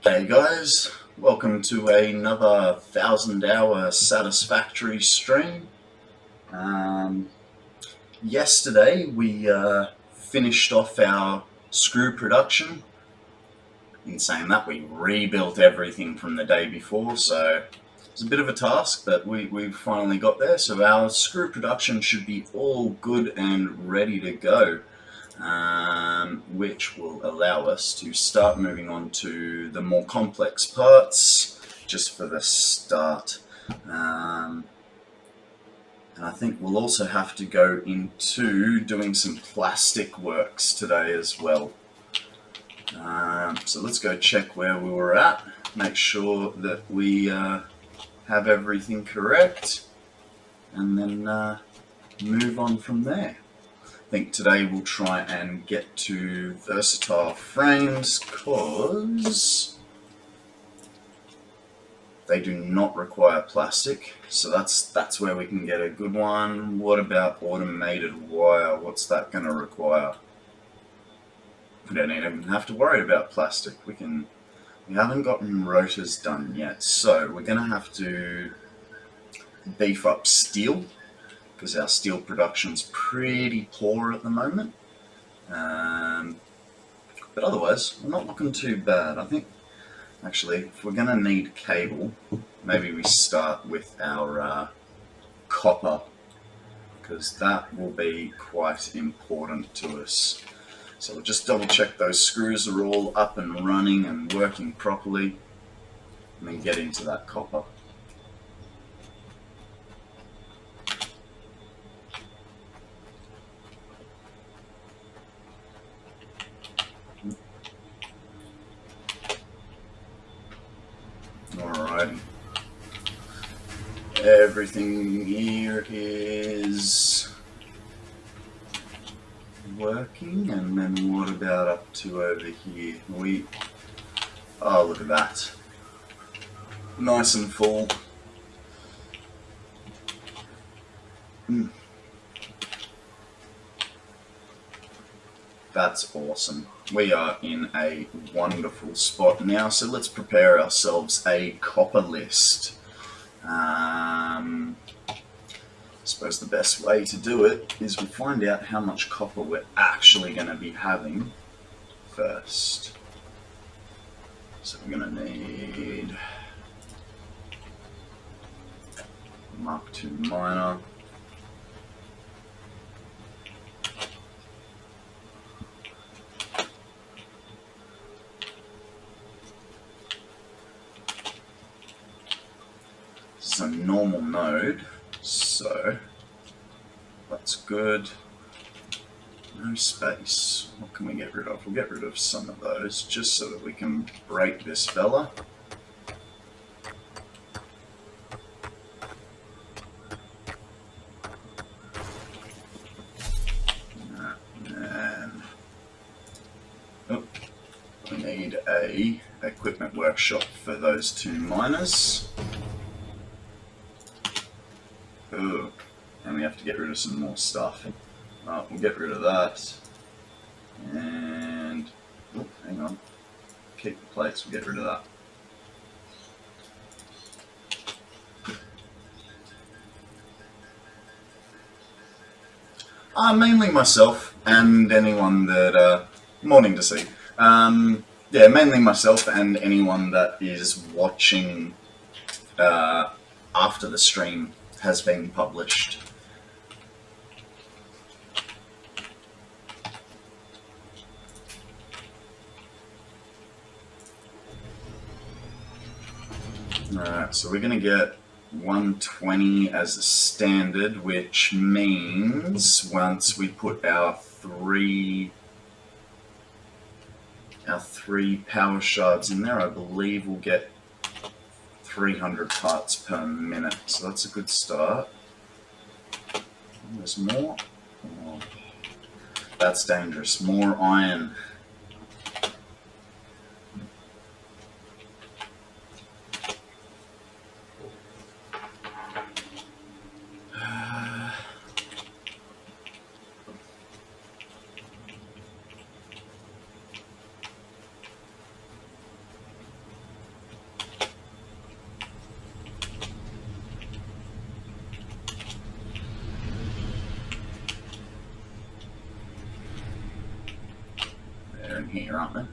Hey guys, welcome to another 1,000-hour Satisfactory stream. Yesterday we finished off our screw production. In saying that, we rebuilt everything from the day before, so it's a bit of a task, but we've finally got there. So our screw production should be all good and ready to go. Which will allow us to start moving on to the more complex parts, just for the start. And I think we'll also have to go into doing some plastic works today as well. So let's go check where we were at, make sure that we have everything correct, and then move on from there. I think today we'll try and get to versatile frames because they do not require plastic, so that's where we can get a good one. What about automated wire? What's that going to require? We don't even have to worry about plastic. We haven't gotten rotors done yet, so we're going to have to beef up steel, because our steel production's pretty poor at the moment. But otherwise, we're not looking too bad. I think, actually, if we're going to need cable, maybe we start with our copper, because that will be quite important to us. So we'll just double check those screws are all up and running and working properly, and then get into that copper. Alrighty. Everything here is working, and then what about up to over here? Oh, look at that. Nice and full. That's awesome. We are in a wonderful spot now, so let's prepare ourselves a copper list. I suppose the best way to do it is we find out how much copper we're actually going to be having first. So we're going to need Mark II miner. This is a normal node, so that's good. No space. What can we get rid of? We'll get rid of some of those just so that we can break this fella. And we need a equipment workshop for those two miners. Ooh, and we have to get rid of some more stuff. We'll get rid of that. And, oh, hang on. Keep the plates, we'll get rid of that. Mainly myself and anyone that, morning to see. Yeah, mainly myself and anyone that is watching after the stream has been published. Alright, so we're going to get 120 as a standard, which means once we put our three power shards in there, I believe we'll get 300 parts per minute, so that's a good start. There's more. Oh, that's dangerous. More iron. here, aren't they?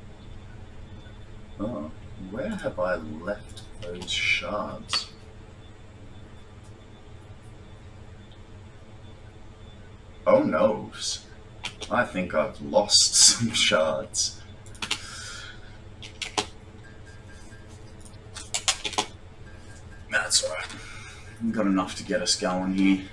Oh, where have I left those shards? Oh no, I think I've lost some shards. That's alright. We've got enough to get us going here.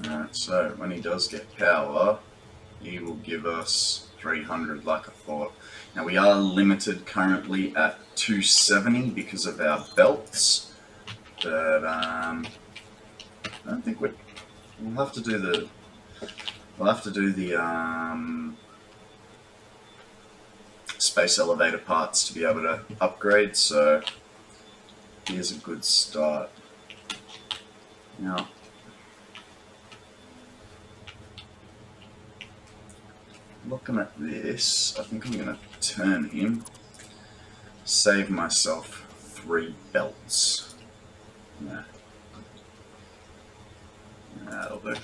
Alright, so when he does get power, he will give us 300 like I thought. Now we are limited currently at 270 because of our belts, but I don't think we'll have to do the space elevator parts to be able to upgrade, so here's a good start. Now looking at this, I think I'm going to turn him, save myself 3 belts. Yeah. That'll do.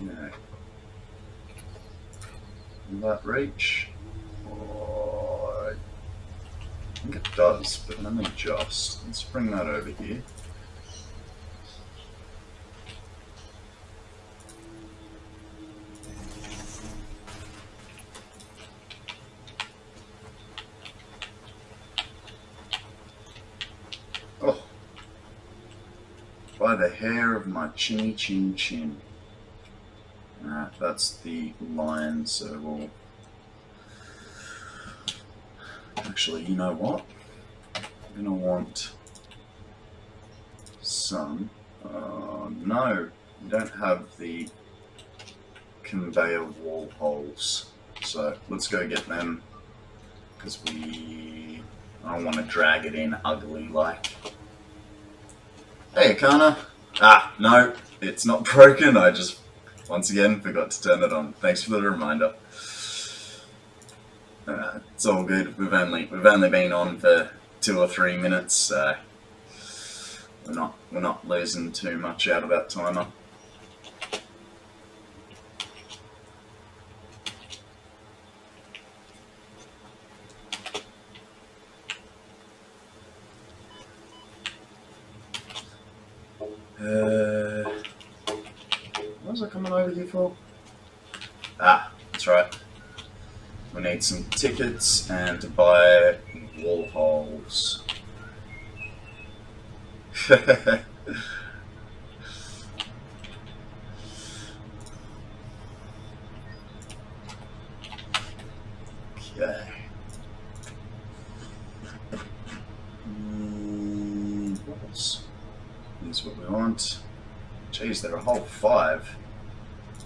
Okay. Will that reach? I think it does, but let me just. Let's bring that over here. Oh! By the hair of my chinny chin chin. Alright, that's the line, so we'll... Actually, you know what? I'm gonna want some. No, we don't have the conveyor wall holes, so let's go get them because I don't want to drag it in ugly like. Hey, Akana. Ah, no, it's not broken. I just once again forgot to turn it on. Thanks for the reminder. It's all good. We've only been on for 2 or 3 minutes, so we're not losing too much out of that timer. What was I coming over here for? Ah, that's right. We need some tickets and to buy wall holes. Okay. What else? Here's what we want. Geez, there are a whole 5.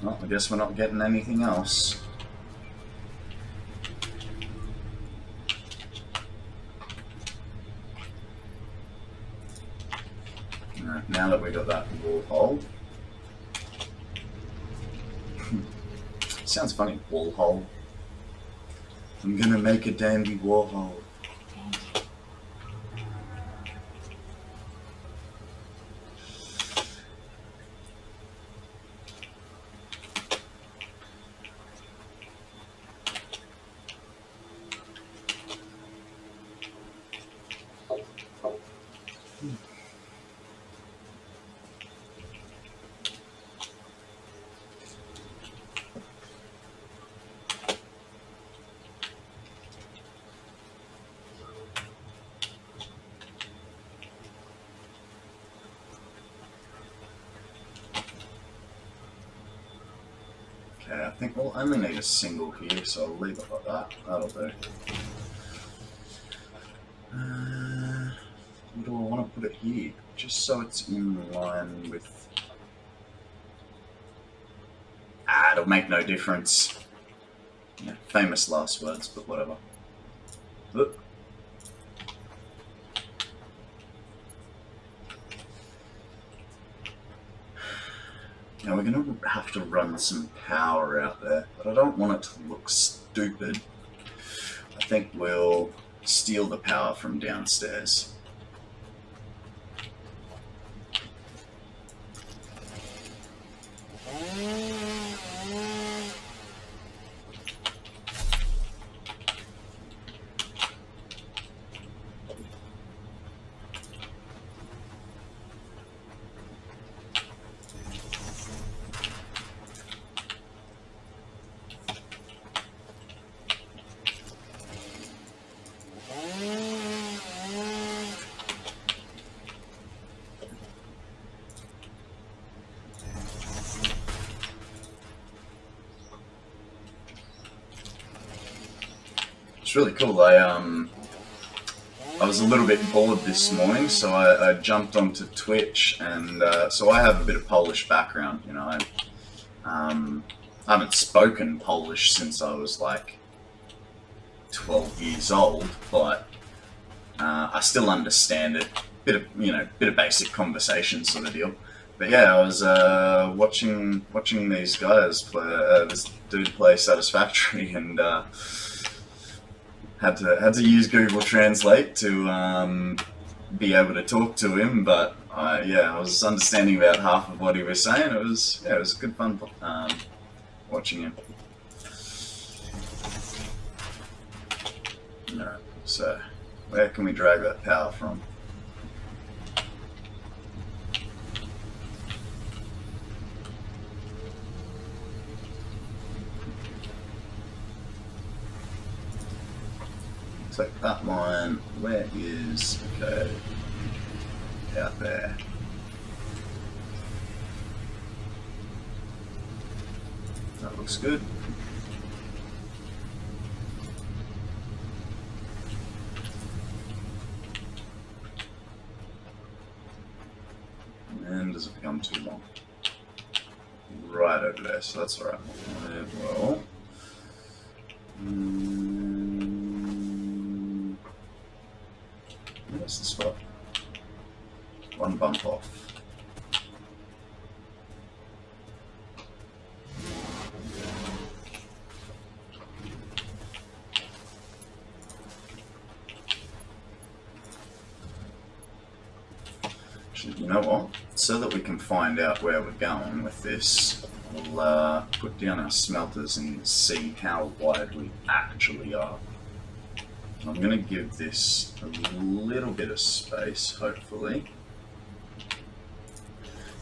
Well, I guess we're not getting anything else. Alright, now that we got that wall hole. Sounds funny, wall hole. I'm gonna make a dandy wall hole. Okay, I think we'll only need a single here, so I'll leave it like that. That'll do. Where do I want to put it here? Just so it's in line with... it'll make no difference. Yeah, famous last words, but whatever. Look. Now we're going to have to run some power out there, but I don't want it to look stupid. I think we'll steal the power from downstairs. It's really cool. I was a little bit bored this morning, so I jumped onto Twitch, and so I have a bit of Polish background. You know, I haven't spoken Polish since I was like 12 years old, but I still understand it. Bit of basic conversation sort of deal. But yeah, I was watching these guys play, this dude play Satisfactory, and had to use Google Translate to be able to talk to him. But yeah, I was understanding about half of what he was saying. It was good fun watching him. Alright, so where can we drag that power from? Take that line. Where is, okay, out there. That looks good. And does it become too long? Right over there, so that's alright. Well, where's the spot? One bump off. Actually, you know what? So that we can find out where we're going with this, we'll put down our smelters and see how wide we actually are. I'm going to give this a little bit of space, hopefully,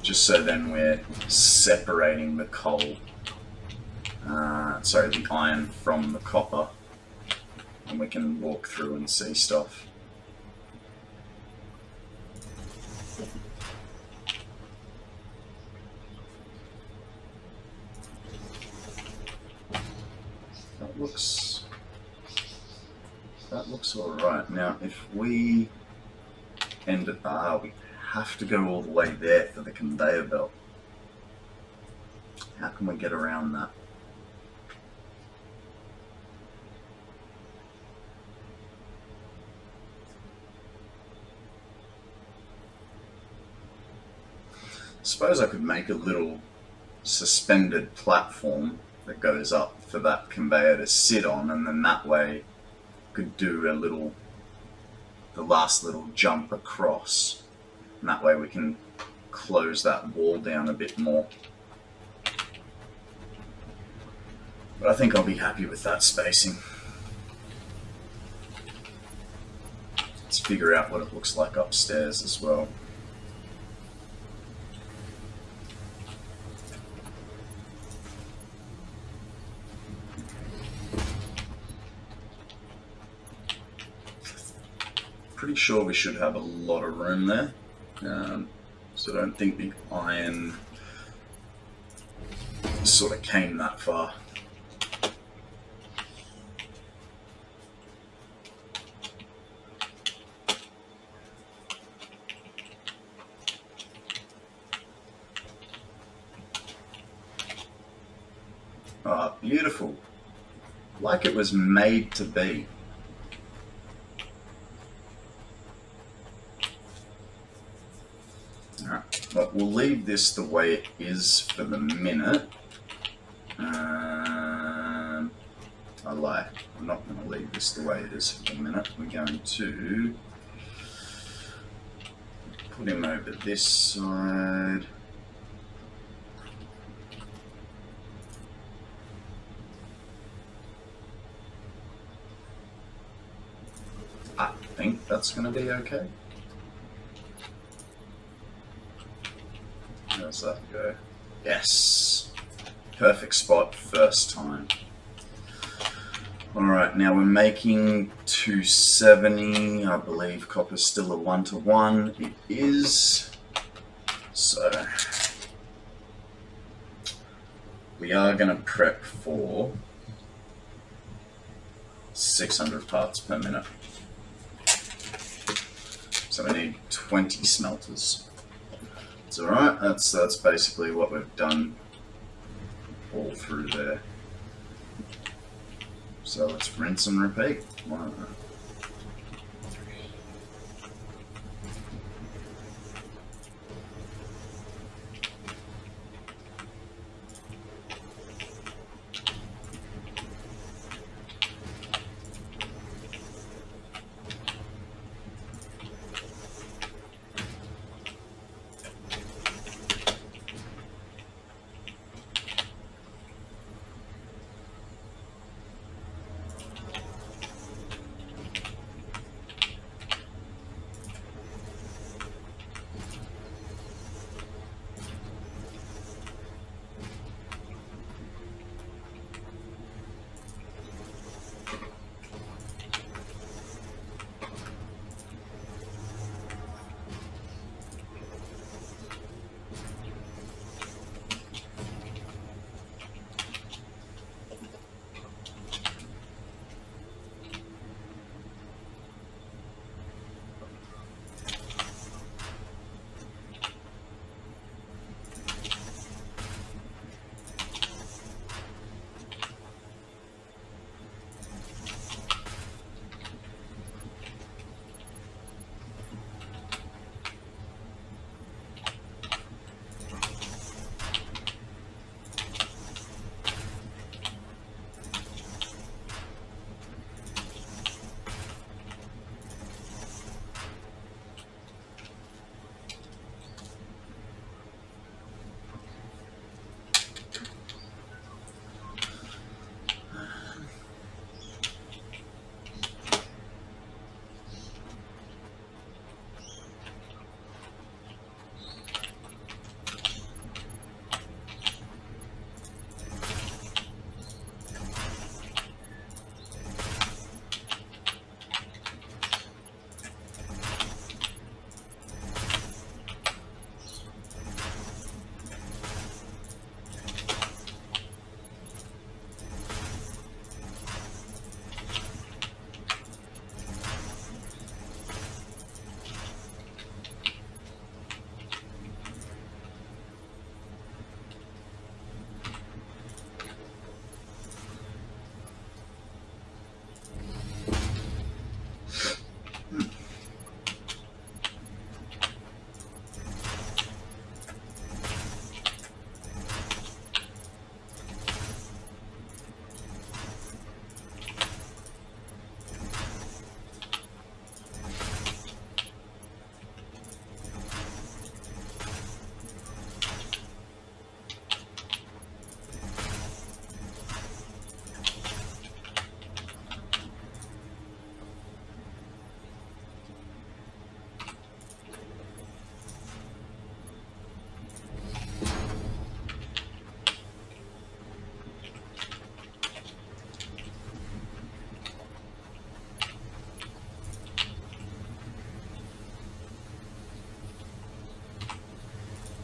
just so then we're separating the coal, sorry, the iron from the copper, and we can walk through and see stuff. That looks alright. Now, if we end at we have to go all the way there for the conveyor belt. How can we get around that? I suppose I could make a little suspended platform that goes up for that conveyor to sit on, and then that way could do the last little jump across, and that way we can close that wall down a bit more. But I think I'll be happy with that spacing. Let's figure out what it looks like upstairs as well. Pretty sure we should have a lot of room there, so I don't think the iron sort of came that far. Oh, beautiful. Like it was made to be. Alright, well, we'll leave this the way it is for the minute. I lie. I'm not going to leave this the way it is for the minute. We're going to put him over this side. I think that's going to be okay. How's that go? Yes. Perfect spot first time. Alright, now we're making 270. I believe copper's still a 1-to-1. It is. So we are going to prep for 600 parts per minute. So we need 20 smelters. It's alright, that's basically what we've done all through there. So let's rinse and repeat. 1, 3.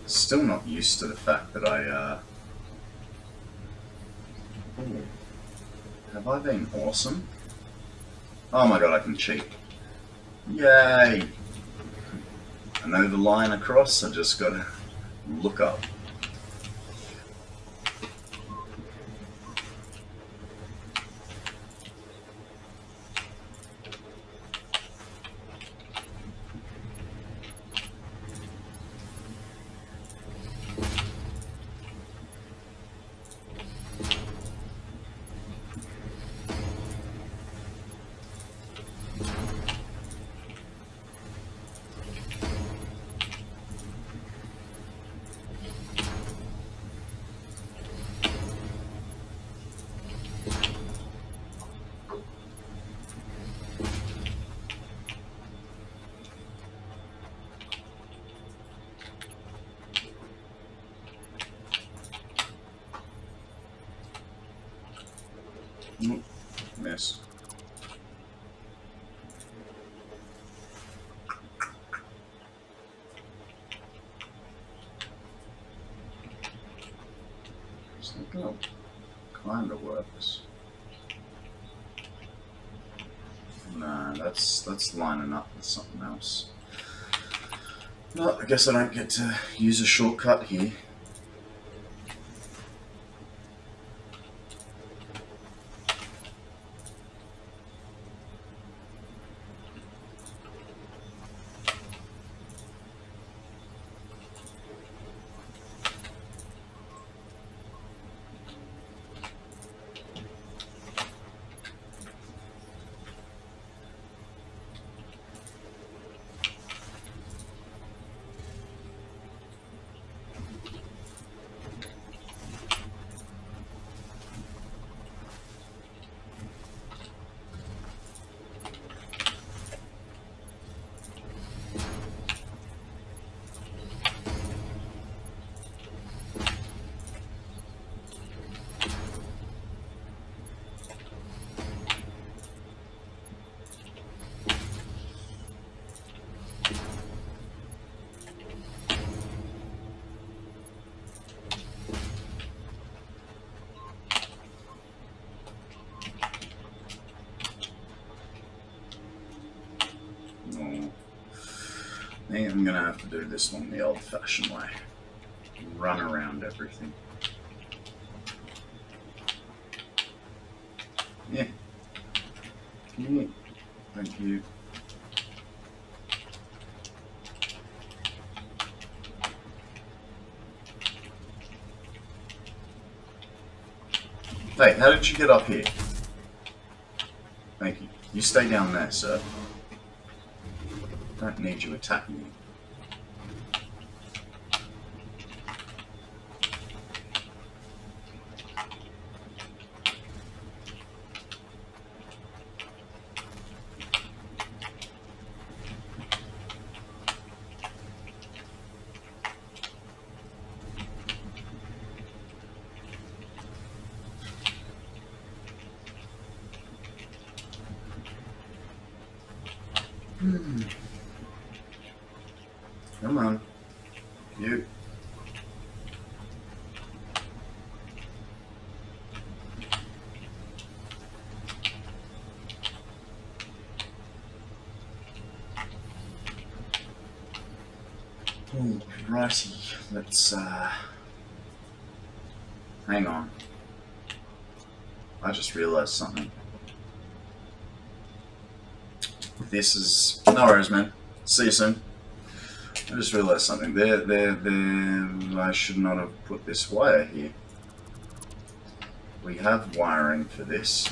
Still not used to the fact that I Have I been awesome? Oh my god, I can cheat. Yay! I know the line across, I just gotta look up. Miss. That kind of works. No, that's lining up with something else. Well, I guess I don't get to use a shortcut here. I think I'm gonna have to do this one the old-fashioned way. Run around everything. Yeah. Yeah. Thank you. Hey, how did you get up here? Thank you. You stay down there, sir. Don't need you attacking me. Come on. You. Oh, righty. Let's, hang on. I just realized something. This is... No worries, man. See you soon. I just realized something. There. I should not have put this wire here. We have wiring for this.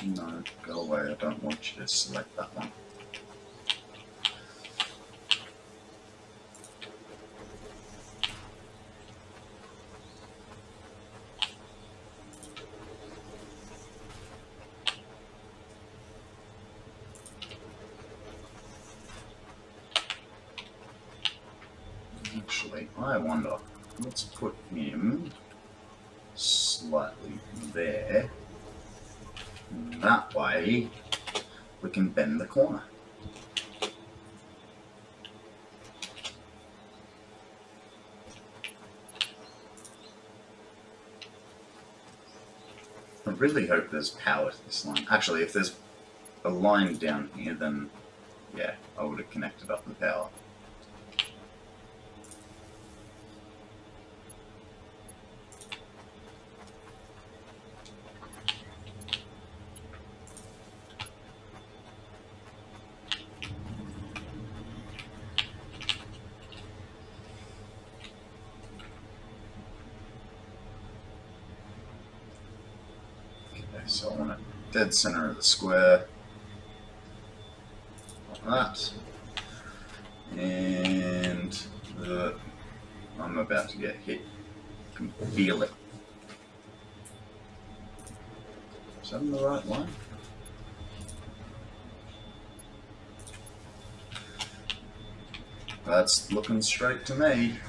No, go away. I don't want you to select that one. Actually, I wonder. Let's put him slightly there. That way, we can bend the corner. I really hope there's power to this line. Actually, if there's a line down here, then yeah, I would have connected up the power. So I want it dead center of the square, like that, and I'm about to get hit. I can feel it. Is that in the right line? That's looking straight to me.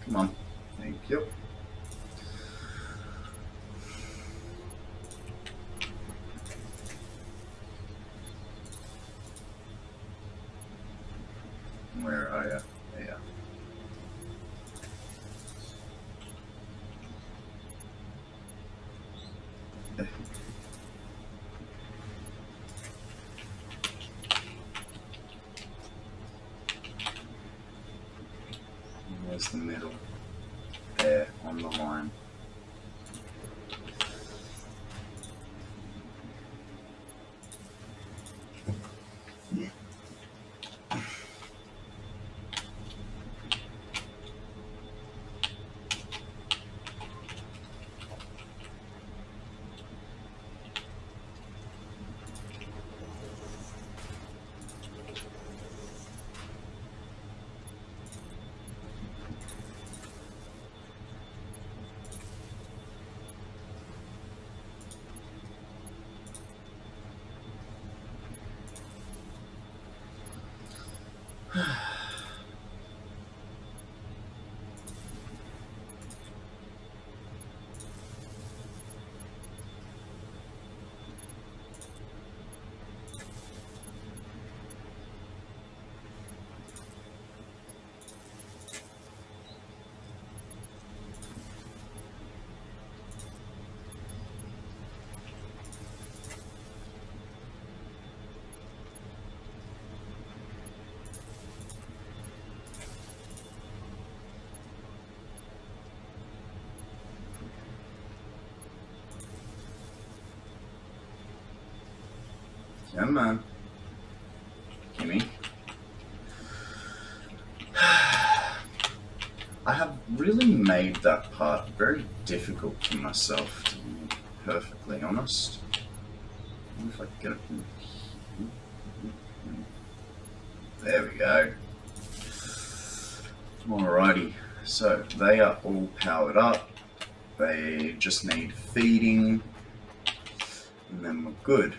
Come on. Thank you. Where are you? Yeah. Where's the middle? There, on the line. Come on. Gimme. I have really made that part very difficult for myself, to be perfectly honest. I wonder if I can get it from here. There we go. Alrighty, so they are all powered up. They just need feeding, and then we're good.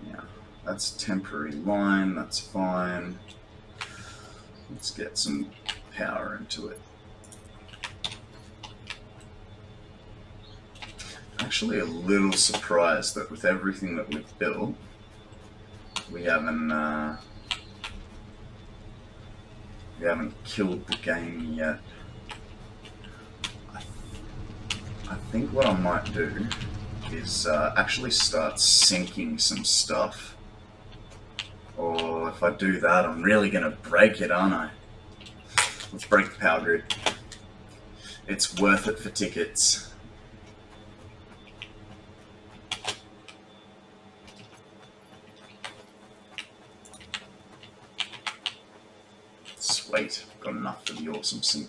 Yeah, that's a temporary line, that's fine. Let's get some power into it. Actually a little surprised that with everything that we've built, we haven't killed the game yet. I think what I might do is actually start sinking some stuff Oh, if I do that, I'm really gonna break it, aren't I? Let's break the power grid. It's worth it for tickets. Sweet, got enough for the awesome sync.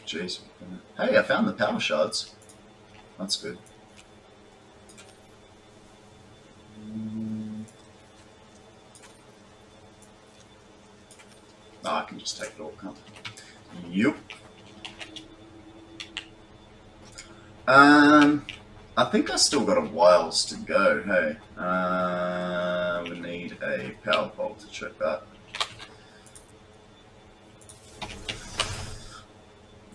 Jeez. Hey, I found the power shards. That's good. Oh, I can just take it all, can't I? Yup. I think I still got a whiles to go, hey. We need a power pole to check that.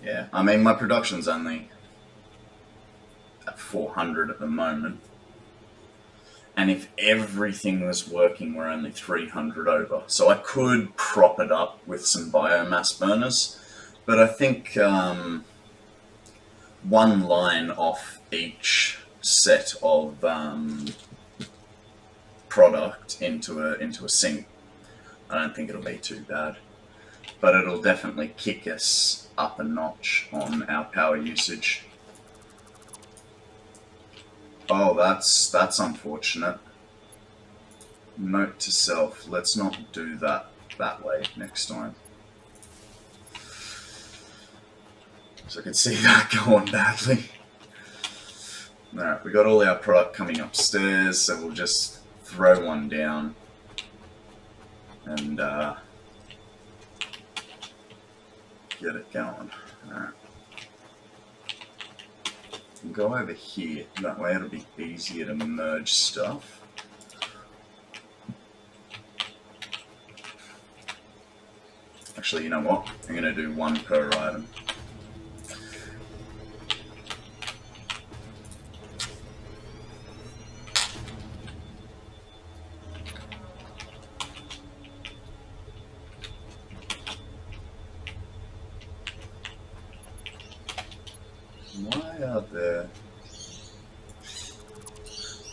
Yeah, I mean, my production's only at 400 at the moment. And if everything was working, we're only 300 over. So I could prop it up with some biomass burners. But I think one line off each set of product into a sink, I don't think it'll be too bad. But it'll definitely kick us up a notch on our power usage. Oh, that's unfortunate. Note to self, let's not do that way next time. So I can see that going badly. Alright, we got all our product coming upstairs, so we'll just throw one down and get it going. Alright. We'll go over here, that way it'll be easier to merge stuff. Actually, you know what? I'm going to do one per item. Why are there...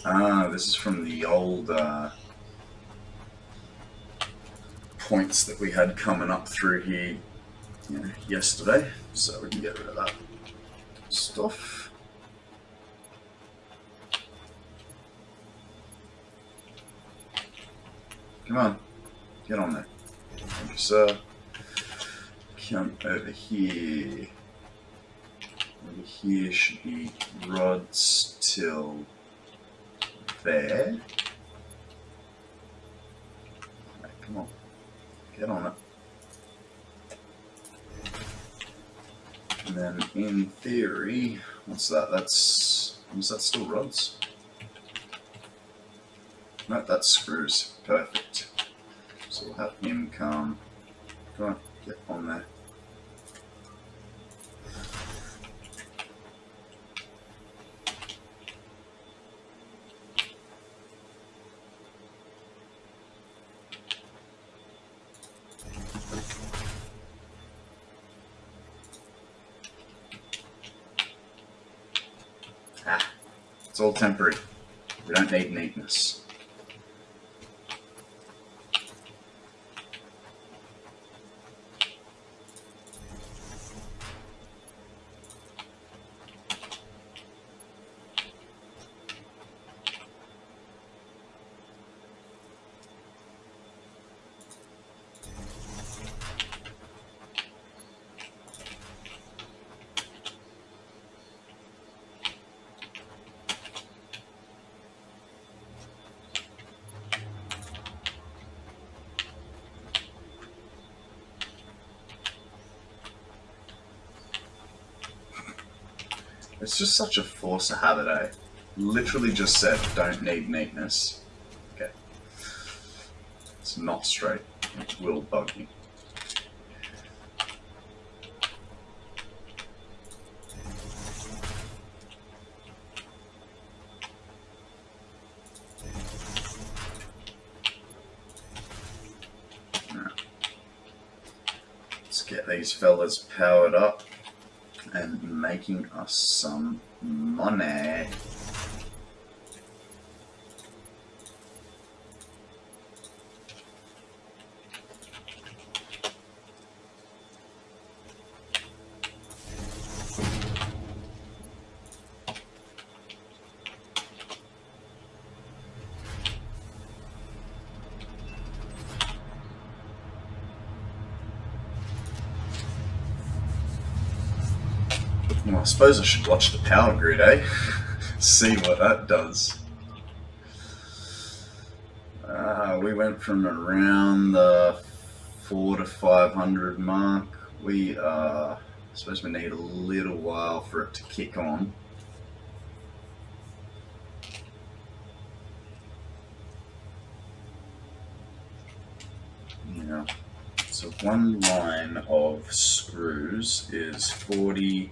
Ah, this is from the old points that we had coming up through here yesterday, so we can get rid of that stuff. Come on, get on there. Thank you, sir. Come over here. Over here should be rods till there. Right, come on, get on it. And then in theory, what's that? Is that still rods? No, that's screws. Perfect. So we'll have him come. Come on, get on there. It's all temporary. We don't need neatness. It's just such a force of habit, eh? Literally just said, don't need neatness. Okay. It's not straight. It will bug you. Right. Let's get these fellas powered up and making us some money. Well, I suppose I should watch the power grid, eh? See what that does. We went from around the 400 to 500 mark. I suppose we need a little while for it to kick on. Yeah. So one line of screws is 40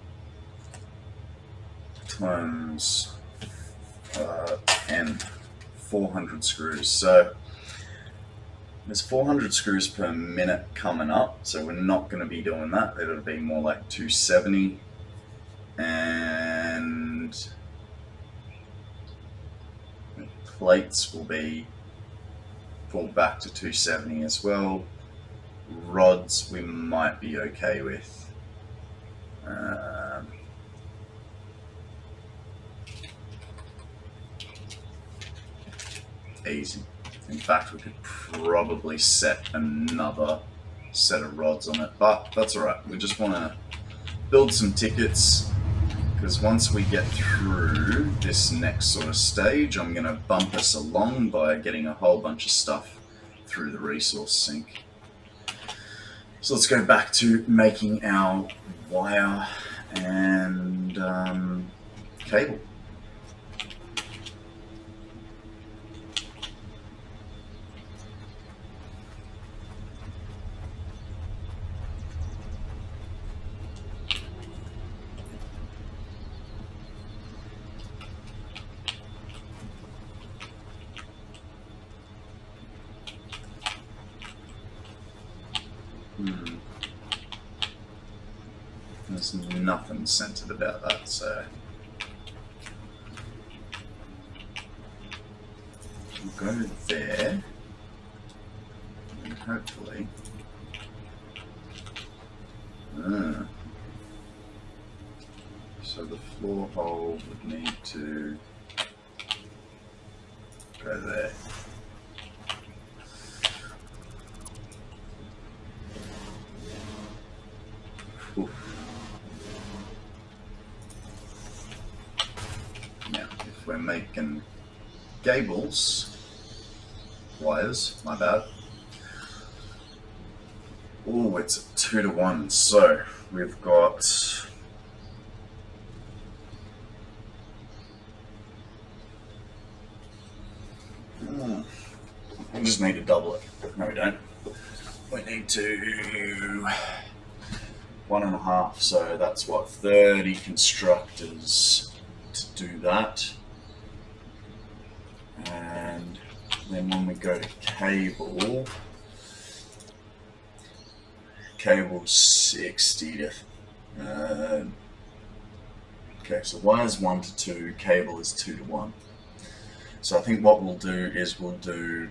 times 10, 400 screws. So there's 400 screws per minute coming up, so we're not going to be doing that. It'll be more like 270, and plates will be pulled back to 270 as well. Rods we might be okay with. Easy. In fact, we could probably set another set of rods on it, but that's alright. We just want to build some tickets, because once we get through this next sort of stage, I'm going to bump us along by getting a whole bunch of stuff through the resource sink. So let's go back to making our wire and cable. There's nothing centered about that, so we'll go there, and hopefully so the floor hole would need to go there. Now, if we're making wires, my bad. Oh, it's a 2-to-1, so we've got we just need to double it. No, we don't. We need to 1.5, so that's what, 30 constructors to do that. And then when we go to cable 60 to okay, so wires 1 to 2, cable is 2 to 1. So I think what we'll do is we'll do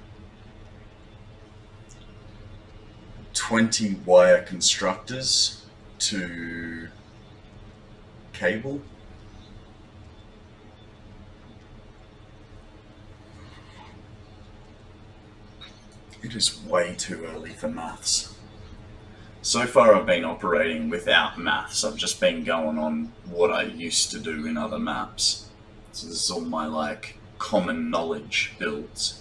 20 wire constructors to cable. It is way too early for maths. So far I've been operating without maths. I've just been going on what I used to do in other maps. So this is all my like common knowledge builds.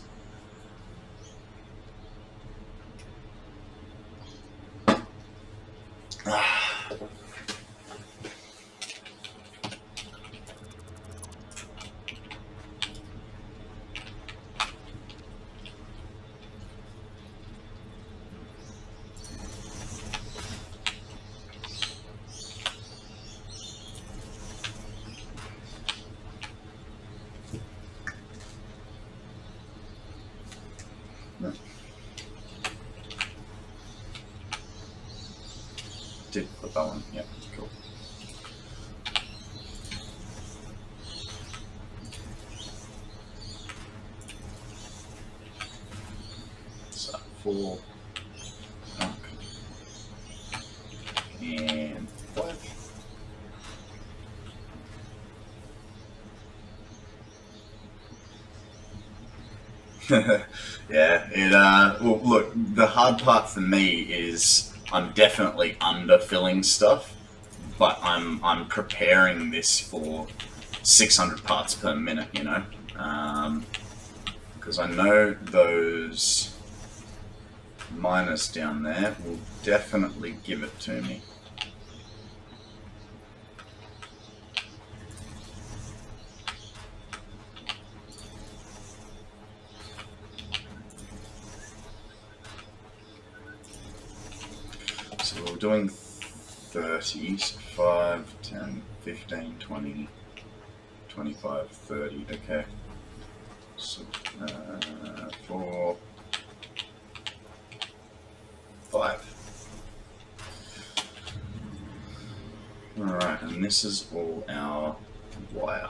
Did put that one, yeah, cool. So 4, and 5. Yeah, well, look, the hard part for me is I'm definitely underfilling stuff, but I'm preparing this for 600 parts per minute, you know, because I know those miners down there will definitely give it to me. So we're doing 30s, 5, 10, 15, 20, 25, 30, okay. So, 4, 5. Alright, and this is all our wire.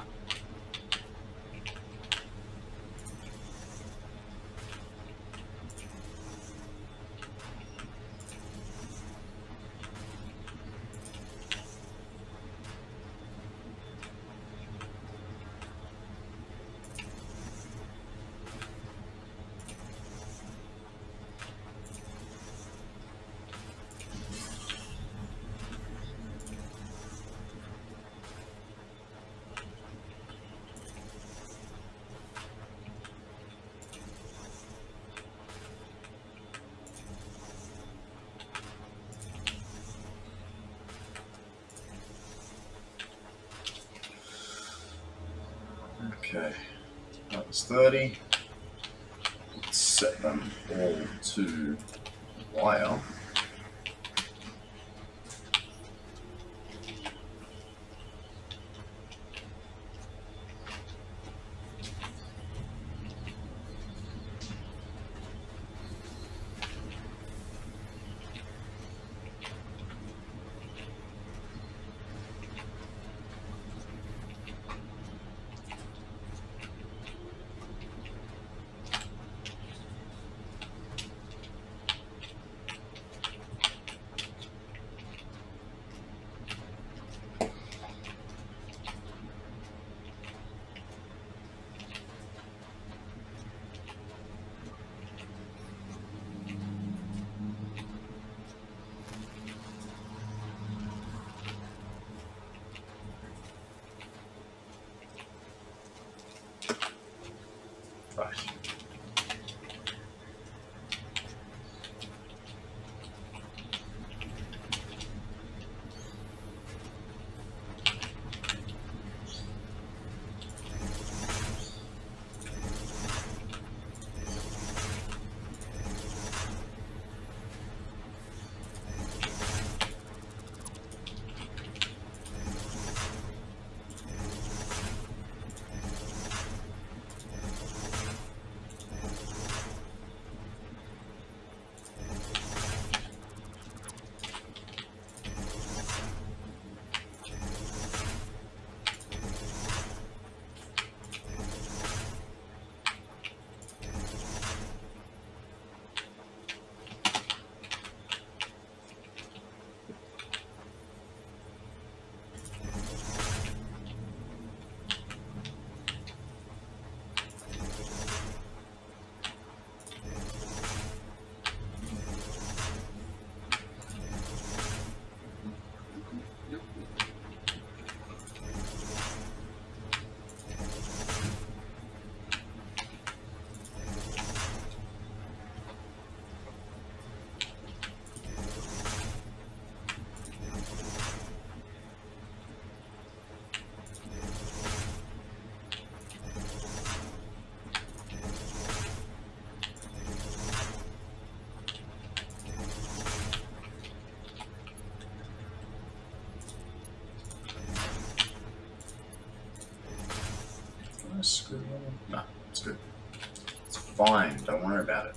Okay, that was 30. Let's set them all to wire. Right. Screw on. No, it's good. It's fine. Don't worry about it.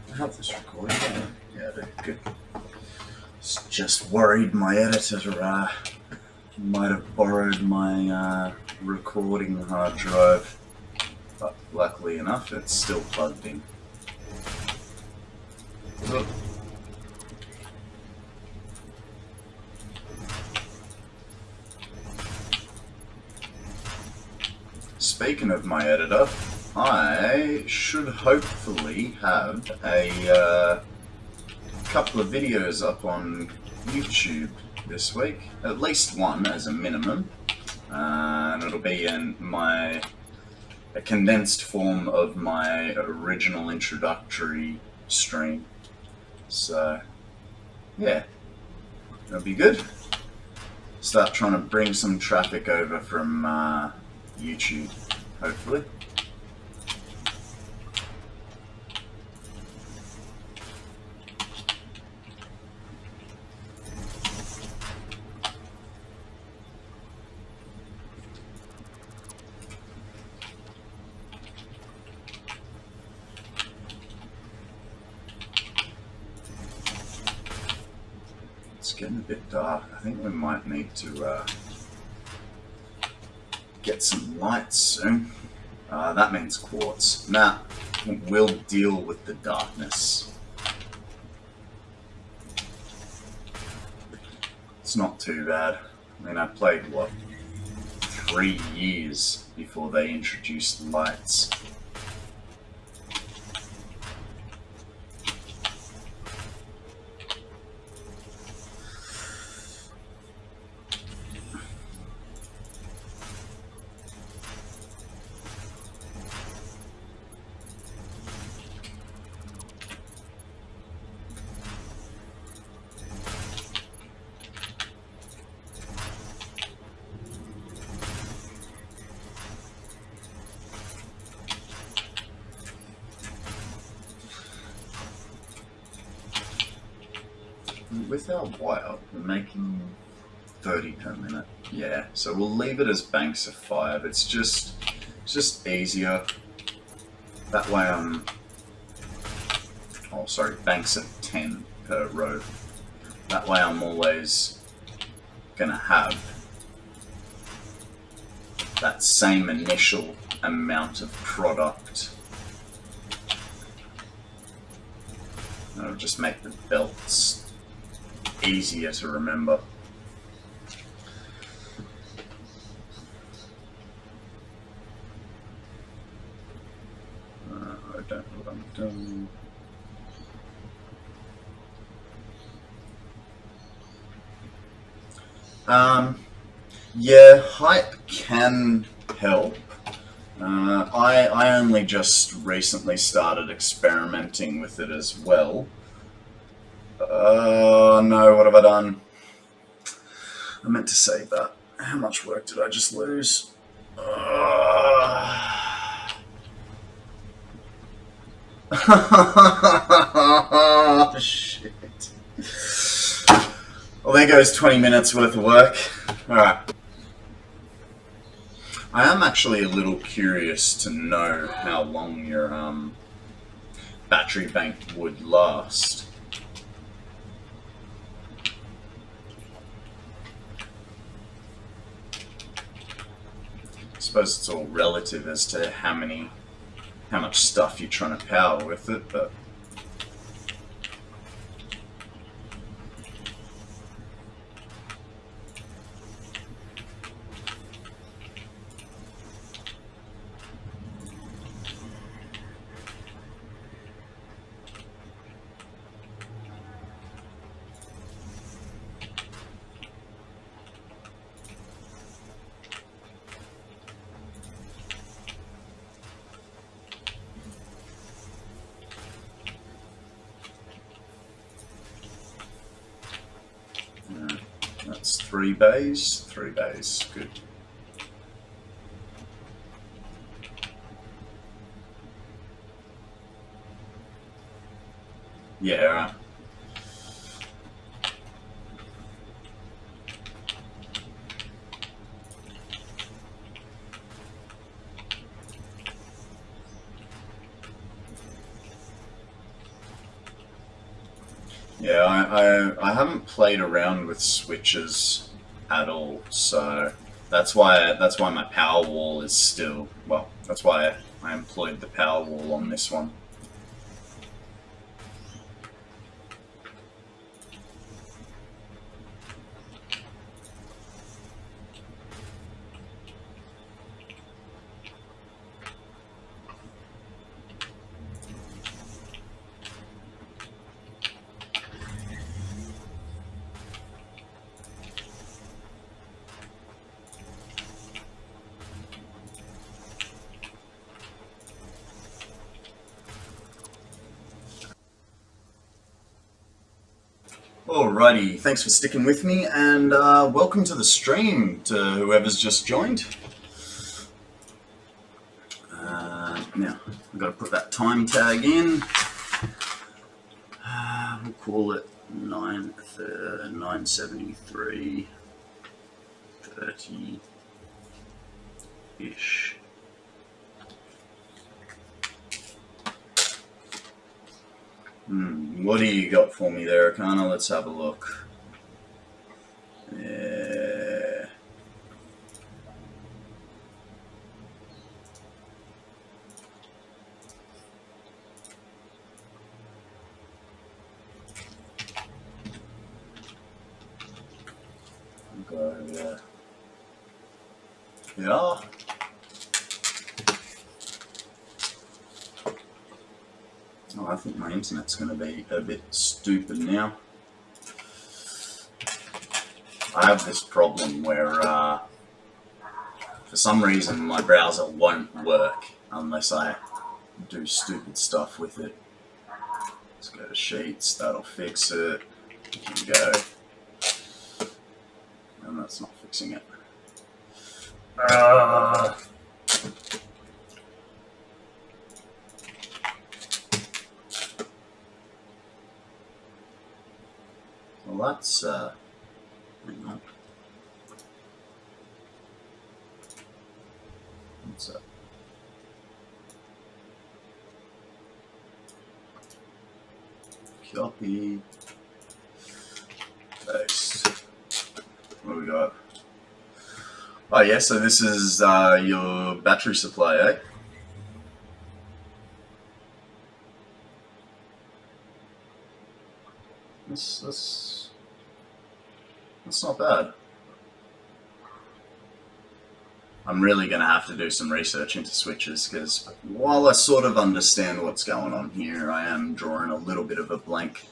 I have this recording. Yeah, Good. Just worried my editor might have borrowed my recording hard drive, but luckily enough, it's still plugged in. Look. Speaking of my editor, I should hopefully have a couple of videos up on YouTube this week, at least one as a minimum, and it'll be in a condensed form of my original introductory stream. So yeah, that'll be good. Start trying to bring some traffic over from YouTube, hopefully. It's getting a bit dark. I think we might need to get some lights soon. That means quartz. Nah, we'll deal with the darkness. It's not too bad. I mean, I played, what, 3 years before they introduced lights. With our wire, we're making 30 per minute. Yeah, so we'll leave it as banks of 5. It's just easier. That way banks of 10 per row. That way I'm always gonna have that same initial amount of product. It'll just make the belts easier to remember. I don't know what I'm doing. Yeah, hype can help. I only just recently started experimenting with it as well. No, what have I done? I meant to save that. How much work did I just lose? Shit. Well, there goes 20 minutes worth of work. Alright. I am actually a little curious to know how long your battery bank would last. I suppose it's all relative as to how much stuff you're trying to power with it, but that's 3 bays. 3 bays, good. Yeah, right. Yeah, I haven't played around with switches at all, so that's why my power wall is still, well, that's why I employed the power wall on this one. Alrighty, thanks for sticking with me, and welcome to the stream to whoever's just joined. Now, I've got to put that time tag in. We'll call it 973 30-ish. What do you got for me there, Akana? Let's have a look. Yeah. Go there. Yeah. Oh, I think my internet's going to be a bit stupid now. I have this problem where, for some reason, my browser won't work unless I do stupid stuff with it. Let's go to Sheets, that'll fix it. Here we go. And that's not fixing it. Well, that's, hang on. What's that? Copy. Paste. What do we got? Oh yeah, so this is your battery supply, eh? That's not bad. I'm really going to have to do some research into switches, because while I sort of understand what's going on here, I am drawing a little bit of a blank.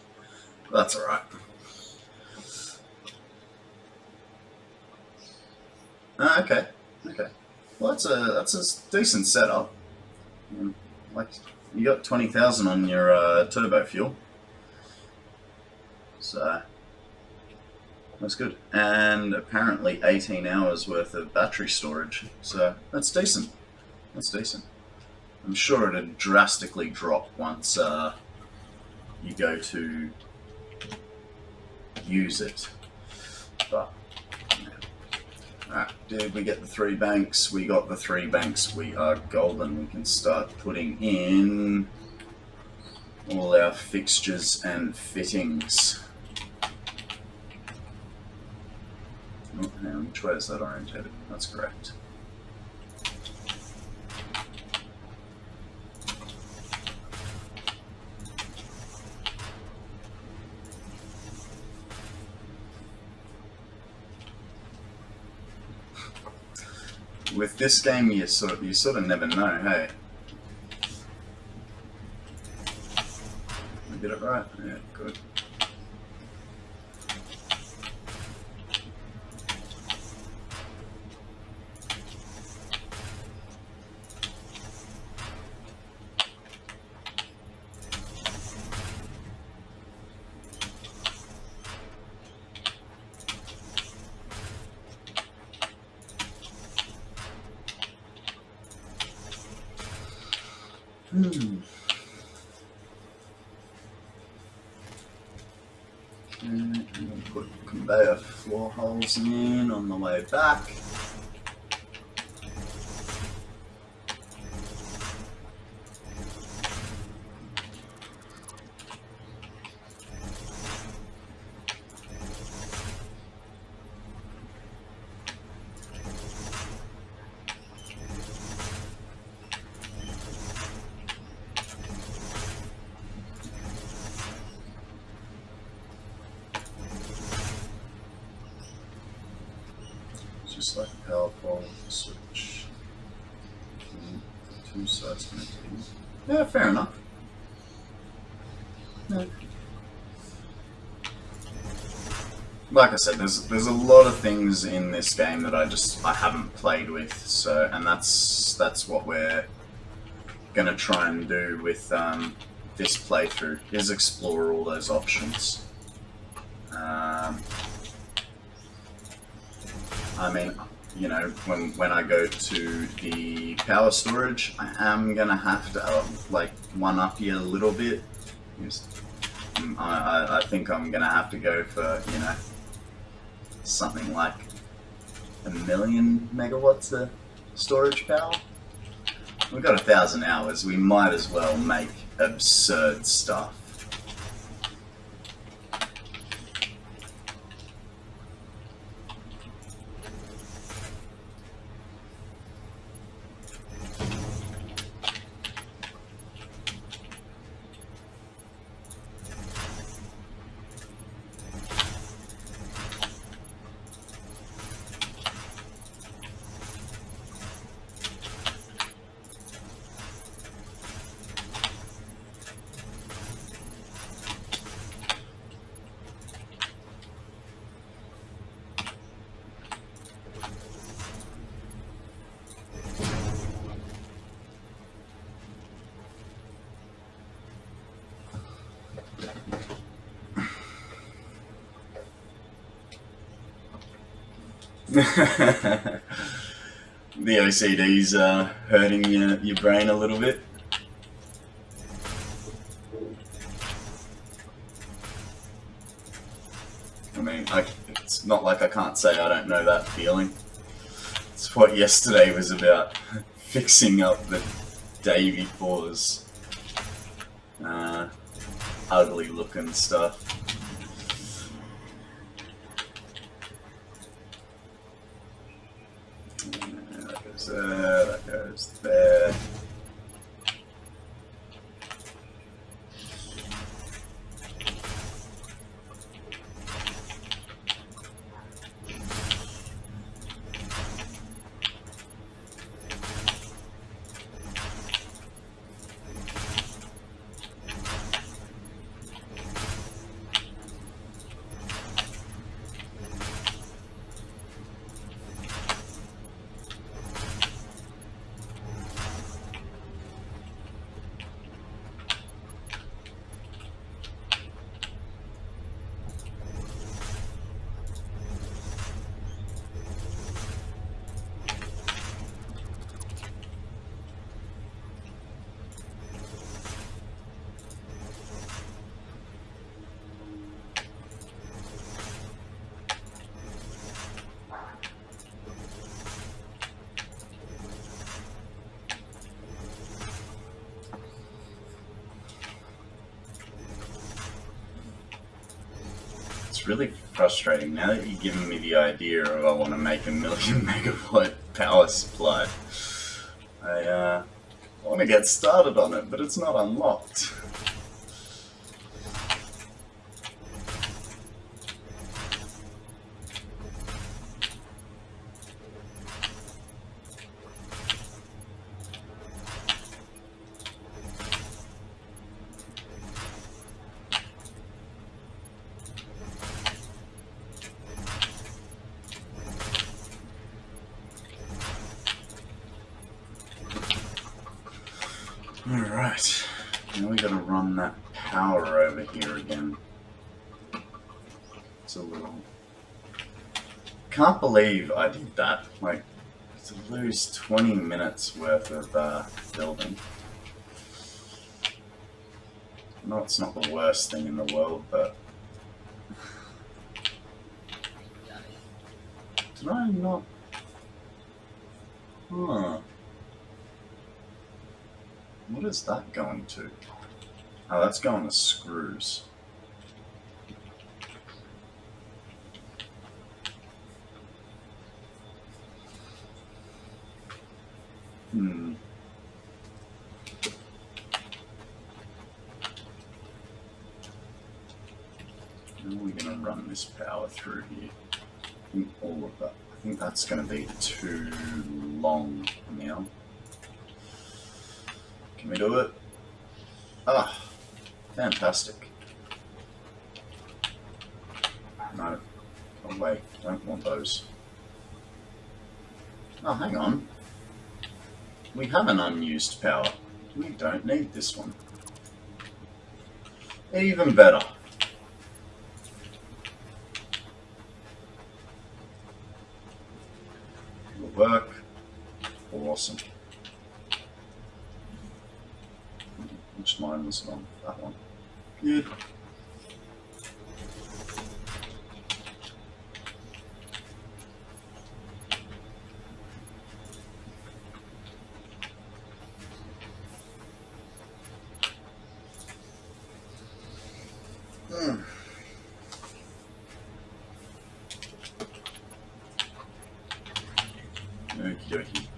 That's alright. Okay. Well, that's a decent setup. Like, you got 20,000 on your turbo fuel. So that's good. And apparently 18 hours worth of battery storage. So that's decent. I'm sure it'd drastically drop once you go to use it. But yeah. Alright, did we get the 3 banks? We got the 3 banks. We are golden. We can start putting in all our fixtures and fittings. Oh, hang on, which way is that orientated? That's correct. With this game, you sort of never know, hey. I did it right? Yeah, good. I'm going to put conveyor floor holes in on the way back. just like a power pole switch. Two sides connected. Yeah, fair enough. Yeah. Like I said, there's a lot of things in this game that I haven't played with, so and that's what we're gonna try and do with this playthrough, is explore all those options. I mean, you know, when I go to the power storage, I am gonna have to like one up you a little bit. I think I'm gonna have to go for, you know, something like 1,000,000 megawatts of storage power. We've got 1,000 hours. We might as well make absurd stuff. The OCD's hurting your brain a little bit. I mean, it's not like I can't say I don't know that feeling. It's what yesterday was about, fixing up the day before's ugly looking stuff. That goes there, that goes there. It's really frustrating now that you've given me the idea of I want to make 1,000,000 megawatt power supply. I want to get started on it, but it's not unlocked. Alright, now we gotta run that power over here again. It's a little... Can't believe I did that. Like, to lose 20 minutes worth of building. No, it's not the worst thing in the world, but... Did I not... Huh. What is that going to? Oh, that's going to screws. How are we going to run this power through here? I think all of that. think that's going to be too long now. Can we do it? Ah, fantastic. No. Oh wait, don't want those. Oh, hang on. We have an unused power. We don't need this one. Even better. Will work. Awesome. Which line was on? That one. Good. Okie dokie.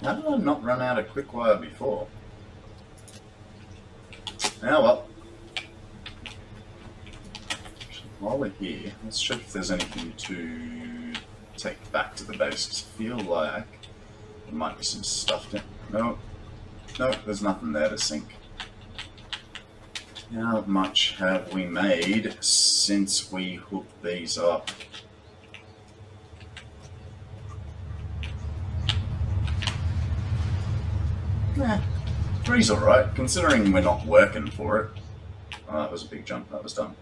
How did I not run out of quick wire before? Now well. While we're here, let's check if there's anything to take back to the base. I feel like there might be some stuff there. No, there's nothing there to sink. How much have we made since we hooked these up? Yeah, 3's alright, considering we're not working for it. Oh, that was a big jump, that was done.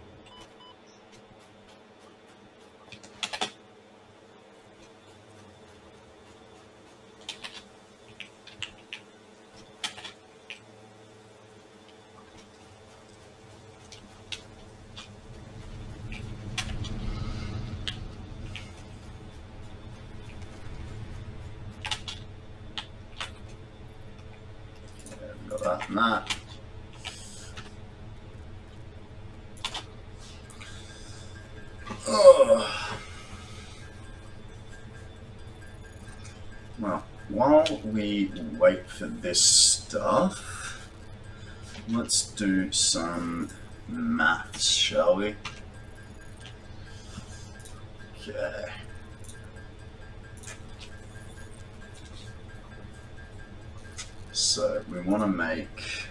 That and that. Oh. Well, while we wait for this stuff, let's do some maths, shall we? Okay. So we want to make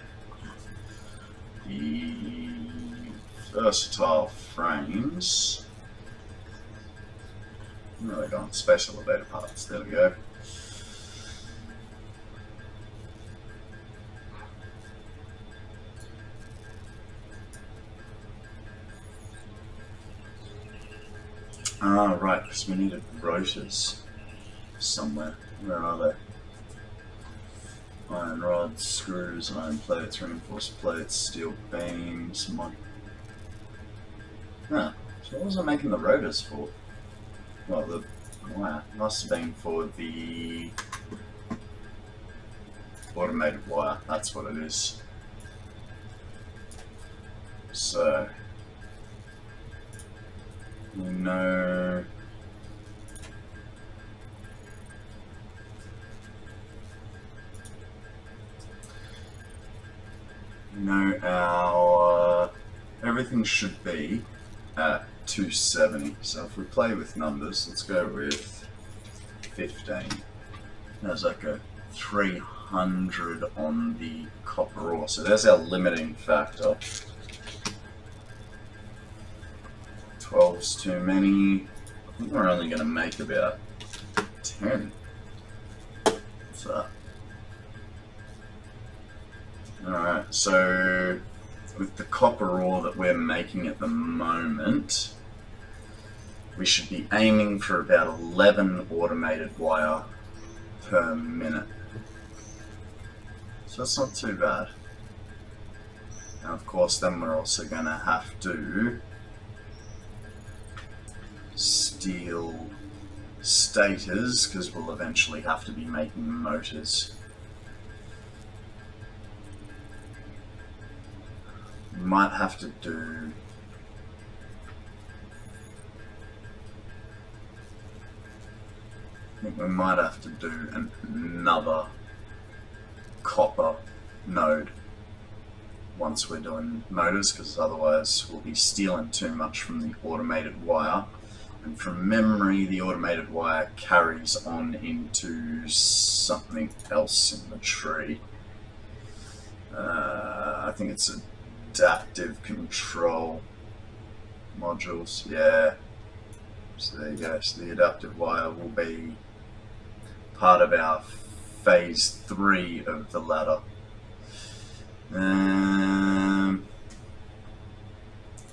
the versatile frames. Where are they gone? Space elevator parts. There we go. Ah, right, because we needed rotors somewhere. Where are they? Iron rods, screws, iron plates, reinforced plates, steel beams, Huh, so what was I making the rotors for? Well, the wire must have been for the automated wire, that's what it is. So, we know our everything should be at 270. So if we play with numbers, let's go with 15. There's like a 300 on the copper ore. So there's our limiting factor. 12's too many. I think we're only going to make about 10. What's that? Alright, so with the copper ore that we're making at the moment, we should be aiming for about 11 automated wire per minute. So that's not too bad. And of course then we're also going to have to steel stators because we'll eventually have to be making motors. We might have to do we might have to do another copper node once we're doing motors, because otherwise we'll be stealing too much from the automated wire. And from memory, the automated wire carries on into something else in the tree. I think it's adaptive control modules. Yeah. So there you go. So the adaptive wire will be part of our phase 3 of the ladder.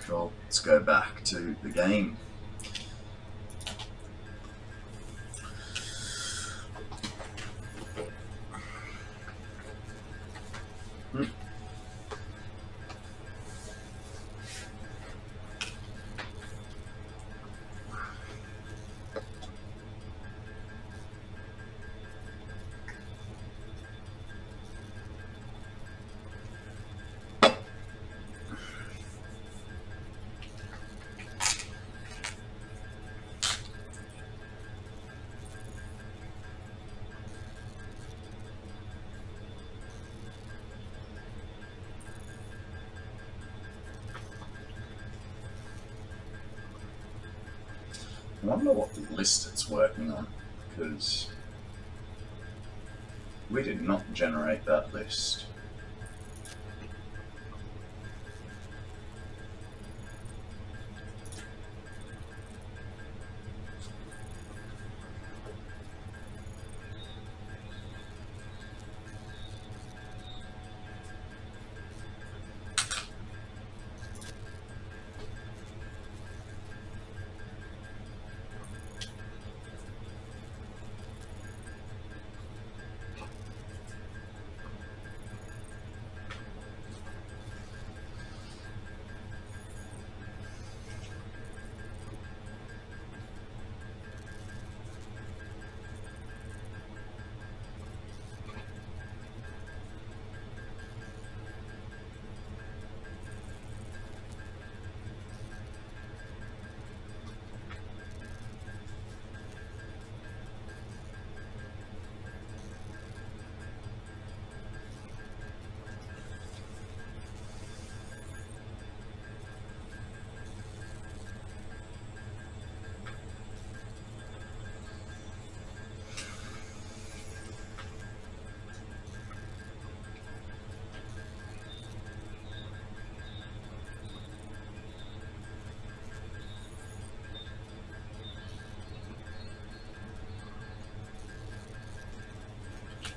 Cool. Let's go back to the game. I wonder what list it's working on, because we did not generate that list.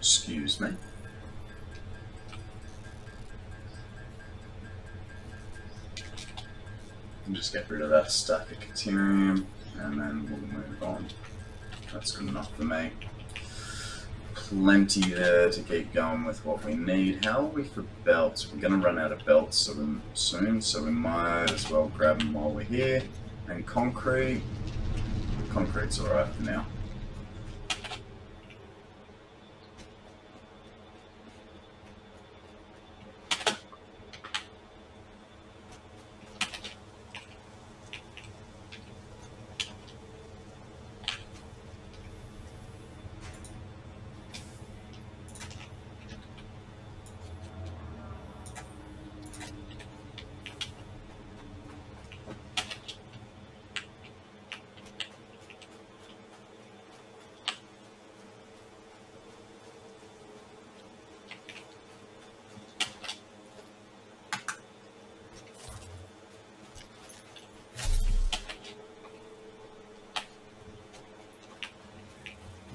Excuse me. And just get rid of that stack of Caterium, and then we'll move on. That's good enough for me. Plenty there to keep going with what we need. How are we for belts? We're going to run out of belts soon, so we might as well grab them while we're here. And concrete. Concrete's alright for now.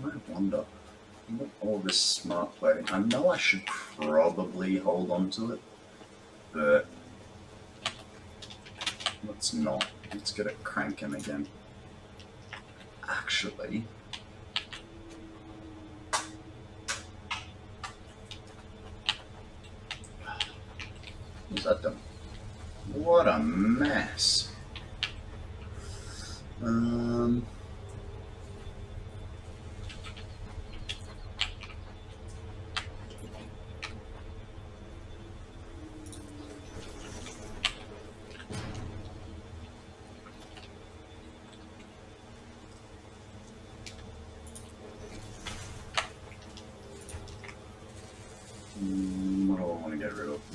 I wonder, all this smart plating, I know I should probably hold on to it, but let's not. Let's get it cranking again. Actually, what's that done? What a mess.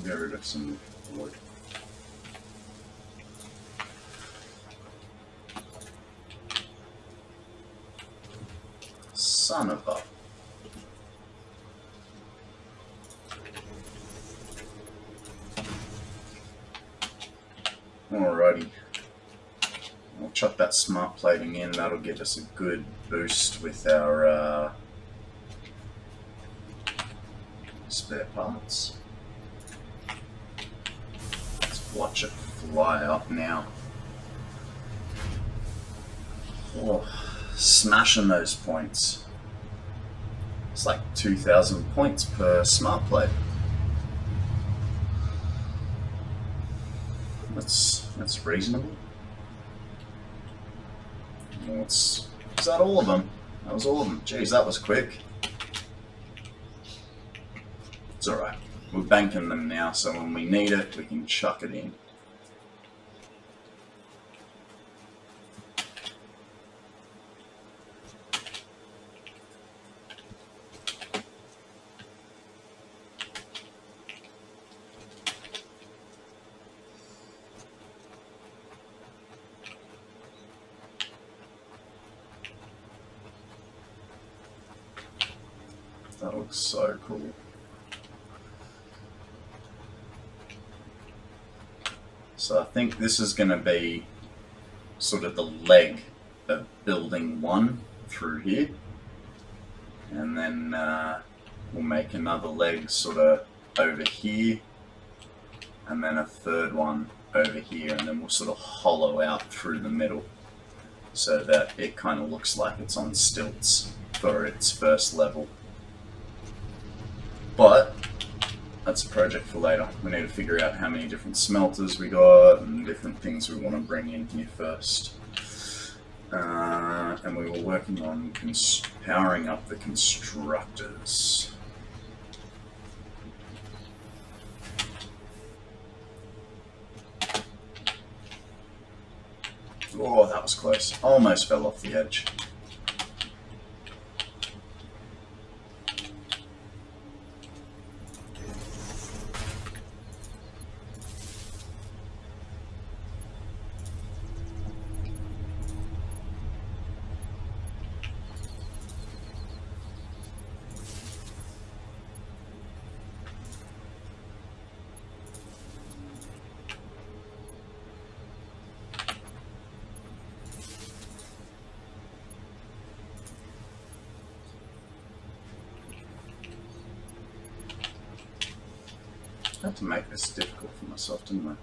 get rid of some wood. Son of a... Alrighty. We'll chuck that smart plating in. That'll give us a good boost with our spare parts. Let's watch it fly up now. Oh, smashing those points. It's like 2,000 points per smart plate. That's reasonable. Is that all of them? That was all of them. Jeez, that was quick. It's alright. We're banking them now, so when we need it, we can chuck it in. That looks so cool. So I think this is going to be sort of the leg of building one through here. And then we'll make another leg sort of over here. And then a third one over here. And then we'll sort of hollow out through the middle so that it kind of looks like it's on stilts for its first level. But that's a project for later. We need to figure out how many different smelters we got and different things we want to bring in here first. And we were working on powering up the constructors. Oh, that was close. Almost fell off the edge. I had to make this difficult for myself, didn't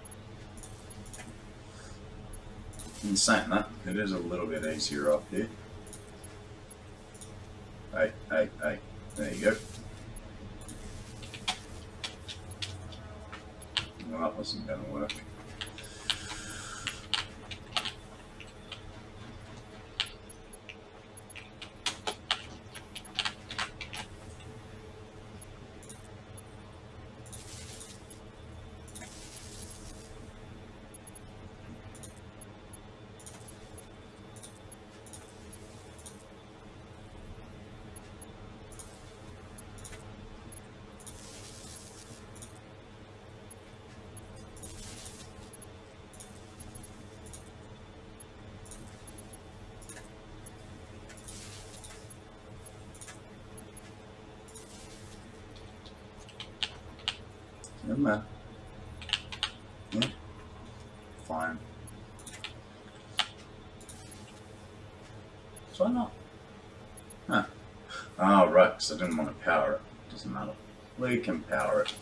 I? In saying that, it is a little bit easier up here. Hey, there you go. Well, that wasn't going to work. Never mind. Yeah. Fine. So why not? Huh. Oh, right, because I didn't want to power it. Doesn't matter. We can power it.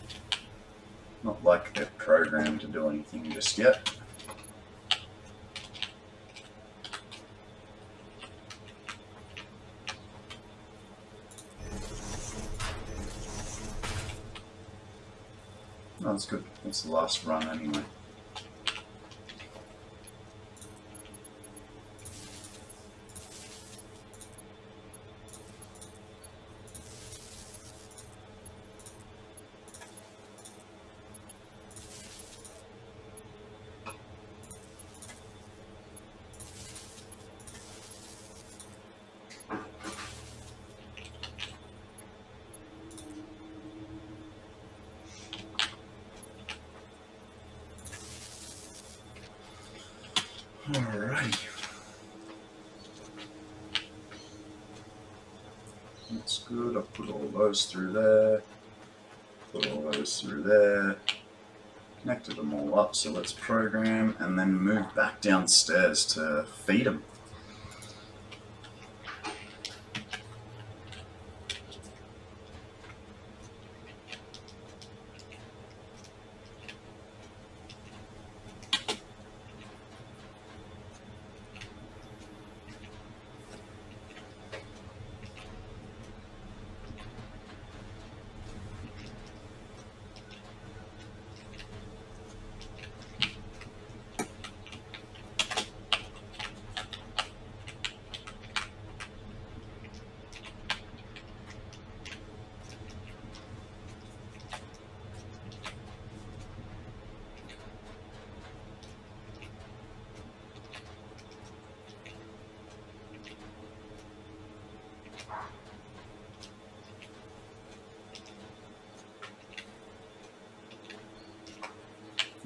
Not like they're programmed to do anything just yet. Oh, that's good. That's the last run anyway. Alrighty. That's good. I'll put all those through there. Put all those through there. Connected them all up, so let's program and then move back downstairs to feed them.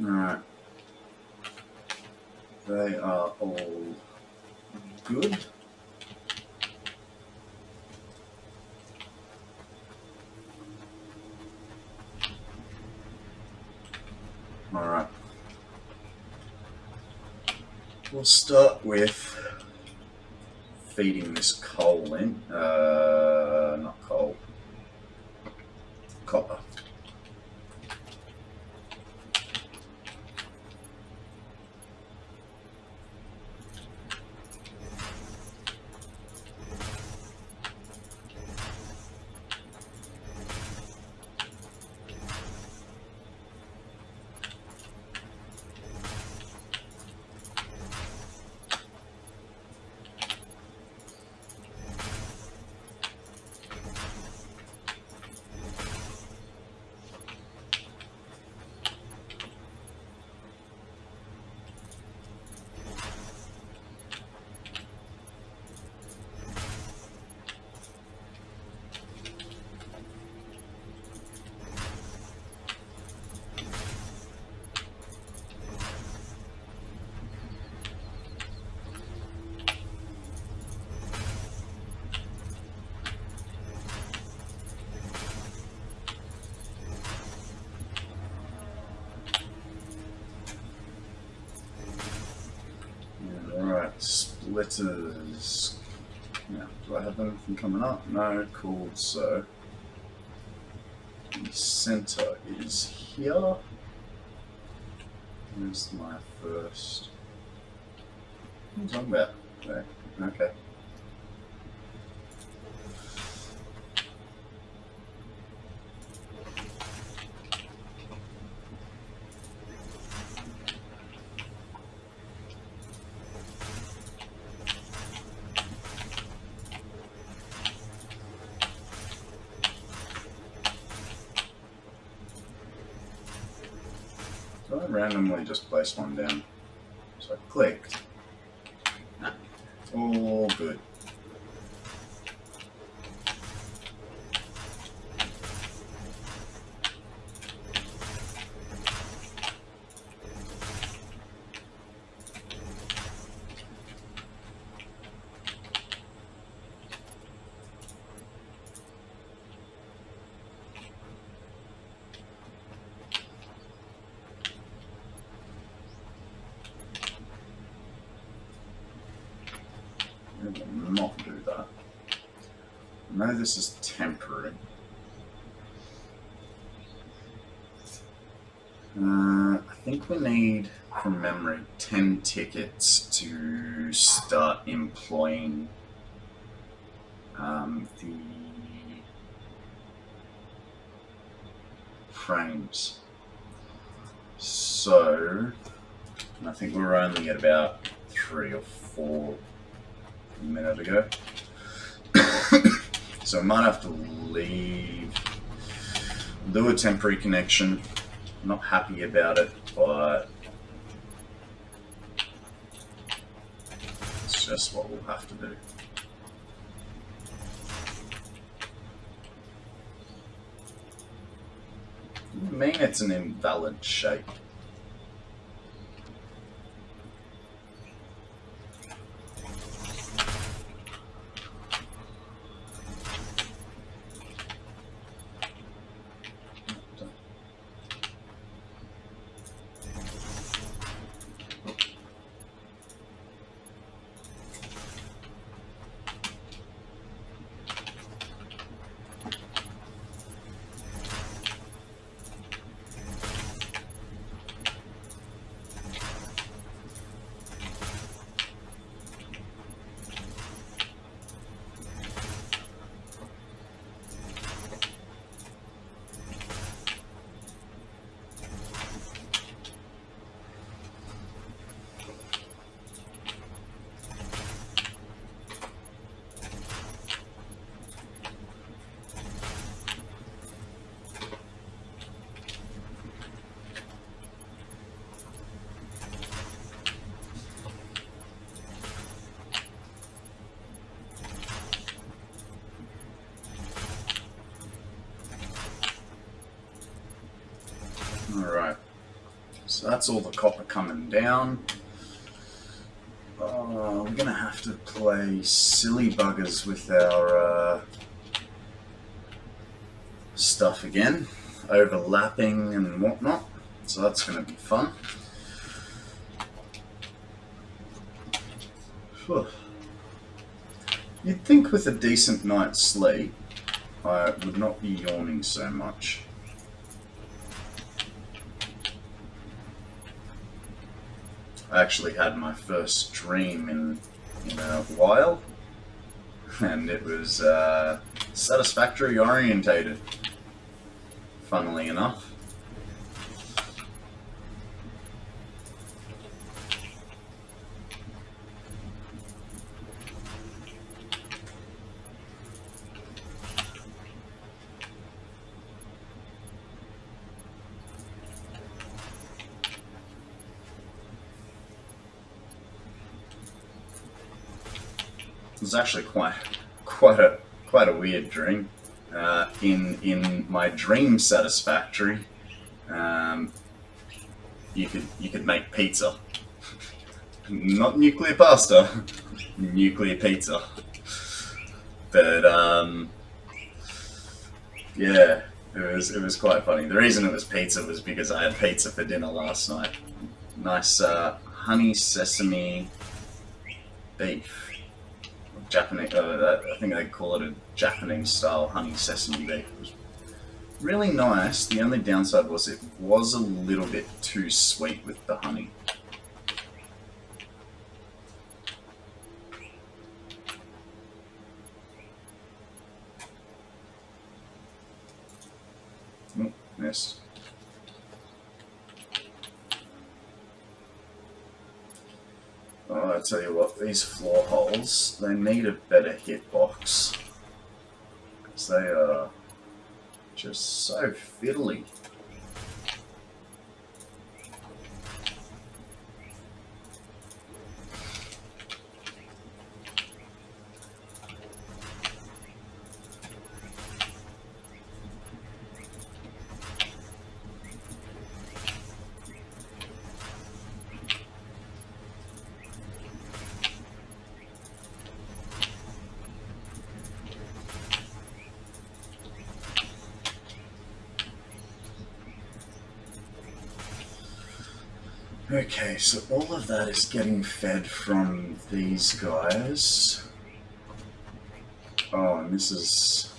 Alright. They are all good. Alright. We'll start with feeding this coal in. Not coal. Copper. Splitters. Now, do I have anything coming up? No, cool. So the center is here. Where's my first? What are you talking about? There. Okay. So I randomly just placed one down. So I clicked. All good. Will not do that. I know this is temporary. I think we need, from memory, 10 tickets to start employing the frames. So, I think we were only at about 3 or 4 a minute ago. So I might have to leave, do a temporary connection. I'm not happy about it, but it's just what we'll have to do. What do you mean it's an invalid shape? So that's all the copper coming down. We're gonna have to play silly buggers with our stuff again, overlapping and whatnot. So that's gonna be fun. Whew. You'd think with a decent night's sleep, I would not be yawning so much. I actually had my first dream in a while, and it was Satisfactory orientated, funnily enough. It was actually quite a weird dream. In my dream Satisfactory, you could make pizza, not nuclear pasta, nuclear pizza. But yeah, it was quite funny. The reason it was pizza was because I had pizza for dinner last night. Nice honey sesame beef. Japanese, I think they call it a Japanese style honey sesame beef. It was really nice. The only downside was it was a little bit too sweet with the honey. Oh, missed. Oh, I tell you what, these floor holes, they need a better hitbox. Because they are just so fiddly. Okay, so all of that is getting fed from these guys. Oh, and this is...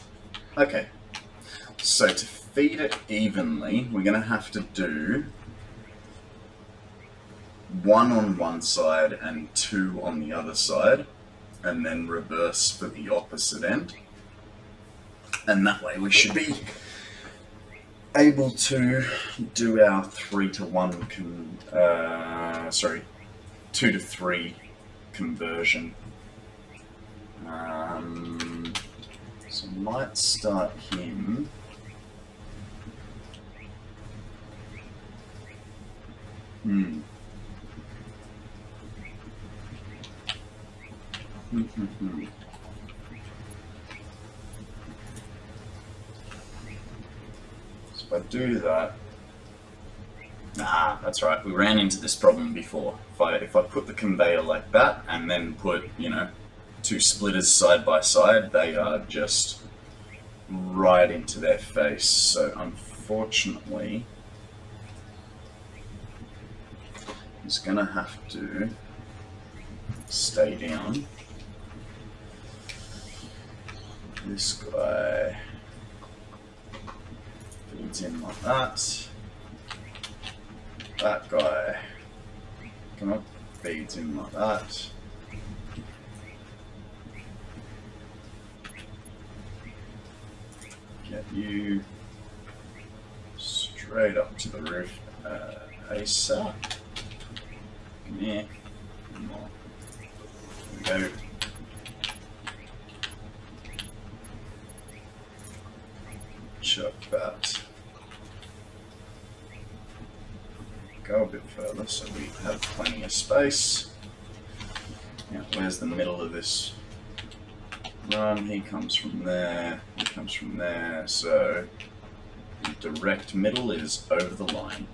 Okay. So to feed it evenly, we're going to have to do 1 on one side and 2 on the other side, and then reverse for the opposite end. And that way we should be able to do our 3 to 1 2 to 3 conversion. So I might start him. So if I do that, that's right, we ran into this problem before. If I put the conveyor like that and then put, 2 splitters side by side, they are just right into their face. So unfortunately, he's gonna have to stay down. This guy feeds in like that. That guy, come on, feeds in like that. Get you straight up to the roof ASAP. Yeah, come on. There we go. Chuck that. Go a bit further so we have plenty of space. Now, where's the middle of this run? He comes from there, he comes from there, so the direct middle is over the line.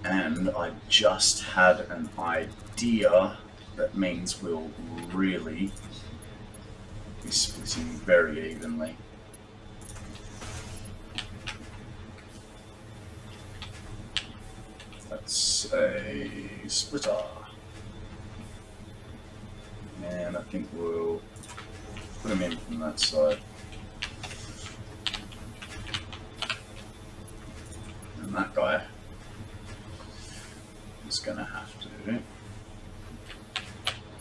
And I just had an idea that means we'll really be splitting very evenly. That's a splitter. And I think we'll put them in from that side. And that guy is going to have to...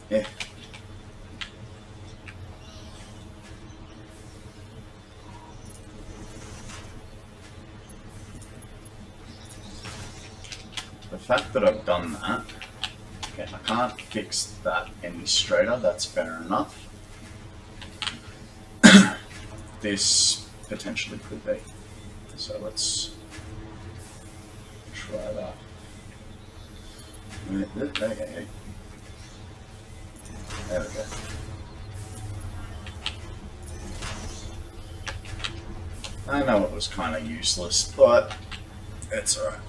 Yeah. The fact that I've done that, okay, I can't fix that any straighter, that's fair enough. This potentially could be. So let's try that. Okay. There we go. I know it was kind of useless, but it's alright.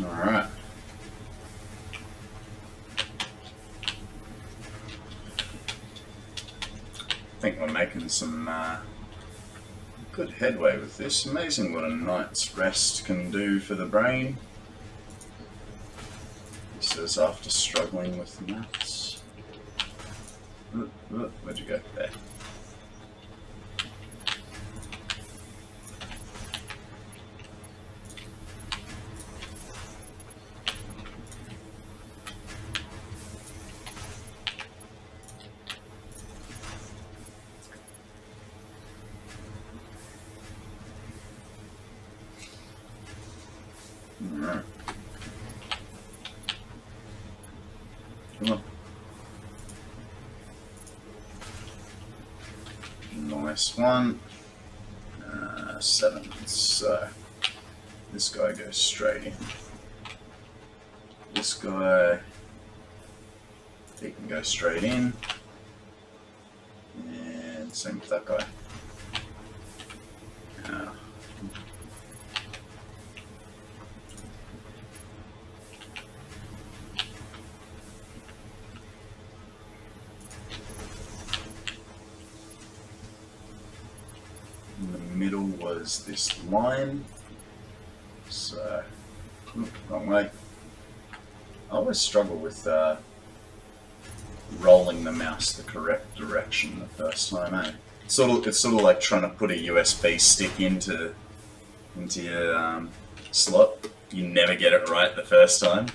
Alright. I think we're making some good headway with this. Amazing what a night's rest can do for the brain. This is after struggling with maths. Where'd you go? There. Alright. Come on. Nice one. 7. So this guy goes straight in. This guy, he can go straight in. And same with that guy. In the middle was this line, so wrong way. I always struggle with rolling the mouse the correct direction the first time, eh? It's sort of like trying to put a USB stick into your slot. You never get it right the first time.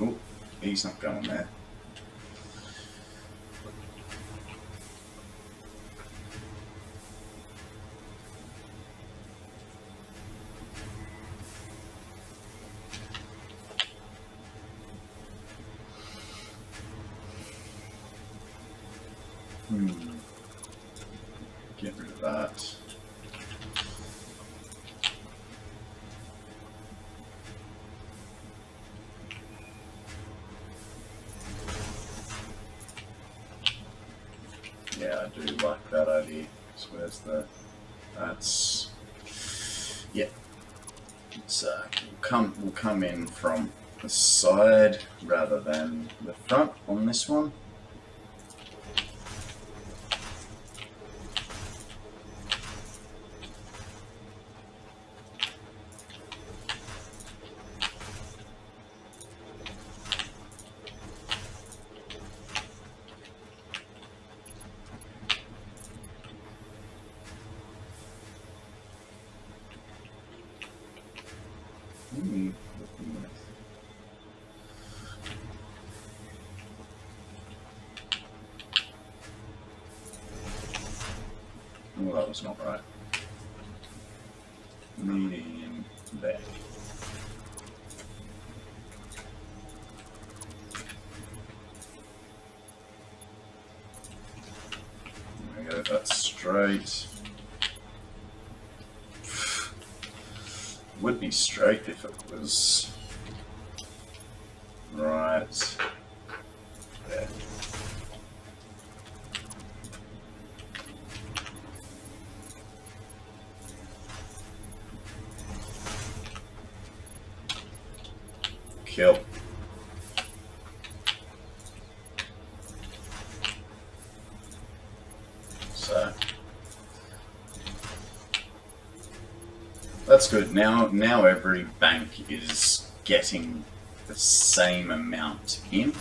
Oh, he's not going there. Get rid of that. Yeah, I do like that idea. So where's the... That's... Yeah. It's, we'll come in from the side rather than the front on this one. Oh, that was not right. Medium there. There we go, that's straight. Would be straight if it was right there. Kill. So that's good. Now every bank is getting the same amount in.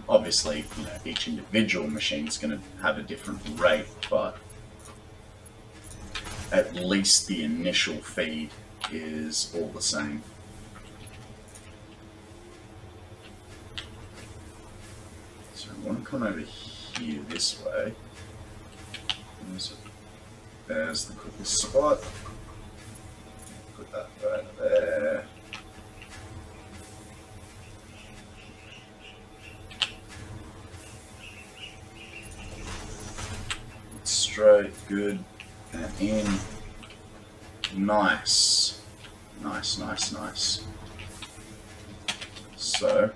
Obviously, you know, each individual machine is going to have a different rate, but at least the initial feed is all the same. So I want to come over here this way. There's the quickest spot. Put that right there. Straight, good, and in. Nice. Nice, nice, nice. So,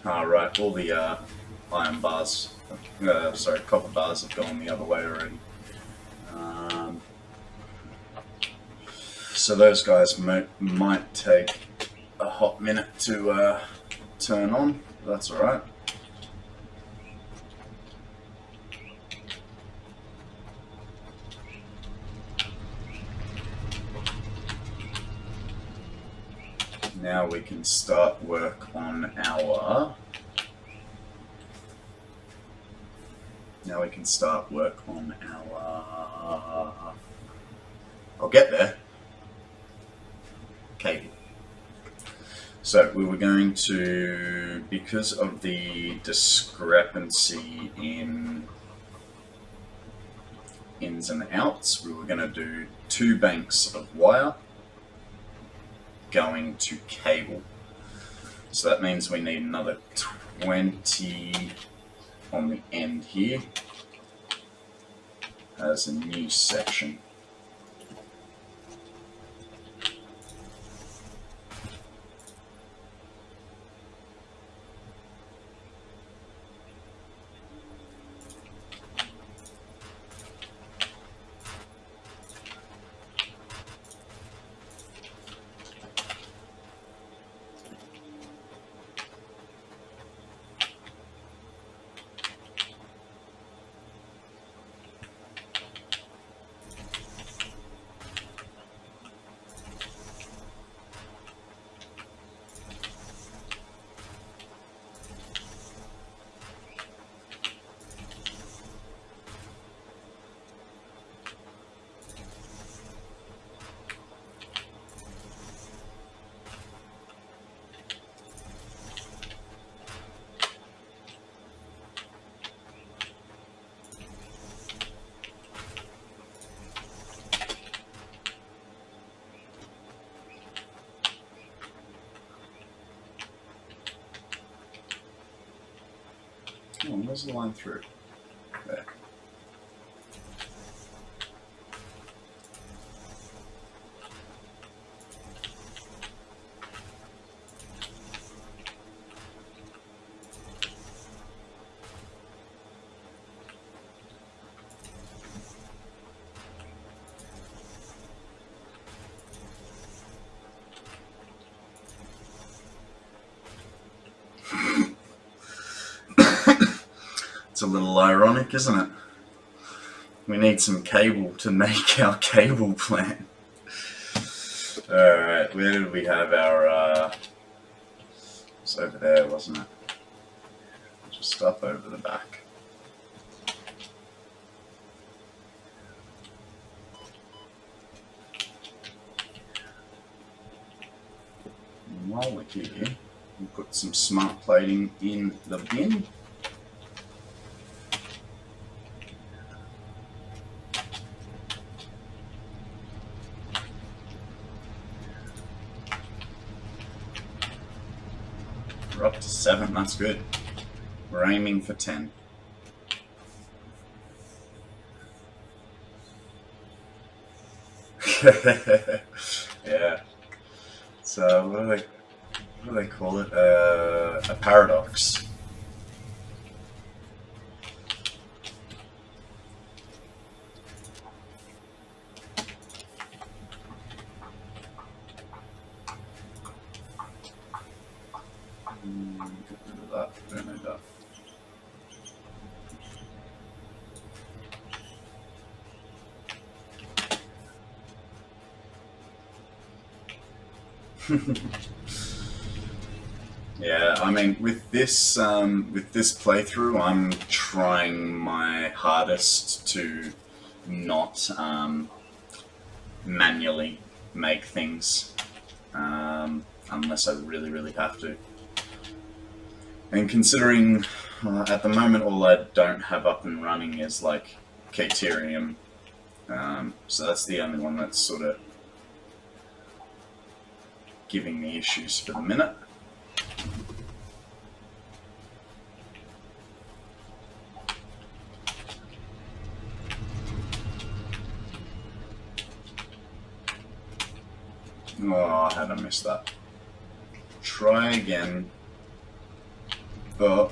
right, all the iron bars, sorry, copper bars have gone the other way already. So those guys might take a hot minute to turn on, but that's alright. Now we can start work on our... I'll get there. Cable. So we were going to, because of the discrepancy in ins and outs, we were going to do 2 banks of wire going to cable. So that means we need another 20 on the end here as a new section. Oh, where's the line through? There. It's a little ironic, isn't it? We need some cable to make our cable plan. Alright, where did we have our... It's over there, wasn't it? Just up over the back. And while we're here, we'll put some smart plating in the bin. up to 7. That's good. We're aiming for 10. Yeah. So what do they call it? A paradox. Get rid of that. Don't need that. Yeah, I mean, with this playthrough, I'm trying my hardest to not manually make things unless I really have to. And considering at the moment all I don't have up and running is like Caterium, so that's the only one that's sort of giving me issues for the minute. Oh, how did I miss that? Try again. Oh.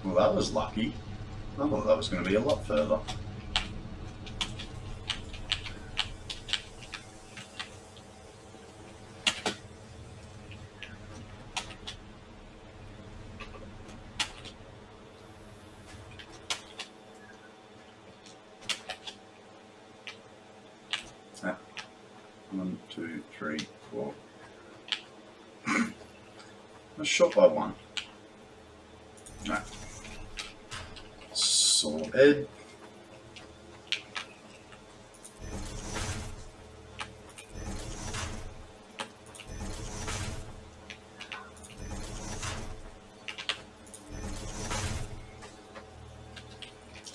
Well, that was lucky. I thought that was going to be a lot further. Ah. 1, 2, 3, 4. I was short by 1. Alright. Sorted.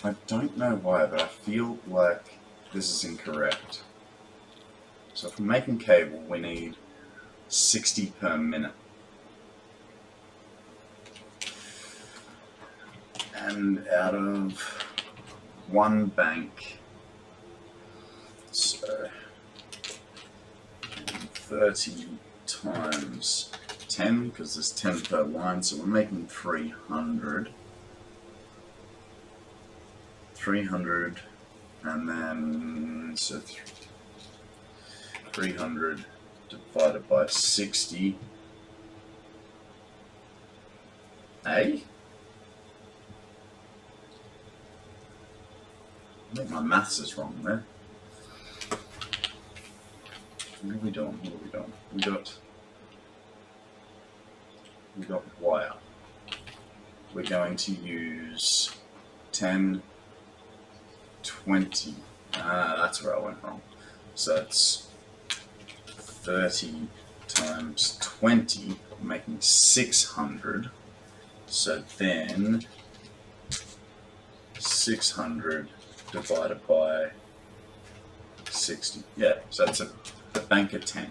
I don't know why, but I feel like this is incorrect. So if we're making cable, we need 60 per minute. And out of one bank, so 30 times 10, because there's 10 per line, so we're making 300. 300, and then, so 300 divided by 60. I think my maths is wrong there. What are we doing? What are we doing? We got wire. We're going to use 10, 20. That's where I went wrong. So it's 30 times 20, making 600. So then 600 divided by 60. Yeah, so that's a bank of 10.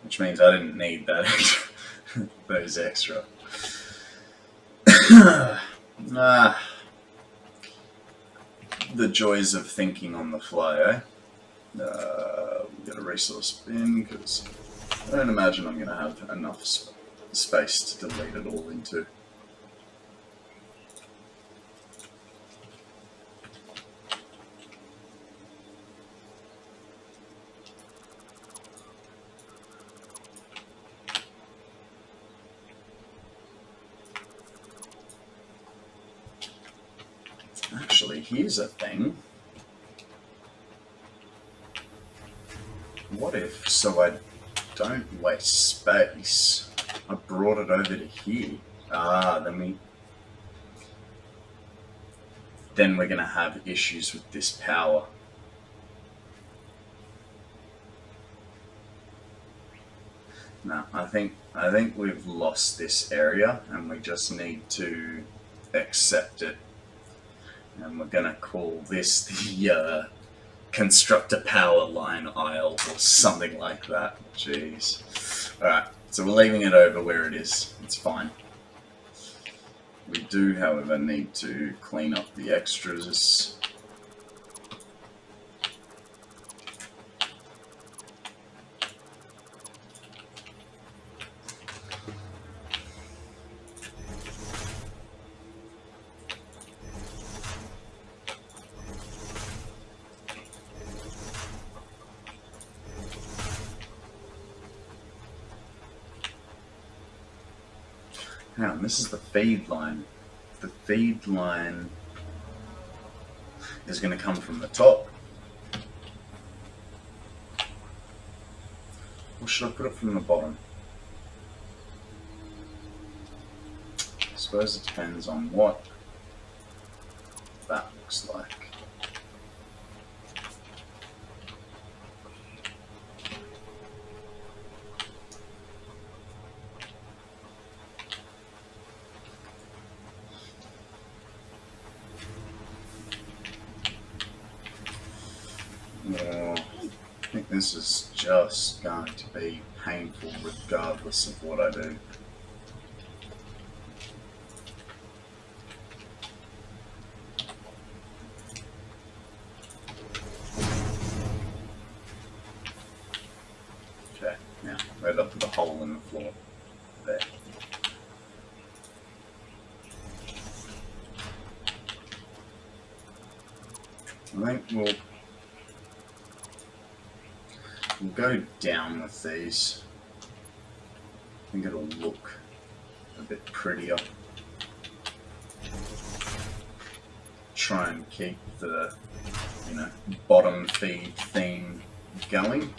Which means I didn't need that extra, those extra. The joys of thinking on the fly, eh? We got a resource bin, because I don't imagine I'm going to have enough space to delete it all into. Actually, here's a thing. What if, so I don't waste space, I brought it over to here? Then we're going to have issues with this power. No, I think we've lost this area, and we just need to accept it. And we're going to call this construct a power line aisle or something like that. Jeez. Alright, so we're leaving it over where it is. It's fine. We do, however, need to clean up the extras. Now, this is the feed line. The feed line is going to come from the top. Or should I put it from the bottom? I suppose it depends on what that looks like. I think this is just going to be painful regardless of what I do. Okay, now right up to the hole in the floor. There. I think we'll go down with these. I think it'll look a bit prettier. Try and keep the, bottom feed theme going.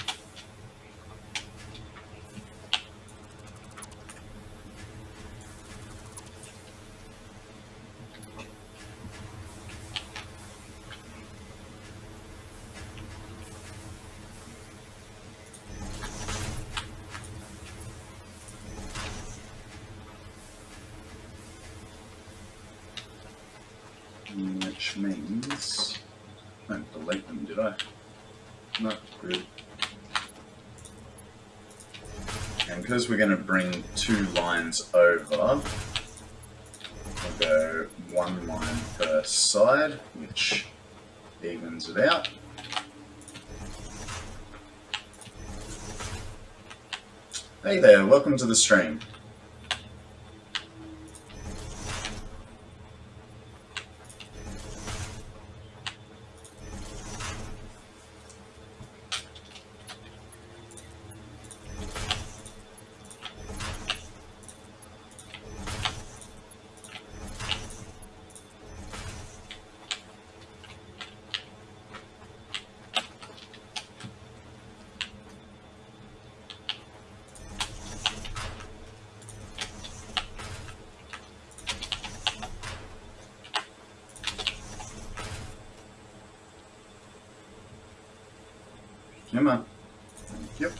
Which means I didn't delete them, did I? No, good. And because we're going to bring 2 lines over, we'll go 1 line per side, which evens it out. Hey there, welcome to the stream. Come on. Yep.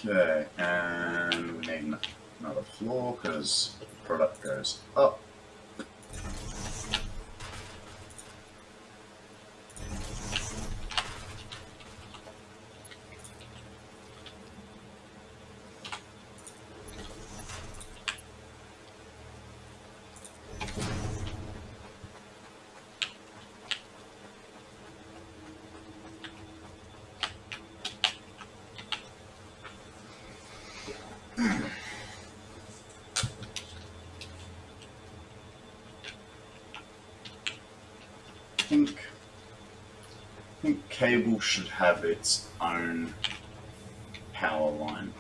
Okay, and we need another floor because the product goes up. I think cable should have its own power line.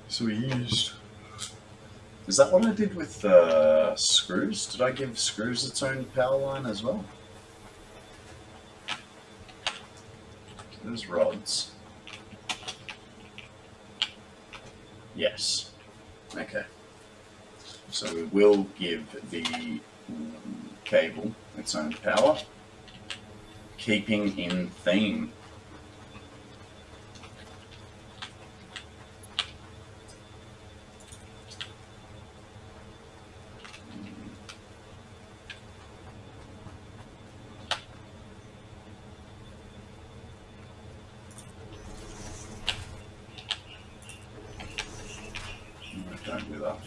So we used... Is that what I did with screws? Did I give screws its own power line as well? There's rods. Yes. Okay. So we will give the cable its own power, keeping in theme. Don't do that.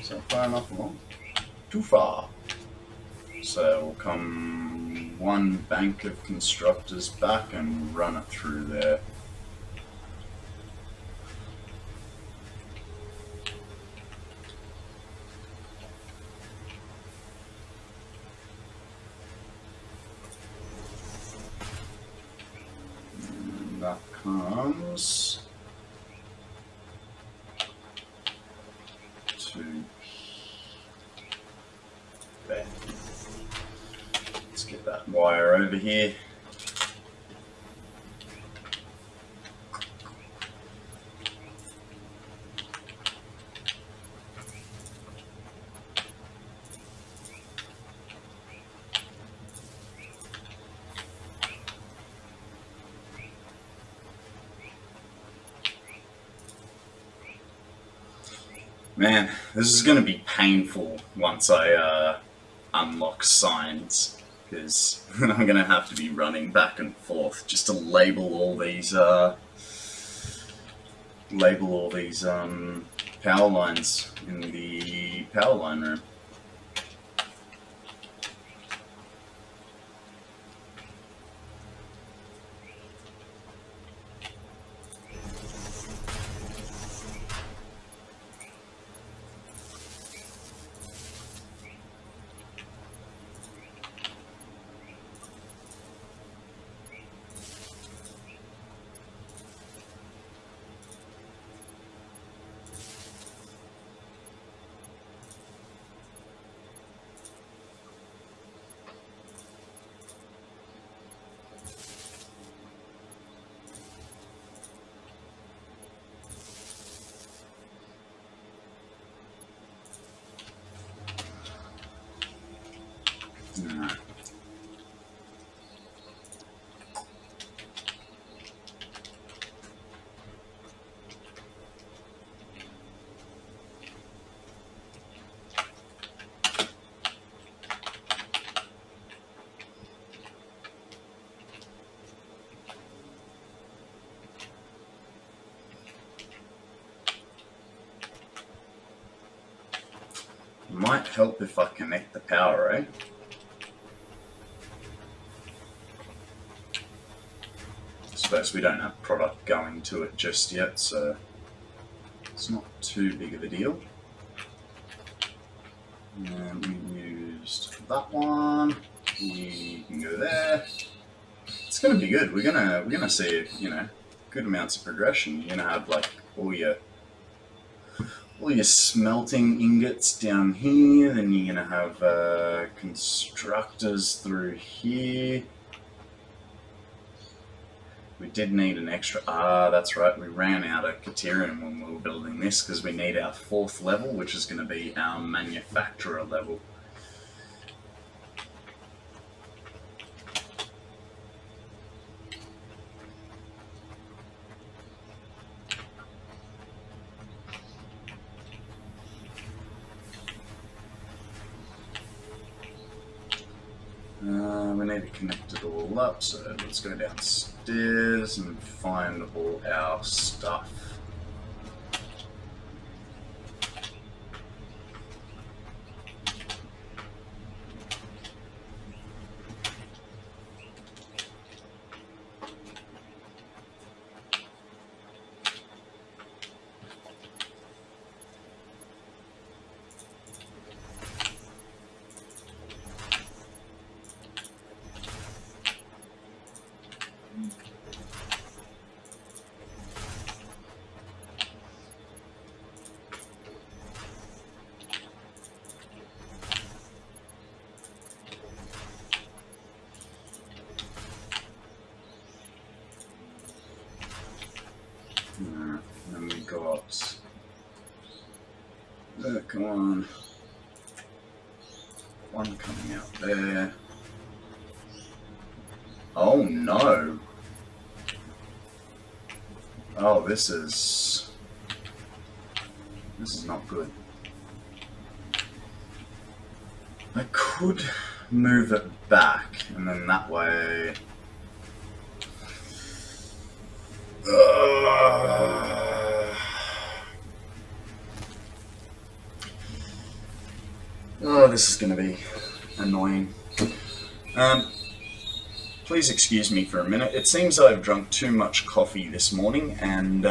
So far enough along? Too far. So we'll come one bank of constructors back and run it through there. And that comes to there. Let's get that wire over here. Man, this is going to be painful once I unlock signs, because I'm going to have to be running back and forth just to label all these power lines in the power line room. No. Might help if I connect the power, eh? I suppose we don't have product going to it just yet, so it's not too big of a deal. And we used that one. We can go there. It's gonna be good. We're gonna see, you know, good amounts of progression. You're gonna have like all your smelting ingots down here. Then you're gonna have constructors through here. We did need an extra. That's right. We ran out of Caterium when we were building this because we need our 4th level, which is going to be our manufacturer level. We need to connect it all up, so let's go downstairs and find all our stuff. Come on. One coming out there. Oh no. Oh, this is not good. I could move it back, and then that way. Oh, this is going to be annoying. Please excuse me for a minute. It seems I've drunk too much coffee this morning, and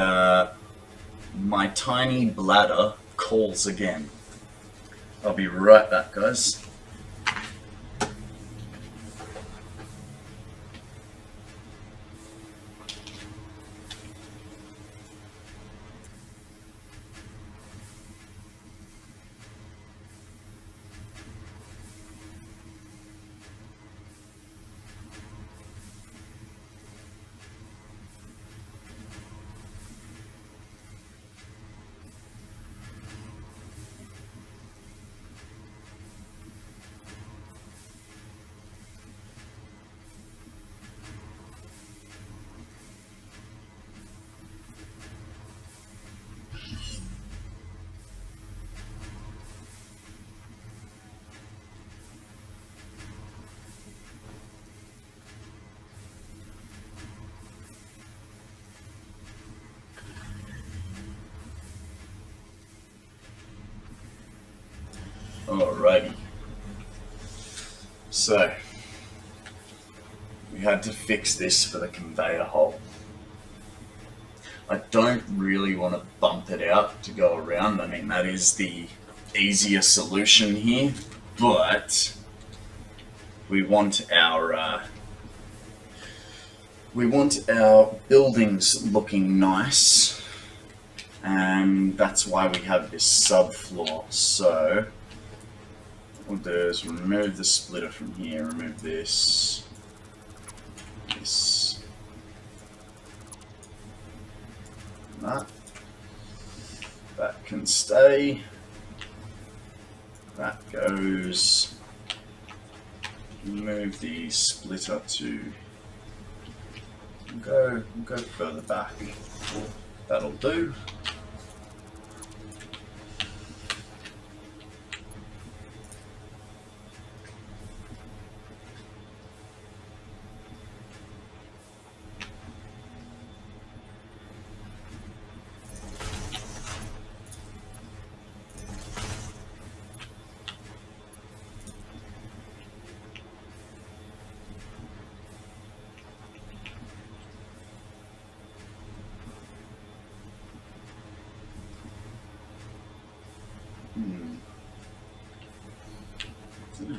my tiny bladder calls again. I'll be right back, guys. Alrighty. So, we had to fix this for the conveyor hole. I don't really want to bump it out to go around. I mean, that is the easier solution here, but we want our buildings looking nice, and that's why we have this subfloor. So what we'll do is remove the splitter from here, remove this, that can stay, that goes, move the splitter to go further back, that'll do.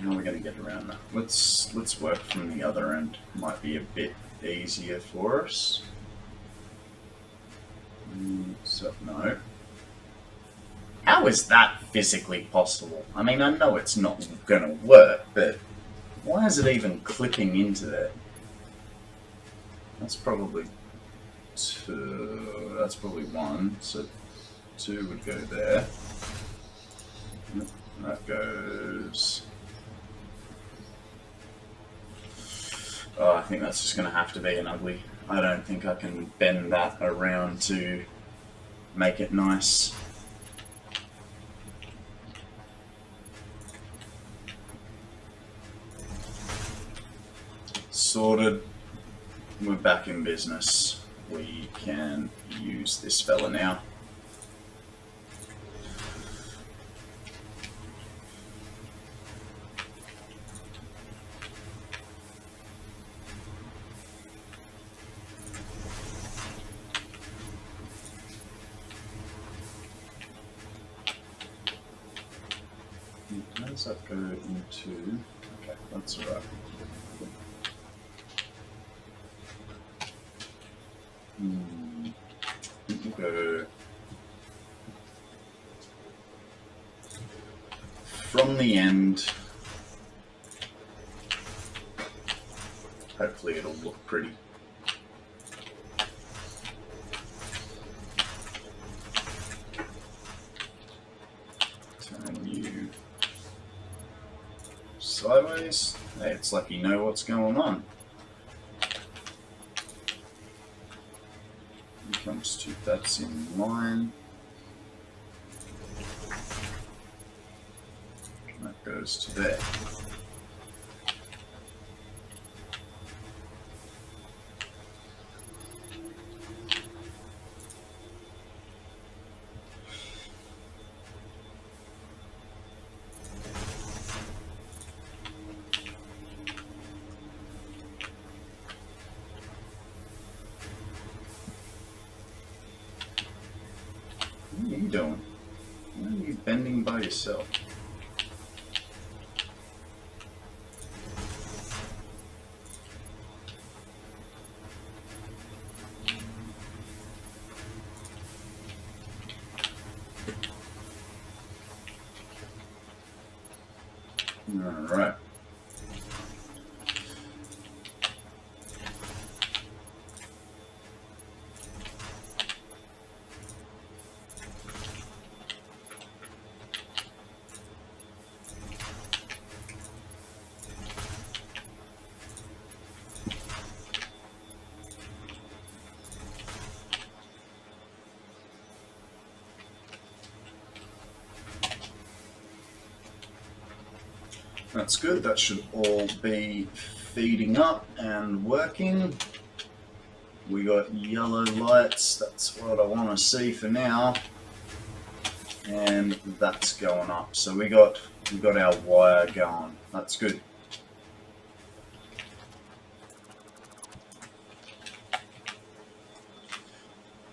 How are we going to get around that? Let's work from the other end. Might be a bit easier for us. So no. How is that physically possible? I mean, I know it's not going to work, but why is it even clipping into there? That's probably two. That's probably one. So two would go there. That goes. Oh, I think that's just going to have to be an ugly. I don't think I can bend that around to make it nice. Sorted. We're back in business. We can use this fella now. How does that go into? Okay, that's alright. We'll go from the end. Hopefully it'll look pretty. Turn you sideways. Hey, it's like you know what's going on. Comes to that's in line. That goes to there. What are you doing? Why are you bending by yourself? Alright. That's good, that should all be feeding up and working. We got yellow lights, that's what I want to see for now. And that's going up. So we got our wire going. That's good.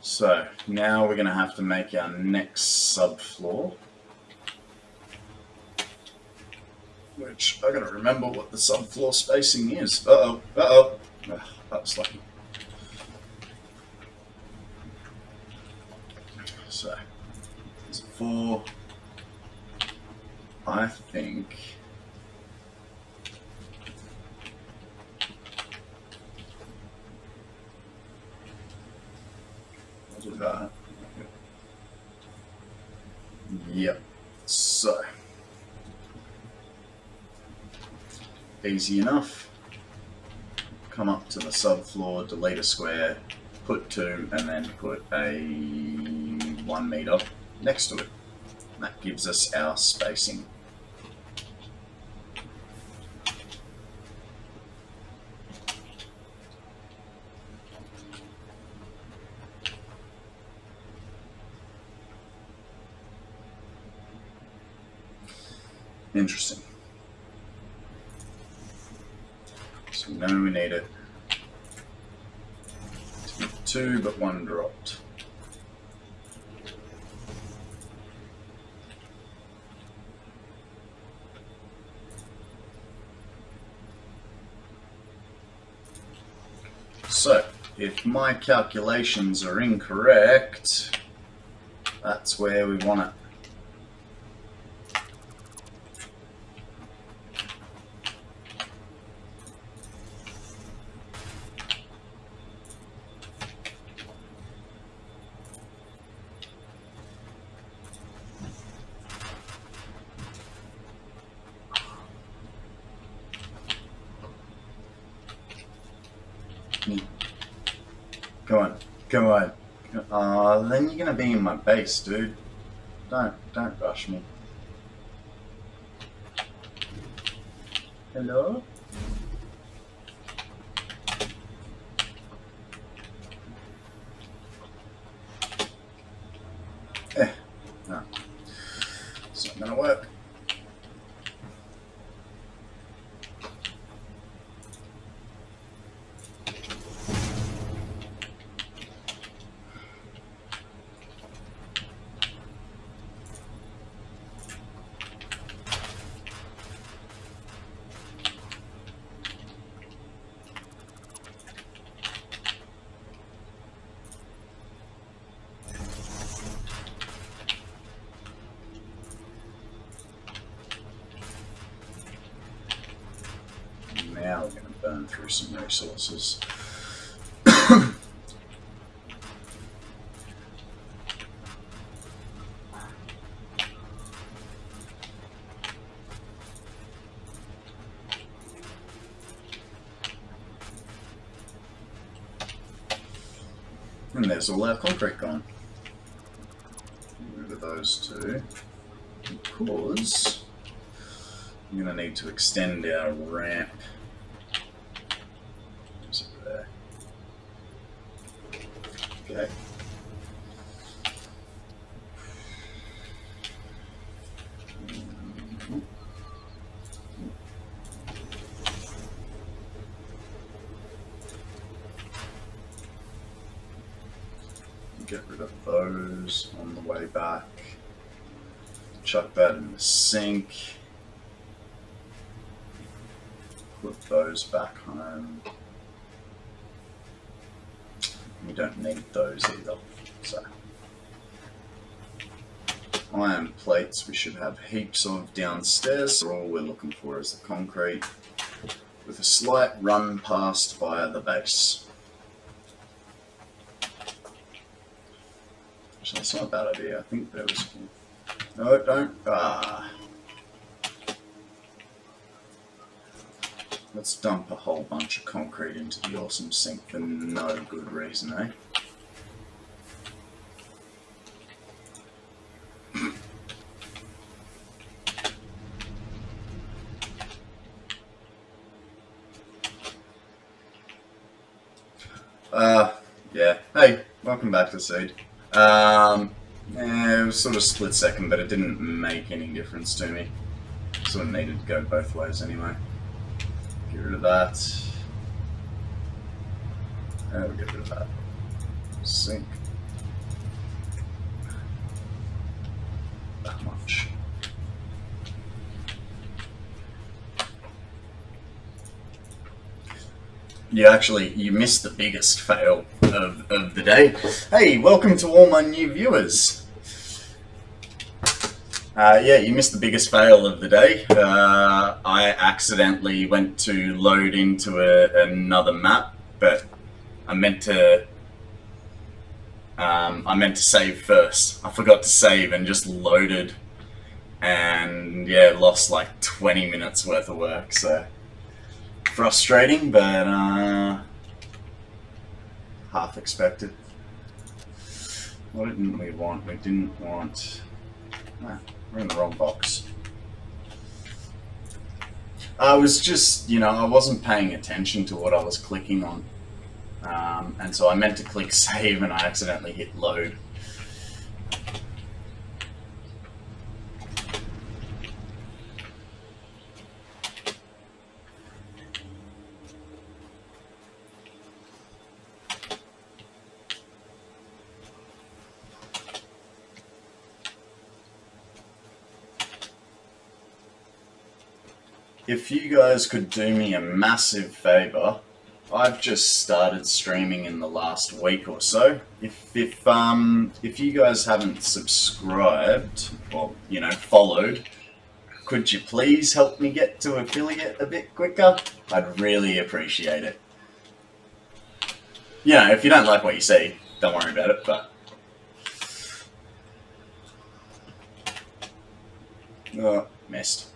So now we're going to have to make our next subfloor. Which I gotta remember what the subfloor spacing is. Uh-oh, uh-oh. Oh, that was lucky. So, it's 4. I think. I'll do that. Yep. So. Easy enough. Come up to the subfloor, delete a square, put 2, and then put a 1 meter next to it. That gives us our spacing. Interesting. So now we need it to be 2, but 1 dropped. So, if my calculations are incorrect, that's where we want it. Come on. Then you're gonna be in my base, dude. Don't rush me. Hello? No. It's not gonna work. Now we're going to burn through some resources. there's all our concrete gone. Get rid of those two, because I'm going to need to extend our ramp. Is it there? Okay. Get rid of those on the way back. Chuck that in the sink. Put those back home. We don't need those either. So, iron plates we should have heaps of downstairs. All we're looking for is the concrete, with a slight run past via the base. Actually, that's not a bad idea. I think there was... No, don't. Let's dump a whole bunch of concrete into the awesome sink for no good reason, eh? Yeah. Hey, welcome back to Seed. Yeah, it was sort of split second, but it didn't make any difference to me. Sort of needed to go both ways anyway. Get rid of that. We'll get rid of that. Sink. That much. You missed the biggest fail of the day. Hey, welcome to all my new viewers. Yeah, you missed the biggest fail of the day. I accidentally went to load into another map, but I meant to save first. I forgot to save and just loaded, and yeah, lost like 20 minutes worth of work. So frustrating, but half expected. What didn't we want? We didn't want... we're in the wrong box. I was just, I wasn't paying attention to what I was clicking on. And so I meant to click save and I accidentally hit load. If you guys could do me a massive favor, I've just started streaming in the last week or so. If you guys haven't subscribed or followed, could you please help me get to affiliate a bit quicker? I'd really appreciate it. If you don't like what you see, don't worry about it. But oh, missed.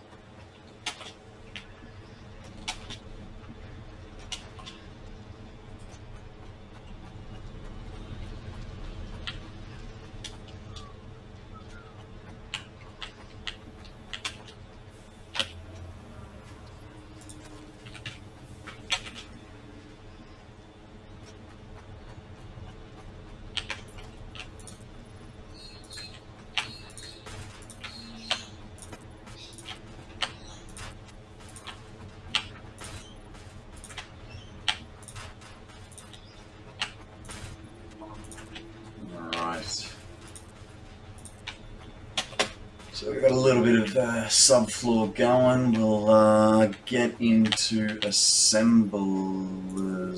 So we've got a little bit of subfloor going. We'll get into assemblers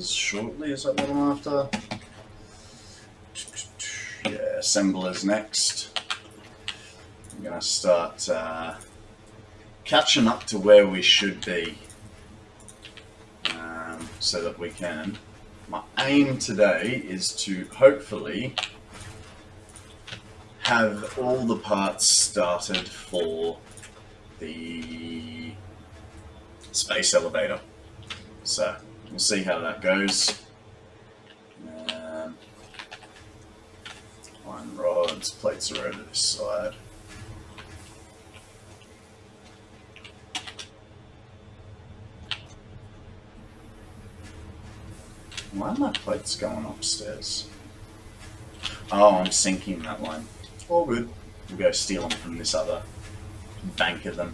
shortly. Is that what I'm after? Yeah, assemblers next. I'm going to start catching up to where we should be so that we can. My aim today is to hopefully have all the parts started for the space elevator. So we'll see how that goes. its plates are over this side. Why are my plates going upstairs? Oh, I'm sinking that one. All good. We'll go steal them from this other bank of them.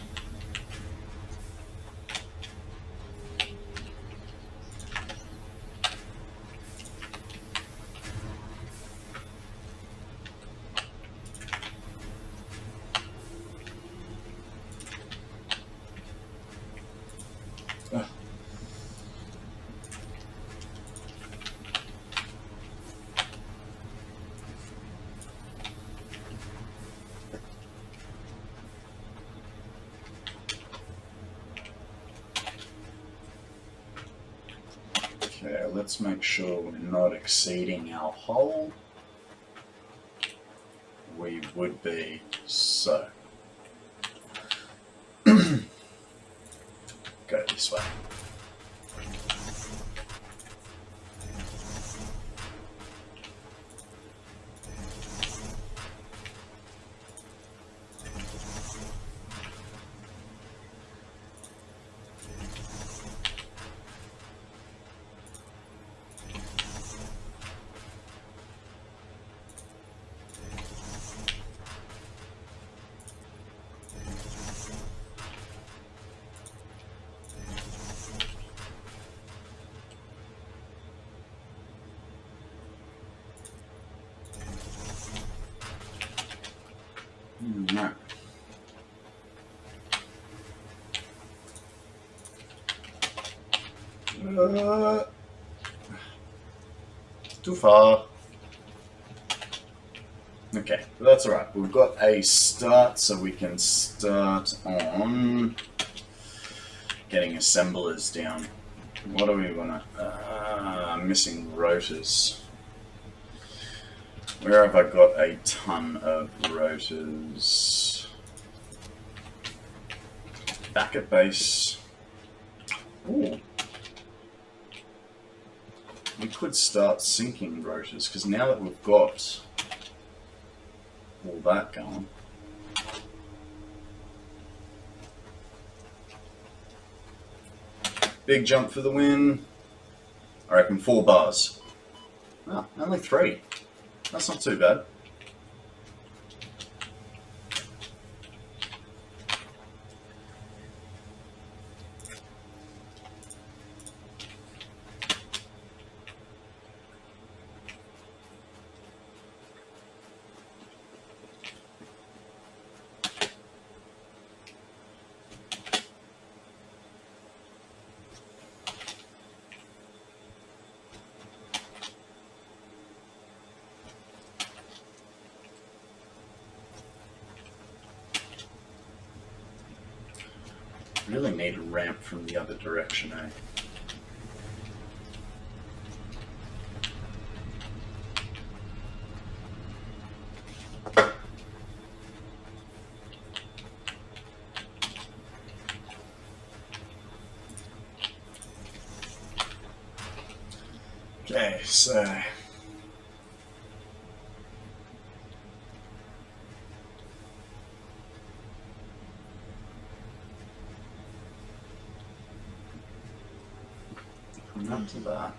Okay, let's make sure we're not exceeding our hole. We would be, so. Go this way. No. Too far. Okay, that's alright. We've got a start, so we can start on getting assemblers down. What do we want to... missing rotors. Where have I got a ton of rotors? Back at base. Ooh. We could start sinking rotors, because now that we've got all that going. Big jump for the win. I reckon 4 bars. Oh, only 3. That's not too bad. Really need a ramp from the other direction, eh? Okay, so not to that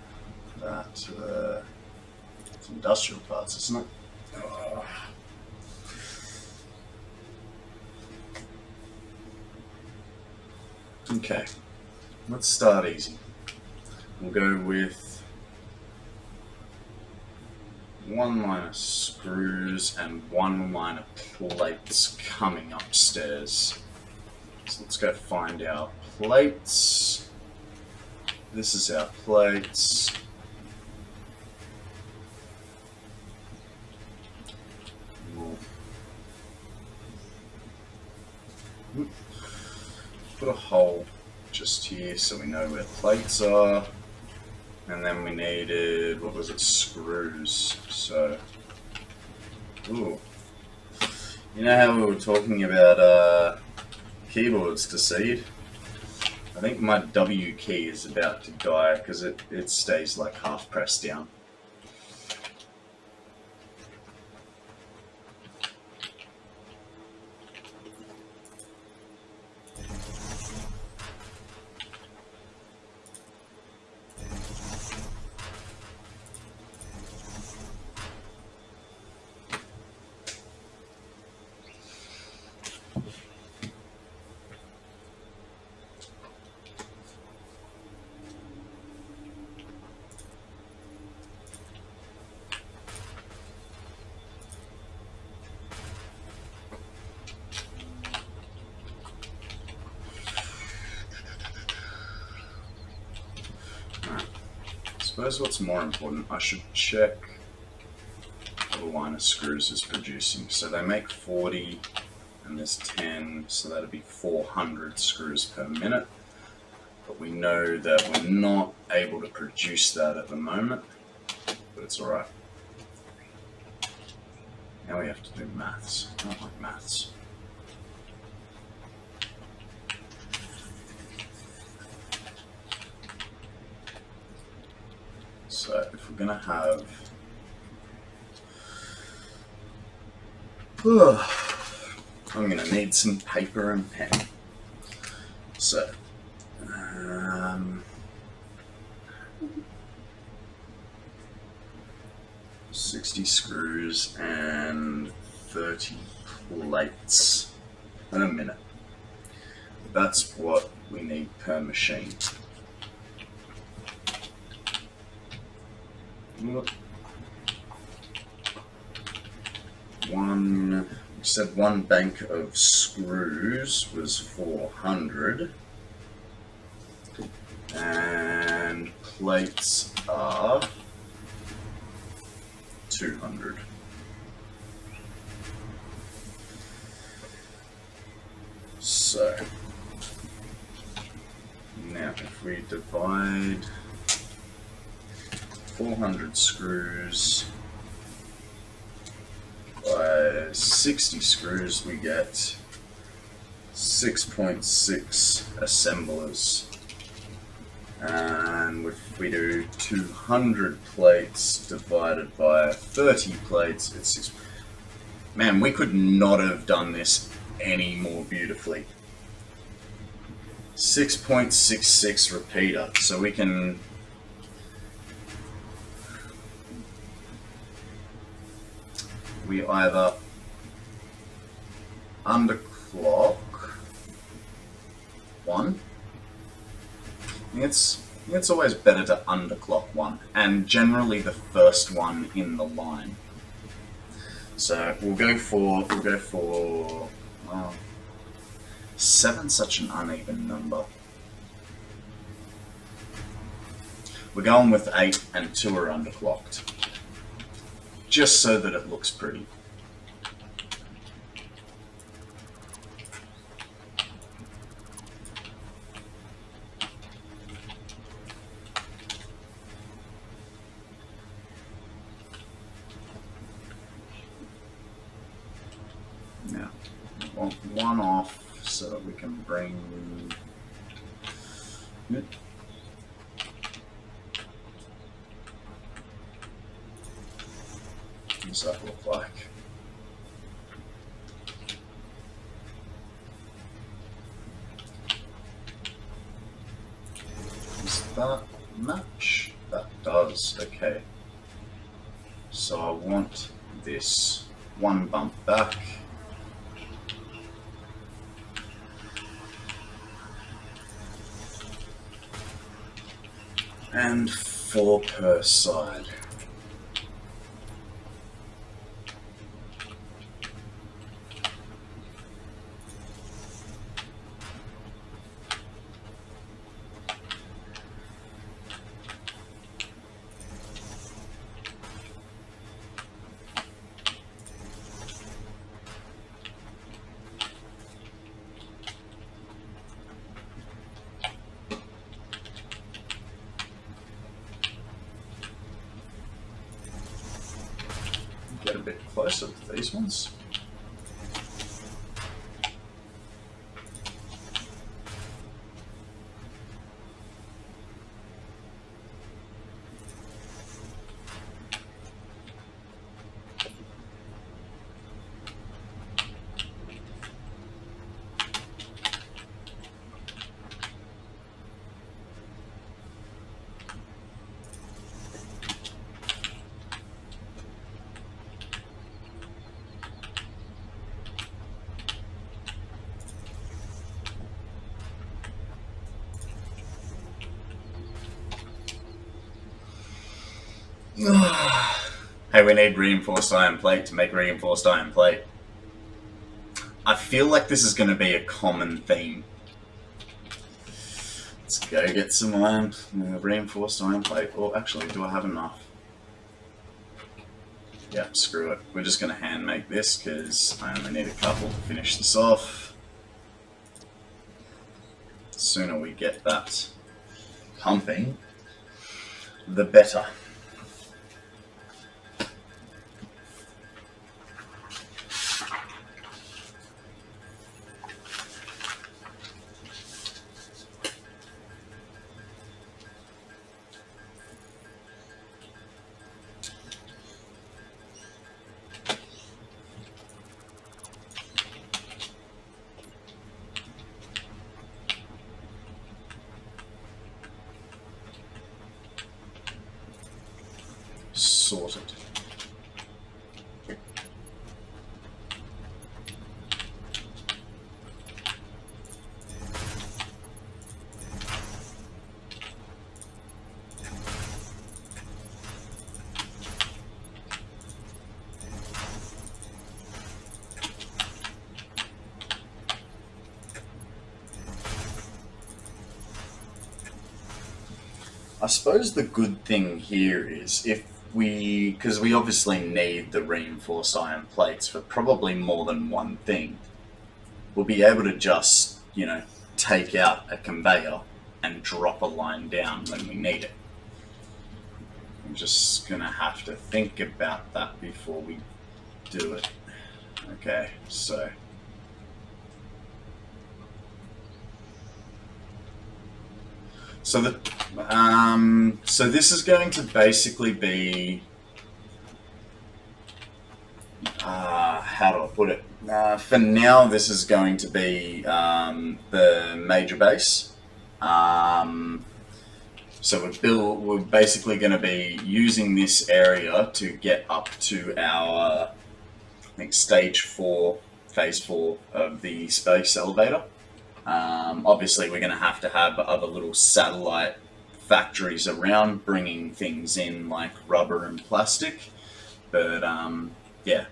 it's industrial parts, isn't it? Oh. Okay, let's start easy. We'll go with 1 line of screws and 1 line of plates coming upstairs. So let's go find our plates. This is our plates. We'll put a hole just here so we know where plates are. And then we needed, what was it, screws. So, ooh. You know how we were talking about keyboards to seed? I think my W key is about to die because it stays like half pressed down. suppose what's more important, I should check what a line of screws is producing. So they make 40 and there's 10, so that'd be 400 screws per minute. But we know that we're not able to produce that at the moment, but it's alright. Now we have to do maths. I don't like maths. So if we're gonna have I'm gonna need some paper and pen. So 60 screws and 30 plates in a minute. That's what we need per machine. One bank of screws was 400, and plates are 200. So now if we divide 400 screws by 60 screws, we get 6.6 assemblers. And if we do 200 plates divided by 30 plates, it's 6. Man, we could not have done this any more beautifully. 6.66 repeater, so we can either underclock one. It's always better to underclock one, and generally the first one in the line. So we'll go for 7's such an uneven number. We're going with 8 and 2 are underclocked, just so that it looks pretty. Now, we want one off so that we can bring it. What does that look like? Does that match? That does, okay. So I want this one bump back. And 4 per side. Get a bit closer to these ones. Hey, we need reinforced iron plate to make reinforced iron plate. I feel like this is going to be a common theme. It's Go get some reinforced iron plate. Or actually, do I have enough? Yeah, screw it. We're just going to hand make this because I only need a couple to finish this off. The sooner we get that pumping, the better. Sorted. I suppose the good thing here is because we obviously need the reinforced iron plates for probably more than one thing, we'll be able to just, take out a conveyor and drop a line down when we need it. I'm just going to have to think about that before we do it. Okay, so... So this is going to basically be, how do I put it? For now, this is going to be the major base. So we're basically going to be using this area to get up to our, I think, phase 4 of the space elevator. Obviously, we're going to have other little satellite factories around, bringing things in like rubber and plastic. But yeah,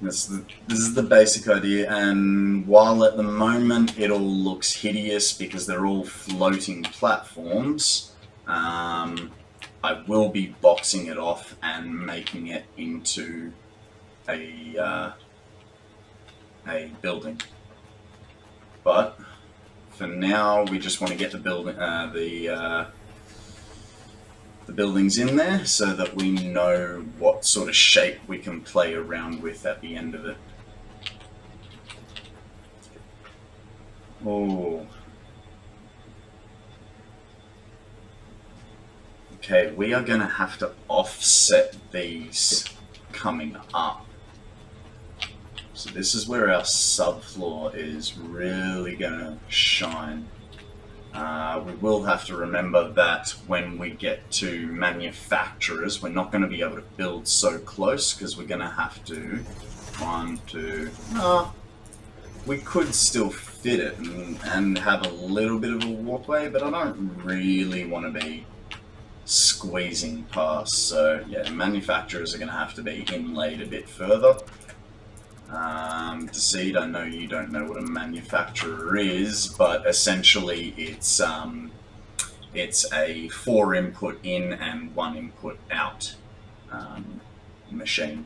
this is the basic idea. And while at the moment it all looks hideous because they're all floating platforms, I will be boxing it off and making it into a building. But for now, we just want to get the buildings in there so that we know what sort of shape we can play around with at the end of it. Oh. Okay, we are going to have to offset these coming up. So this is where our subfloor is really going to shine. We will have to remember that when we get to manufacturers, we're not going to be able to build so close because we're going to have to we could still fit it and have a little bit of a walkway, but I don't really want to be squeezing past. So yeah, manufacturers are going to have to be inlaid a bit further. Deceit, I know you don't know what a manufacturer is, but essentially it's a 4 input in and 1 input out machine.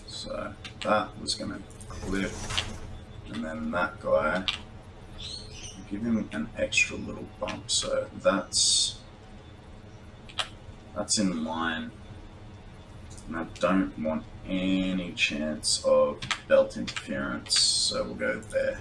So that was going to clip, and then that guy, give him an extra little bump, so that's in line, and I don't want any chance of belt interference, so we'll go there.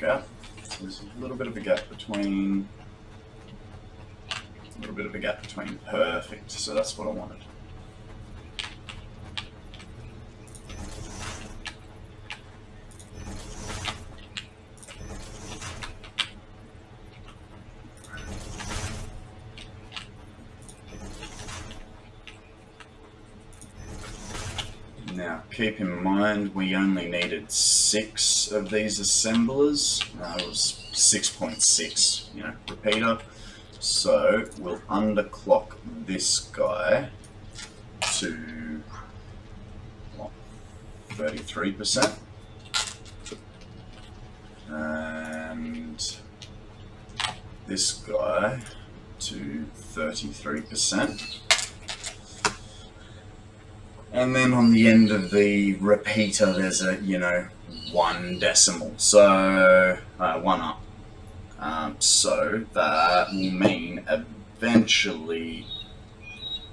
out. So there's a little bit of a gap between. Perfect. So that's what I wanted. Now, keep in mind we only needed 6 of these assemblers. It was 6.6, you know, repeater. So we'll underclock this guy to 33%, and this guy to 33%. And then on the end of the repeater, there's a, you know, 1 decimal, so 1 up. So that will mean eventually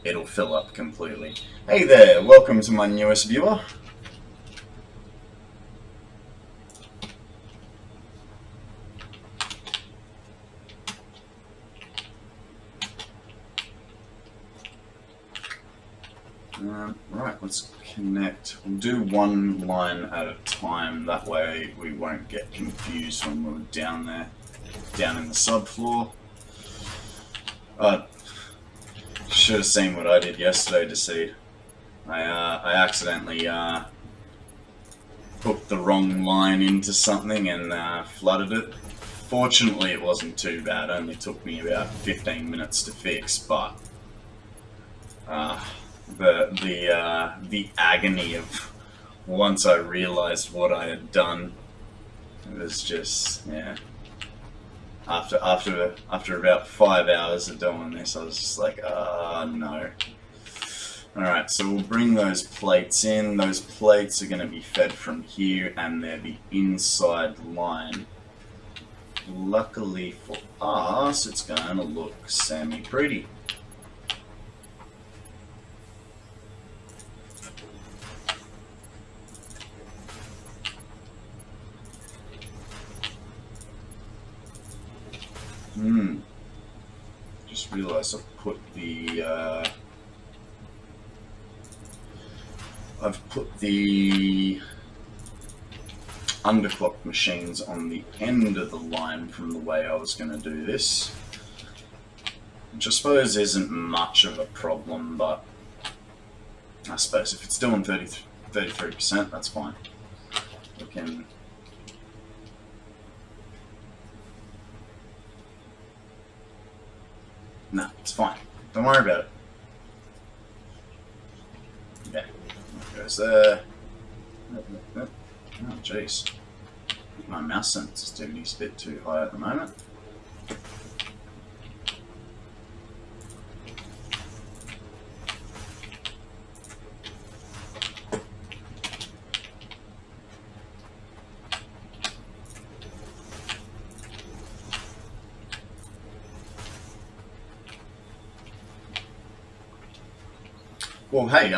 it'll fill up completely. Hey there, welcome to my newest viewer. Right, let's connect. We'll do 1 line at a time, that way we won't get confused when we're down there, down in the subfloor. Should have seen what I did yesterday to see. I accidentally hooked the wrong line into something and flooded it. Fortunately, it wasn't too bad. It only took me about 15 minutes to fix, but the agony of once I realized what I had done, it was just, yeah. After about 5 hours of doing this, I was just like, no. Alright, so we'll bring those plates in. Those plates are going to be fed from here, and they're the inside line. Luckily for us, it's going to look semi-pretty. Just realised I've put the underclock machines on the end of the line from the way I was going to do this, which I suppose isn't much of a problem, but I suppose if it's doing 33%, that's fine. We can. No, it's fine. Don't worry about it. Yeah, that goes there. Oh, jeez. My mouse sensitivity is a bit too high at the moment. Well, hey,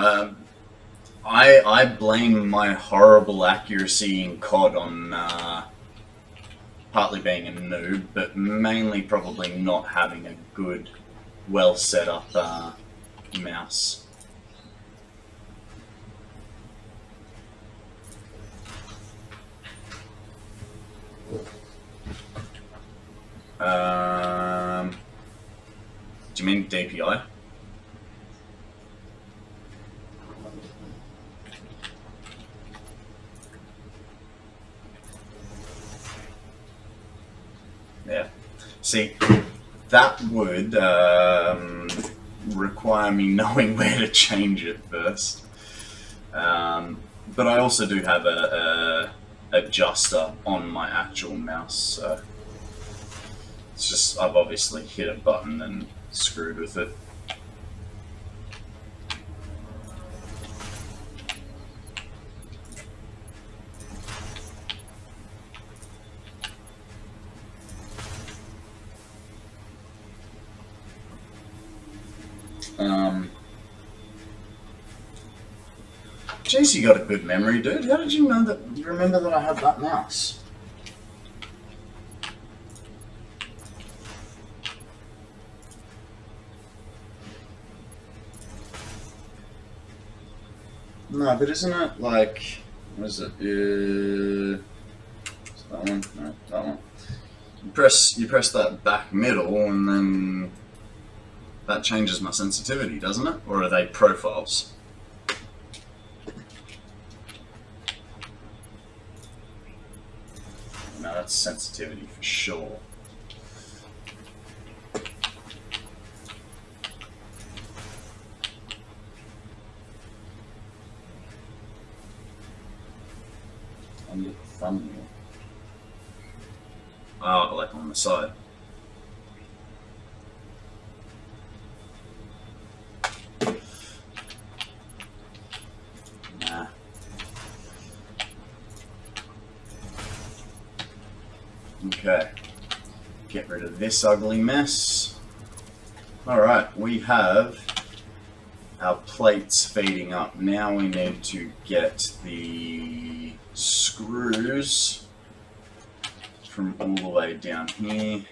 I blame my horrible accuracy in COD on partly being a noob, but mainly probably not having a good, well set up mouse. Do you mean DPI? Yeah. See, that would require me knowing where to change it first. But I also do have a adjuster on my actual mouse, so it's just I've obviously hit a button and screwed with it. Jeez, you got a good memory, dude. How did you know that? You remember that I had that mouse? No, but isn't it like, what is it? Is it that one? No, that one. You press that back middle, and then that changes my sensitivity, doesn't it? Or are they profiles? No, that's sensitivity for sure. Under the thumbnail. Oh, like on the side. Nah. Okay. Get rid of this ugly mess. Alright, we have our plates feeding up. Now we need to get the screws from all the way down here.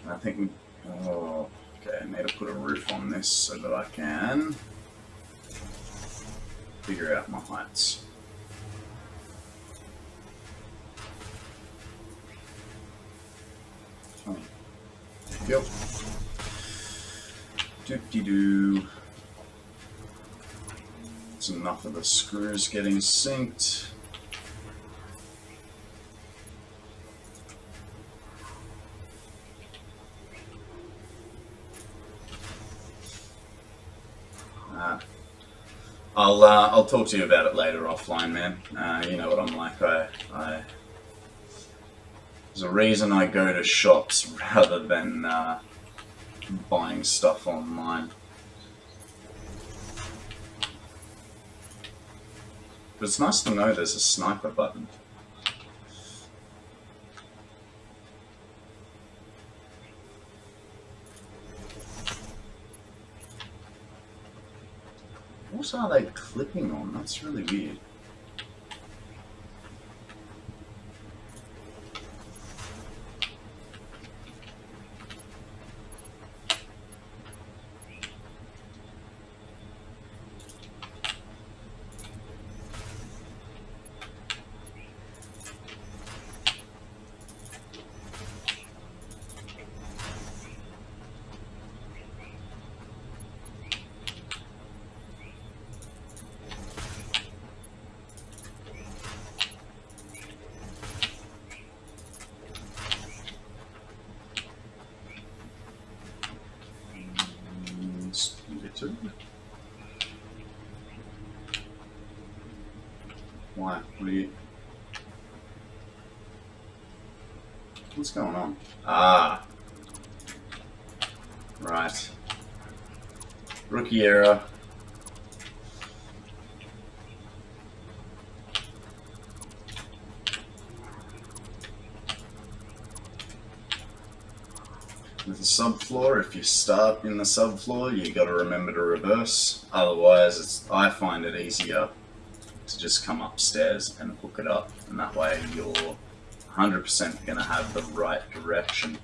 I think we... Oh, okay, I need to put a roof on this so that I can figure out my heights. Yep. Doop-de-doo. That's enough of the screws getting synced. I'll talk to you about it later offline, man. You know what I'm like. There's a reason I go to shops rather than buying stuff online. But it's nice to know there's a sniper button. What are they clipping on? That's really weird. Why? What are you... What's going on? Ah. Right. Rookie error. With the subfloor, if you start in the subfloor, you got to remember to reverse. Otherwise, I find it easier to just come upstairs and hook it up, and that way you're 100% going to have the right direction.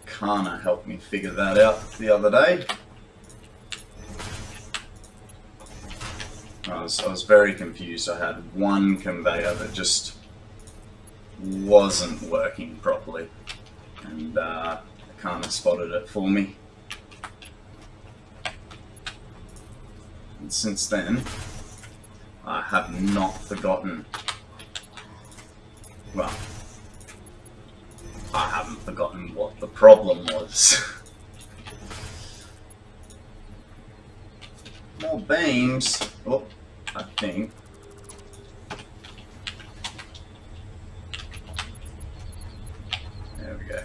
Kana helped me figure that out the other day. I was very confused. I had one conveyor that just wasn't working properly, and Kana spotted it for me. And since then, I have not forgotten. Well, I haven't forgotten what the problem was. More beams. Oh, I think. There we go.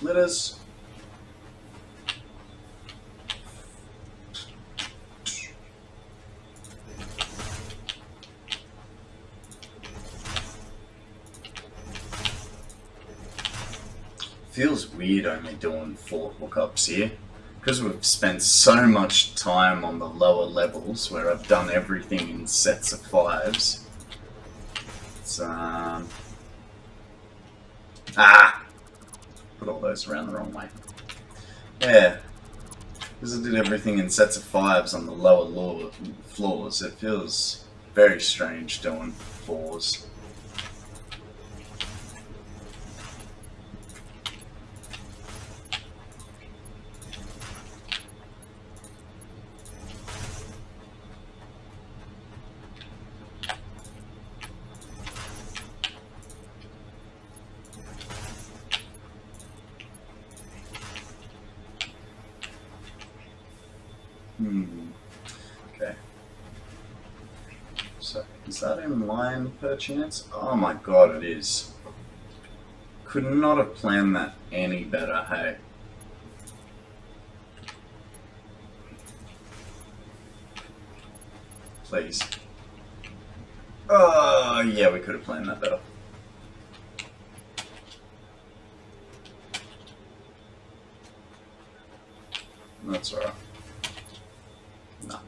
splitters. Feels weird only doing 4 hookups here, because we've spent so much time on the lower levels where I've done everything in sets of 5s. It's, put all those around the wrong way. Yeah, because I did everything in sets of 5s on the lower floors. It feels very strange doing 4s. Okay. So, is that in line per chance? Oh my god, it is. Could not have planned that any better, hey? Please. Oh, yeah, we could have planned that better. That's alright. No,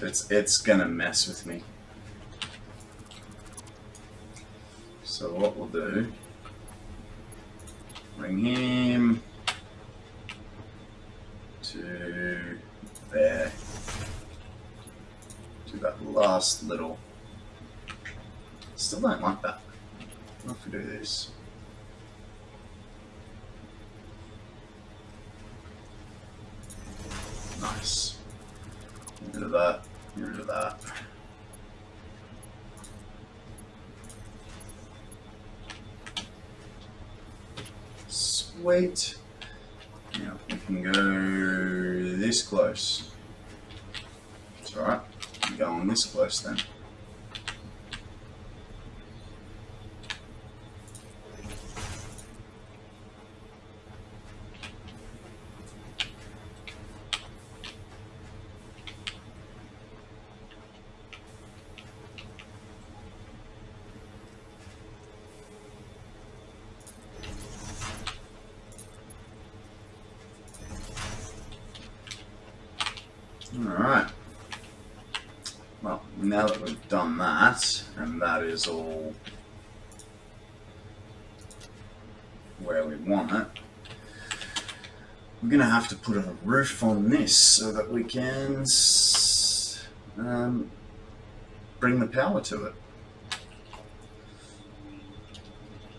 it's gonna mess with me. So what we'll do, bring him to there. Do that last little. Still don't like that. What if we do this? Nice. Get rid of that. Get rid of that. Sweet. Now we can go this close. That's alright. Go on this close then. Alright. Well, now that we've done that, and that is all where we want it, we're going to have to put a roof on this so that we can bring the power to it.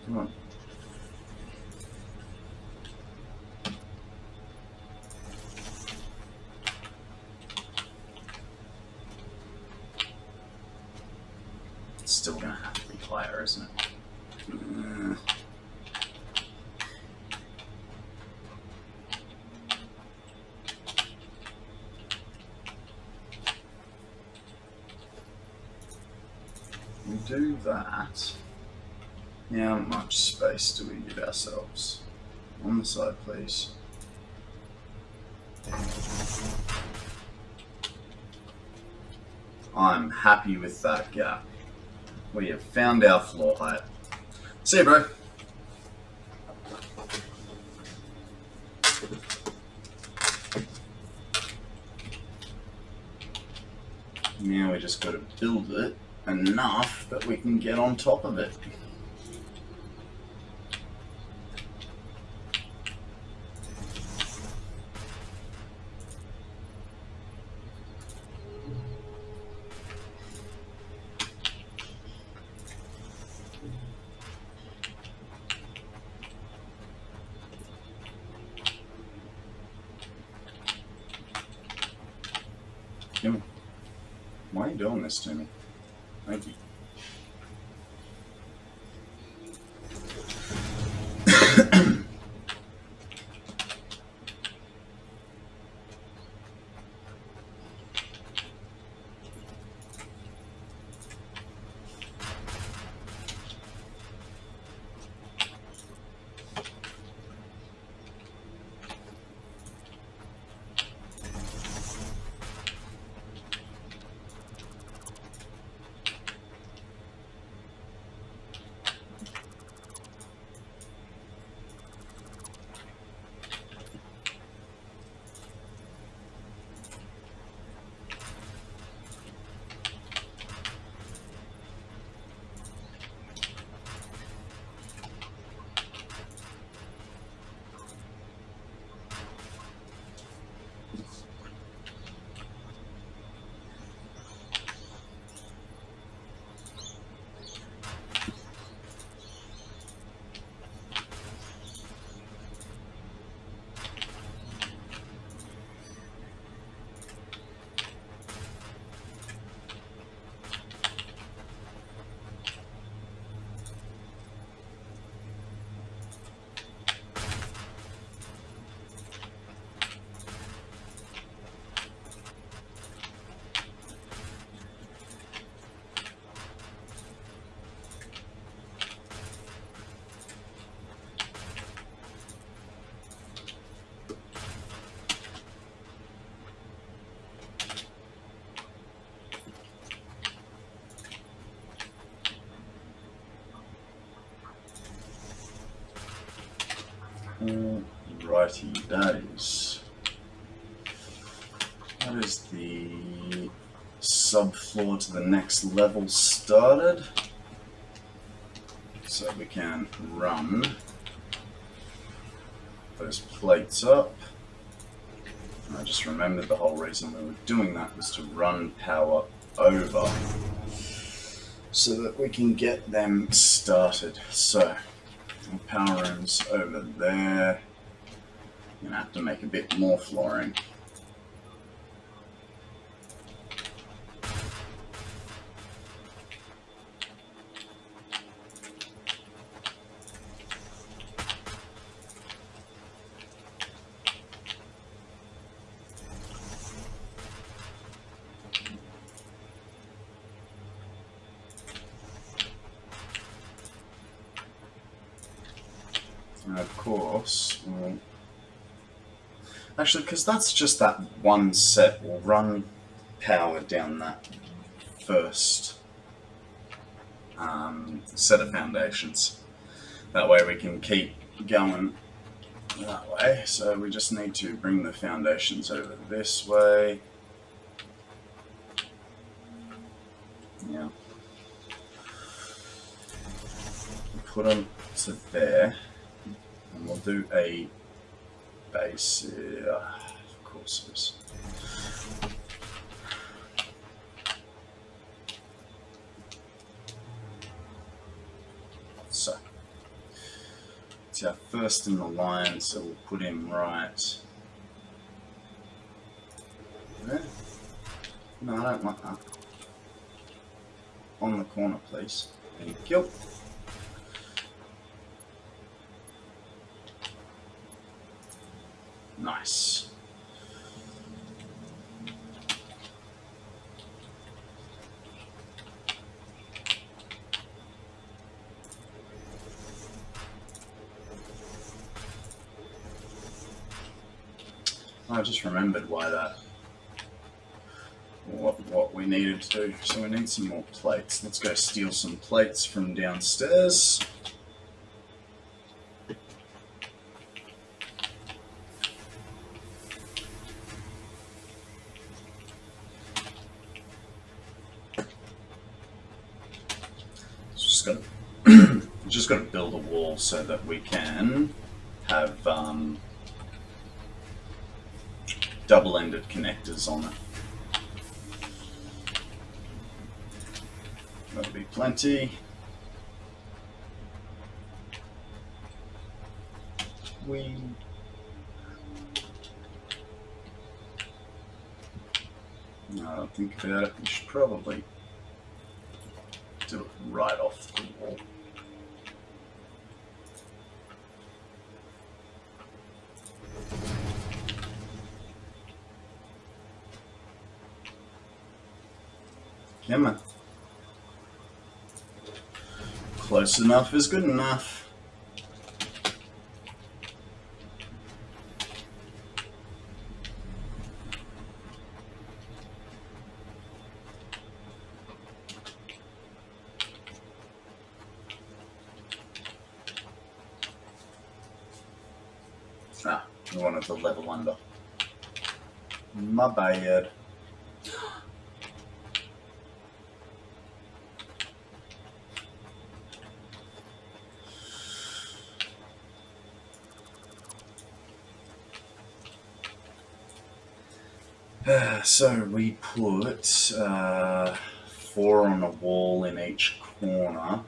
Come on. It's still going to have to be higher, isn't it? We do that. How much space do we give ourselves? On the side, please. I'm happy with that gap. We have found our floor height. See you, bro. Now we just got to build it enough that we can get on top of it. Why are you doing this to me? Thank you. righty, that is the subfloor to the next level started. So we can run those plates up. And I just remembered the whole reason we were doing that was to run power over so that we can get them started. So, power room's over there. I'm gonna have to make a bit more flooring. And of course, actually, because that's just that one set, we'll run power down that first set of foundations. That way we can keep going that way. So we just need to bring the foundations over this way. Yeah. Put them to there. And we'll do a base here, of course it is. So, it's our first in the line, so we'll put him right there. No, I don't like that. On the corner, please. Thank you. Nice. I just remembered why that, what we needed to do. So we need some more plates. Let's go steal some plates from downstairs. Just got to build a wall so that we can have double-ended connectors on it. That'll be plenty. Now I think about it, we should probably do it right off the wall. Come on. Close enough is good enough. Ah, we wanted the level under. My bad. So we put 4 on a wall in each corner,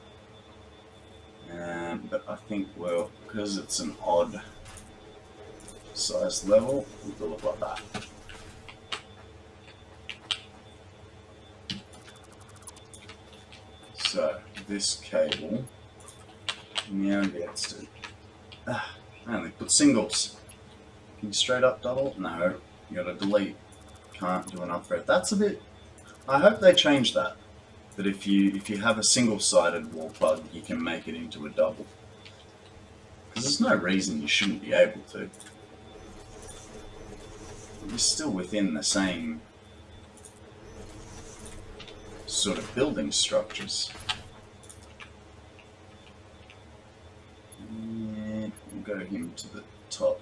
but I think, well, because it's an odd size level, it'll look like that. So this cable now gets to, I only put singles. Can you straight up double? No, you gotta delete. Can't do an upgrade. That's a bit, I hope they change that. But if you have a single-sided wall plug, you can make it into a double. Because there's no reason you shouldn't be able to. You're still within the same sort of building structures. Yeah, we'll go him to the top.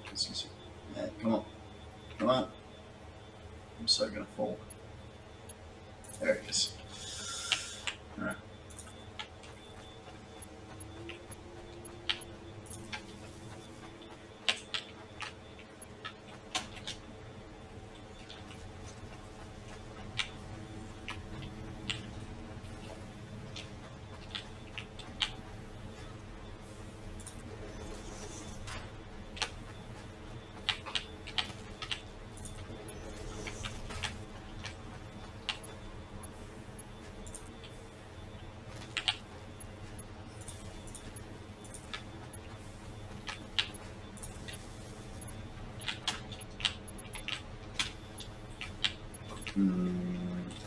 Yeah, come on. Come on. I'm so gonna fall. There it is. Alright.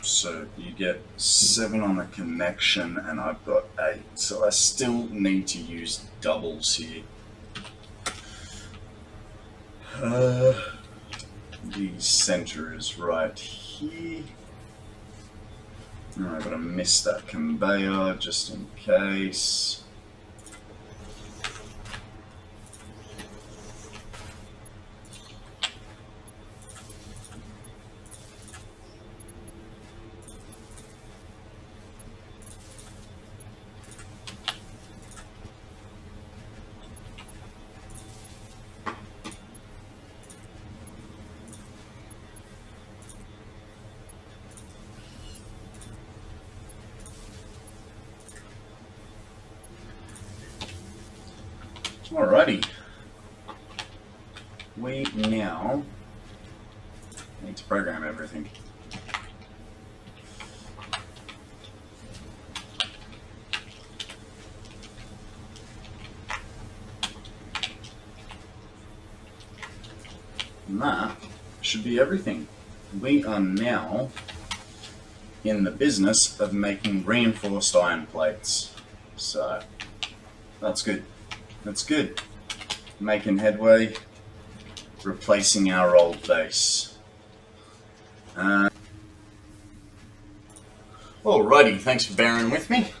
So you get 7 on a connection and I've got 8. So I still need to use doubles here. The center is right here. I'm going to miss that conveyor just in case. Alrighty, we now need to program everything. And that should be everything. We are now in the business of making reinforced iron plates. So that's good. That's good. Making headway, replacing our old base. Alrighty, thanks for bearing with me.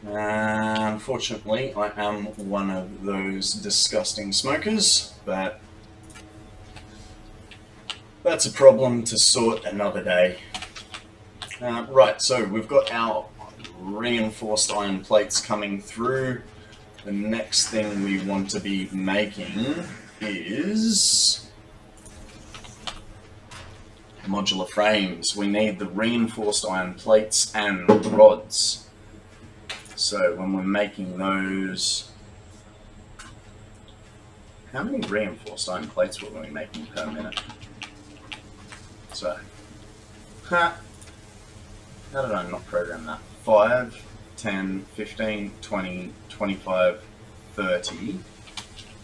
Unfortunately, I am one of those disgusting smokers, but that's a problem to sort another day. Right, so we've got our reinforced iron plates coming through. The next thing we want to be making is modular frames. We need the reinforced iron plates and rods. So when we're making those, how many reinforced iron plates were we making per minute? So, how did I not program that? 5, 10, 15, 20, 25, 30.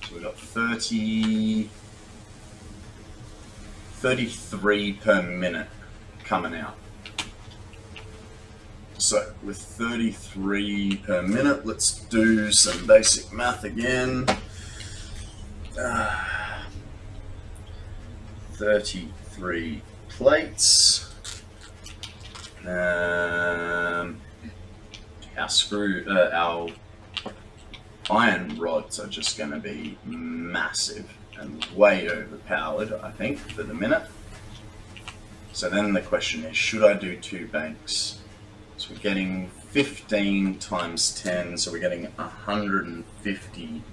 So we've got 33 per minute coming out. So with 33 per minute, let's do some basic math again. 33 plates. Our iron rods are just going to be massive and way overpowered, I think, for the minute. So then the question is, should I do 2 banks? So we're getting 15 times 10, so we're getting 150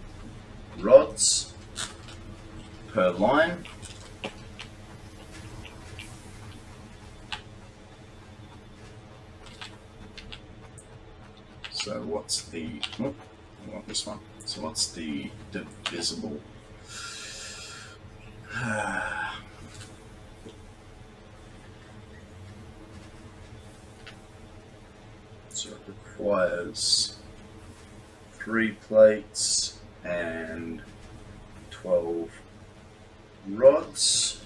rods per line. So what's the, oh, I want this one. So what's the divisible? So it requires 3 plates and 12 rods.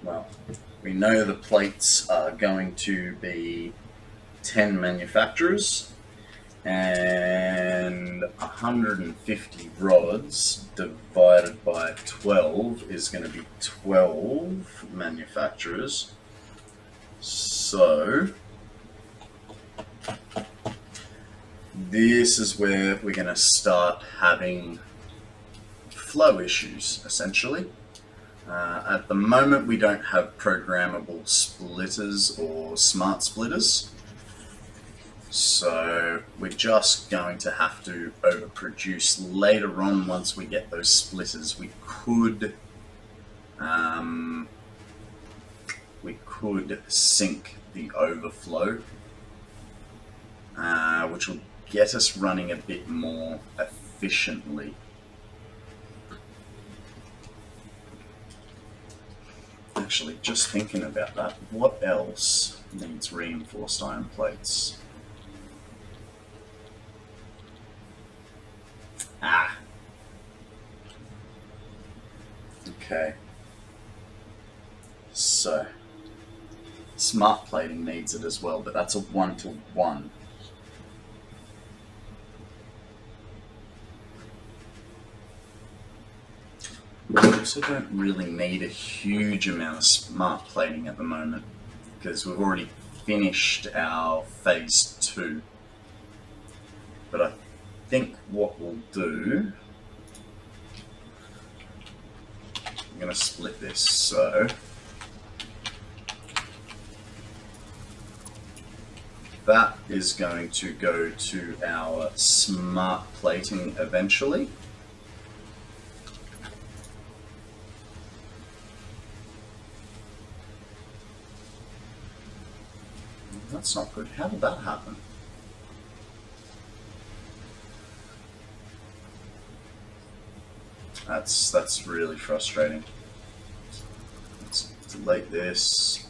Well, we know the plates are going to be 10 manufacturers, and 150 rods divided by 12 is going to be 12 manufacturers. So this is where we're going to start having flow issues, essentially. At the moment, we don't have programmable splitters or smart splitters, so we're just going to have to overproduce. Later on, once we get those splitters, we could sync the overflow, which will get us running a bit more efficiently. Actually, just thinking about that, what else needs reinforced iron plates? Okay. So, smart plating needs it as well, but that's a 1-to-1. We also don't really need a huge amount of smart plating at the moment because we've already finished our phase 2. But I think what we'll do, I'm going to split this, so that is going to go to our smart plating eventually. That's not good. How did that happen? That's really frustrating. Let's delete this.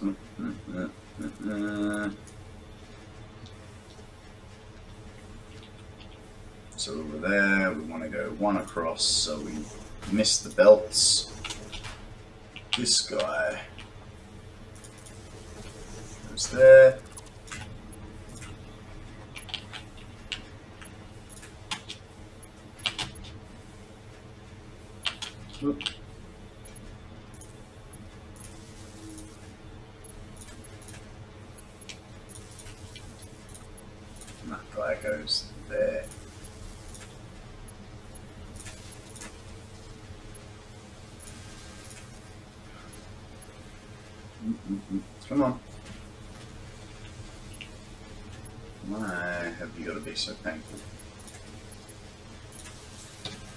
So over there, we want to go one across, so we miss the belts. This guy goes there. Oop. And that guy goes there. Come on. Why have you got to be so painful?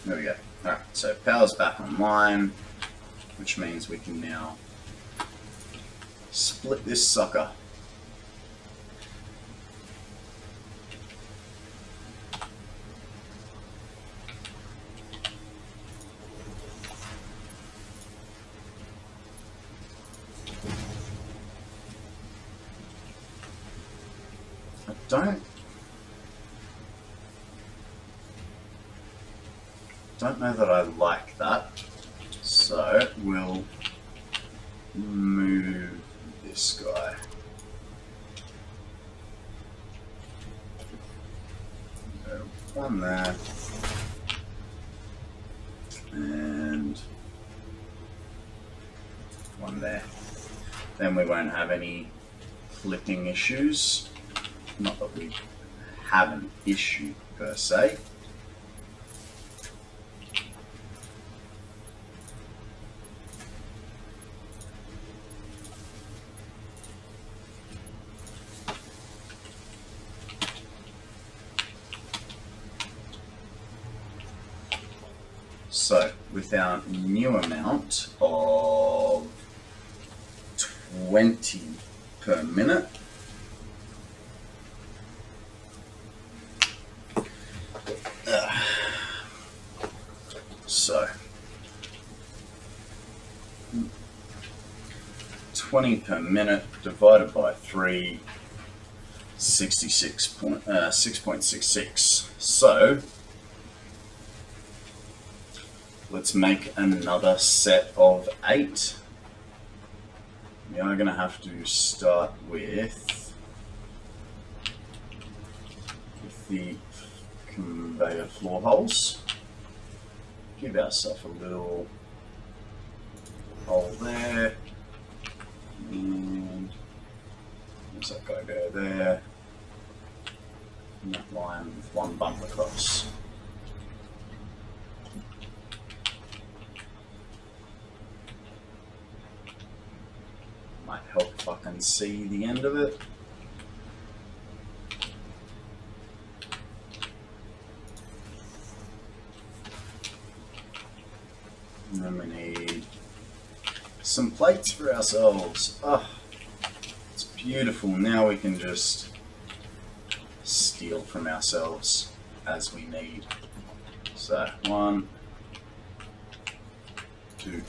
There we go. Alright, so power's back online, which means we can now split this sucker. I don't know that I like that, so we'll move this guy. So one there, and one there. Then we won't have any clipping issues. Not that we have an issue per se. So, with our new amount of 20 per minute, so 20 per minute divided by 3, 6.66. So let's make another set of 8. We are going to have to start with the conveyor floor holes. Give ourselves a little hole there, and does that guy go there? in that line with one bump across. Might help if I can see the end of it. And then we need some plates for ourselves. Oh, it's beautiful. Now we can just steal from ourselves as we need. So 1, 2,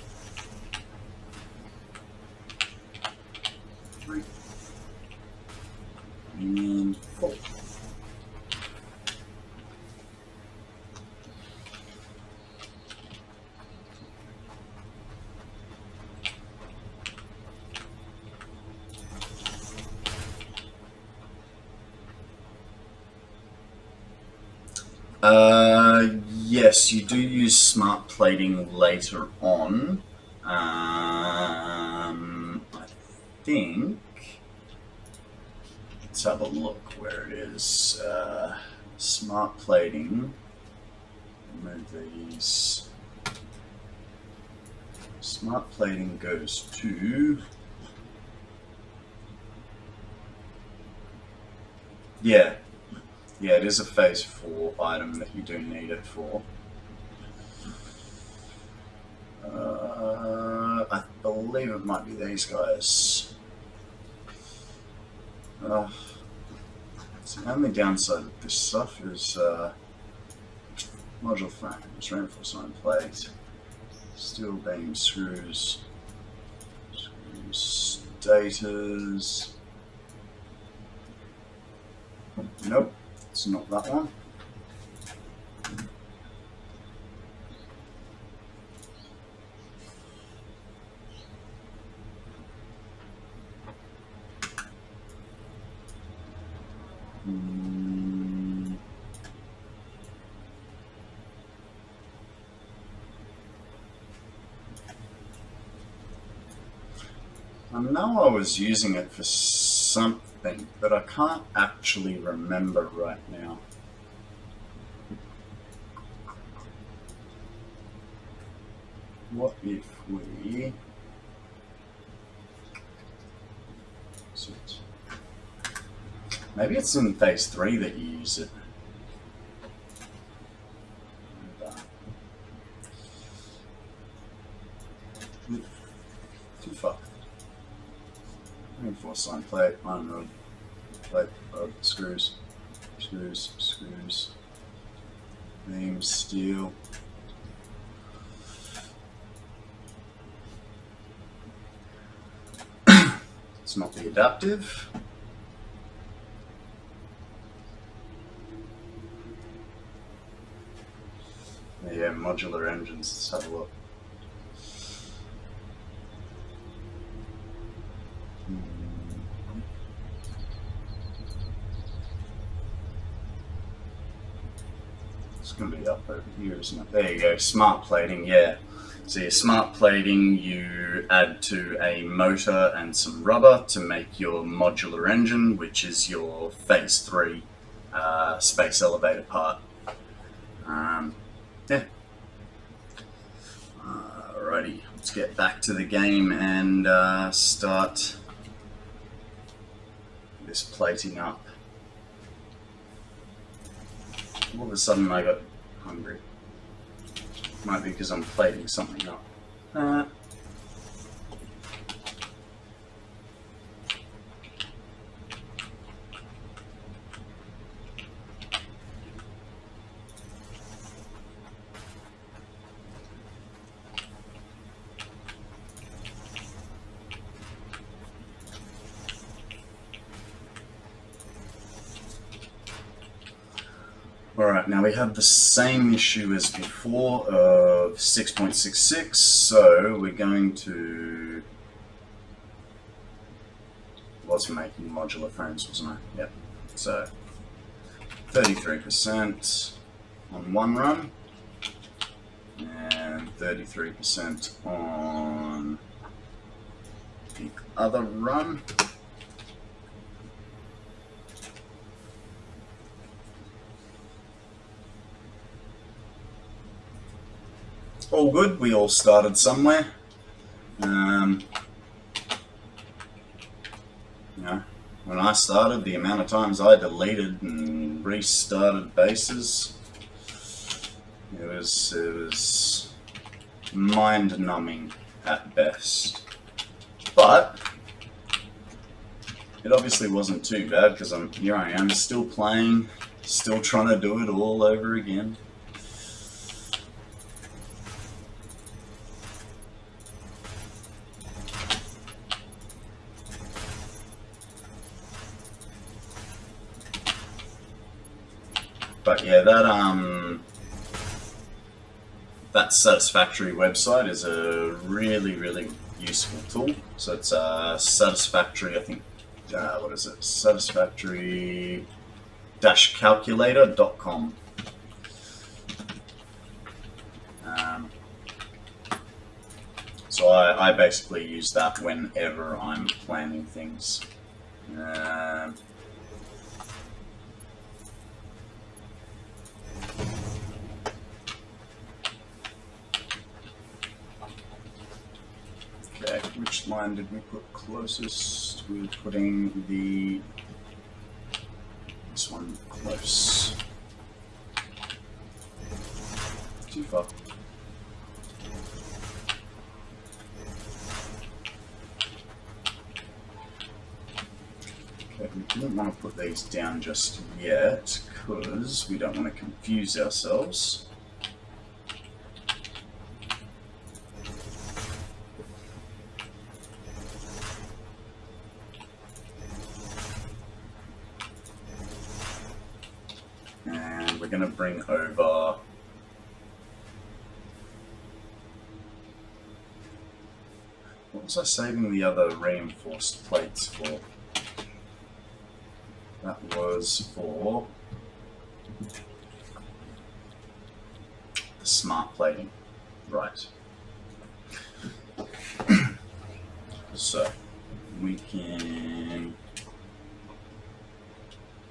3, and 4. Yes, you do use smart plating later on. I think. Let's have a look where it is. Smart plating. Remove these. Smart plating goes to. Yeah. Yeah, it is a phase 4 item that you do need it for. I believe it might be these guys. So the only downside of this stuff is module frames, reinforcement plate, steel beam screws, stators. Nope. It's not that one. I know I was using it for something, but I can't actually remember right now. What if we maybe it's in phase 3 that you use it. Too far. Reinforcement plate, iron rod, plate, rod, screws, beam, steel. It's not the adaptive. Yeah, modular engines, let's have a look. It's going to be up over here, isn't it? There you go, smart plating, yeah. So your smart plating, you add to a motor and some rubber to make your modular engine, which is your phase 3 space elevator part. Yeah. Alrighty, let's get back to the game and start this plating up. All of a sudden I got hungry. Might be because I'm plating something up. Alright, now we have the same issue as before of 6.66, so we're going to... was making modular frames, wasn't I? Yep. So 33% on one run and 33% on the other run. all good. We all started somewhere. You know, when I started, the amount of times I deleted and restarted bases, it was mind-numbing at best. But it obviously wasn't too bad, because here I am still playing, still trying to do it all over again. But yeah, that Satisfactory website is a really, really useful tool. So it's Satisfactory, I think, what is it? Satisfactory-calculator.com. So I basically use that whenever I'm planning things. Okay, which line did we put closest? We're putting this one close. Too far. Okay, we didn't want to put these down just yet, because we don't want to confuse ourselves. And we're going to bring over what was I saving the other reinforced plates for? That was for the smart plating, right. So we can,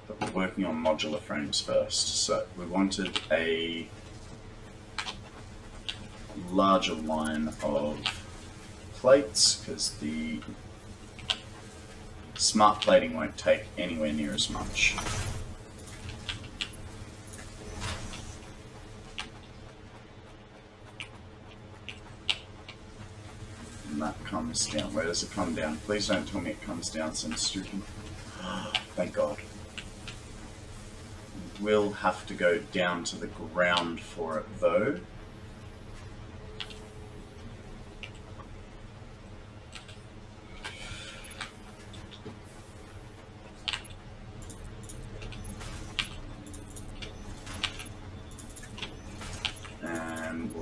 but we're working on modular frames first. So we wanted a larger line of plates, because the smart plating won't take anywhere near as much. And that comes down. Where does it come down? Please don't tell me it comes down some stupid. Thank God. We'll have to go down to the ground for it though.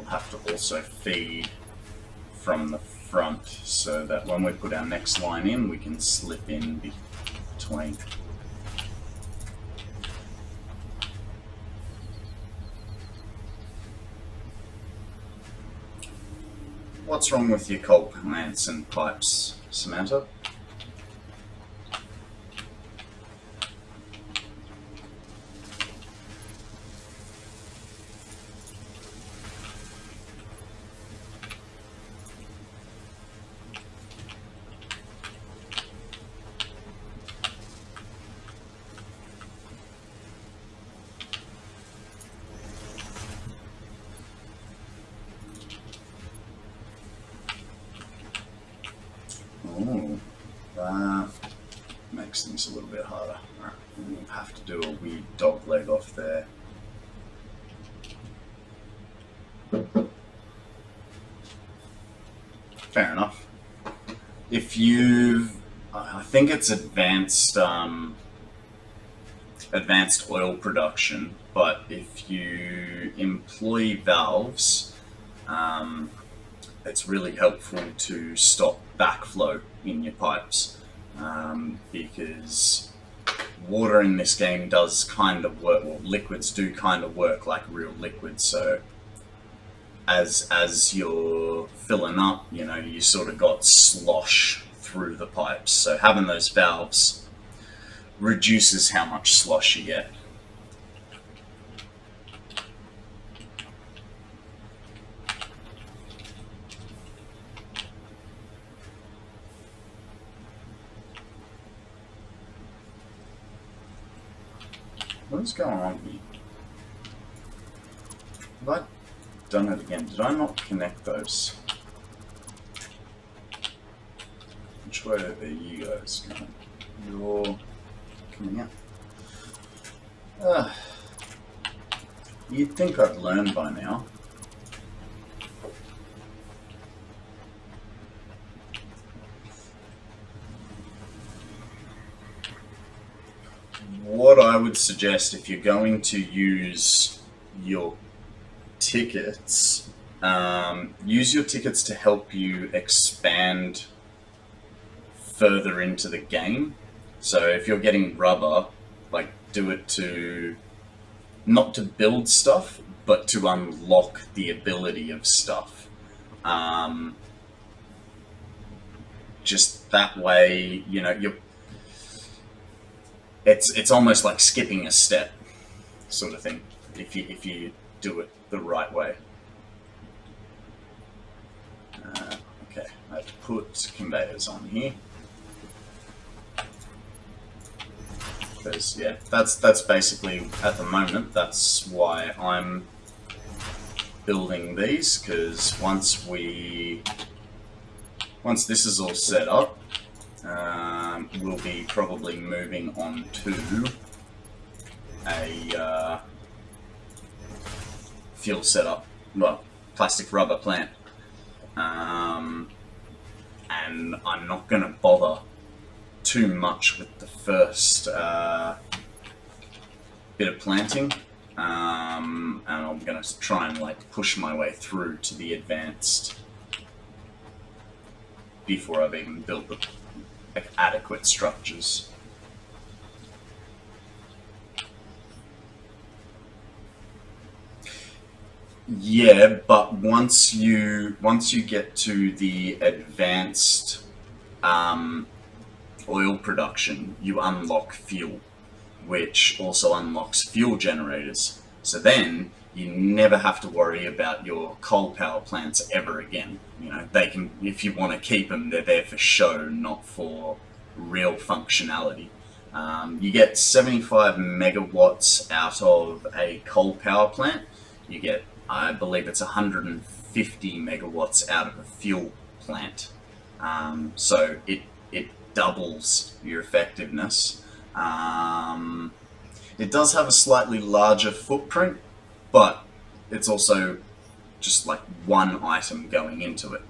Have to also feed from the front, so that when we put our next line in, we can slip in between. What's wrong with your coal plants and pipes, Samantha? Oh, that makes things a little bit harder. Right, we'll have to do a weird dog leg off there. Fair enough. If you've, I think it's advanced oil production, but if you employ valves, it's really helpful to stop backflow in your pipes, because water in this game does kind of work, well, liquids do kind of work like real liquids, so as you're filling up, you know, you sort of got slosh through the pipes, so having those valves reduces how much slosh you get. What is going on here? Have I done it again? Did I not connect those? Which way are you guys going? You're coming out. You'd think I'd learn by now. What I would suggest if you're going to use your tickets, use your tickets to help you expand further into the game. So if you're getting rubber, like do it to, not to build stuff, but to unlock the ability of stuff. Just that way, you know, it's almost like skipping a step, sort of thing, if you do it the right way. Okay, I've put conveyors on here. Because yeah, that's basically at the moment. That's why I'm building these. Because once this is all set up, we'll be probably moving on to a fuel setup. Well, plastic rubber plant, and I'm not going to bother too much with the first bit of planting, and I'm going to try and like push my way through to the advanced before I've even built the adequate structures. Yeah, but once you get to the advanced oil production, you unlock fuel, which also unlocks fuel generators. So then you never have to worry about your coal power plants ever again. You know, they can, if you want to keep them, they're there for show, not for real functionality. You get 75 megawatts out of a coal power plant. You get, I believe it's 150 megawatts out of a fuel plant. So it doubles your effectiveness. It does have a slightly larger footprint, but it's also just like one item going into it.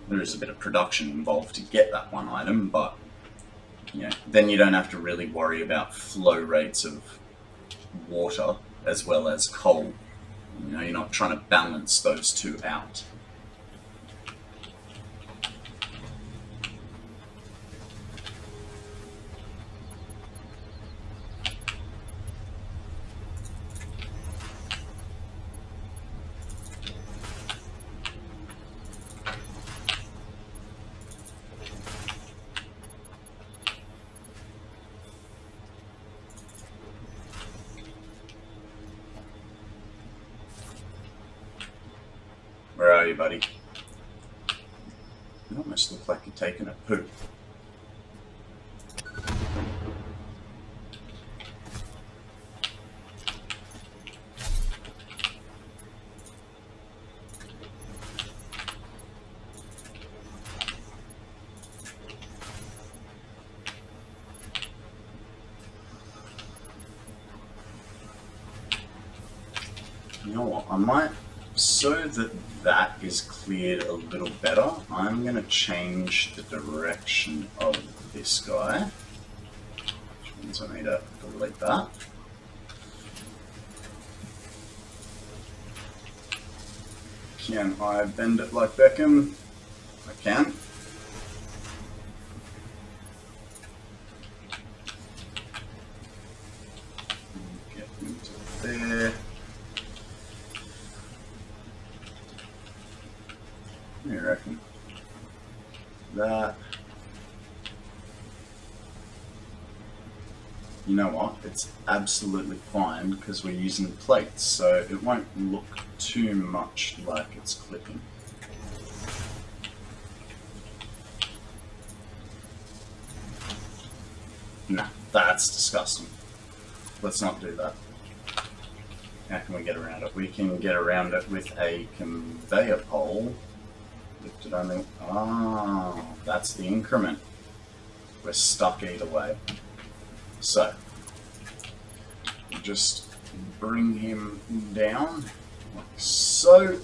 There is a bit of production involved to get that one item, but you know, then you don't have to really worry about flow rates of water as well as coal. You know, you're not trying to balance those two out. Where are you, buddy? You almost look like you're taking a poop. You know what, I might, so that that is cleared a little better, I'm going to change the direction of this guy, which means I need to delete that. Can I bend it like Beckham? I can. Get into there. I reckon that, you know what, it's absolutely fine because we're using plates, so it won't look too much like it's clipping. Nah, that's disgusting. Let's not do that. How can we get around it? We can get around it with a conveyor pole. Lifted only. Ah, that's the increment. We're stuck either way. So, just bring him down, like so.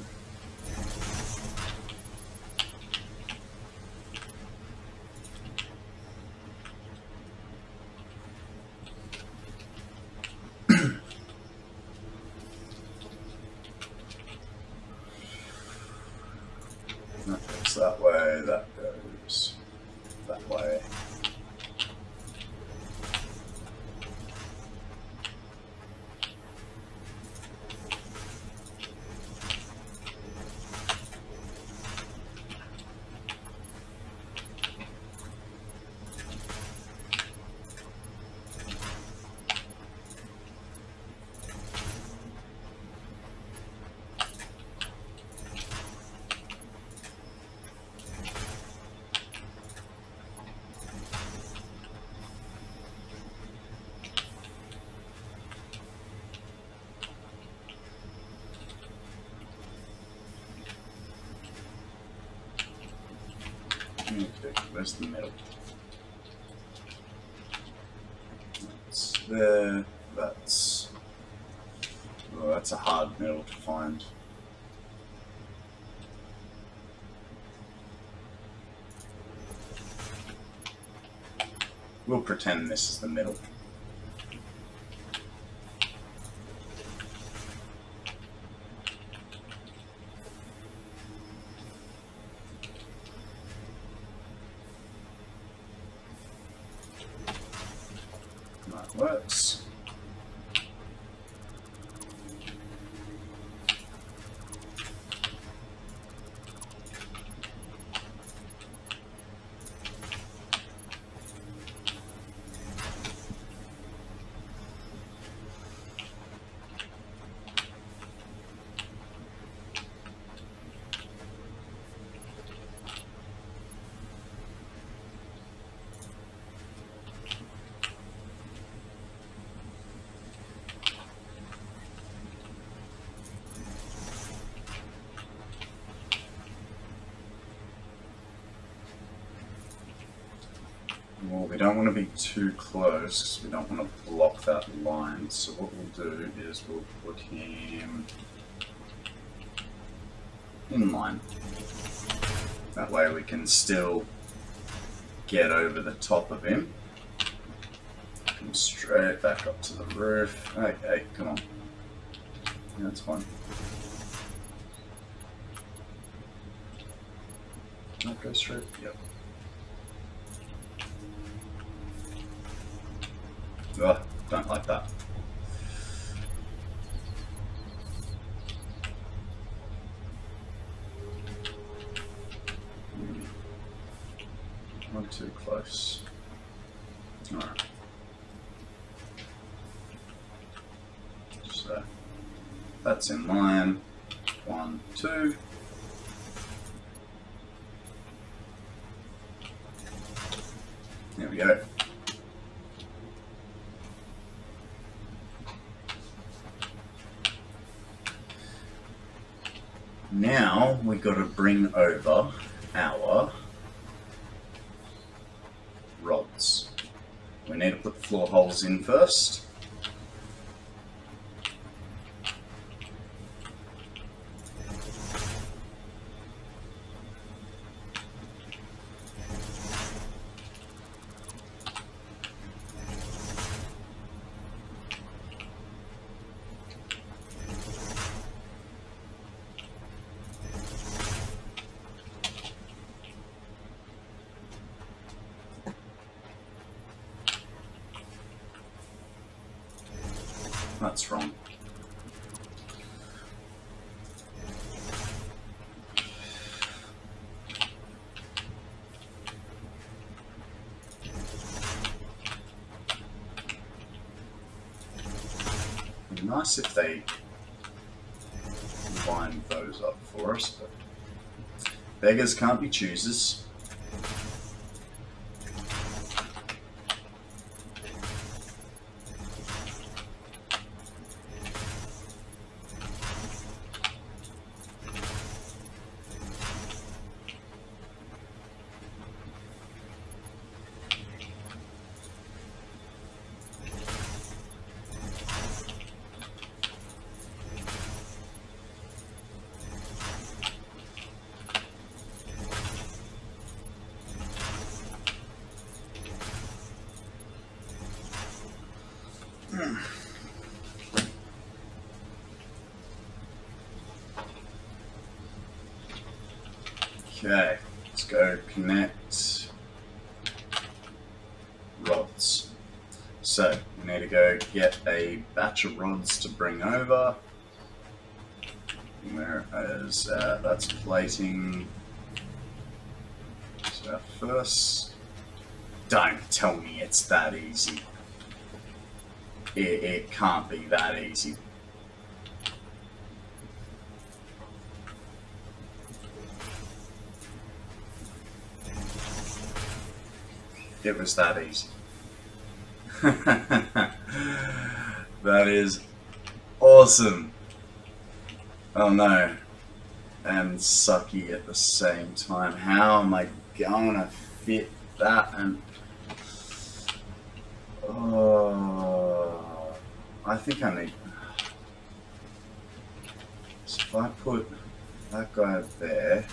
That goes that way, that goes that way. Okay, where's the middle? That's there, that's... Oh, that's a hard middle to find. We'll pretend this is the middle. That works. Well, we don't want to be too close because we don't want to block that line. So what we'll do is we'll put him in line. That way we can still get over the top of him. Come straight back up to the roof. Okay, come on. Yeah, that's fine. That goes straight? Yep. Ugh, don't like that. Not too close. Alright. So, that's in line. 1, 2. There we go. Now we've got to bring over our rods. We need to put the floor holes in first. That's wrong. It'd be nice if they line those up for us, but beggars can't be choosers. Okay, let's go connect rods. So we need to go get a batch of rods to bring over. Whereas that's plating. So first, don't tell me it's that easy. It can't be that easy. It was that easy. That is awesome. Oh no. And sucky at the same time. How am I gonna fit that? And oh, I think I need. So if I put that guy there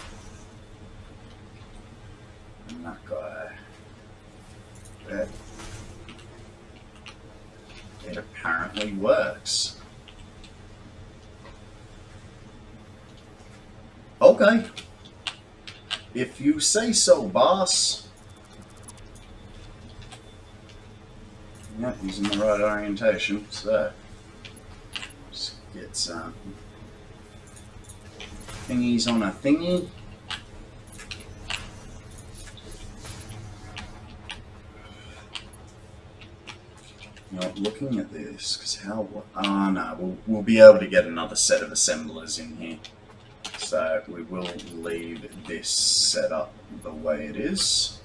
and that guy there, it apparently works. Okay. If you say so, boss. Yep, using the right orientation, so just get some thingies on a thingy. You know, looking at this, because how? Oh no, we'll be able to get another set of assemblers in here. So we will leave this set up the way it is.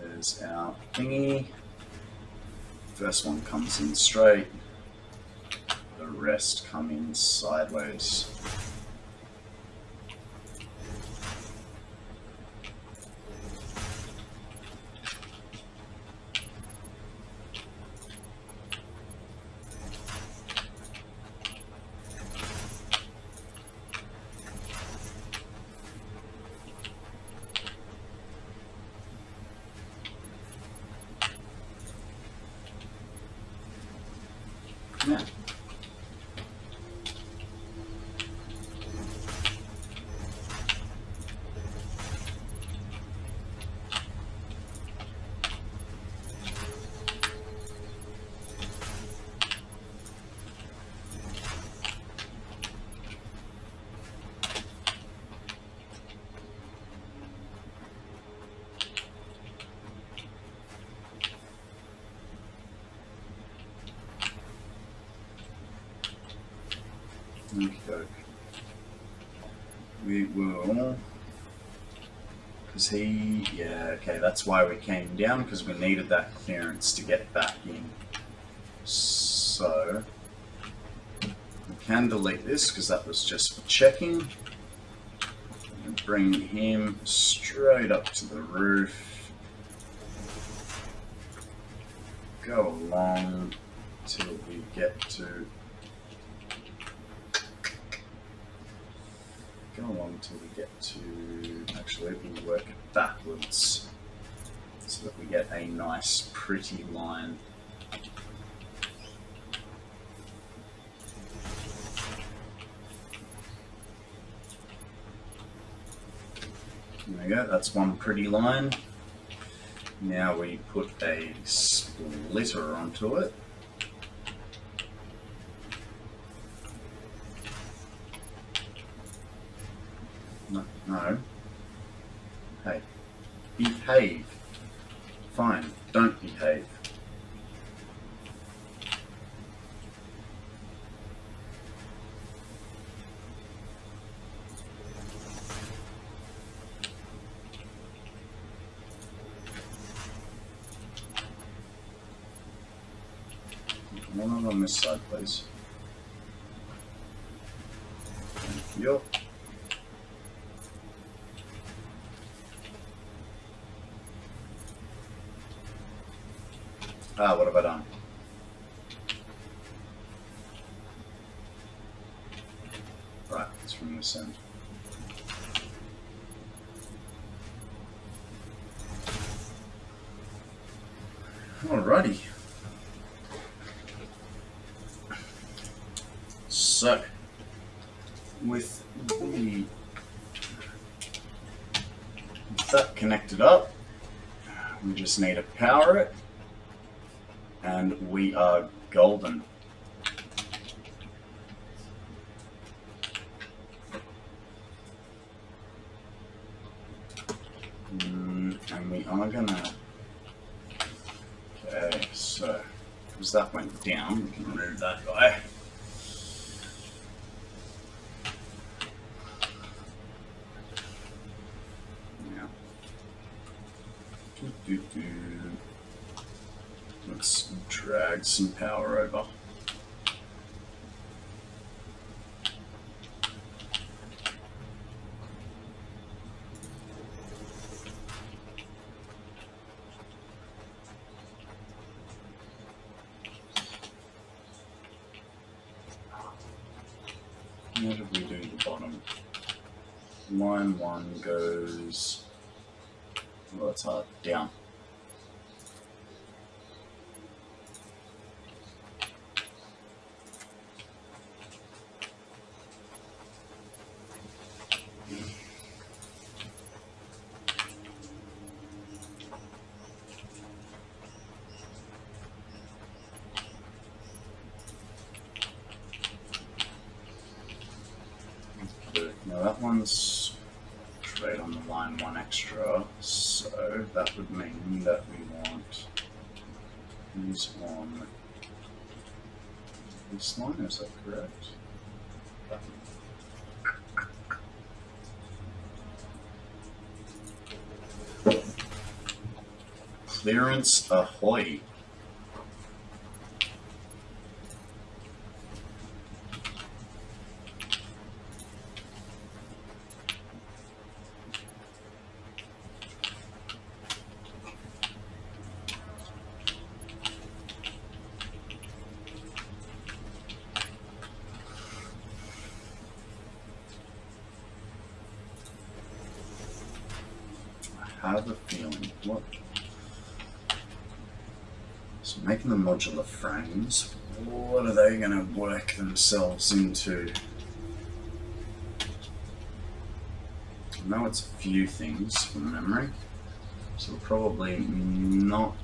There's our thingy. First one comes in straight. The rest come in sideways. Yeah. Okay. We will, because yeah, okay, that's why we came down, because we needed that clearance to get back in. So, we can delete this, because that was just for checking. And bring him straight up to the roof. Go along till we get to go along till we get to, actually we'll work it backwards so that we get a nice pretty line. There we go, that's one pretty line. Now we put a splitter onto it. No. Hey. Behave. Fine. Don't behave. One on this side, please. Thank you. Ah, what have I done? Right, it's from this end. Alrighty. So, with that connected up, we just need to power it, and we are golden. And we are gonna, okay, so, because that went down, we can remove that guy. Now, let's drag some power over. How did we do the bottom? Line 1 goes, well, that's hard, down. Now that one's straight on the line 1 extra, so that would mean that we want these on this line, is that correct? Clearance ahoy! I have a feeling. What? So making the modular frames, what are they going to work themselves into? I know it's a few things from memory, so we're probably not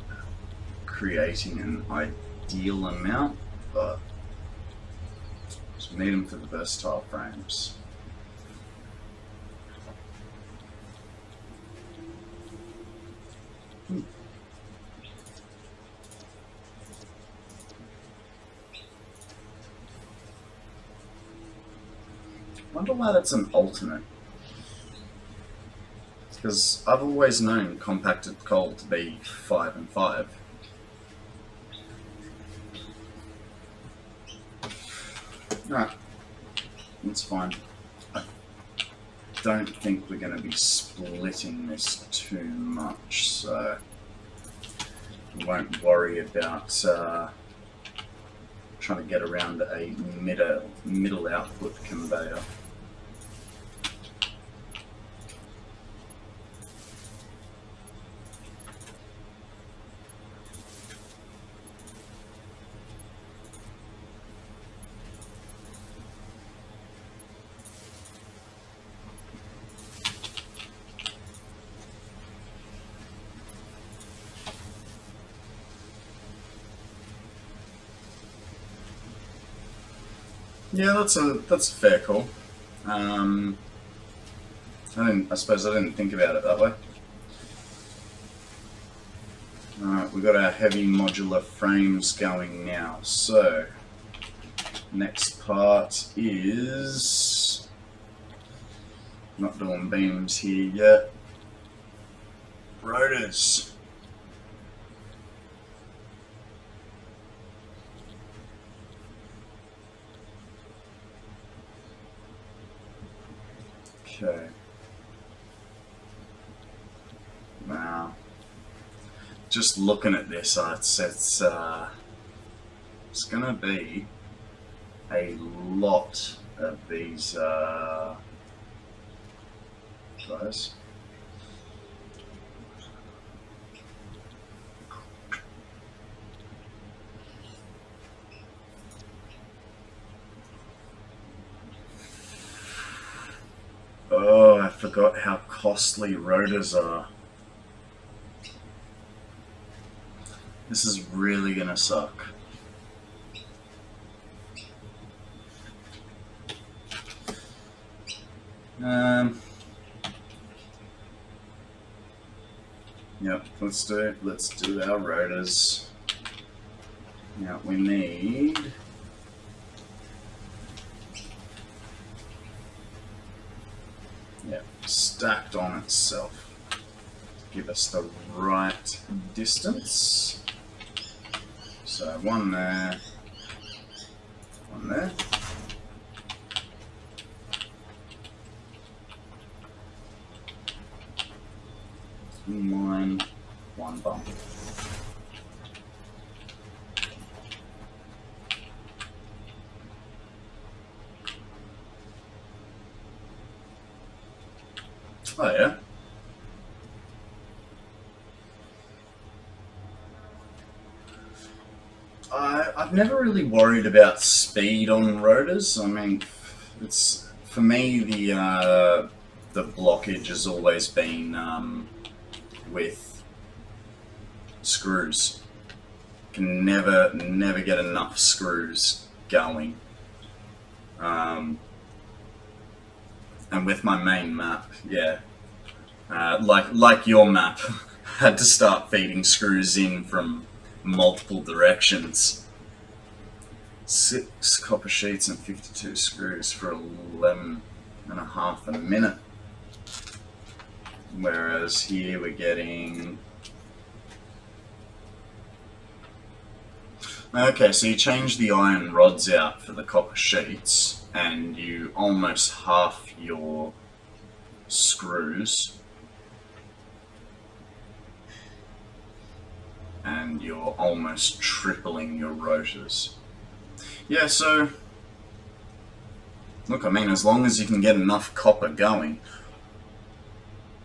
creating an ideal amount, but just need them for the versatile frames. I wonder why that's an alternate. Because I've always known compacted coal to be 5 and 5. Alright, that's fine. I don't think we're going to be splitting this too much, so we won't worry about trying to get around a middle output conveyor. Yeah, that's a fair call. I suppose I didn't think about it that way. Alright, we've got our heavy modular frames going now. So, next part is not doing beams here yet. Rotors. Okay. Wow. Just looking at this, it's gonna be a lot of these guys. Oh, I forgot how costly rotors are. This is really gonna suck. Yep, let's do our rotors. Now we need stacked on itself. Give us the right distance. So one there, one there. Line, one bump. Oh yeah. I've never really worried about speed on rotors. I mean, it's for me the blockage has always been with screws. Can never get enough screws going. And with my main map, yeah, like your map, had to start feeding screws in from multiple directions. 6 copper sheets and 52 screws for 11.5 a minute. Whereas here we're getting... Okay, so you change the iron rods out for the copper sheets and you almost half your screws. And you're almost tripling your rotors. Yeah, so... Look, I mean, as long as you can get enough copper going...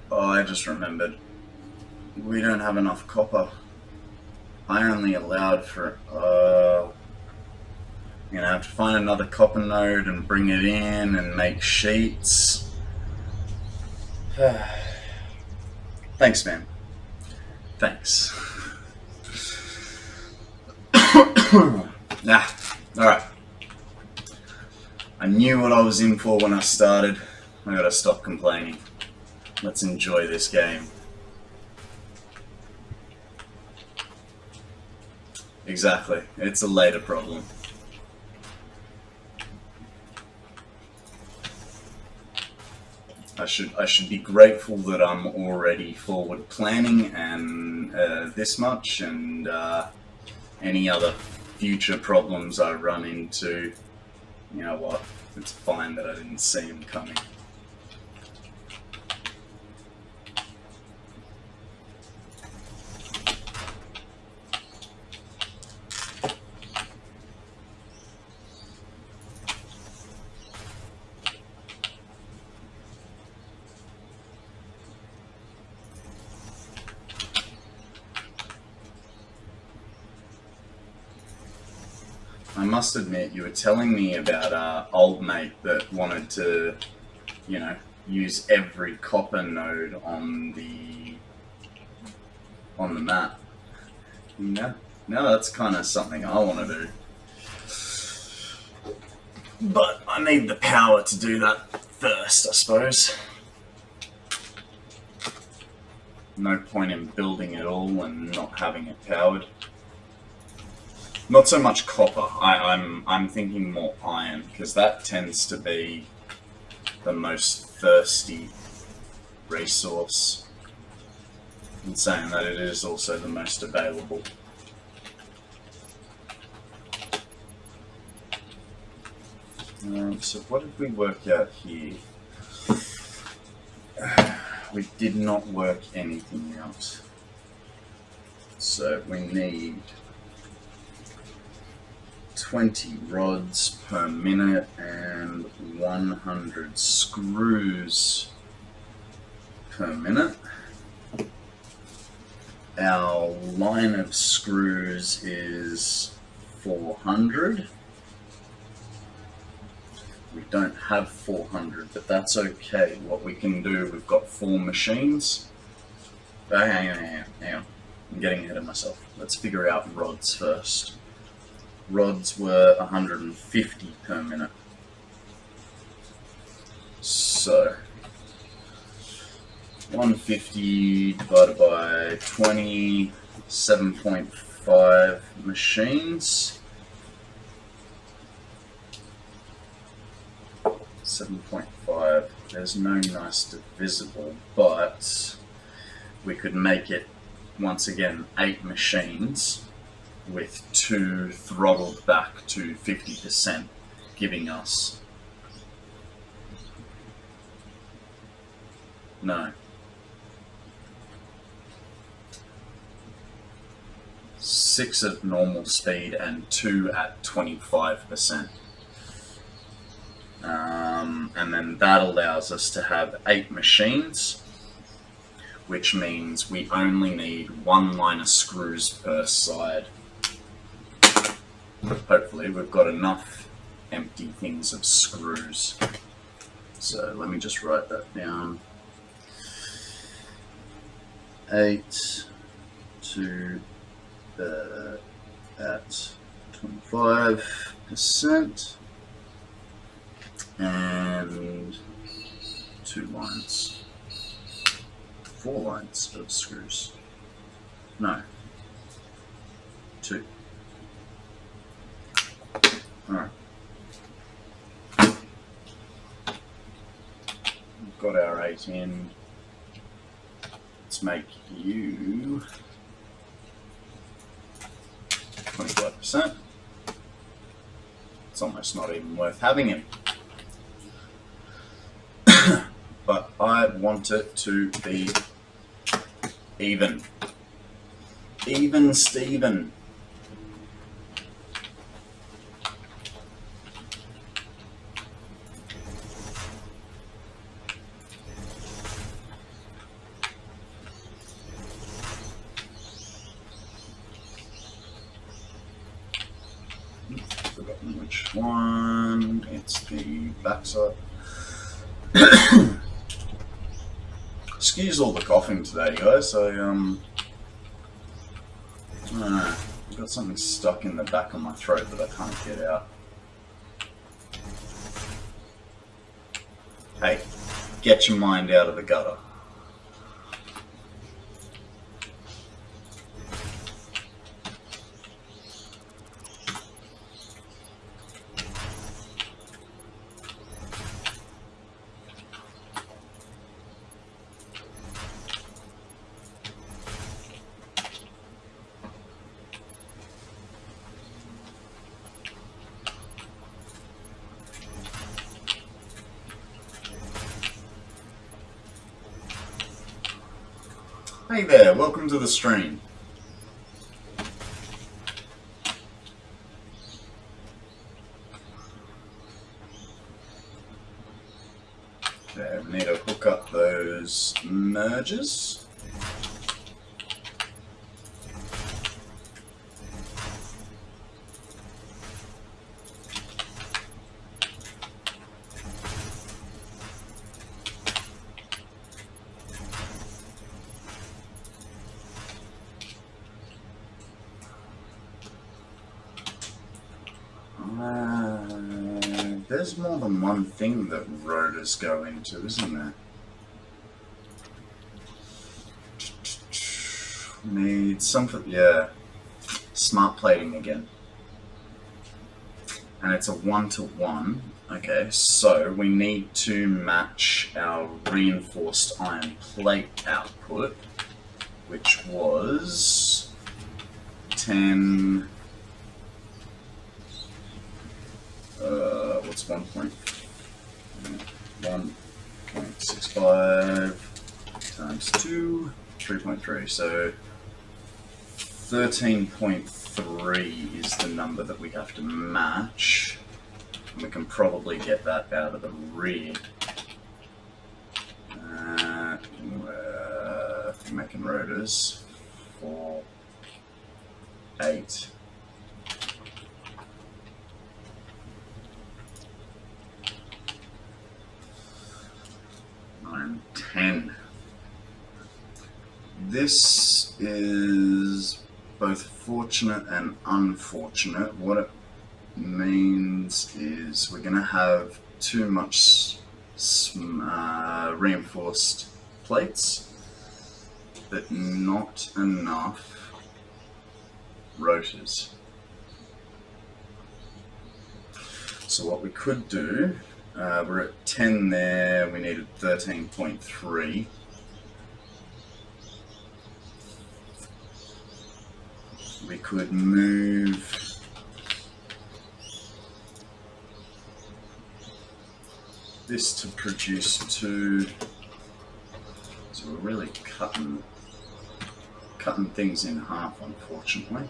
Oh, I just remembered. We don't have enough copper. I only allowed for... you know, I have to find another copper node and bring it in and make sheets. Thanks, man. Thanks. Nah, alright. I knew what I was in for when I started. I gotta stop complaining. Let's enjoy this game. Exactly. It's a later problem. I should be grateful that I'm already forward planning and this much, and any other future problems I run into, you know what, it's fine that I didn't see them coming. I must admit, you were telling me about old mate that wanted to, you know, use every copper node on the map. Now that's kind of something I want to do. But I need the power to do that first, I suppose. No point in building it all and not having it powered. Not so much copper. I'm thinking more iron, because that tends to be the most thirsty resource. And saying that it is also the most available. So what did we work out here? We did not work anything out. So we need 20 rods per minute and 100 screws per minute. Our line of screws is 400. We don't have 400, but that's okay. What we can do, we've got 4 machines. Hang on. I'm getting ahead of myself. Let's figure out rods first. Rods were 150 per minute. So 150 divided by 20, 7.5 machines. 7.5. There's no nice divisible, but we could make it once again 8 machines with 2 throttled back to 50%, giving us no 6 at normal speed and 2 at 25%. And then that allows us to have 8 machines, which means we only need 1 line of screws per side. Hopefully we've got enough empty things of screws. So let me just write that down. 8 to at 25%. And 2 lines. 4 lines of screws. No. 2. Alright. We've got our 8 in. Let's make you 25%. It's almost not even worth having him. But I want it to be even. Even Steven. Forgotten which one. It's the backside. Excuse all the coughing today, guys. I've got something stuck in the back of my throat that I can't get out. Hey, get your mind out of the gutter. Hey there, welcome to the stream. Okay, we need to hook up those mergers. There's more than one thing that rotors go into, isn't there? Need something, yeah. Smart plating again. And it's a 1-to-1. Okay, so we need to match our reinforced iron plate output, which was 10. What's 1.65 times 2, 3.3. So 13.3 is the number that we have to match. And we can probably get that out of the rear. We're making rotors for 8. 10. This is both fortunate and unfortunate. What it means is we're going to have too much reinforced plates, but not enough rotors. So what we could do, we're at 10 there, we needed 13.3. We could move this to produce 2. So we're really cutting things in half, unfortunately.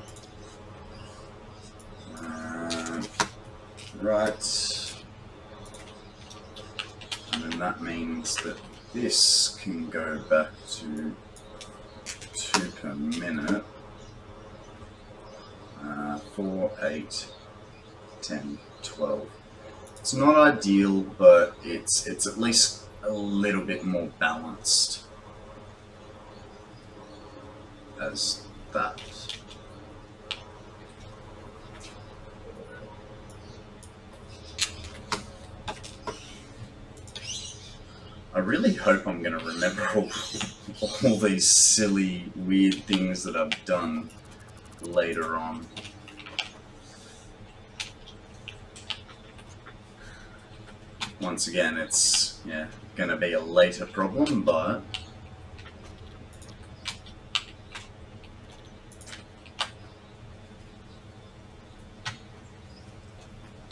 Right. And then that means that this can go back to 2 per minute. 4, 8, 10, 12. It's not ideal, but it's at least a little bit more balanced as that. I really hope I'm going to remember all these silly, weird things that I've done later on. Once again, it's going to be a later problem, but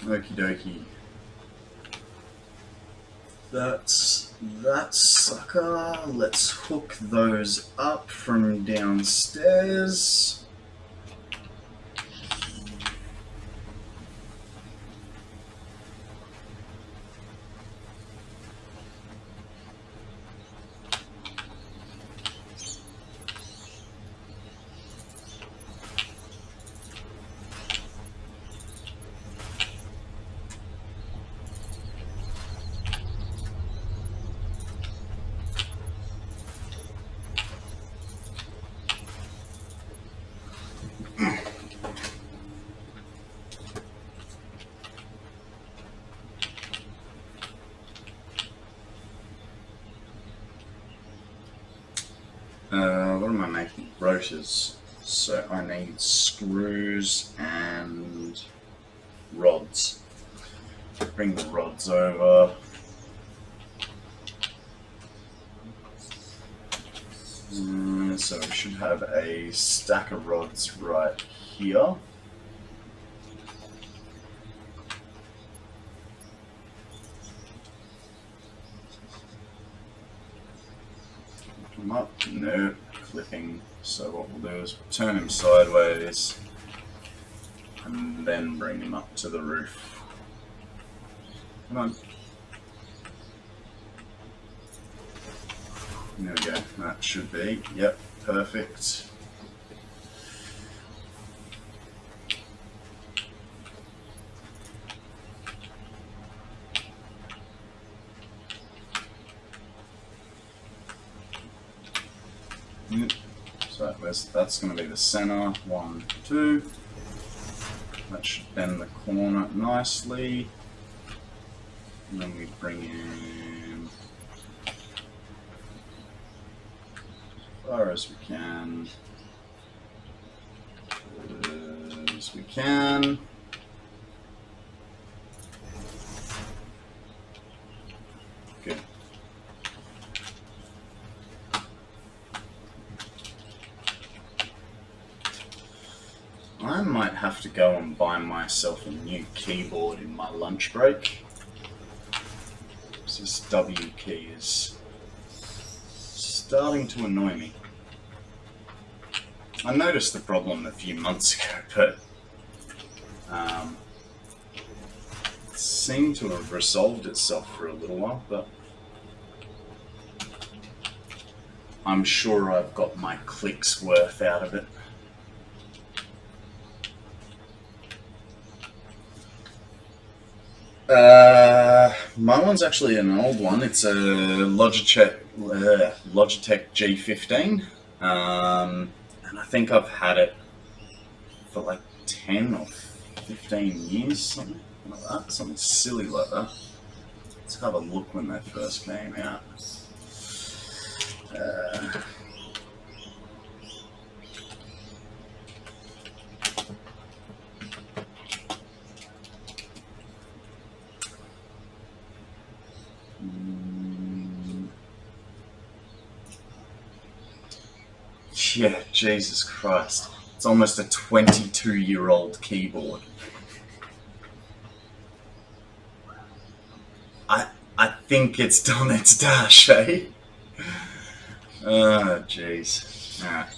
okie dokie. That's that sucker. Let's hook those up from downstairs. What am I making? Rotors. So I need screws and rods. Bring the rods over. So we should have a stack of rods right here. Come up, no, clipping. So what we'll do is turn him sideways and then bring him up to the roof. Come on. There we go, that should be, yep, perfect. So that's going to be the center, 1, 2. That should bend the corner nicely. And then we bring in as far as we can. As we can. Good. I might have to go and buy myself a new keyboard in my lunch break. This W key is starting to annoy me. I noticed the problem a few months ago, but it seemed to have resolved itself for a little while, but I'm sure I've got my clicks worth out of it. My one's actually an old one. It's a Logitech G15, and I think I've had it for like 10 or 15 years, something like that, something silly like that. Let's have a look when they first came out. Yeah, Jesus Christ. It's almost a 22-year-old keyboard. I think it's done its dash, eh? Oh, jeez. Alright.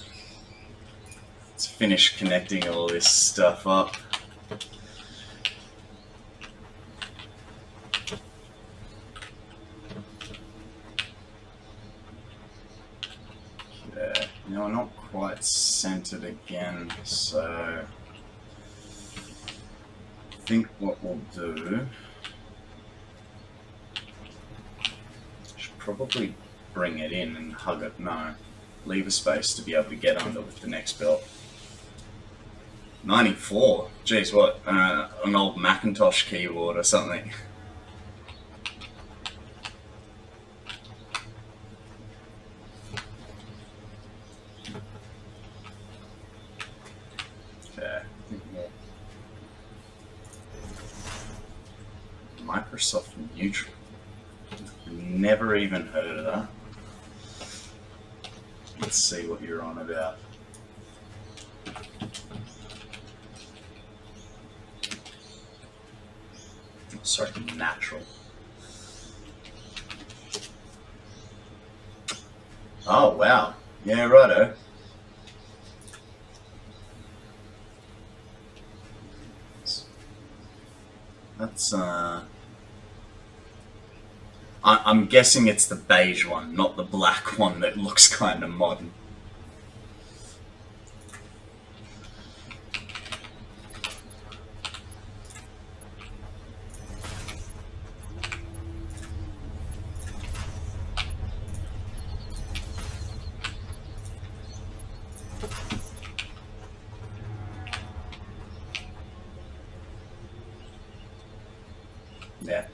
Let's finish connecting all this stuff up. Yeah, now we're not quite centered again, so I think what we'll do, should probably bring it in and hug it. No, leave a space to be able to get under with the next belt. 94. Geez, what? An old Macintosh keyboard or something. Okay. Microsoft Neutral. Never even heard of that. Let's see what you're on about. Sorry, natural. Oh, wow. Yeah, righto. That's, I'm guessing it's the beige one, not the black one that looks kind of modern. Yeah.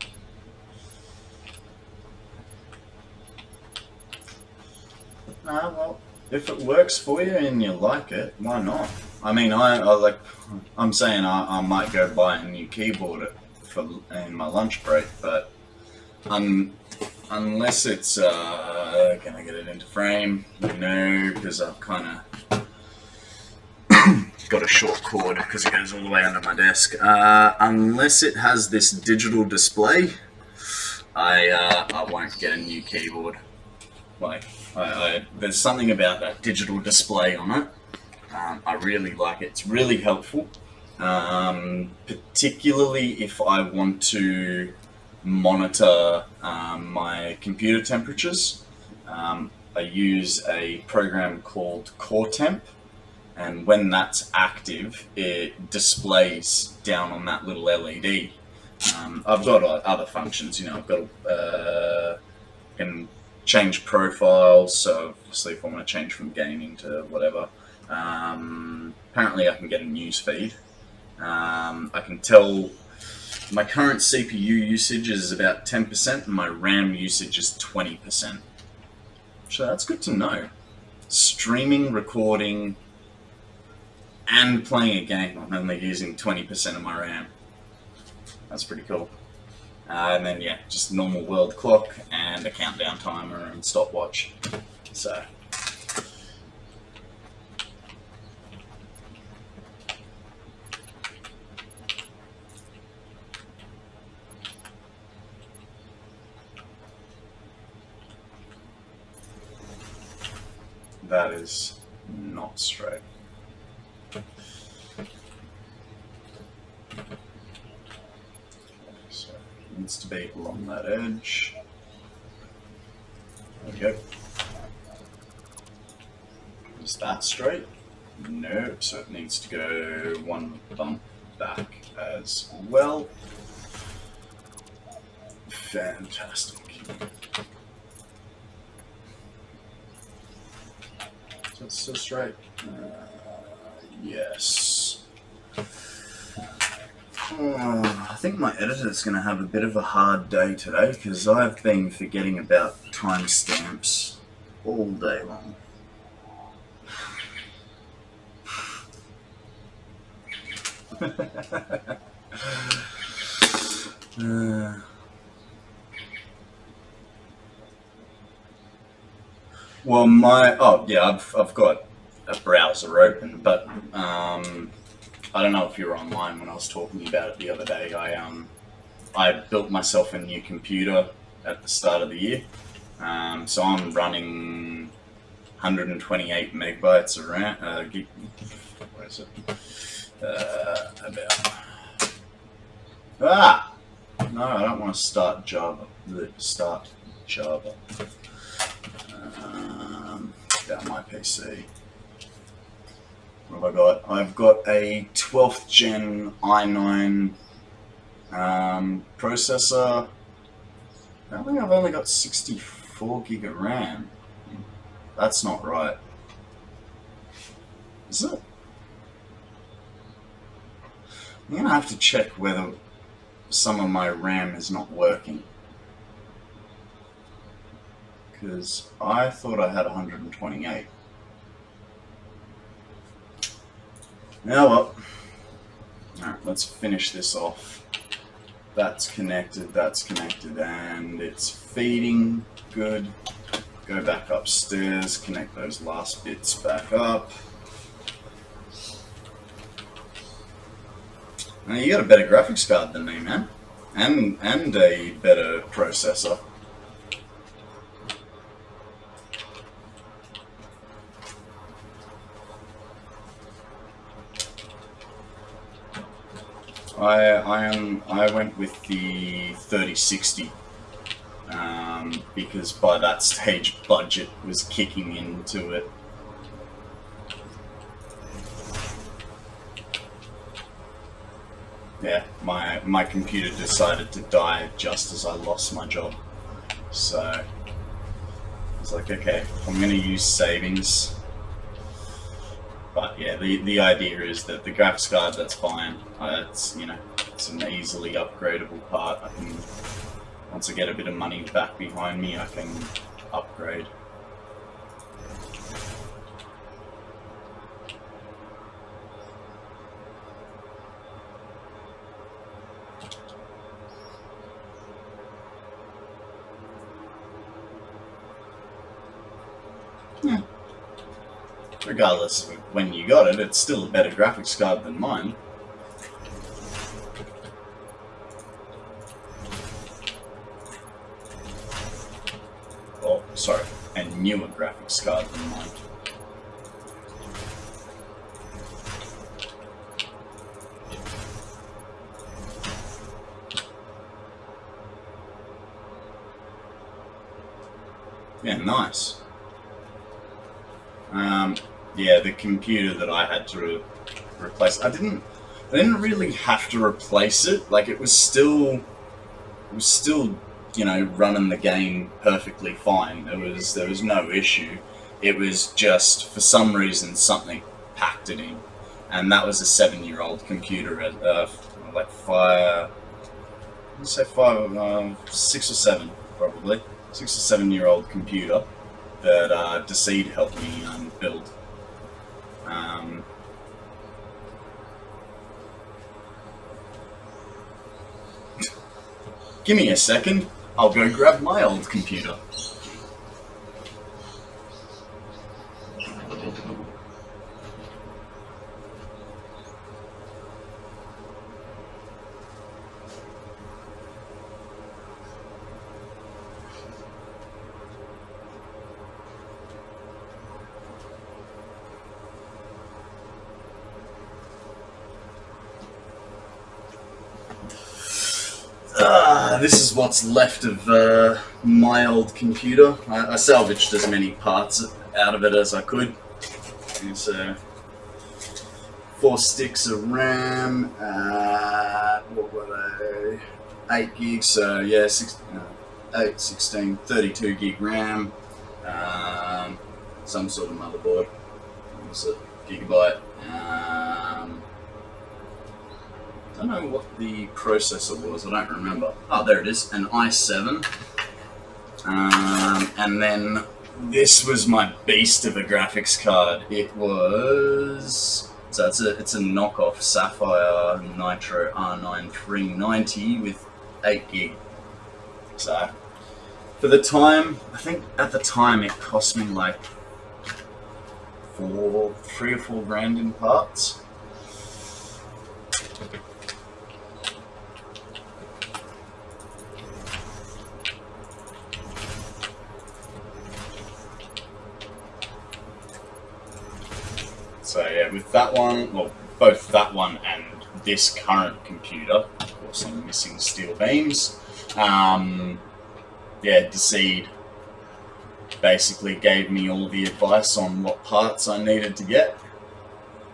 Well, if it works for you and you like it, why not? I mean, I'm saying I might go buy a new keyboard in my lunch break, but unless it's can I get it into frame? No, because I've kind of got a short cord because it goes all the way under my desk. Unless it has this digital display, I won't get a new keyboard. Like, there's something about that digital display on it. I really like it. It's really helpful, particularly if I want to monitor my computer temperatures. I use a program called Core Temp, and when that's active, it displays down on that little LED. I've got other functions, you know. I've got can change profiles, so obviously if I want to change from gaming to whatever. Apparently I can get a news feed. I can tell my current CPU usage is about 10% and my RAM usage is 20%. So that's good to know. Streaming, recording, and playing a game, I'm only using 20% of my RAM. That's pretty cool. And then, yeah, just normal world clock and a countdown timer and stopwatch. So, that is not straight. Needs to be along that edge. There we go. Is that straight? No, so it needs to go one bump back as well. Fantastic. That's so straight. Yes. I think my editor's going to have a bit of a hard day today because I've been forgetting about timestamps all day long. Well, I've got a browser open, but I don't know if you were online when I was talking about it the other day. I built myself a new computer at the start of the year, so I'm running 128 megabytes of RAM. What is it? No, I don't want to start Java. Start Java. About my PC. What have I got? I've got a 12th gen i9 processor. I think I've only got 64 gig of RAM. That's not right. Is it? I'm going to have to check whether some of my RAM is not working. Because I thought I had 128. Now well. Alright, let's finish this off. That's connected, and it's feeding. Good. Go back upstairs, connect those last bits back up. Now you got a better graphics card than me, man. And a better processor. I went with the 3060 because by that stage budget was kicking into it. Yeah, my computer decided to die just as I lost my job. So I was like, okay, I'm gonna use savings. But yeah, the idea is that the graphics card, that's fine. It's, you know, it's an easily upgradable part. I can, once I get a bit of money back behind me, I can upgrade. Yeah. Regardless of when you got it, it's still a better graphics card than mine. Oh, sorry, a newer graphics card than mine. Yeah, nice. Yeah, the computer that I had to replace, I didn't really have to replace it. Like, it was still, you know, running the game perfectly fine. There was no issue. It was just, for some reason, something packed it in, and that was a 7-year-old computer. Like 6 or 7, probably 6 or 7-year-old computer that Deceit helped me build. Give me a second, I'll go grab my old computer. This is what's left of my old computer. I salvaged as many parts out of it as I could. It's 4 sticks of RAM. What were they? 8 gigs, so yeah, 8, 16, 32 gig RAM, some sort of motherboard. What was it? Gigabyte. I don't know what the processor was, I don't remember. Oh, there it is, an i7. And then this was my beast of a graphics card. It was... So it's a knockoff Sapphire Nitro R9 390 with 8 gig. So for the time, I think at the time it cost me like 3 or 4 grand in parts. So yeah, with that one, well, both that one and this current computer, of course I'm missing steel beams, yeah, Decide basically gave me all the advice on what parts I needed to get.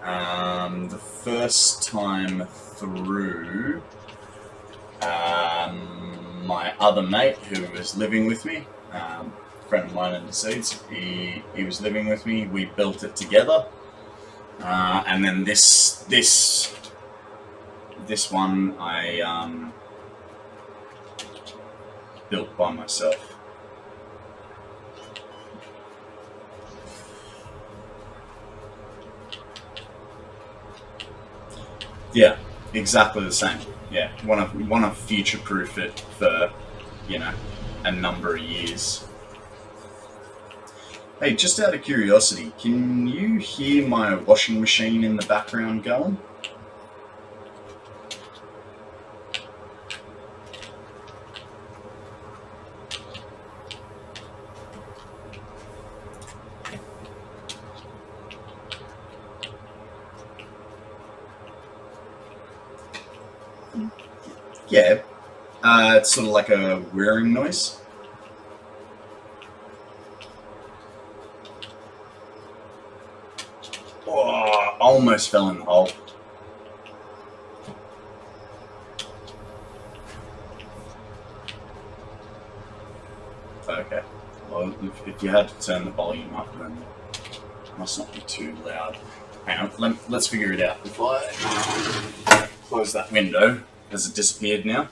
The first time through, my other mate who was living with me, friend of mine in Decide's, he was living with me, we built it together. And then this one I built by myself. Yeah, exactly the same. Yeah, want to future-proof it for, you know, a number of years. Hey, just out of curiosity, can you hear my washing machine in the background going? Yeah, it's sort of like a whirring noise. Oh, almost fell in the hole. Okay, well, if you had to turn the volume up, then it must not be too loud. Hang on, let's figure it out. If I close that window, has it disappeared now?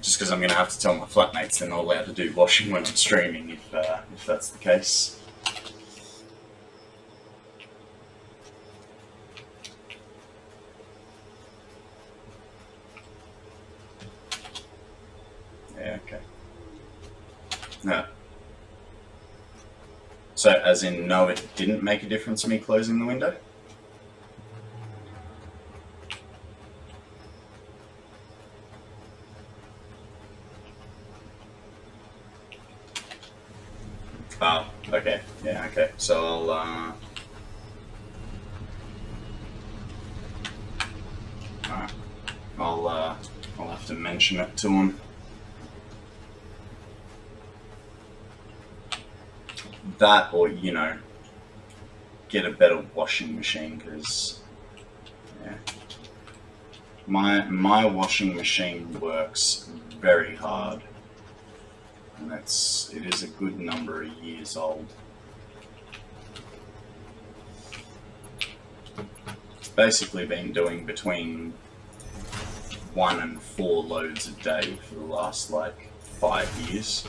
Just because I'm going to have to tell my flatmates they're not allowed to do washing when I'm streaming, if that's the case. Yeah, okay. No. So, as in, no, it didn't make a difference to me closing the window? Oh, okay. Yeah, okay. So I'll have to mention it to him. That, or, you know, get a better washing machine, because yeah, my washing machine works very hard, and it is a good number of years old. It's basically been doing between 1 and 4 loads a day for the last like 5 years.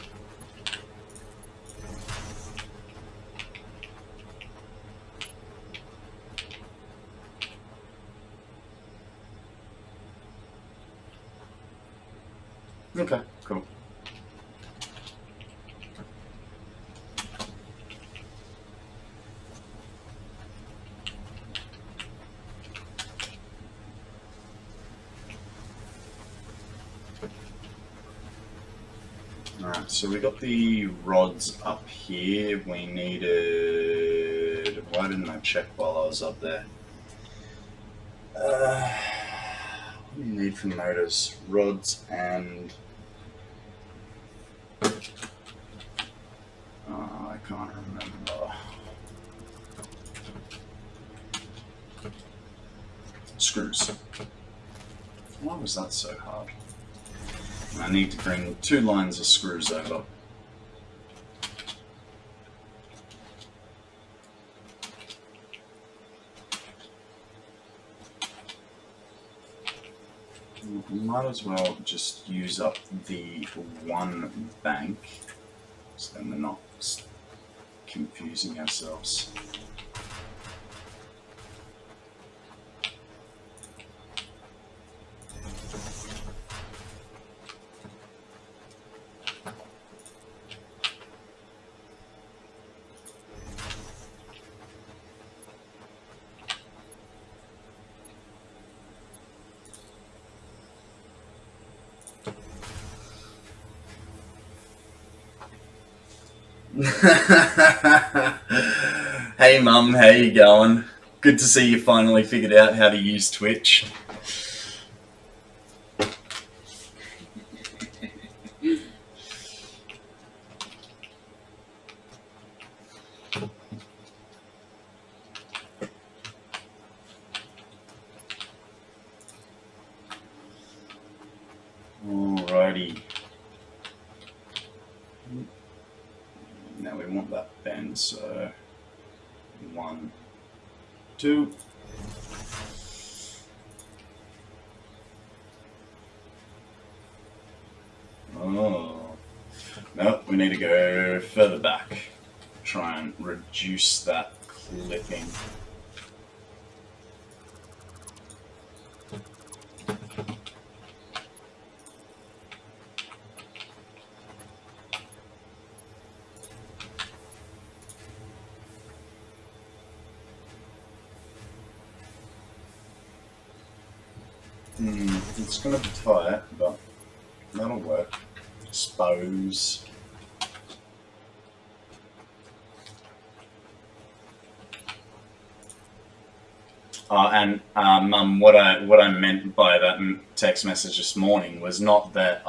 Okay, cool. Alright, so we got the rods up here. We needed... Why didn't I check while I was up there? What do you need for motors? Rods and... I can't remember. Screws. Why was that so hard? I need to bring 2 lines of screws over. Might as well just use up the 1 bank, so then we're not confusing ourselves. Hey Mum, how you going? Good to see you finally figured out how to use Twitch. Alrighty. Now we want that bend, so 1, 2. Oh. No, we need to go further back. Try and reduce that clipping. It's going to be tight, but that'll work, I suppose. Mum, what I meant by that text message this morning was not that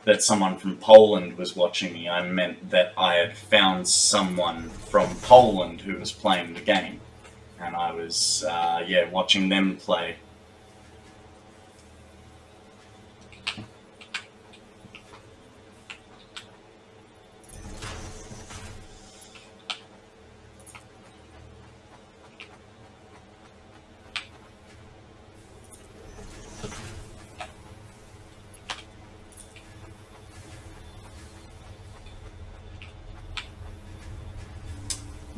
that someone from Poland was watching me. I meant that I had found someone from Poland who was playing the game, and I was watching them play.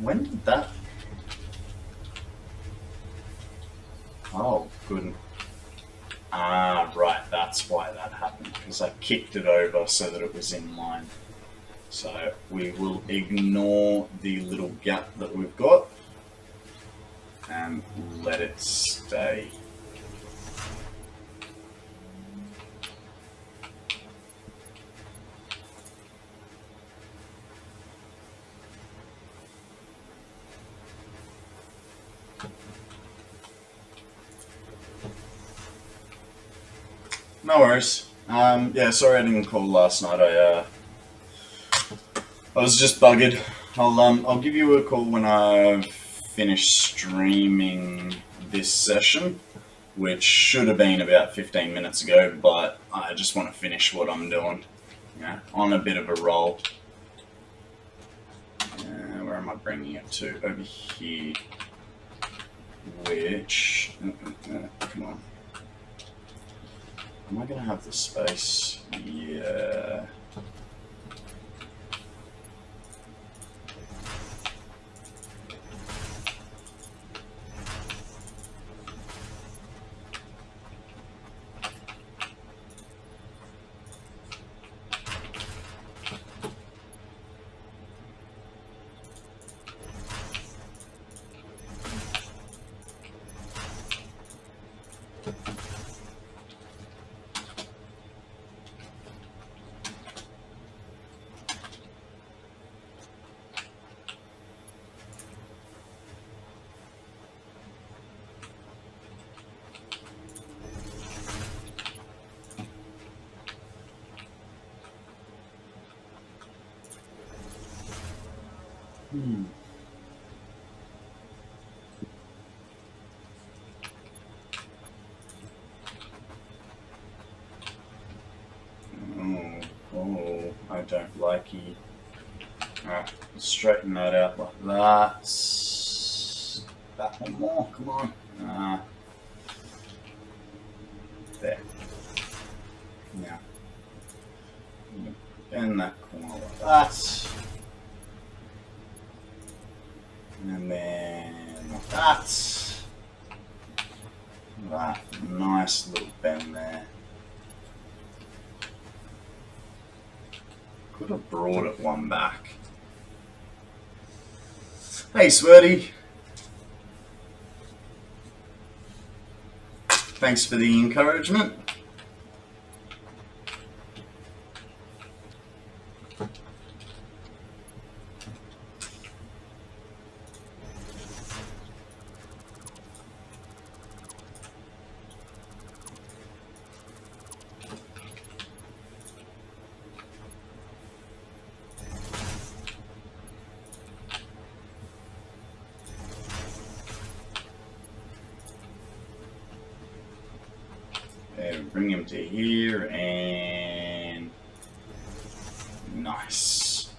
When did that? Oh, good. Ah, right, that's why that happened, because I kicked it over so that it was in line. So we will ignore the little gap that we've got and let it stay. No worries. Yeah, sorry I didn't call last night. I was just buggered. I'll give you a call when I've finished streaming this session, which should have been about 15 minutes ago, but I just want to finish what I'm doing. Yeah, on a bit of a roll. Where am I bringing it to? Over here. Which... come on. Am I going to have the space? Yeah. flaky. Alright, straighten that out like that. That one more, come on. There. Now, bend that corner like that. And then like that. That nice little bend there. Could have brought it one back. Hey, Sweaty. Thanks for the encouragement. Bring him to here and nice.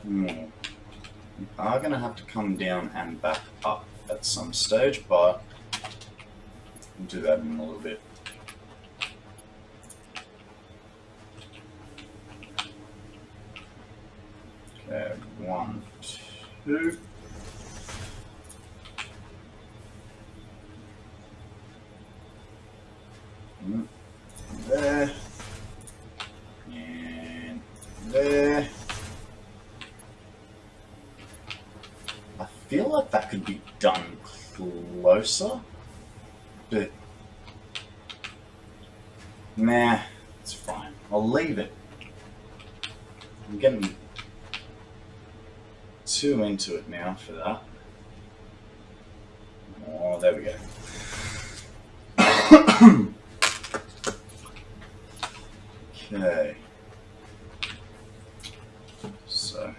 We are going to have to come down and back up at some stage, but we'll do that in a little bit. Okay, 1, 2. There and there. I feel like that could be done closer, but nah, it's fine. I'll leave it. I'm getting too into it now for that. Oh, there we go. Okay, so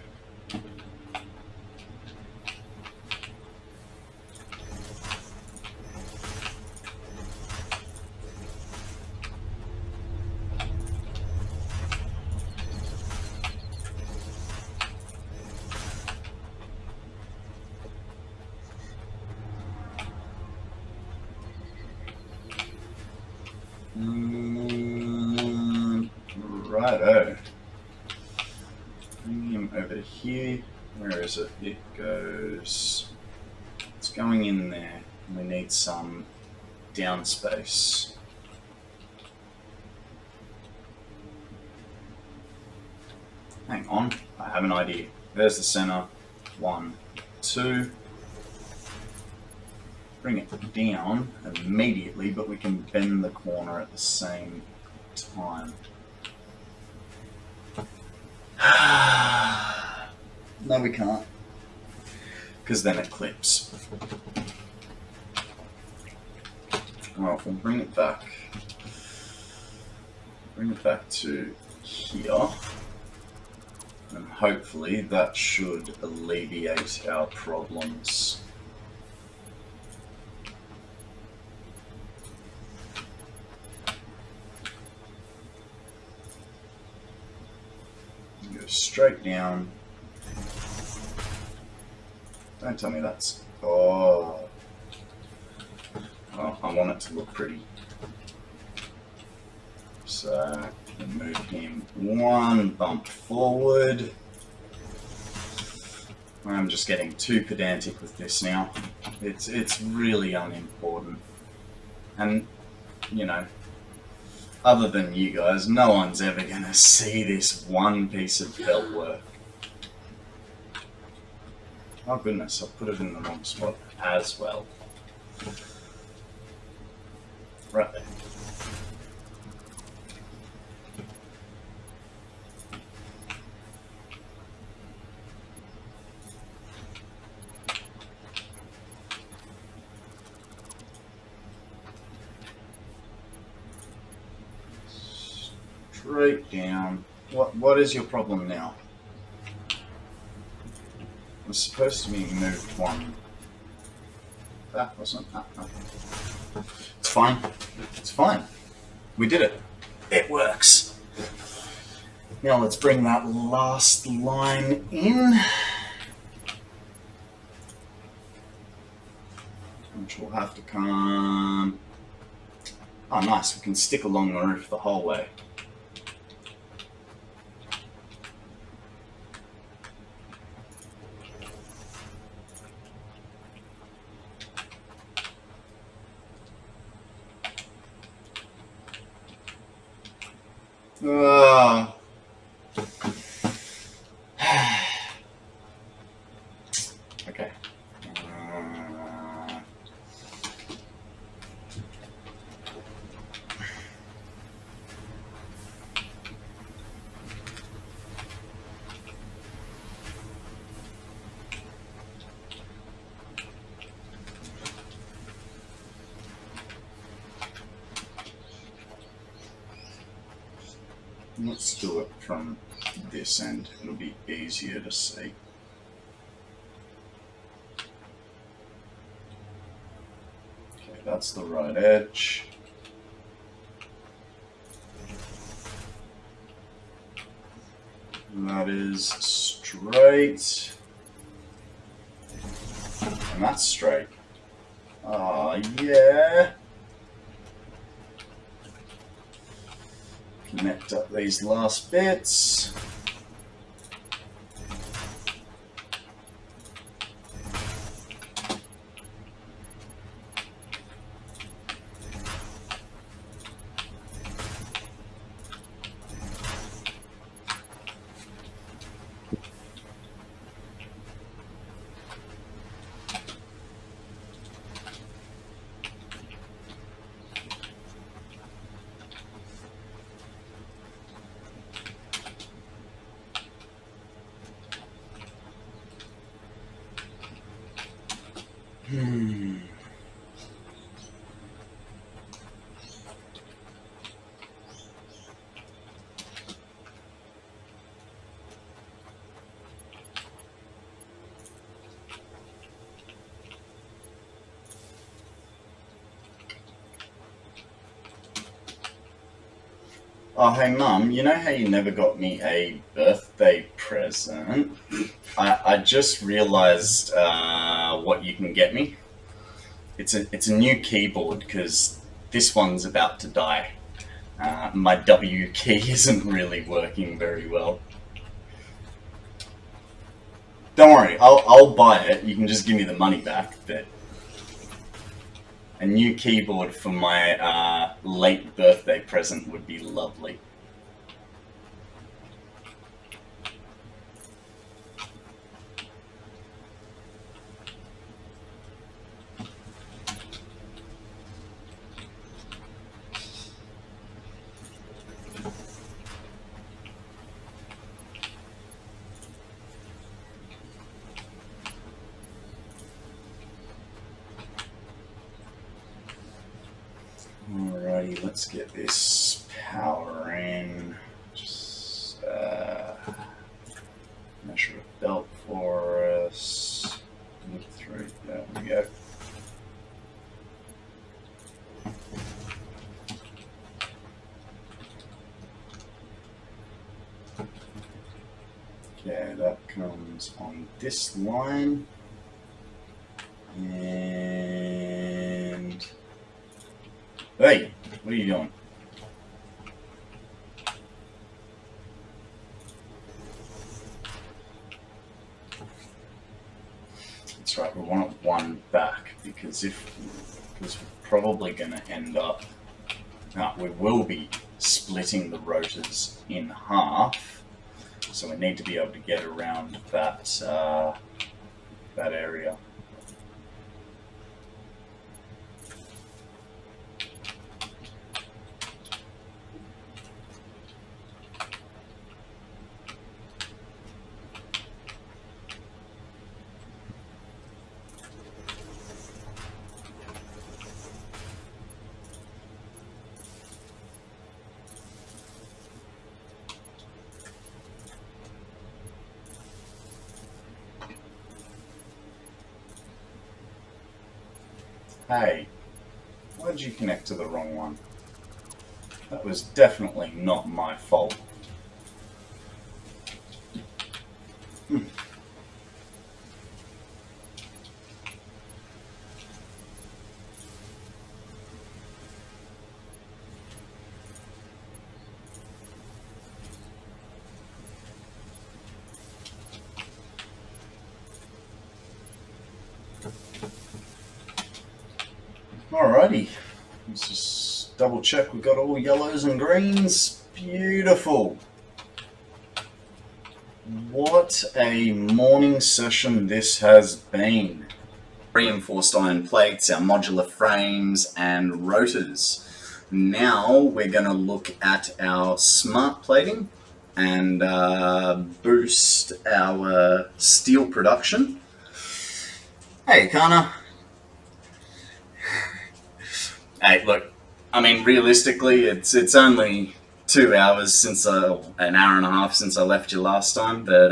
righto. Bring him over to here. Where is it? It goes. It's going in there. We need some down space. Hang on, I have an idea. There's the center. 1, 2. Bring it down immediately, but we can bend the corner at the same time. No, we can't, because then it clips. Well, we'll bring it back. Bring it back to here, and hopefully that should alleviate our problems. Go straight down. Don't tell me that's... Oh, I want it to look pretty. So, move him one bump forward. I'm just getting too pedantic with this now. It's really unimportant. And, you know, other than you guys, no one's ever going to see this one piece of felt work. Oh goodness, I put it in the wrong spot as well. Right there. Straight down. What is your problem now? It was supposed to be moved one. That wasn't that. No. It's fine. It's fine. We did it. It works. Now let's bring that last line in, which will have to come... Oh nice, we can stick along the roof the whole way. Okay. Let's do it from this end. It'll be easier to see. Okay, that's the right edge. And that is straight. And that's straight. Oh, yeah. Connect up these last bits. Oh, hey Mum, you know how you never got me a birthday present? I just realized what you can get me. It's a new keyboard because this one's about to die. My W key isn't really working very well. Don't worry, I'll buy it. You can just give me the money back. But a new keyboard for my late birthday present would be lovely. Alrighty, let's get this power in. Just measure a belt for us. Through, there we go. Okay, that comes on this line. And hey, what are you doing? That's right, we want it one back because we're probably going to end up. We will be splitting the rotors in half, so we need to be able to get around that that area. Hey, why did you connect to the wrong one? That was definitely not my fault. Alrighty, let's just double check we've got all yellows and greens. Beautiful. What a morning session this has been. Reinforced iron plates, our modular frames and rotors. Now we're going to look at our smart plating and boost our steel production. Hey, Kana. Hey, look, I mean, realistically, it's only 2 hours since an hour and a half since I left you last time, but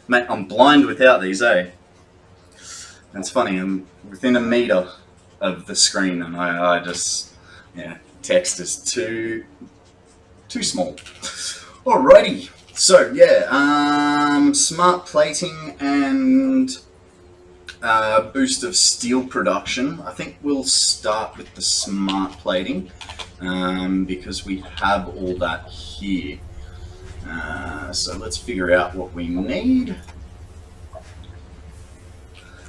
mate, I'm blind without these, eh? It's funny, I'm within a meter of the screen, and I just, yeah, text is too small. Alrighty, so yeah, smart plating and boost of steel production. I think we'll start with the smart plating because we have all that here. So let's figure out what we need.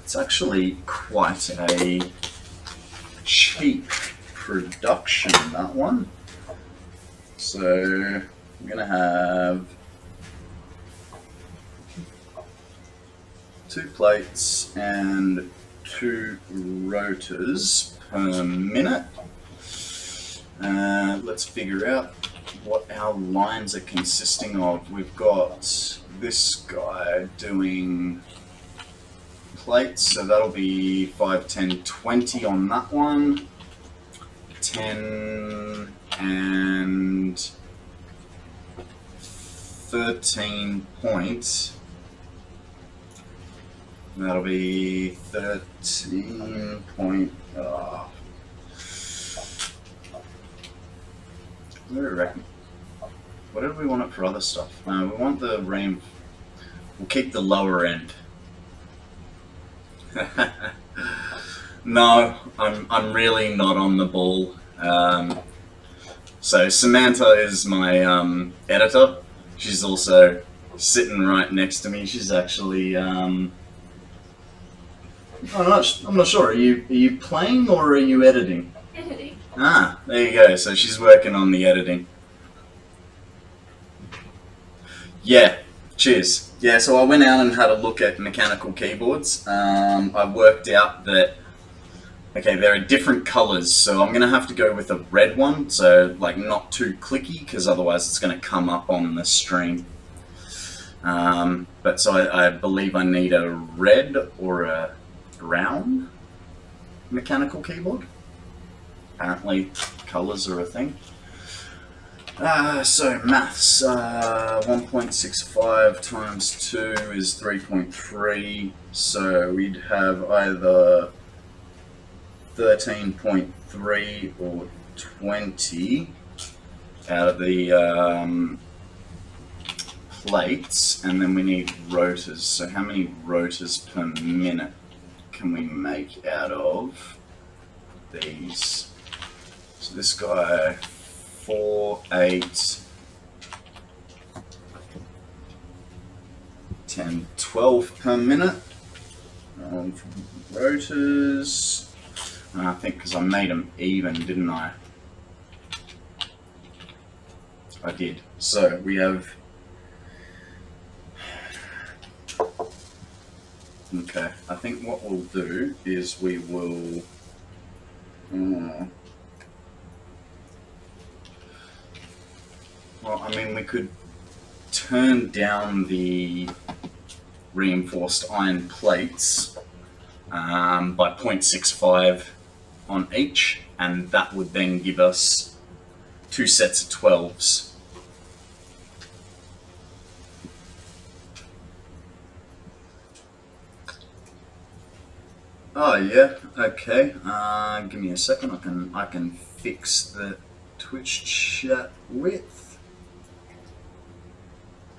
It's actually quite a cheap production, that one. So we're going to have 2 plates and 2 rotors per minute. Let's figure out what our lines are consisting of. We've got this guy doing plates, so that'll be 5, 10, 20 on that one. 10 and 13 points. That'll be 13 point. What do we reckon? What did we want it for other stuff? We want the rain. We'll keep the lower end. No, I'm really not on the ball. So Samantha is my editor. She's also sitting right next to me. She's actually I'm not sure. Are you playing or are you editing? Editing. Ah, there you go. So she's working on the editing. Yeah, cheers. Yeah, so I went out and had a look at mechanical keyboards. I worked out that, okay, there are different colors, so I'm going to have to go with a red one, so like not too clicky, because otherwise it's going to come up on the stream. But so I believe I need a red or a brown mechanical keyboard. Apparently colors are a thing. So maths, 1.65 times 2 is 3.3, so we'd have either 13.3 or 20 out of the plates, and then we need rotors. So how many rotors per minute can we make out of these? So this guy, 4, 8, 10, 12 per minute. Rotors. I think because I made them even, didn't I? I did. So we have. Okay, I think what we'll do is we will. Well, I mean, we could turn down the reinforced iron plates by 0.65 on each, and that would then give us 2 sets of 12s. Oh yeah, okay. Give me a second. I can fix the Twitch chat width.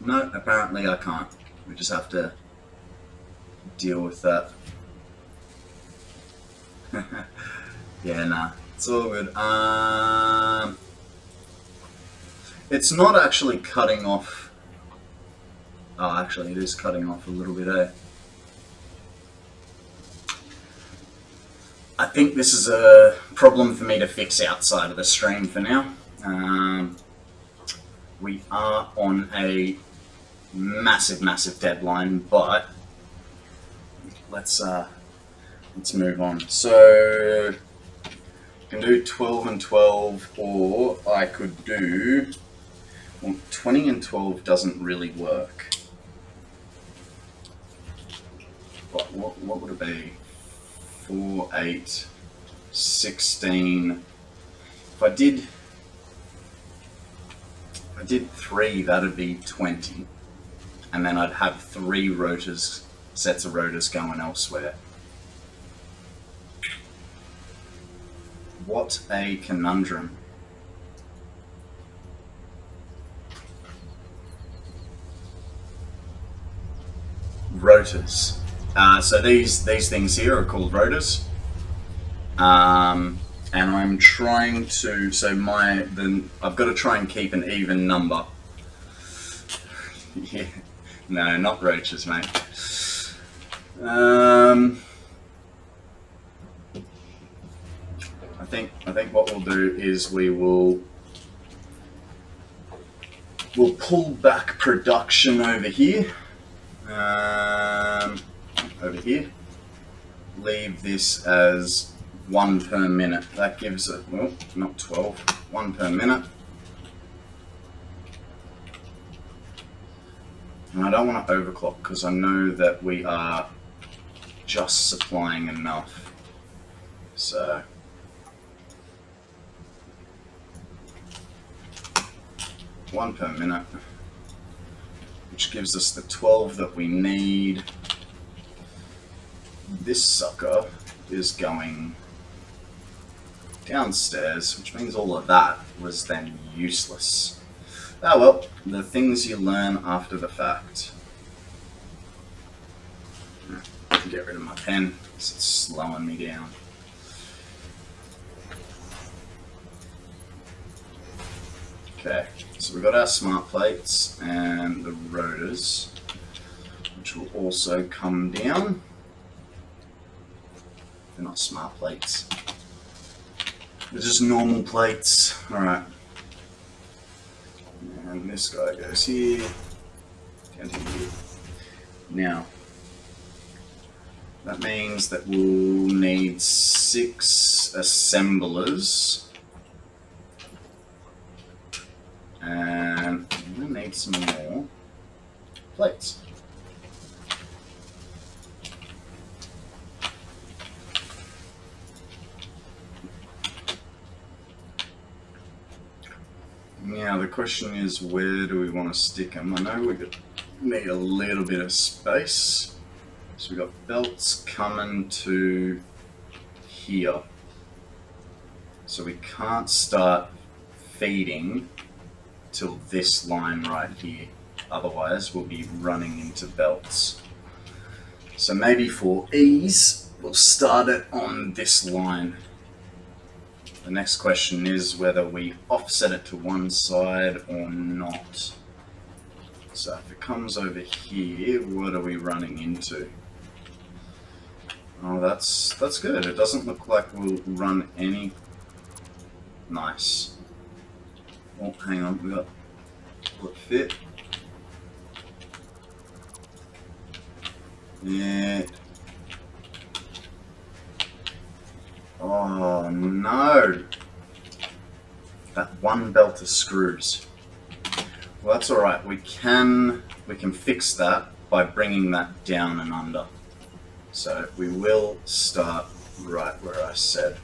No, apparently I can't. We just have to deal with that. Yeah, nah, it's all good. It's not actually cutting off. Oh, actually, it is cutting off a little bit, eh? I think this is a problem for me to fix outside of the stream for now. We are on a massive deadline, but let's move on. So I can do 12 and 12, or I could do, well, 20 and 12 doesn't really work. What would it be? 4, 8, 16. If I did 3, that'd be 20. And then I'd have 3 rotors, sets of rotors going elsewhere. What a conundrum. Rotors. So these things here are called rotors. And I'm trying to, I've got to try and keep an even number. Yeah, no, not roaches, mate. I think what we'll do is we'll pull back production over here. Over here. Leave this as 1 per minute. That gives it, well, not 12, 1 per minute. And I don't want to overclock because I know that we are just supplying enough. So one per minute, which gives us the 12 that we need. This sucker is going downstairs, which means all of that was then useless. Oh well, the things you learn after the fact. Get rid of my pen, because it's slowing me down. Okay, so we've got our smart plates and the rotors, which will also come down. They're not smart plates. They're just normal plates. Alright. And this guy goes here, down to here. Now, that means that we'll need 6 assemblers. And we'll need some more plates. Now the question is, where do we want to stick them? I know we need a little bit of space. So we've got belts coming to here. So we can't start feeding till this line right here. Otherwise we'll be running into belts. So maybe for ease, we'll start it on this line. The next question is whether we offset it to one side or not. So if it comes over here, what are we running into? Oh, that's good. It doesn't look like we'll run any. Nice. Oh, hang on. We got will it fit? Yeah. Oh no! That one belt of screws. Well, that's all right. We can fix that by bringing that down and under. So we will start right where I said.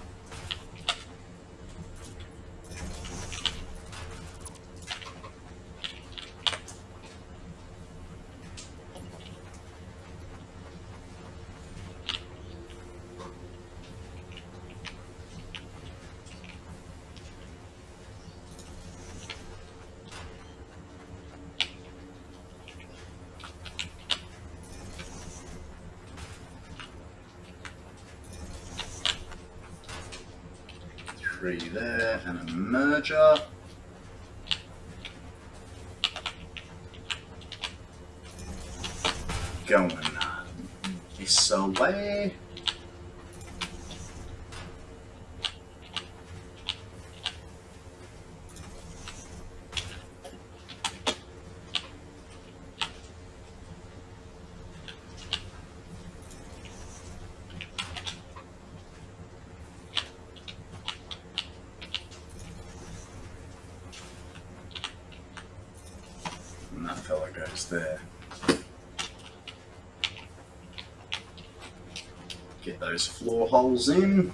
Three there, and a merger. Going this away. just there. Get those floor holes in.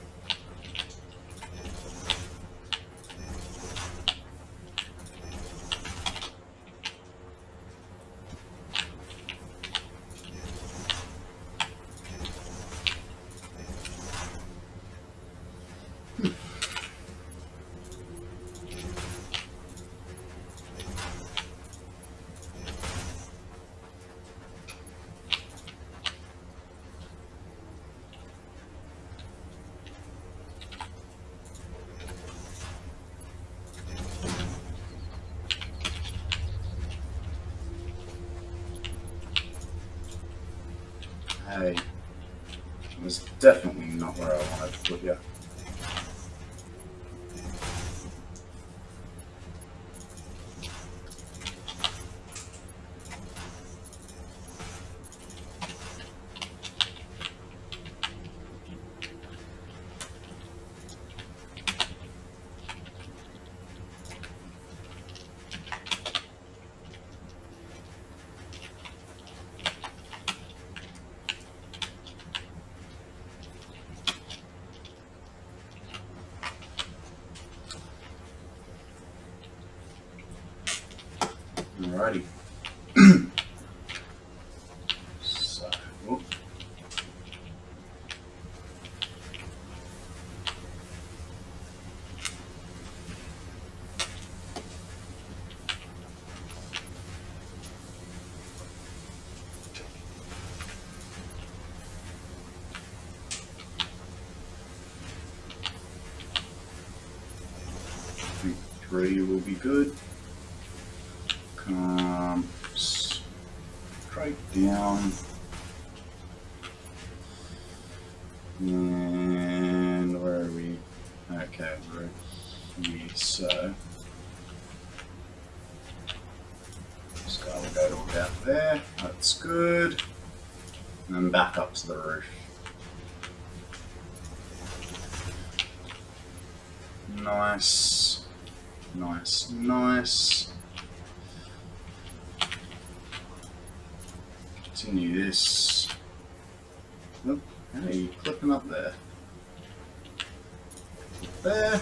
Hey, it was definitely not where I wanted to put you. Alrighty. So, whoop. I think 3 will be good. Come straight down, and where are we? Okay, we're here, so this guy will go to about there, that's good, and then back up to the roof. Nice, nice, nice. Continue this. Oh, hey, clipping up there. There.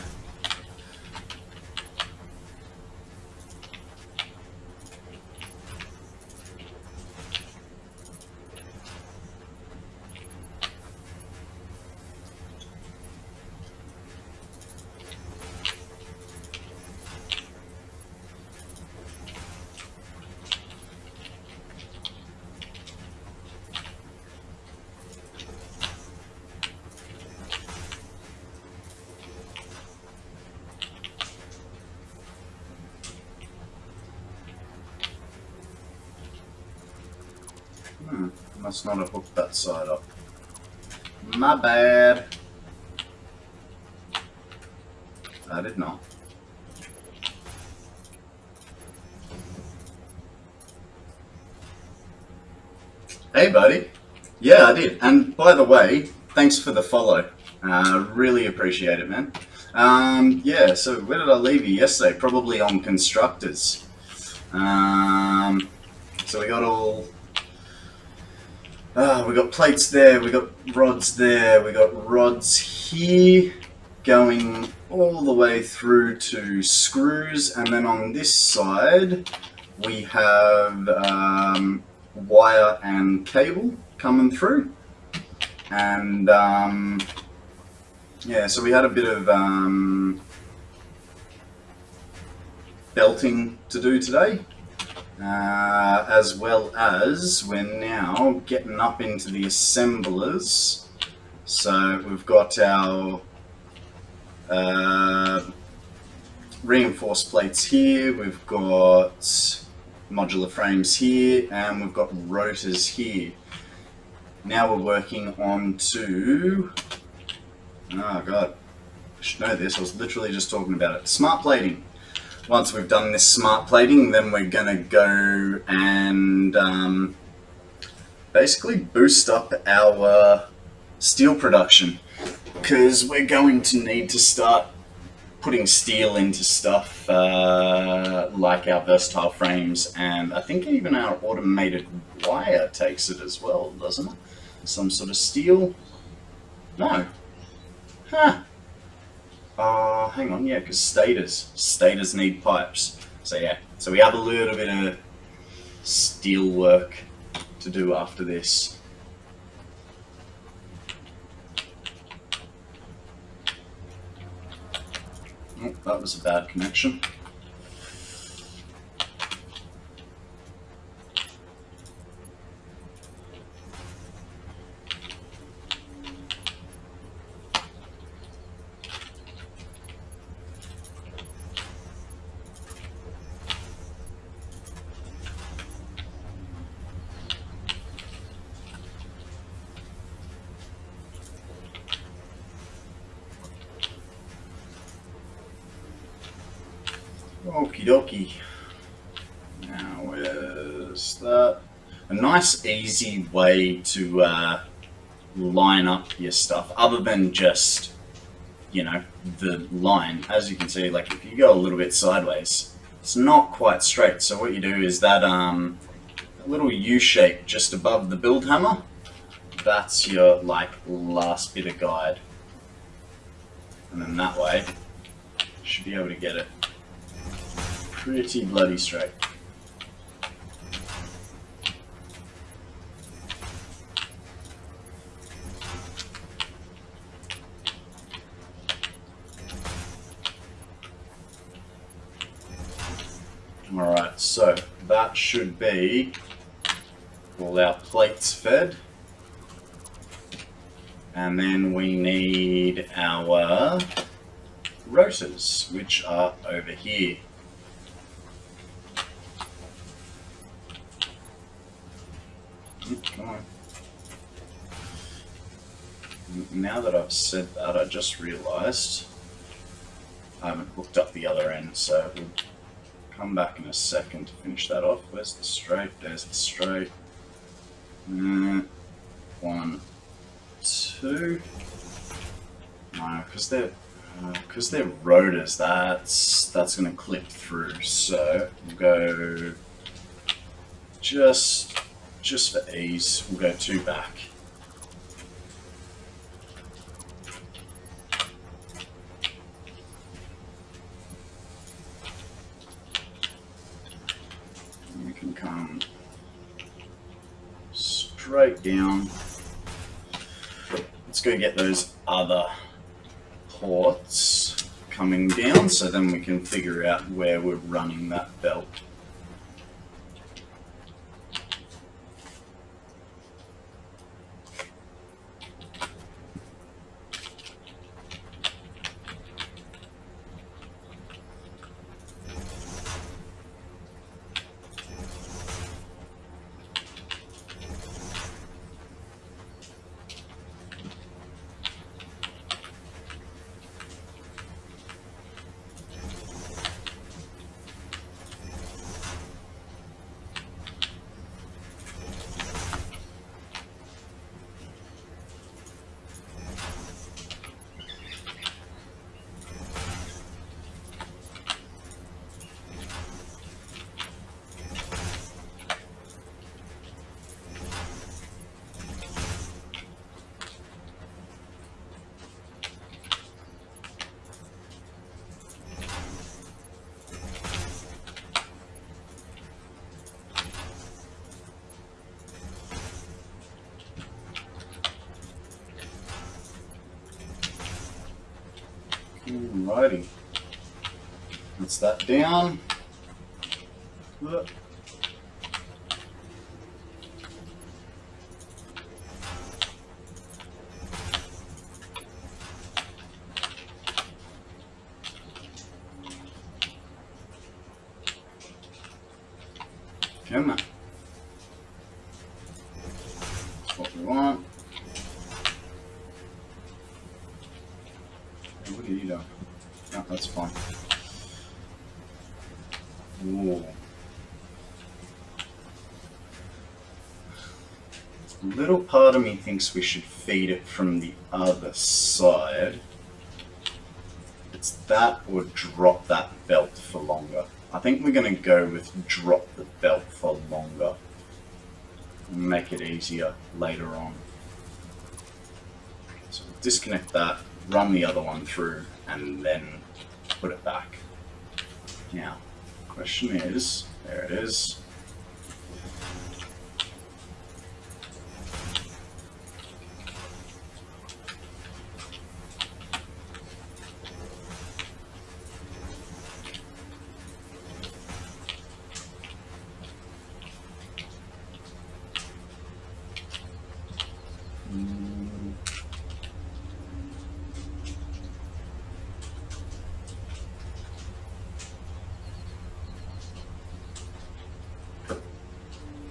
Must not have hooked that side up. My bad. I did not. Hey buddy. Yeah, I did. And by the way, thanks for the follow. Really appreciate it, man. Yeah, so where did I leave you yesterday? Probably on constructors. So we got all... we got plates there, we got rods there, we got rods here going all the way through to screws, and then on this side we have wire and cable coming through, and yeah, so we had a bit of belting to do today. As well as we're now getting up into the assemblers. So we've got our reinforced plates here, we've got modular frames here, and we've got rotors here. Now we're working on to, oh god, I should know this, I was literally just talking about it, smart plating. Once we've done this smart plating, then we're going to go and basically boost up our steel production, because we're going to need to start putting steel into stuff like our versatile frames, and I think even our automated wire takes it as well, doesn't it? Some sort of steel? No. Huh. Hang on, yeah, because stators need pipes. So yeah, so we have a little bit of steel work to do after this. Oh, that was a bad connection. Okie dokie. Now, where's that? A nice, easy way to line up your stuff, other than just, you know, the line. As you can see, like if you go a little bit sideways, it's not quite straight. So what you do is that little U shape just above the build hammer, that's your like last bit of guide. And then that way, you should be able to get it pretty bloody straight. Alright, so that should be all our plates fed. And then we need our rotors, which are over here. Come on. Now that I've said that, I just realized I haven't hooked up the other end, so we'll come back in a second to finish that off. Where's the straight? There's the straight. 1, 2. No, because they're rotors. That's going to clip through. So we'll go just for ease. We'll go 2 back. We can come straight down. Let's go get those other ports coming down, so then we can figure out where we're running that belt. Alrighty, that's that down. Look. Come on. That's what we want. Hey, what are you doing? No, that's fine. Ooh. A little part of me thinks we should feed it from the other side. It's that or drop that belt for longer? I think we're going to go with drop the belt for longer. Make it easier later on. So disconnect that, run the other one through, and then put it back. Now, question is, there it is.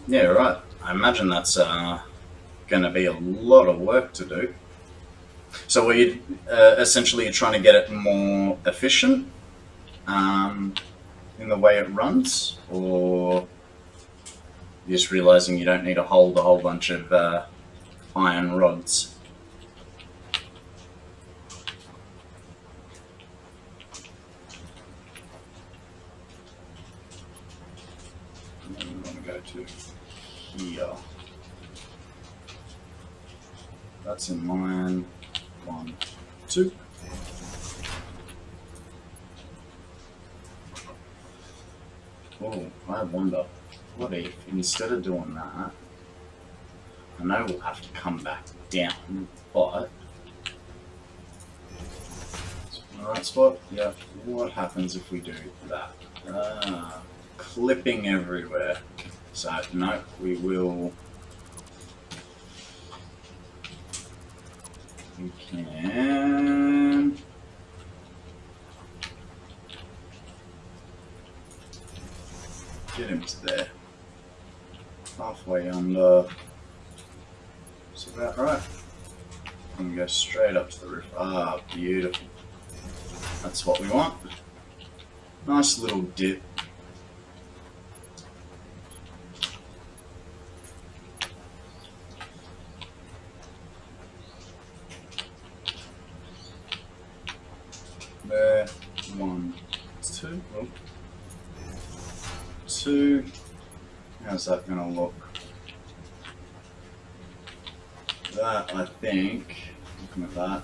Yeah, right. I imagine that's going to be a lot of work to do. So are you essentially trying to get it more efficient in the way it runs, or you're just realizing you don't need to hold a whole bunch of iron rods? And then we want to go to here. That's in line 1, 2. Oh, I wonder, what if instead of doing that, I know we'll have to come back down, but in the right spot? Yeah. What happens if we do that? Clipping everywhere. So no, we will. We can. Get him to there. Halfway under. Is about right? And go straight up to the roof. Ah, beautiful. That's what we want. Nice little dip. There. 1, 2. Oh. 2. How's that going to look? That, I think, looking at that,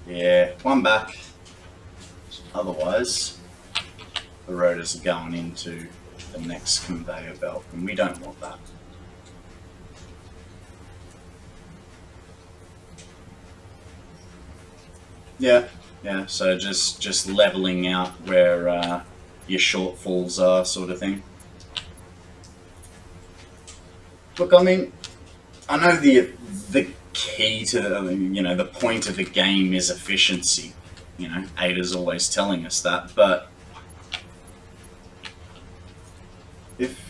yeah, one back. Otherwise, the rotors are going into the next conveyor belt, and we don't want that. Yeah, so just leveling out where your shortfalls are, sort of thing. Look, I mean, I know the key to the point of the game is efficiency. Ada's always telling us that, but if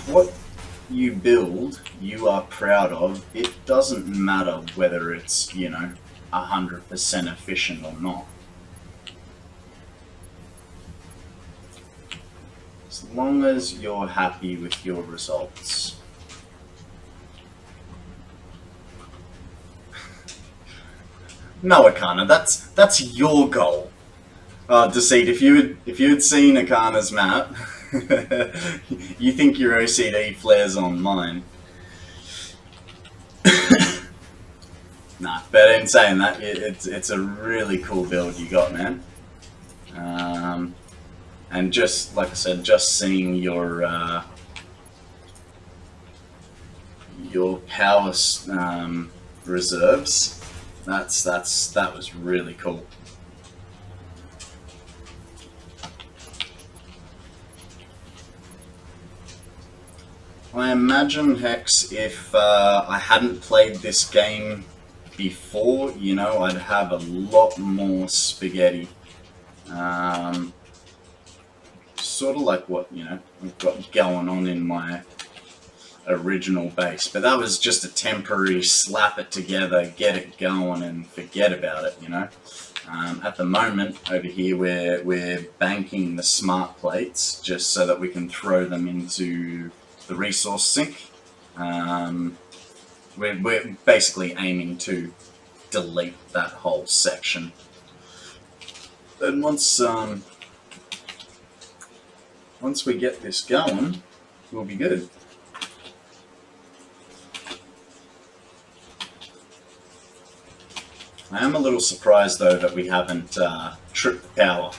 what you build you are proud of, it doesn't matter whether it's 100% efficient or not. As long as you're happy with your results. No, Akana, that's your goal. Deceit, if you had seen Akana's map, you think your OCD flares on mine. Nah, but in saying that, it's a really cool build you got, man. And just like I said, just seeing your power reserves, that was really cool. I imagine, Hex, if I hadn't played this game before, I'd have a lot more spaghetti. Sort of like what, I've got going on in my original base. But that was just a temporary slap it together, get it going, and forget about it, At the moment, over here, we're banking the smart plates just so that we can throw them into the resource sink. we're basically aiming to delete that whole section. And once we get this going, we'll be good. I am a little surprised though that we haven't tripped the power.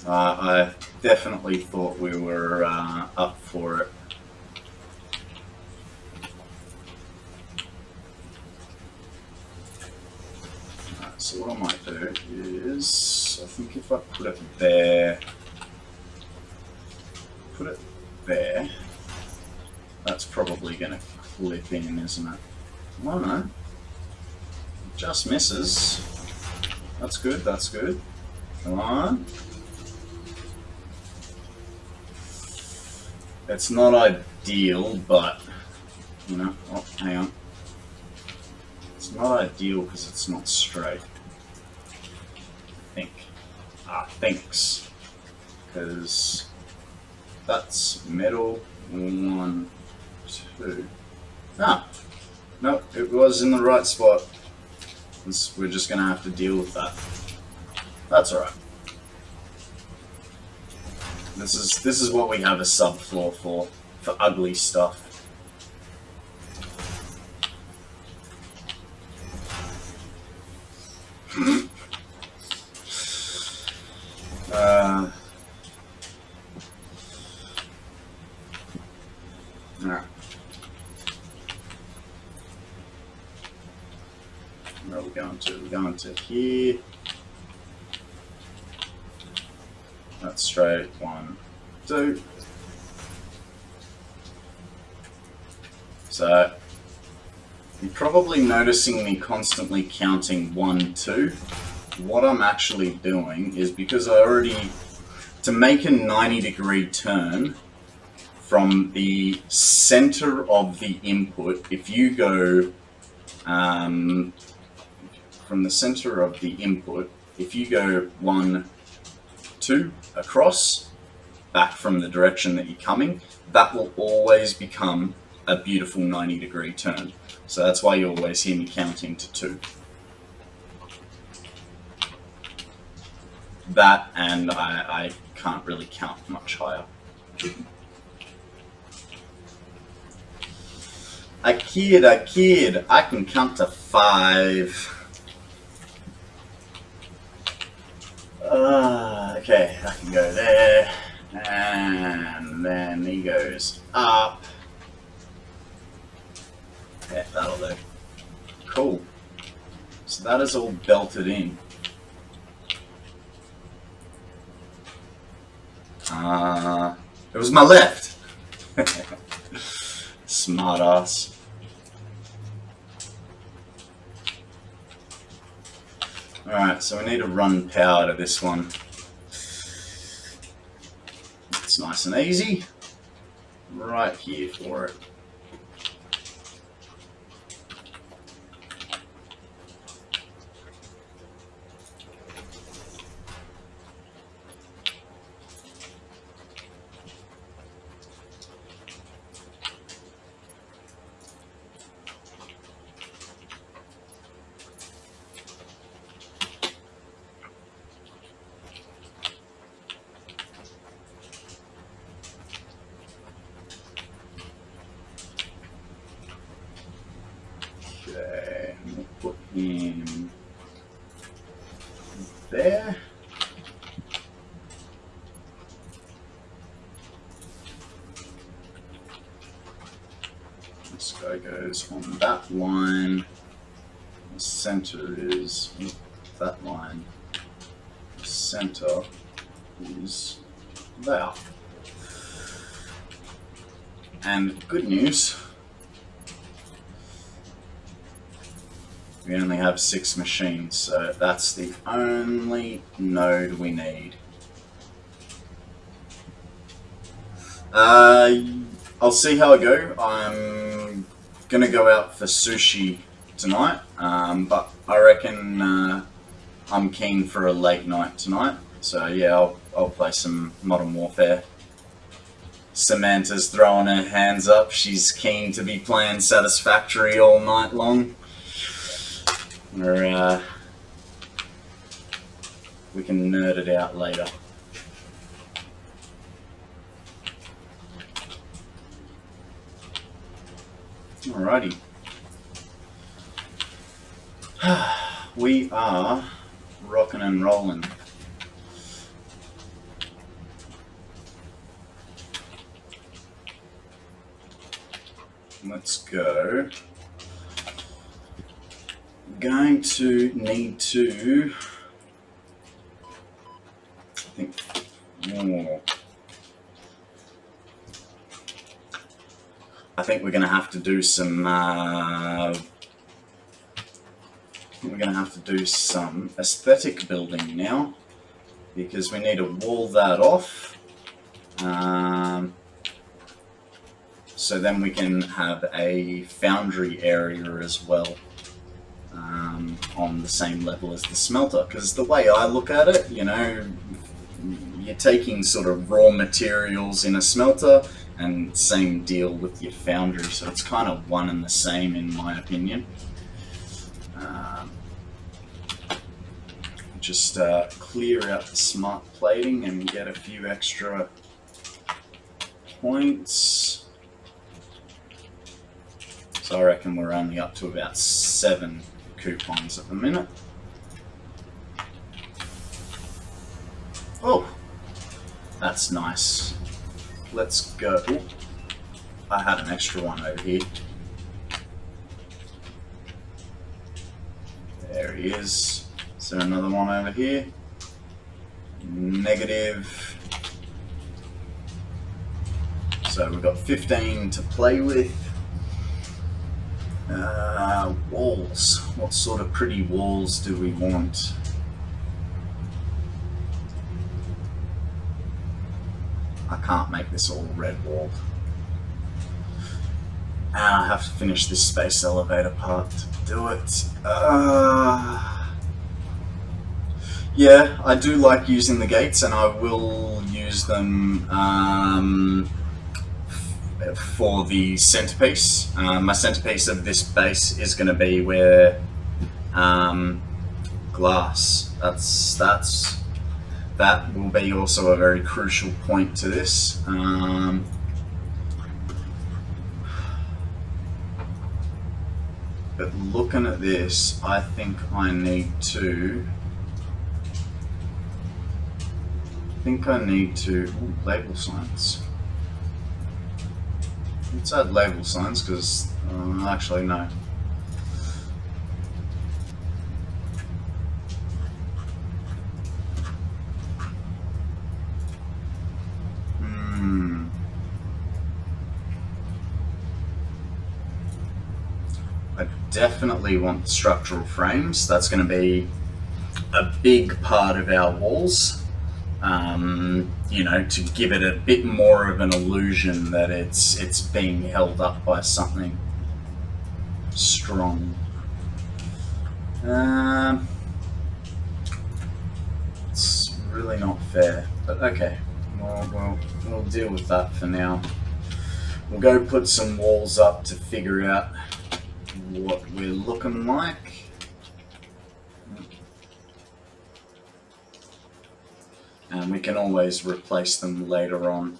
I definitely thought we were up for it. Alright, so what I might do is, I think if I put it there, that's probably going to clip in, isn't it? I don't know. Just misses. That's good, that's good. Come on. It's not ideal, but, you know, oh, hang on. It's not ideal because it's not straight. I think. Thinks. Because that's metal. 1, 2. Ah! No, it was in the right spot. We're just going to have to deal with that. That's alright. This is what we have a subfloor for ugly stuff. Alright. Where are we going to? We're going to here. That's straight. 1, 2. So you're probably noticing me constantly counting 1, 2. What I'm actually doing is, because I already, to make a 90-degree turn from the center of the input, if you go from the center of the input, if you go 1, 2 across, back from the direction that you're coming, that will always become a beautiful 90-degree turn. So that's why you always hear me counting to 2. That, and I can't really count much higher. I kid, I can count to 5. Okay, I can go there, and then he goes up. Yeah, that'll do. Cool. So that is all belted in. It was my left. Smart ass. Alright, so we need to run power to this one. It's nice and easy. Right here for it. Okay, we'll put him there. This guy goes on that line. The center is that line. The center is there. And good news, we only have 6 machines, so that's the only node we need. I'll see how I go. I'm gonna go out for sushi tonight, but I reckon I'm keen for a late night tonight. So yeah, I'll play some Modern Warfare. Samantha's throwing her hands up. She's keen to be playing Satisfactory all night long. Or, we can nerd it out later. Alrighty. We are rocking and rolling. Let's go. Going to need to, I think, more. I think we're going to have to do some. We're going to have to do some aesthetic building now, because we need to wall that off. So then we can have a foundry area as well, on the same level as the smelter. Because the way I look at it, you know, you're taking sort of raw materials in a smelter, and same deal with your foundry, so it's kind of one and the same in my opinion. Just clear out the smart plating and get a few extra points. So I reckon we're only up to about 7 coupons at the minute. Oh, that's nice. Let's go. Ooh, I had an extra one over here. There he is. Is there another one over here? Negative. So we've got 15 to play with. Walls. What sort of pretty walls do we want? I can't make this all red wall. And I have to finish this space elevator part to do it. Yeah, I do like using the gates, and I will use them for the centerpiece. My centerpiece of this base is going to be where glass. That will be also a very crucial point to this. But looking at this, I think I need to. Label signs. Let's add label signs because actually no. I definitely want structural frames. That's going to be a big part of our walls. You know, to give it a bit more of an illusion that it's being held up by something strong. It's really not fair, but okay. We'll deal with that for now. We'll go put some walls up to figure out what we're looking like. And we can always replace them later on.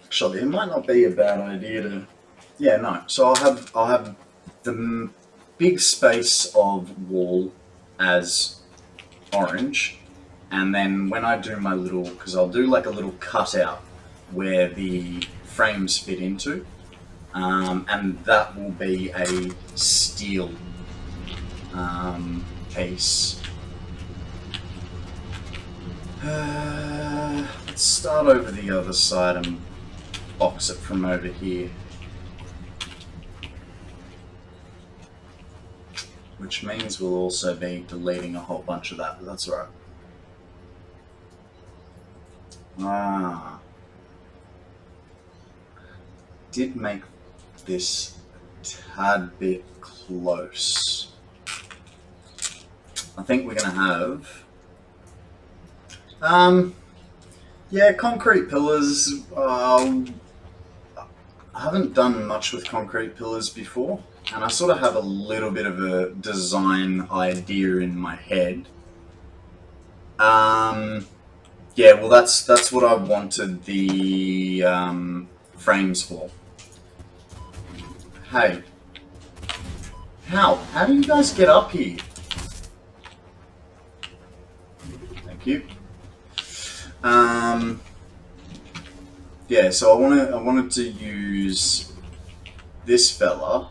Actually, it might not be a bad idea to. Yeah, no. So I'll have the big space of wall as orange, and then when I do my little, because I'll do like a little cutout where the frames fit into. And that will be a steel piece. Let's start over the other side and box it from over here. Which means we'll also be deleting a whole bunch of that, but that's alright. Did make this a tad bit close. I think we're going to have... yeah, concrete pillars. I haven't done much with concrete pillars before, and I sort of have a little bit of a design idea in my head. Yeah, well, that's what I wanted the frames for. Hey, how do you guys get up here? Thank you. Yeah, so I wanted to use this fella.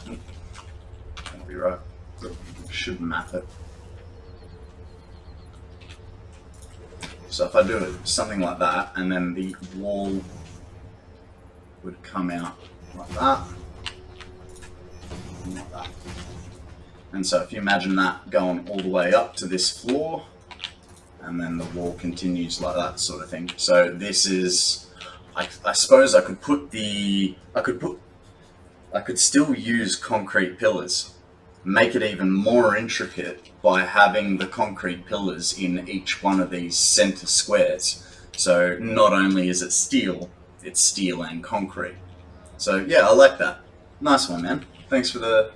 That'll be right. Should map it. So if I do it something like that, and then the wall would come out like that, and like that. And so if you imagine that going all the way up to this floor, and then the wall continues like that sort of thing. So this is, I suppose I could put the, I could still use concrete pillars, make it even more intricate by having the concrete pillars in each one of these center squares. So not only is it steel, it's steel and concrete. So yeah, I like that. Nice one, man. Thanks for the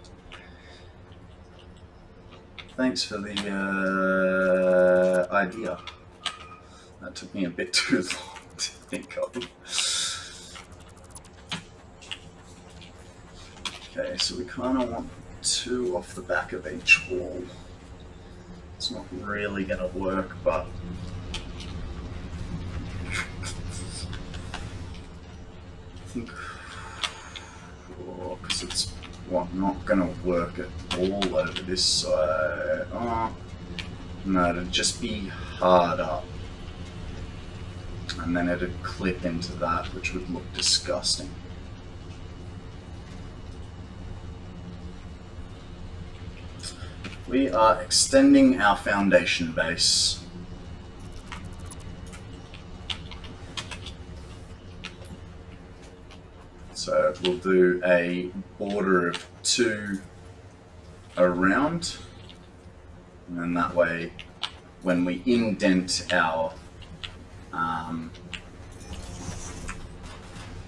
idea. That took me a bit too long to think of. Okay, so we kind of want 2 off the back of each wall. It's not really going to work, but I think, because it's not going to work at all over this side. Oh, no, it'd just be hard up. And then it'd clip into that, which would look disgusting. We are extending our foundation base. So we'll do a border of 2 around, and then that way when we indent our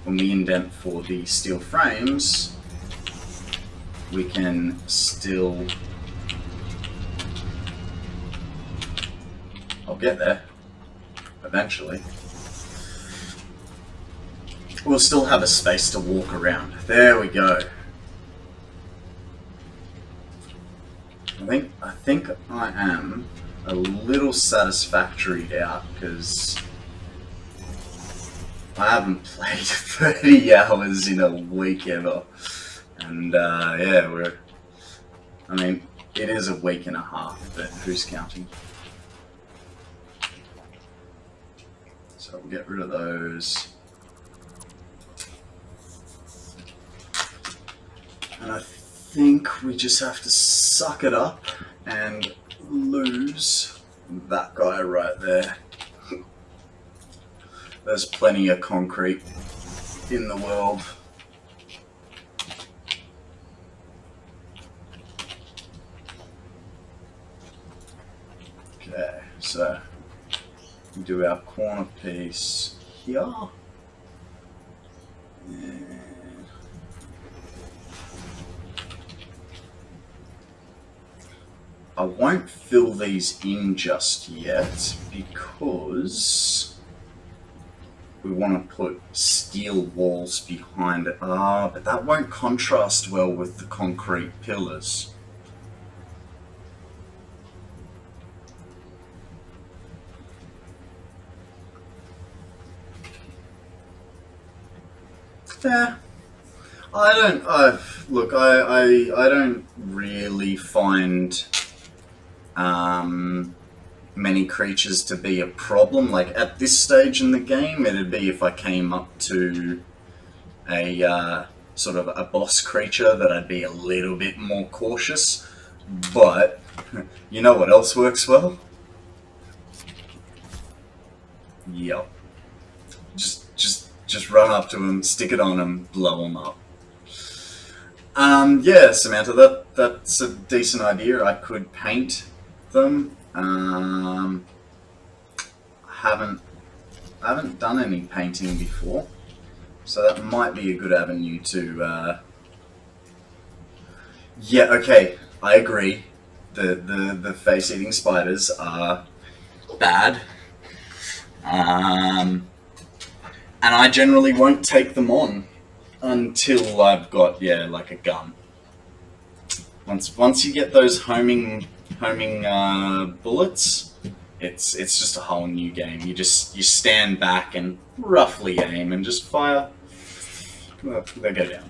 when we indent for the steel frames, we can still, I'll get there eventually. We'll still have a space to walk around. There we go. I think I am a little satisfactoried out because I haven't played 30 hours in a week ever. And yeah, I mean, it is a week and a half, but who's counting? So we'll get rid of those. And I think we just have to suck it up and lose that guy right there. There's plenty of concrete in the world. Okay, so we do our corner piece here. And I won't fill these in just yet because we want to put steel walls behind it. But that won't contrast well with the concrete pillars. Yeah, I don't really find many creatures to be a problem. Like at this stage in the game, it'd be if I came up to a sort of a boss creature that I'd be a little bit more cautious. But you know what else works well? Yep. Just run up to him, stick it on him, blow him up. Yeah, Samantha, that's a decent idea. I could paint them. Haven't I haven't done any painting before, so that might be a good avenue to. Yeah, okay, I agree. The face-eating spiders are bad, and I generally won't take them on until I've got like a gun. Once you get those homing bullets, it's just a whole new game. You stand back and roughly aim and just fire. Well, they go down.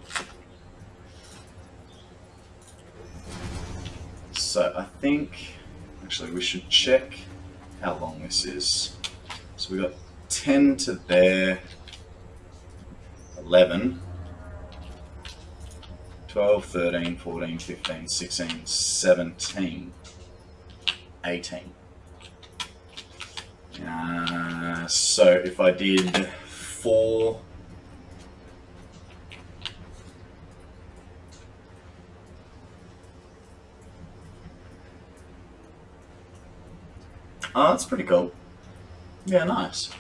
So I think actually we should check how long this is. So we got 10 to there, 11. 12, 13, 14, 15, 16, 17, 18. So if I did 4... Oh, that's pretty cool. Yeah, nice.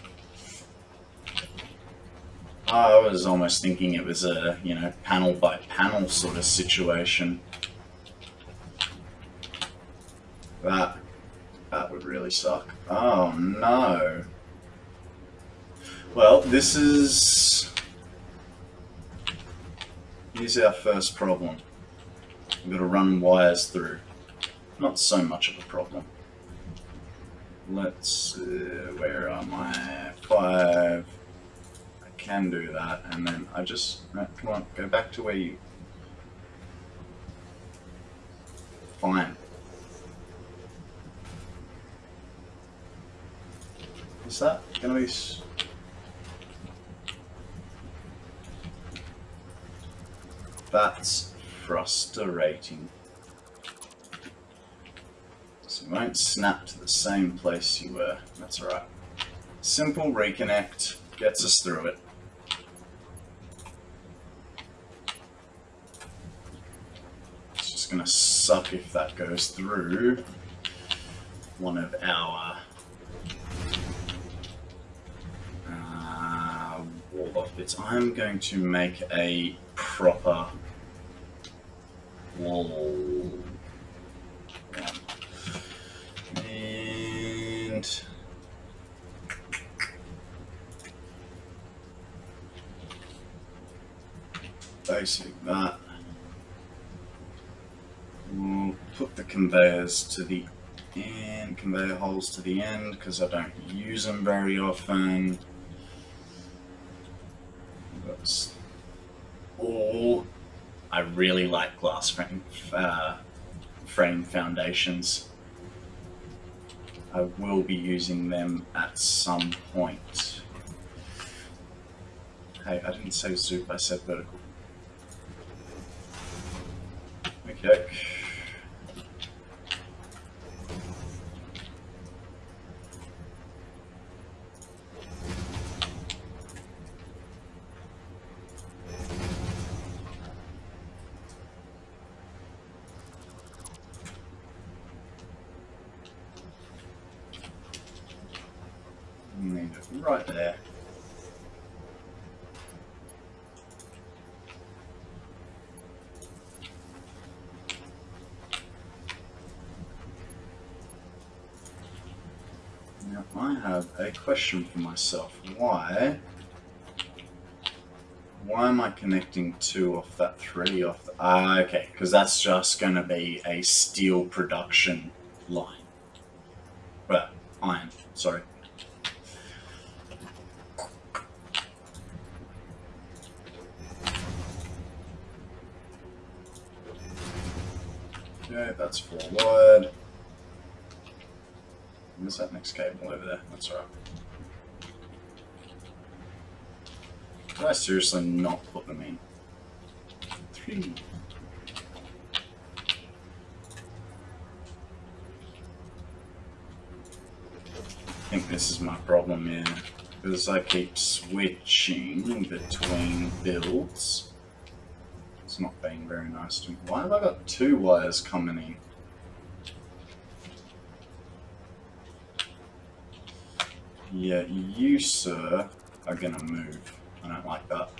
I was almost thinking it was a, panel by panel sort of situation. That would really suck. Oh no. Well, here's our first problem. We've got to run wires through. Not so much of a problem. Let's, where am I? 5. Can do that, and then I just come on, go back to where you. Fine. Is that gonna be? That's frustrating. So you won't snap to the same place you were. That's alright. Simple reconnect gets us through it. Gonna suck if that goes through one of our wall-off bits. I'm going to make a proper wall and basic that. We'll put the conveyors to the end, conveyor holes to the end, because I don't use them very often. Oh, I really like glass frame foundations. I will be using them at some point. Hey, I didn't say zoop, I said vertical. Okay. Need it right there. Now I have a question for myself. Why am I connecting 2 off that 3 off the... okay, because that's just going to be a steel production line. Well, iron, sorry. Okay, that's 4 wide. Where's that next cable over there? That's alright. Did I seriously not put them in? 3. I think this is my problem here, because I keep switching between builds. It's not being very nice to me. Why have I got 2 wires coming in? Yeah, you, sir, are gonna move. I don't like that.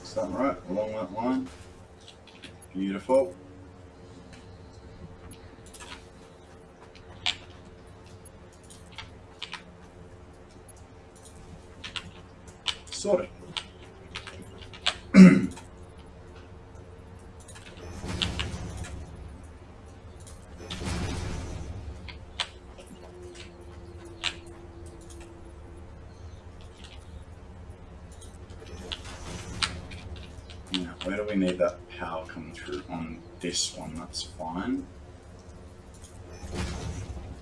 Is that right? Along that line? Beautiful. Sorted. Now, where do we need that power coming through? On this one, that's fine.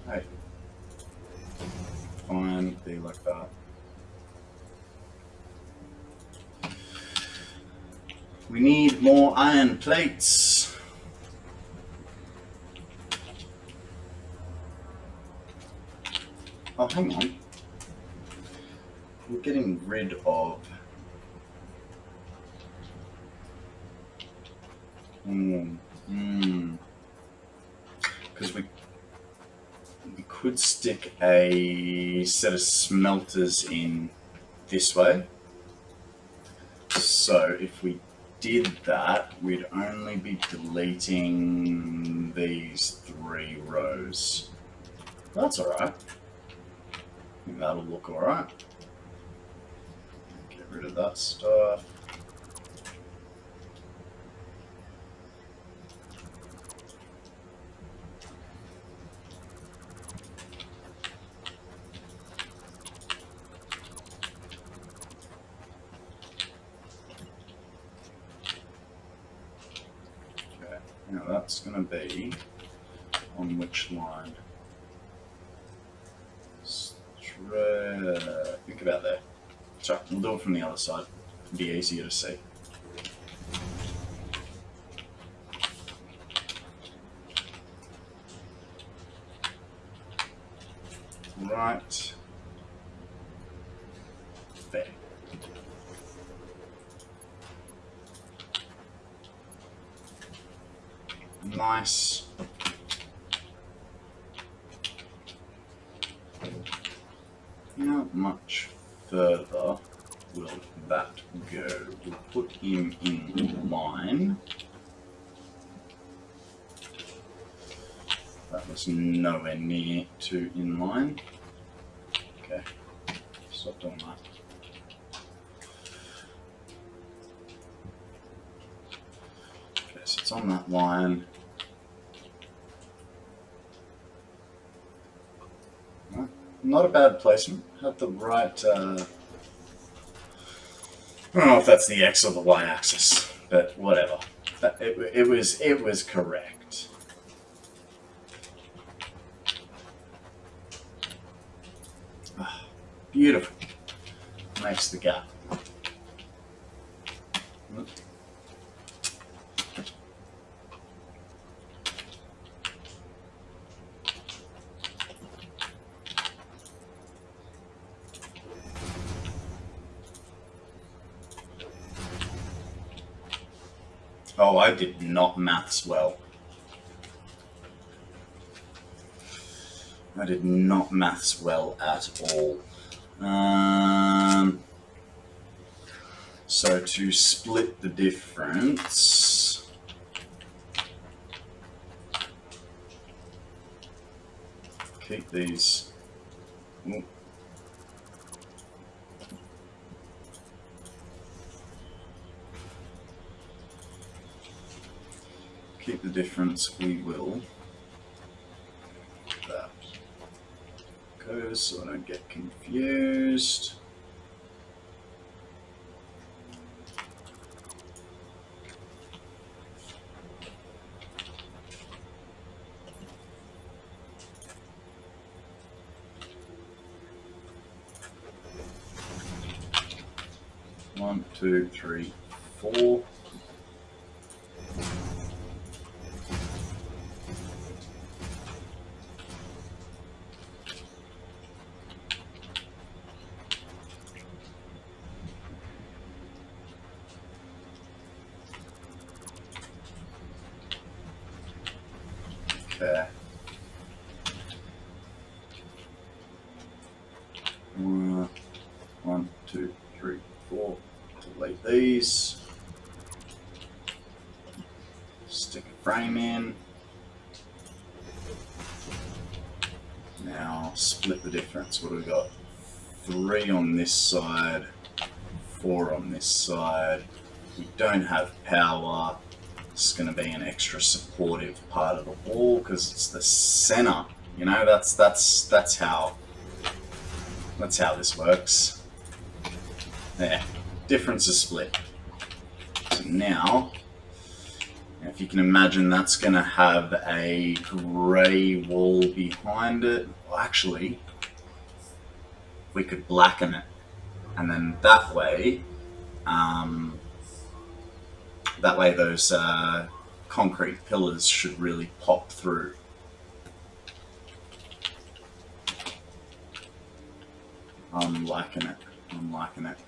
Hey. Fine, be like that. We need more iron plates. Oh, hang on. We're getting rid of... Because we could stick a set of smelters in this way. So if we did that, we'd only be deleting these 3 rows. That's alright. I think that'll look alright. Get rid of that stuff. Now that's going to be on which line? Think about there. Sorry, we'll do it from the other side. It'll be easier to see. Right there. Nice. How much further will that go? We'll put him in line. That was nowhere near to in line. Okay, stop doing that. Okay, so it's on that line. Not a bad placement. Had the right. I don't know if that's the X or the Y axis, but whatever. It was correct. Beautiful. Makes the gap. Oh, I did not maths well. I did not maths well at all. So to split the difference, keep these. Ooh. Keep the difference, we will. That goes so I don't get confused. One, two, three, four. 1, 2, 3, 4. Delete these. Stick a frame in. Now split the difference. What do we got? 3 on this side, 4 on this side. We don't have power. It's going to be an extra supportive part of the wall because it's the center. You know, that's how this works. There, difference is split. So now, if you can imagine, that's going to have a grey wall behind it. Well, actually, we could blacken it, and then that way those concrete pillars should really pop through. I'm liking it. I'm liking it.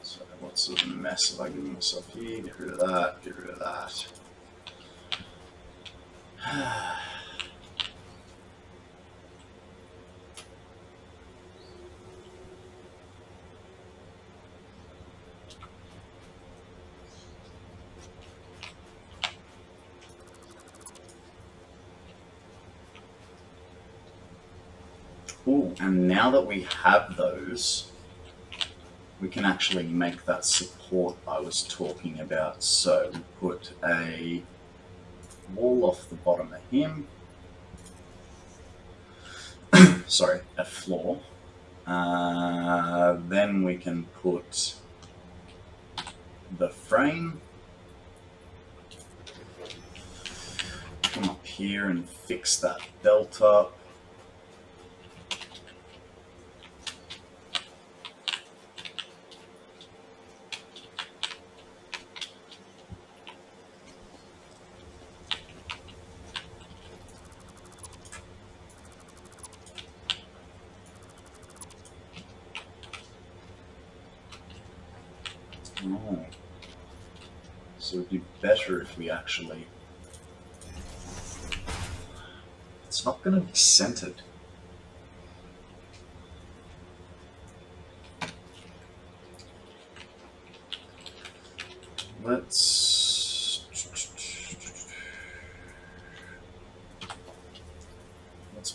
So what sort of mess have I given myself here? Get rid of that. Get rid of that. Ooh, and now that we have those, we can actually make that support I was talking about. So we put a wall off the bottom of him. Sorry, a floor. Then we can put the frame. Come up here and fix that belt up. Oh. So it'd be better if we actually... It's not going to be centered. Let's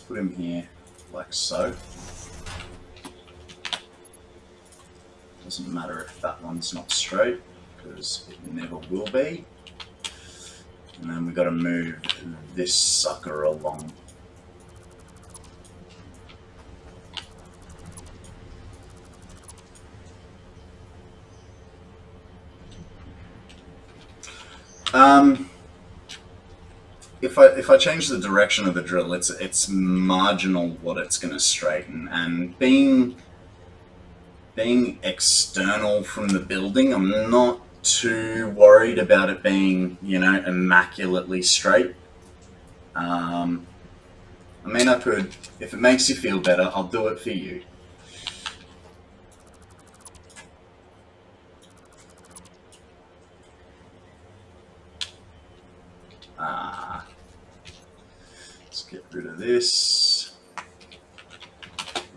put him here, like so. Doesn't matter if that one's not straight, because it never will be. And then we've got to move this sucker along. If I change the direction of the drill, it's marginal what it's going to straighten, and being external from the building, I'm not too worried about it being, you know, immaculately straight. I mean, I could, if it makes you feel better, I'll do it for you. Let's get rid of this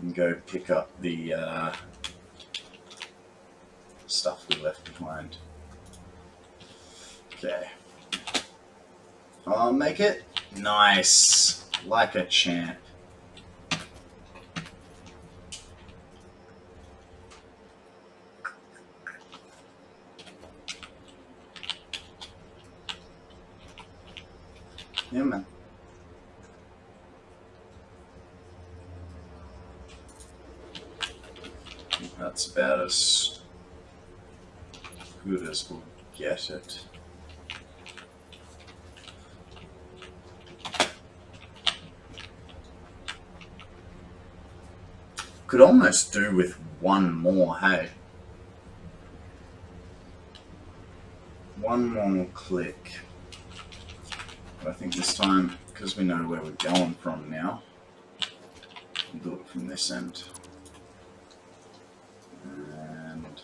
and go pick up the stuff we left behind. Okay. I'll make it nice, like a champ. Yeah, man. That's about as good as we'll get it. Could almost do with one more, hey? One more click. But I think this time, because we know where we're going from now, we'll do it from this end. And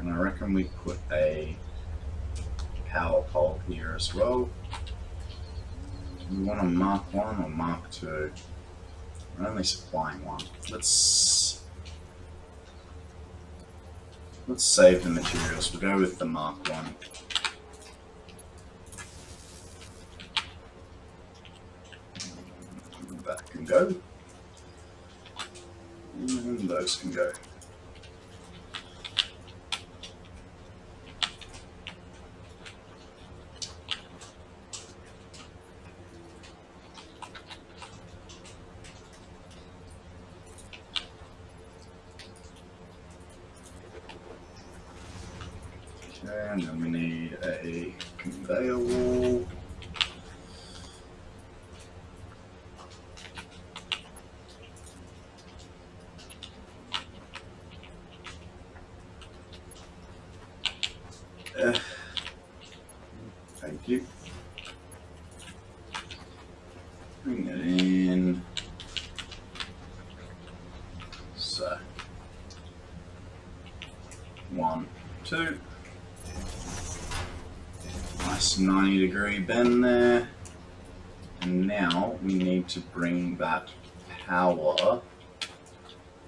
And I reckon we put a power pole here as well. Do we want to Mark 1 or Mark 2? We're only supplying one. Let's save the materials. We'll go with the Mark 1. That can go. And those can go. And then we need a conveyor wall. Thank you. Bring it in. So, 1, 2. Nice 90-degree bend there. And now we need to bring that power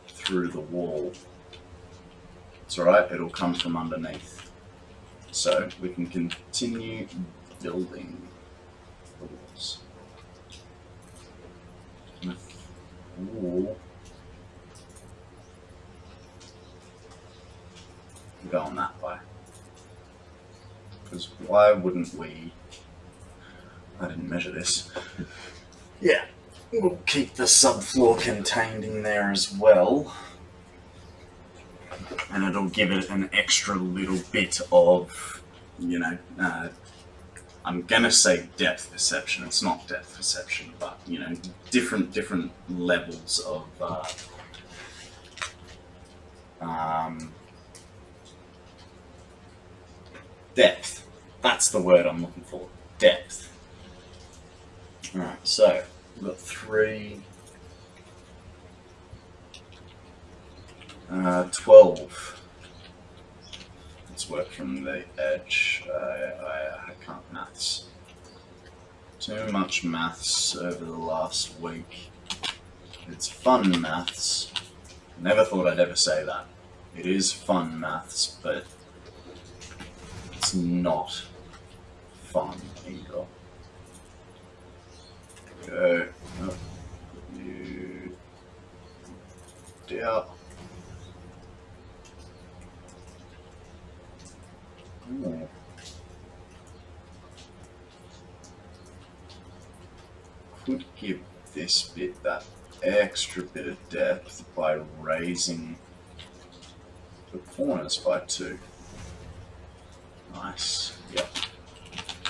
through the wall. It's alright, it'll come from underneath. So we can continue building the walls. Ooh. Going that way. Because why wouldn't we? I didn't measure this. Yeah, we'll keep the subfloor contained in there as well. And it'll give it an extra little bit of, you know, I'm gonna say depth perception. It's not depth perception, but you know, different levels of depth. That's the word I'm looking for. Depth. All right, so we've got 3. 12. Let's work from the edge. I can't maths. Too much maths over the last week. It's fun maths. Never thought I'd ever say that. It is fun maths, but it's not fun either. Go. Oh, you down. Ooh. Could give this bit that extra bit of depth by raising the corners by 2. Nice. Yep.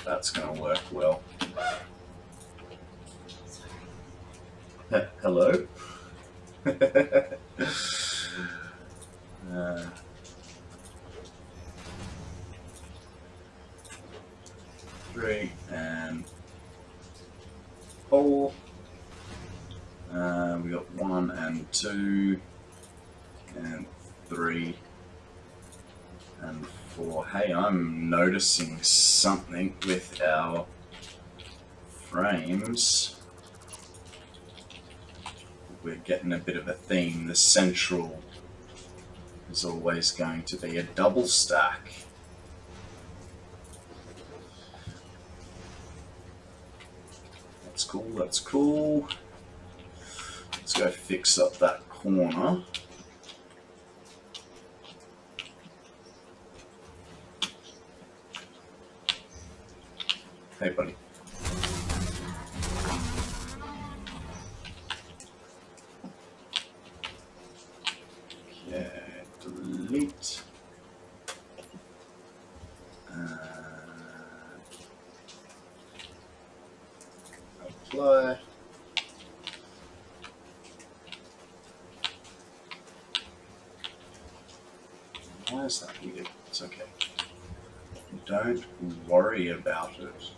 That's going to work well. Hello? 3 and 4. We got 1 and 2 and 3 and 4. Hey, I'm noticing something with our frames. We're getting a bit of a theme. The central is always going to be a double stack. That's cool, that's cool. Let's go fix up that corner. Hey, buddy. Okay, delete. Apply. Why is that weird? It's okay. Don't worry about it.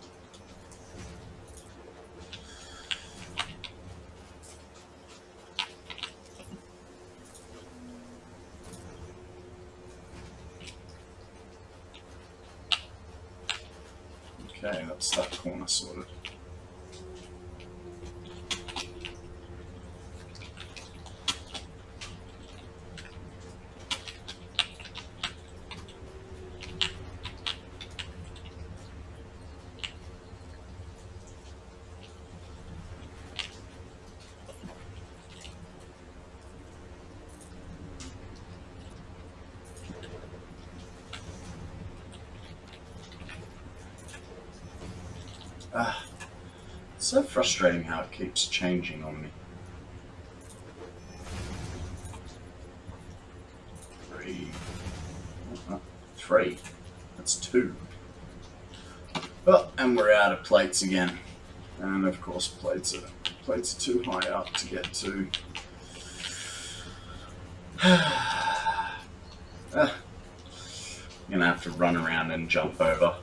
Okay, that's that corner sorted. It's so frustrating how it keeps changing on me. 3. That's 2. Oh, and we're out of plates again. And of course plates are too high up to get to. Gonna have to run around and jump over.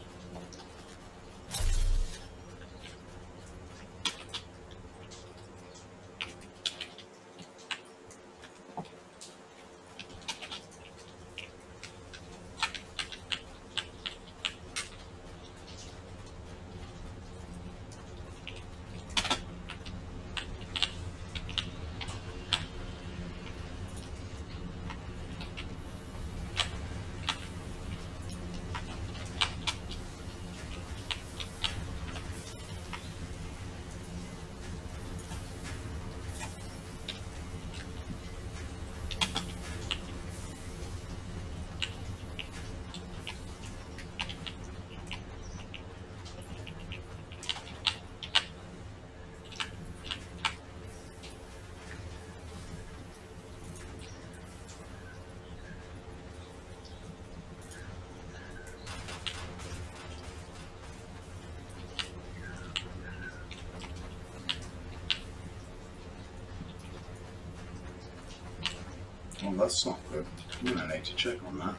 Well, that's not good. I'm gonna need to check on that.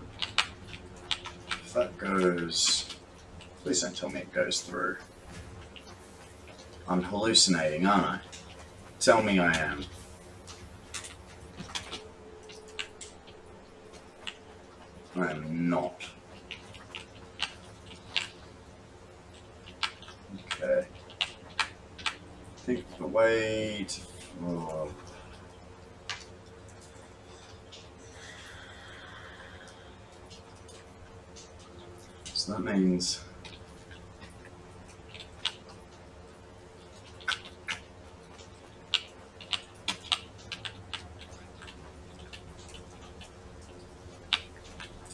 If that goes... Please don't tell me it goes through. I'm hallucinating, aren't I? Tell me I am. I am not. Okay. I think the way to... Oh. So that means...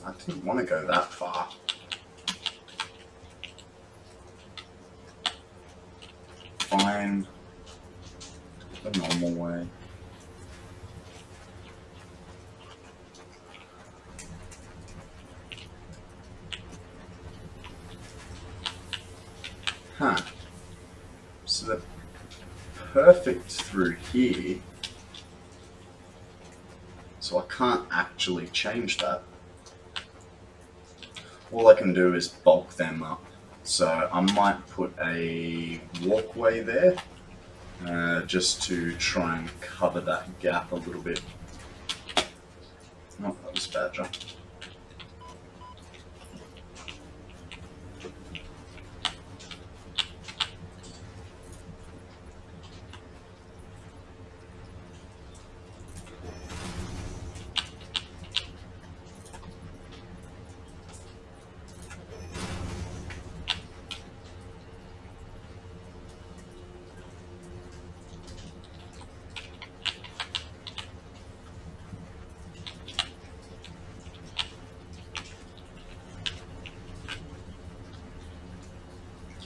I didn't want to go that far. Fine. The normal way. Huh. So they're perfect through here. So I can't actually change that. All I can do is bulk them up. So I might put a walkway there, just to try and cover that gap a little bit. Oh, that was a bad jump.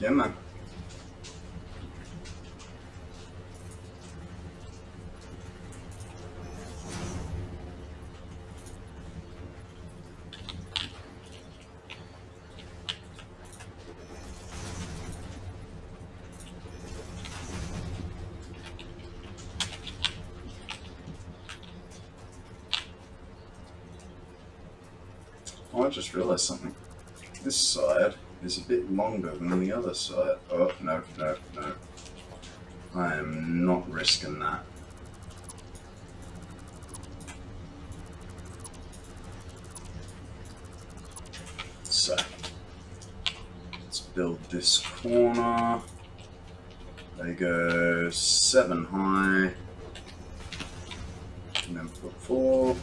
Yeah, man. Oh, I just realized something. This side is a bit longer than the other side. Oh, no, no, no. I am not risking that. So, let's build this corner. They go 7 high, and then put 4.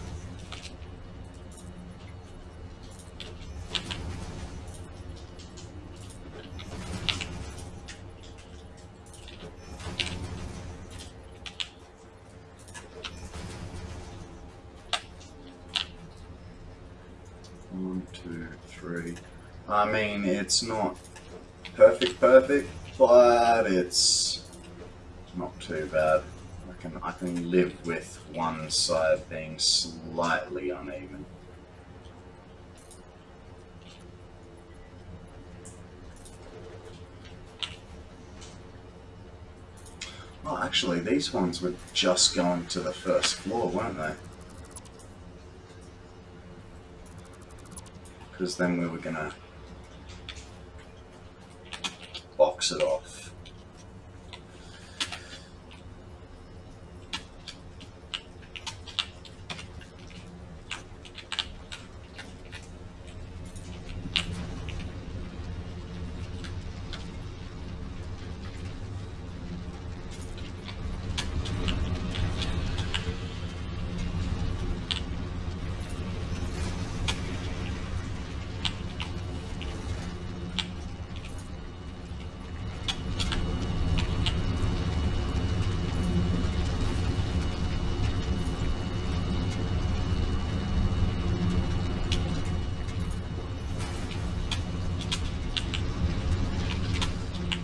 One, two, three. I mean, it's not perfect, but it's not too bad. I can live with one side being slightly uneven. Oh, actually, these ones were just going to the first floor, weren't they? Because then we were gonna box it off.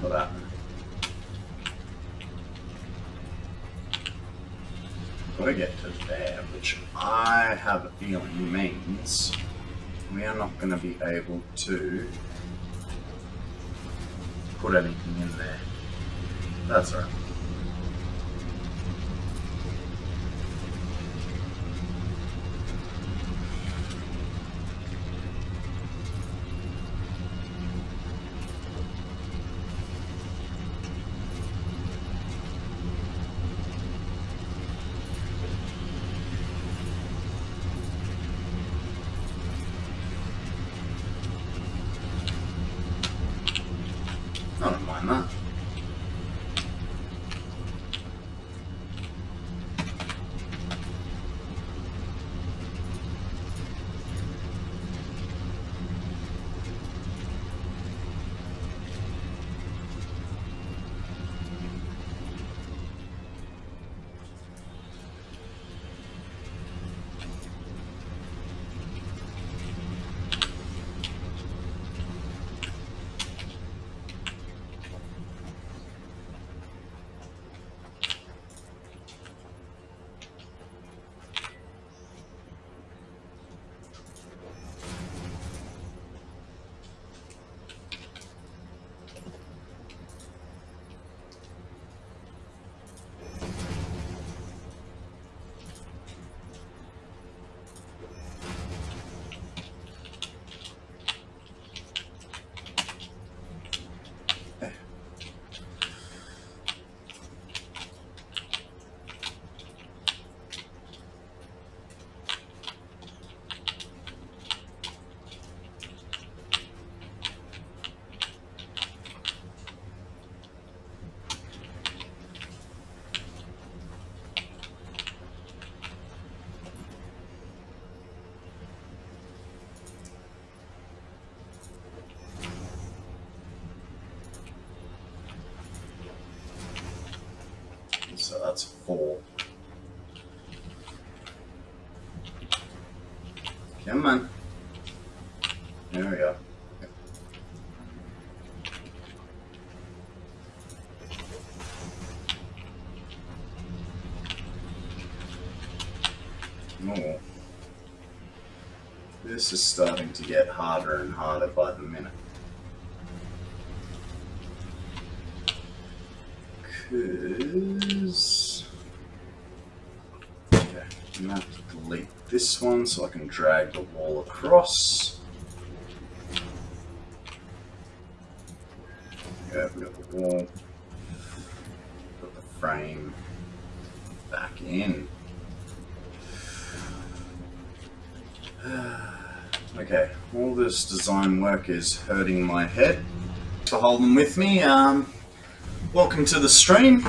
That. Gotta get to there, which I have a feeling means we are not going to be able to put anything in there. That's right. I don't mind that. So that's 4. Come on. There we go. Oh. This is starting to get harder and harder by the minute. Because... okay, I'm going to have to delete this one so I can drag the wall across. Yeah, we got the wall. Put the frame back in. Okay, all this design work is hurting my head. for holding with me. Welcome to the stream.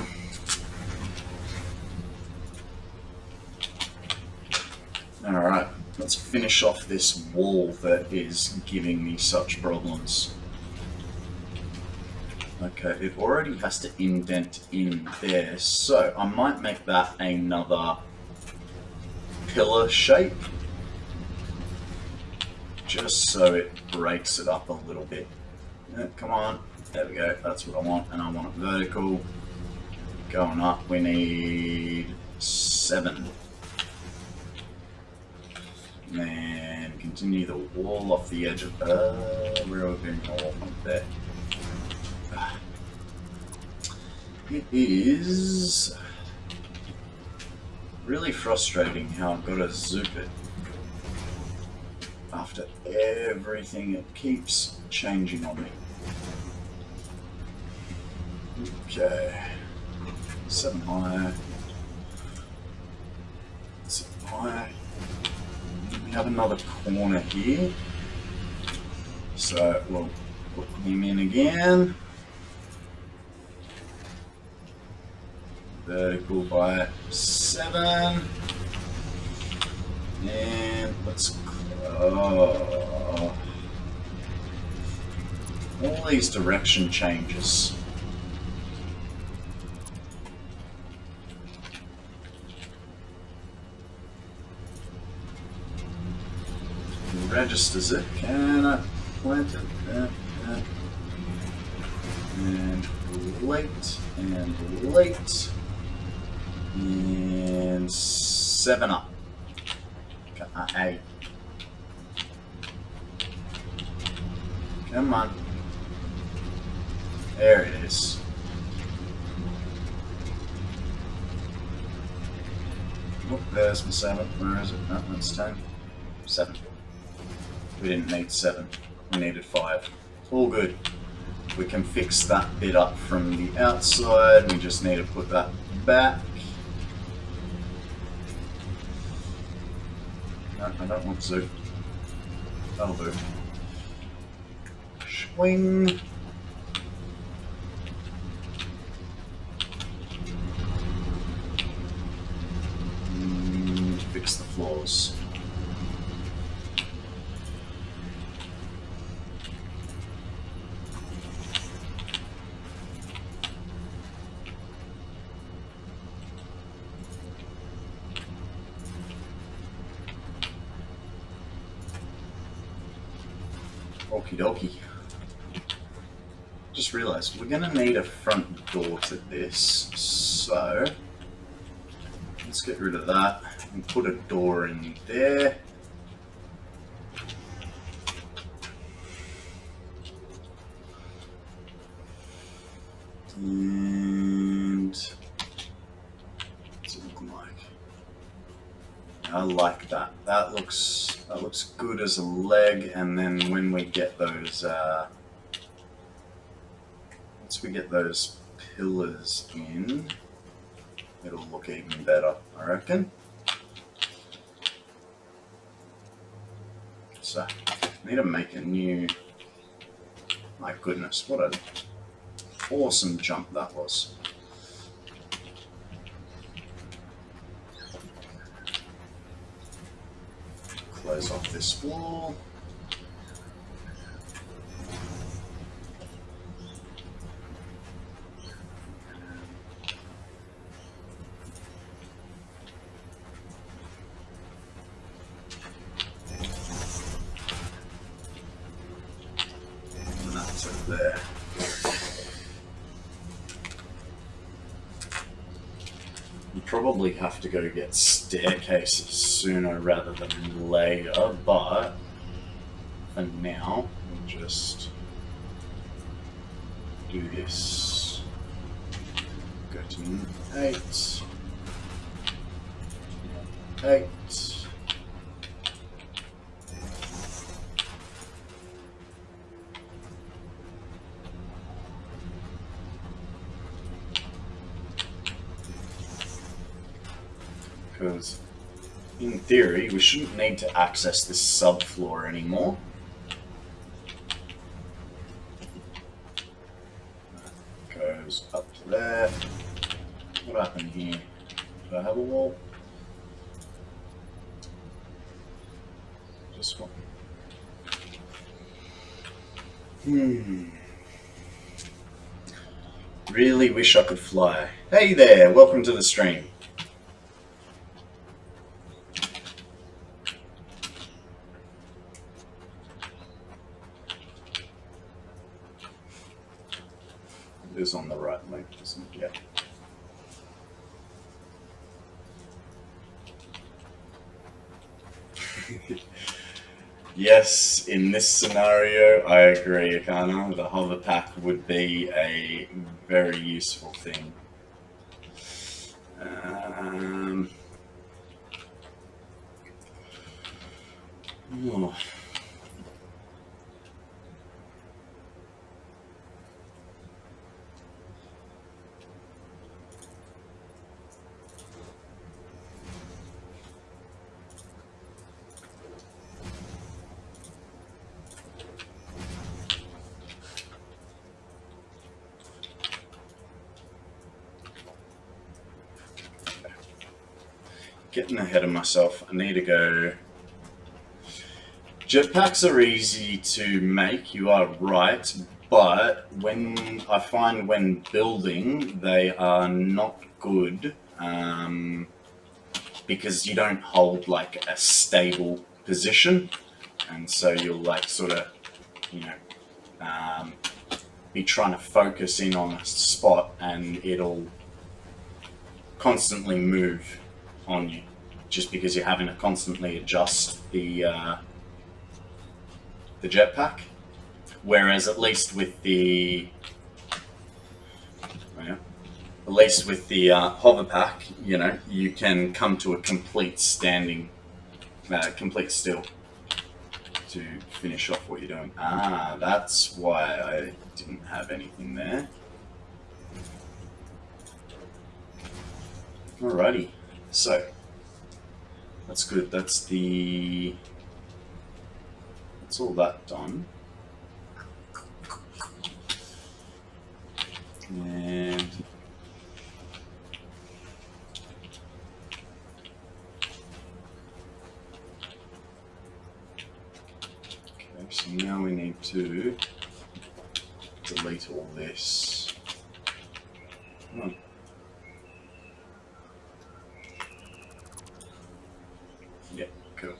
Alright, let's finish off this wall that is giving me such problems. Okay, it already has to indent in there, so I might make that another pillar shape, just so it breaks it up a little bit. Yeah, come on, there we go, that's what I want, and I want it vertical. Going up, we need 7. And continue the wall off the edge of where are we doing the wall from there? It is really frustrating how I've got to zoop it after everything. It keeps changing on me. Okay, 7 higher. 7 higher. We have another corner here, so we'll put him in again. Vertical by 7, and let's all these direction changes. Registers it. Can I plant it? And late, and late, and 7 up. 8. Come on. There it is. Oh, there's my 7. Where is it? No, that's 10. 7. We didn't need 7. We needed 5. All good. We can fix that bit up from the outside. We just need to put that back. No, I don't want to. That'll do. Swing. Fix the floors. Okie dokie. Just realised we're going to need a front door to this, so let's get rid of that and put a door in there. And what's it looking like? I like that. That looks good as a leg, and then when we get those once we get those pillars in, it'll look even better, I reckon. So, need to make a new, my goodness, what an awesome jump that was. Close off this wall. And that's it there. You probably have to go get staircases sooner rather than later, but for now, we'll just do this. Go to 8. 8. Because in theory, we shouldn't need to access this subfloor anymore. What happened here? Do I have a wall? Just one. Really wish I could fly. Hey there, welcome to the stream. It is on the right link, isn't it? Yeah. Yes, in this scenario, I agree, Akana. The hover pack would be a very useful thing. Oh. Getting ahead of myself. I need to go. Jetpacks are easy to make, you are right, but when I find when building, they are not good because you don't hold like a stable position, and so you'll like sort of, you know, be trying to focus in on a spot, and it'll constantly move on you, just because you're having to constantly adjust the jetpack. Whereas at least with the hover pack, you know, you can come to a complete standing, complete still to finish off what you're doing. Ah, that's why I didn't have anything there. Alrighty, so that's good. That's all that done. And okay, so now we need to delete all this. Come on. Yeah, cool.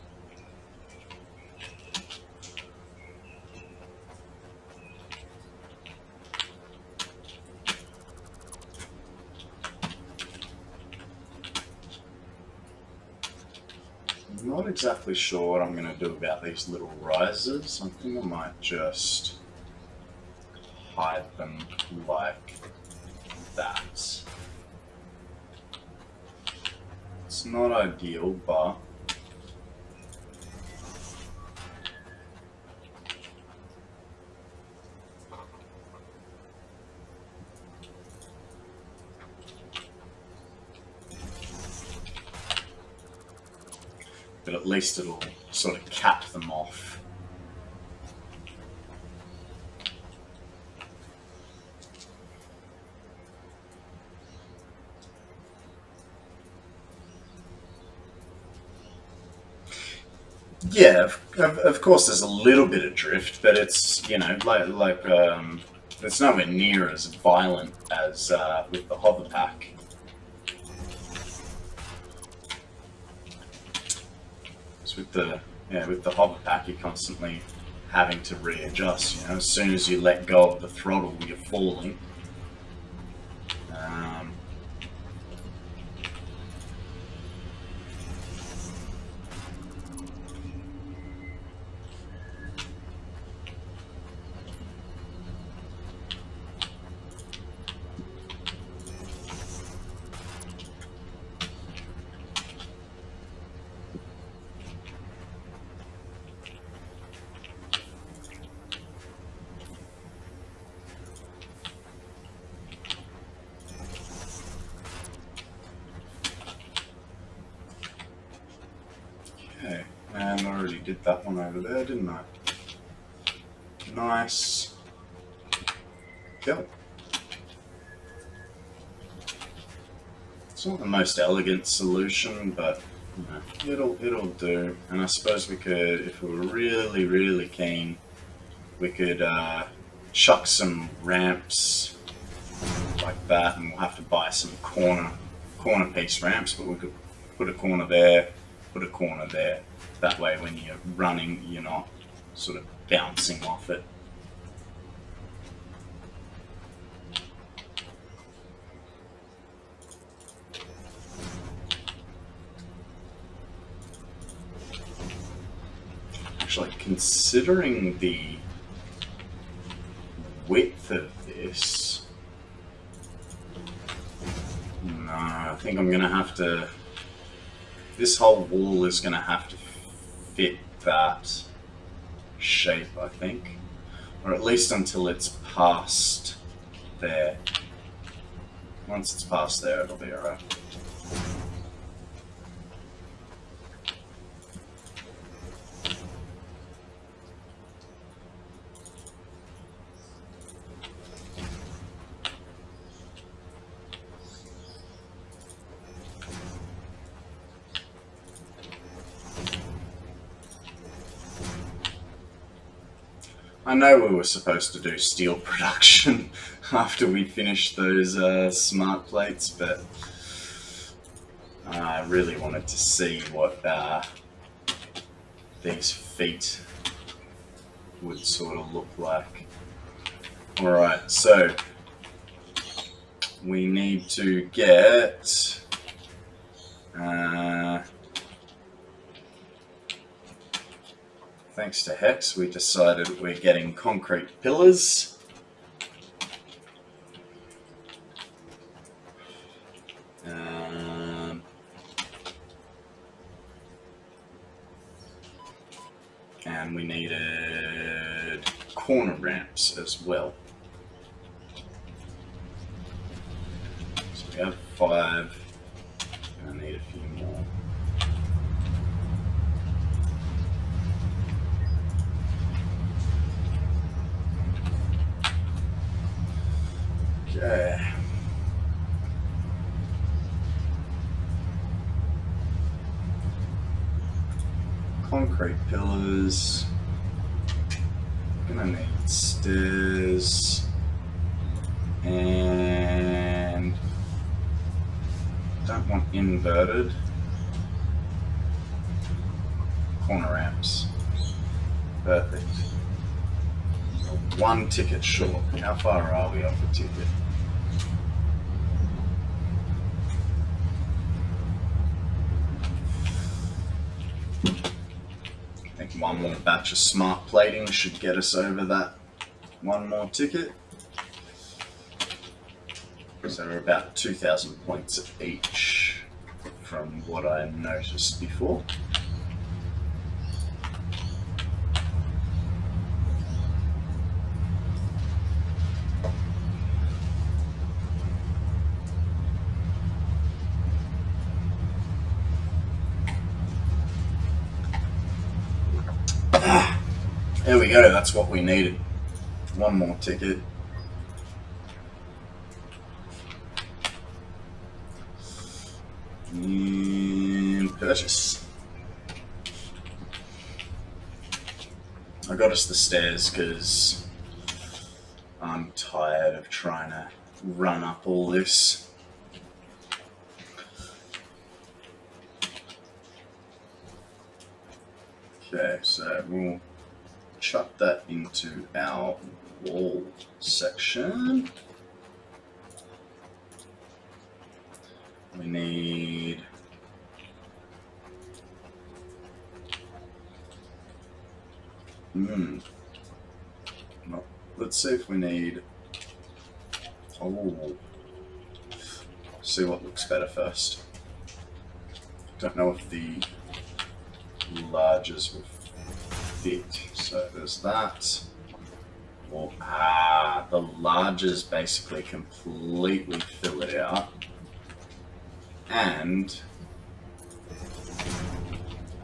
I'm not exactly sure what I'm going to do about these little risers. I think I might just hide them like that. It's not ideal, but at least it'll sort of cap them off. Yeah, of course there's a little bit of drift, but it's, you know, like it's nowhere near as violent as with the hover pack. With the hover pack, you're constantly having to readjust. You know, as soon as you let go of the throttle, you're falling. Okay, and I already did that one over there, didn't I? Nice. Cool. It's not the most elegant solution, but you know, it'll do. And I suppose we could, if we were really keen, we could chuck some ramps like that, and we'll have to buy some corner piece ramps, but we could put a corner there, put a corner there. That way when you're running, you're not sort of bouncing off it. Actually, considering the width of this, no, I think I'm gonna have to, this whole wall is gonna have to fit that shape, I think, or at least until it's past there. Once it's past there, it'll be alright. I know we were supposed to do steel production after we finished those smart plates, but I really wanted to see what these feet would sort of look like. Alright, so we need to get thanks to Hex, we decided we're getting concrete pillars. And we needed corner ramps as well. So we have 5, and I need a few more. Okay. Concrete pillars. Gonna need stairs and don't want inverted corner ramps. Perfect. One ticket short. How far are we off the ticket? I think one more batch of smart plating should get us over that one more ticket. So we're about 2,000 points each from what I noticed before. There we go, that's what we needed. One more ticket. And purchase. I got us the stairs because I'm tired of trying to run up all this. Okay, so we'll chuck that into our wall section. We need well, let's see if we need see what looks better first. Don't know if the larges will fit. So there's that. Or the larges basically completely fill it out. And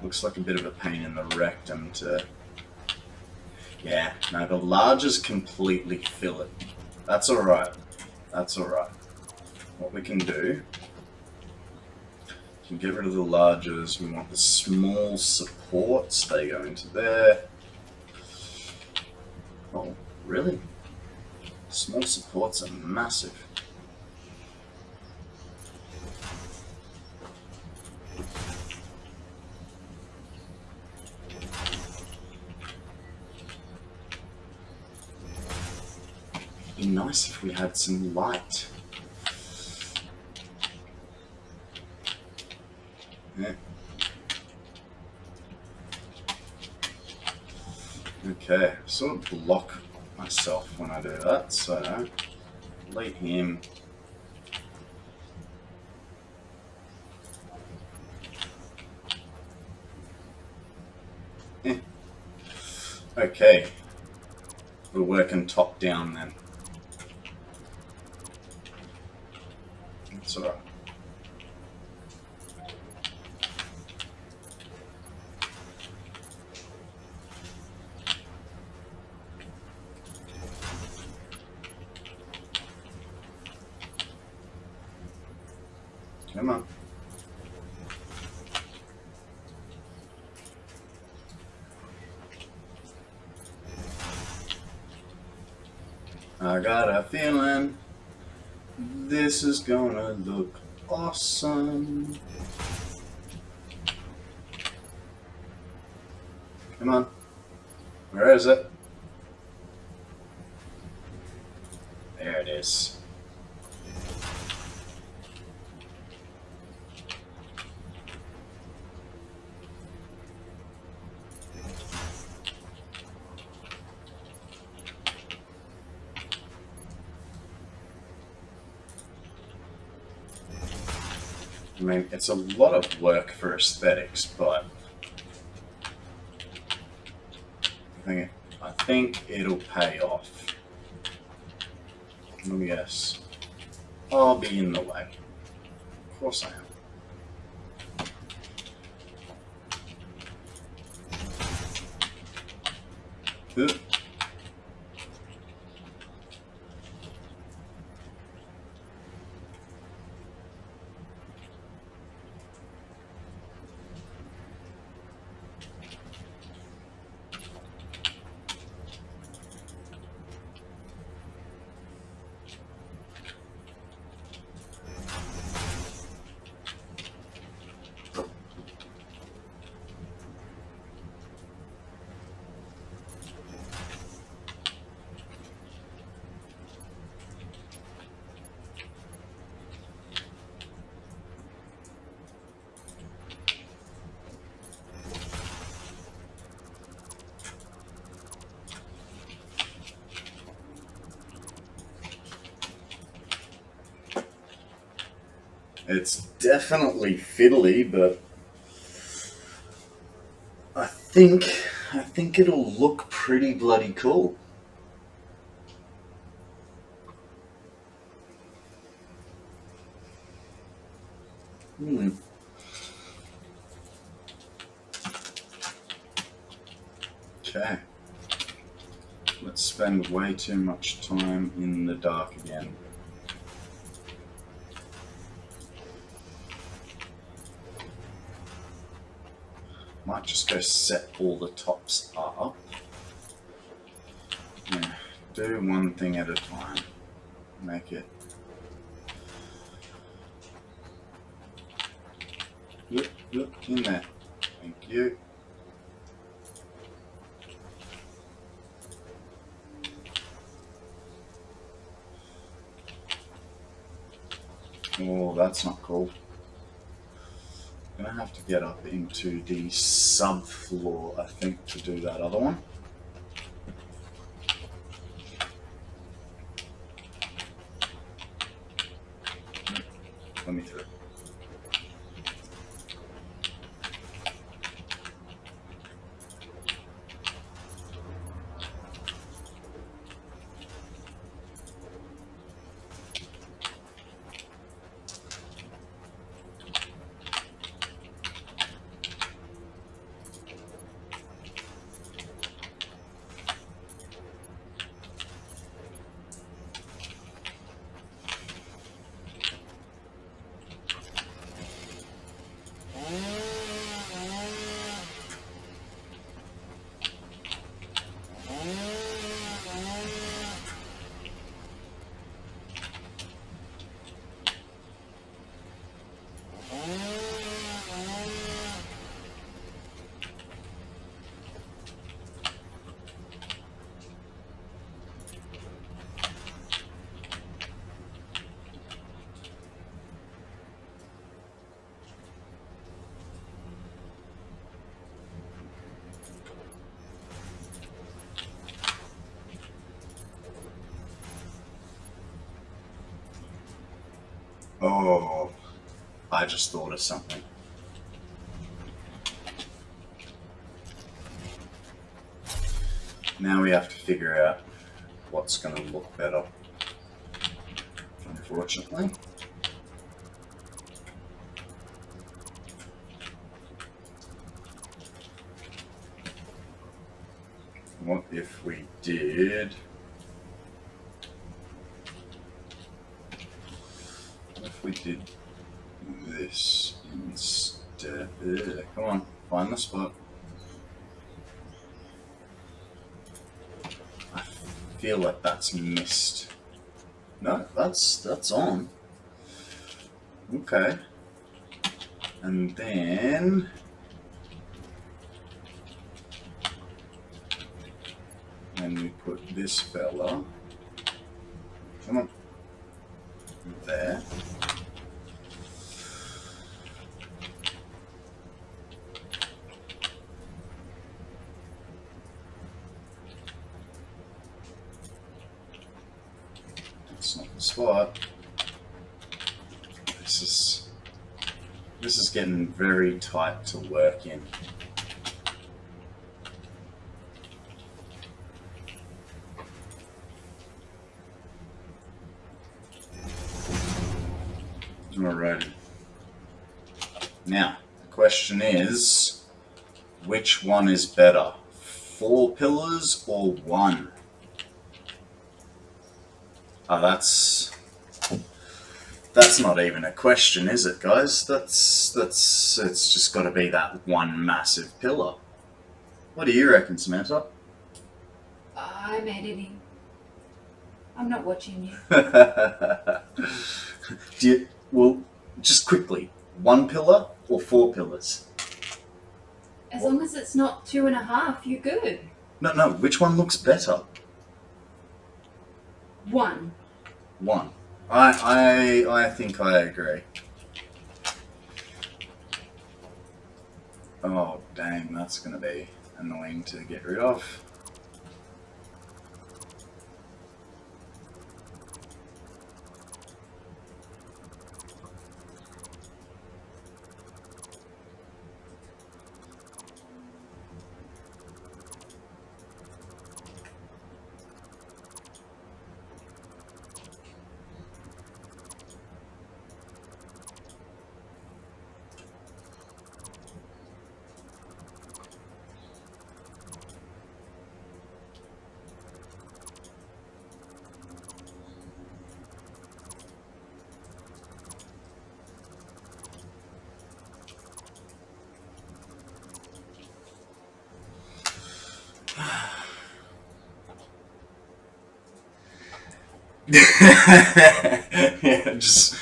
looks like a bit of a pain in the rectum to, yeah, no, the larges completely fill it. That's alright. That's alright. What we can do can get rid of the larges. We want the small supports. They go into there. Oh, really? Small supports are massive. It'd be nice if we had some light. Yeah. Okay, I sort of block myself when I do that, so delete him. Okay, we're working top down then. That's alright. Come on. I got a feeling this is gonna look awesome. Come on. Where is it? There it is. I mean, it's a lot of work for aesthetics, but I think it'll pay off. Oh yes, I'll be in the way. Of course I am. Ooh. It's definitely fiddly, but I think it'll look pretty bloody cool. Okay. Let's spend way too much time in the dark again. Might just go set all the tops up. Yeah, do one thing at a time. Make it. Look in there. Thank you. Oh, that's not cool. I'm gonna have to get up into the subfloor, I think, to do that other one. Let me through. Oh, I just thought of something. Now we have to figure out what's going to look better, unfortunately. What if we did... What if we did this instead? Come on, find the spot. I feel like that's missed. No, that's on. Okay. And then... and we put this fella, come on, there. That's not the spot. This is getting very tight to work in. Alrighty. Now, the question is, which one is better? 4 pillars or 1? Oh, that's not even a question, is it, guys? It's just got to be that one massive pillar. What do you reckon, Samantha? I'm editing. I'm not watching you. Well, just quickly, 1 pillar or 4 pillars? As long as it's not 2.5, you're good. No, which one looks better? 1. 1. I think I agree. Oh, dang, that's going to be annoying to get rid of. Yeah, just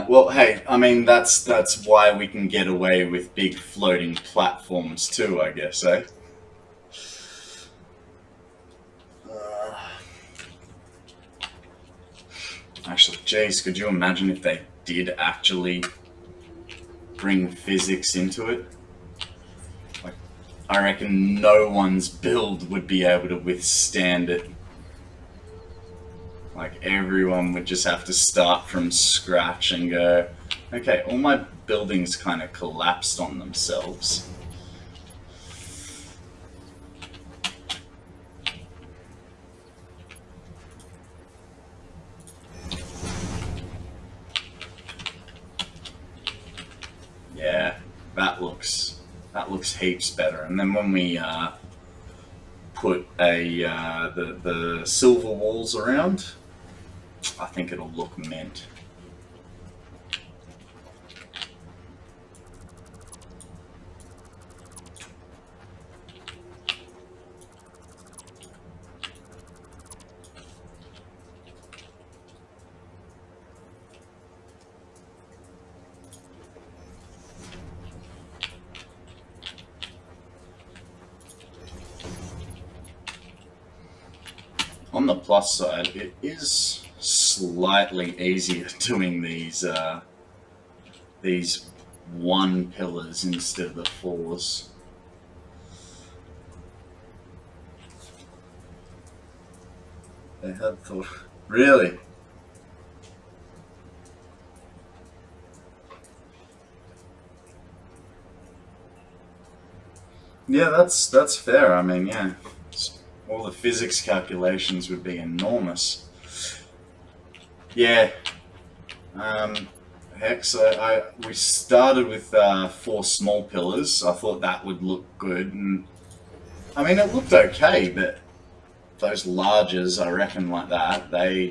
well, hey, I mean that's why we can get away with big floating platforms too, I guess, eh? Actually, geez, could you imagine if they did actually bring physics into it? I reckon no one's build would be able to withstand it. Like, everyone would just have to start from scratch and go, okay, all my buildings kind of collapsed on themselves. Yeah, that looks heaps better. And then when we put the silver walls around, I think it'll look mint. On the plus side, it is slightly easier doing these 1 pillars instead of the 4s. They had thought. Really? Yeah, that's fair. I mean, yeah, all the physics calculations would be enormous. Yeah. Hex. We started with 4 small pillars. I thought that would look good, and I mean it looked okay, but those larges, I reckon, like that, they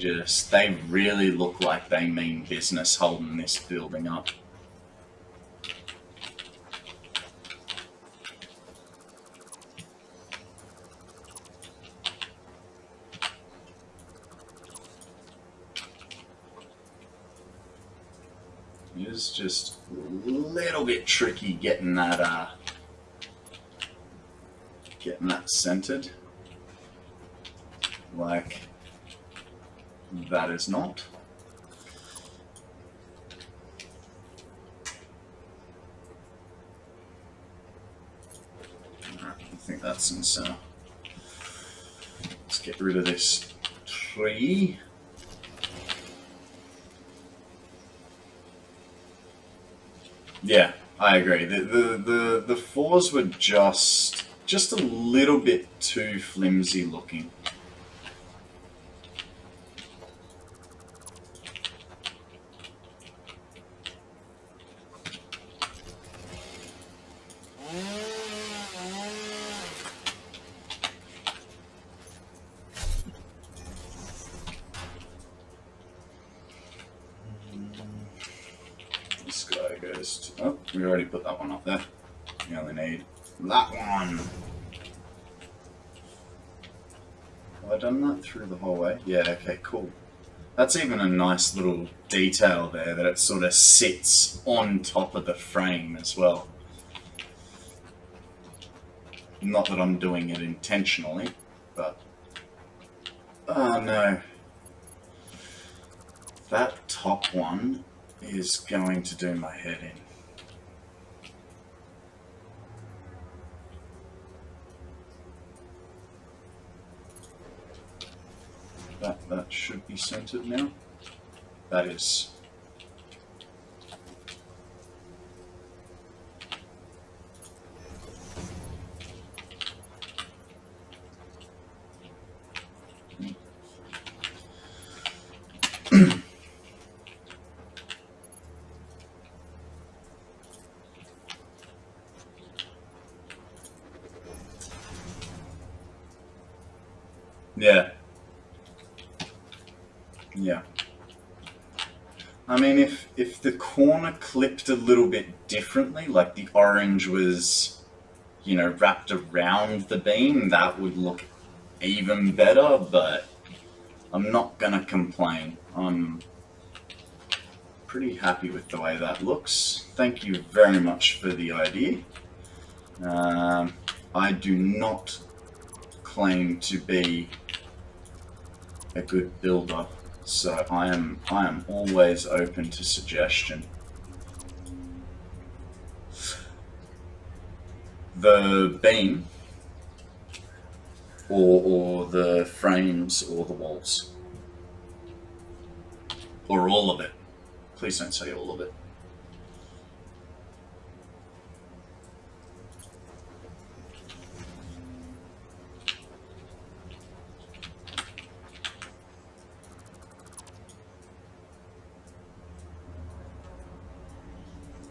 really look like they mean business holding this building up. It is just a little bit tricky getting that centered. Like that is not. Alright, I think that's in center. Let's get rid of this tree. Yeah, I agree. The 4s were just a little bit too flimsy looking. This guy goes to, oh, we already put that one up there. We only need that one. Have I done that through the whole way? Yeah, okay, cool. That's even a nice little detail there, that it sort of sits on top of the frame as well. Not that I'm doing it intentionally, but... oh no. That top one is going to do my head in. That should be centered now. That is. Yeah. Yeah. I mean, if the corner clipped a little bit differently, like the orange was, you know, wrapped around the beam, that would look even better, but I'm not gonna complain. I'm pretty happy with the way that looks. Thank you very much for the idea. I do not claim to be a good builder, so I am always open to suggestion. The beam, or the frames, or the walls, or all of it. Please don't say all of it.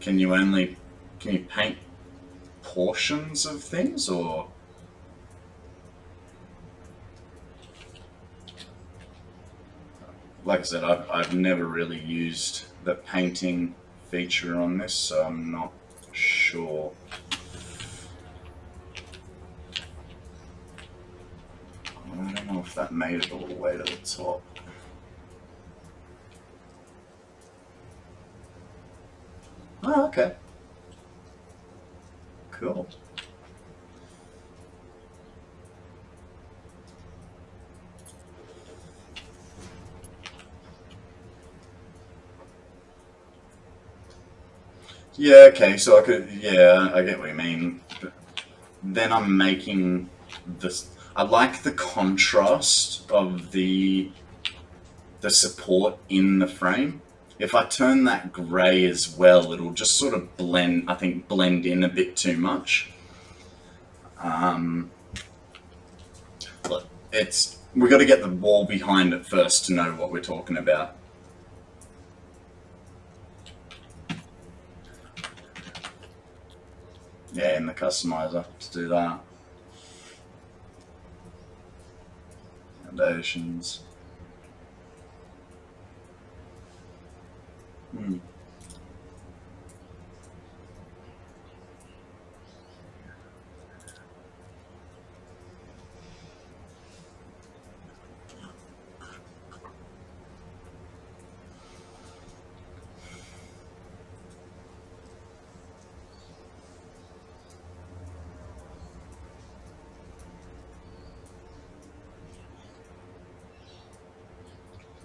Can you paint portions of things, or? Like I said, I've never really used the painting feature on this, so I'm not sure. I don't know if that made it all the way to the top. Oh, okay. Cool. Yeah, okay, so I could, yeah, I get what you mean. But then I'm making this, I like the contrast of the support in the frame. If I turn that grey as well, it'll just sort of blend, I think, blend in a bit too much. Look, we've got to get the wall behind it first to know what we're talking about. Yeah, in the customizer to do that. Foundations.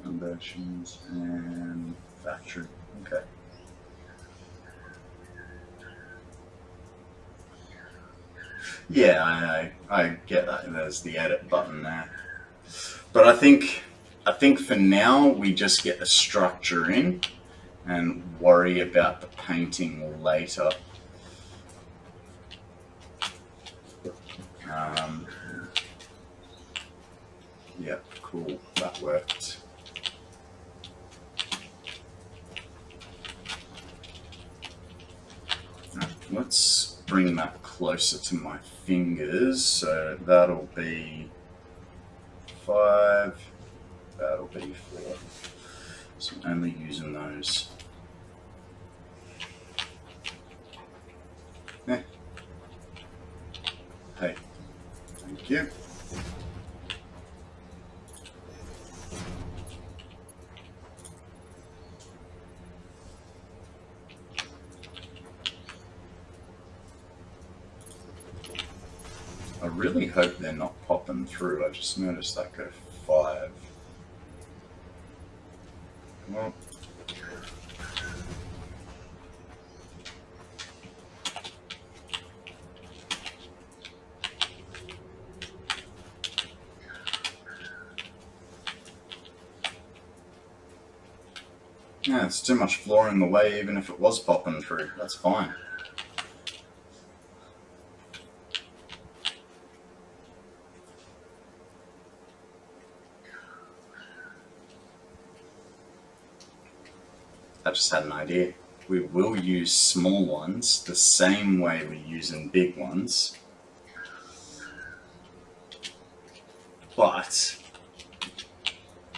Foundations and factory. Okay. Yeah, I get that. There's the edit button there. But I think for now we just get the structure in and worry about the painting later. Yeah, cool. That worked. Let's bring that closer to my fingers. So that'll be 5, that'll be 4. So I'm only using those. Yeah. Hey, thank you. I really hope they're not popping through. I just noticed that go 5. Well, yeah, it's too much floor in the way even if it was popping through. That's fine. I just had an idea. We will use small ones the same way we're using big ones, but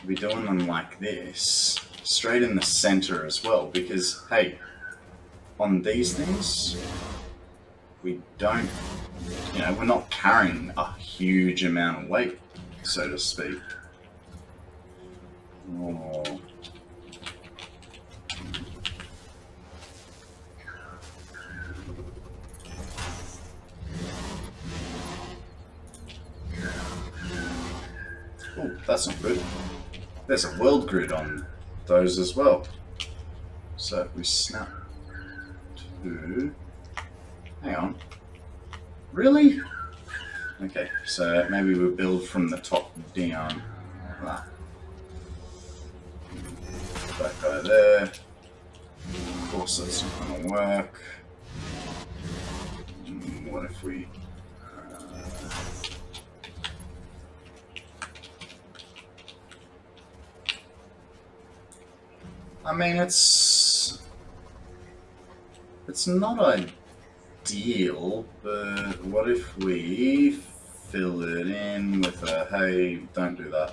we're doing them like this, straight in the center as well, because hey, on these things, we don't, we're not carrying a huge amount of weight, so to speak. Oh. Oh, that's not good. There's a world grid on those as well. So if we snap to... Hang on. Really? Okay, so maybe we'll build from the top down. Like that guy there. Of course that's not going to work. What if we... I mean, it's not ideal, but what if we fill it in with a, hey, don't do that.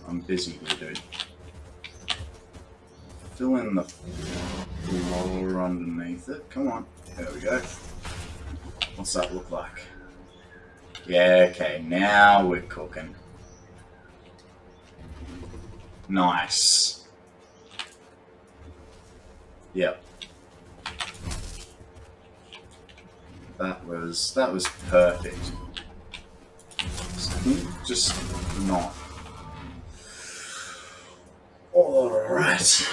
I'm busy here, dude. Fill in the floor underneath it. Come on. There we go. What's that look like? Yeah, okay, now we're cooking. Nice. Yep. That was perfect. Just not. Alright.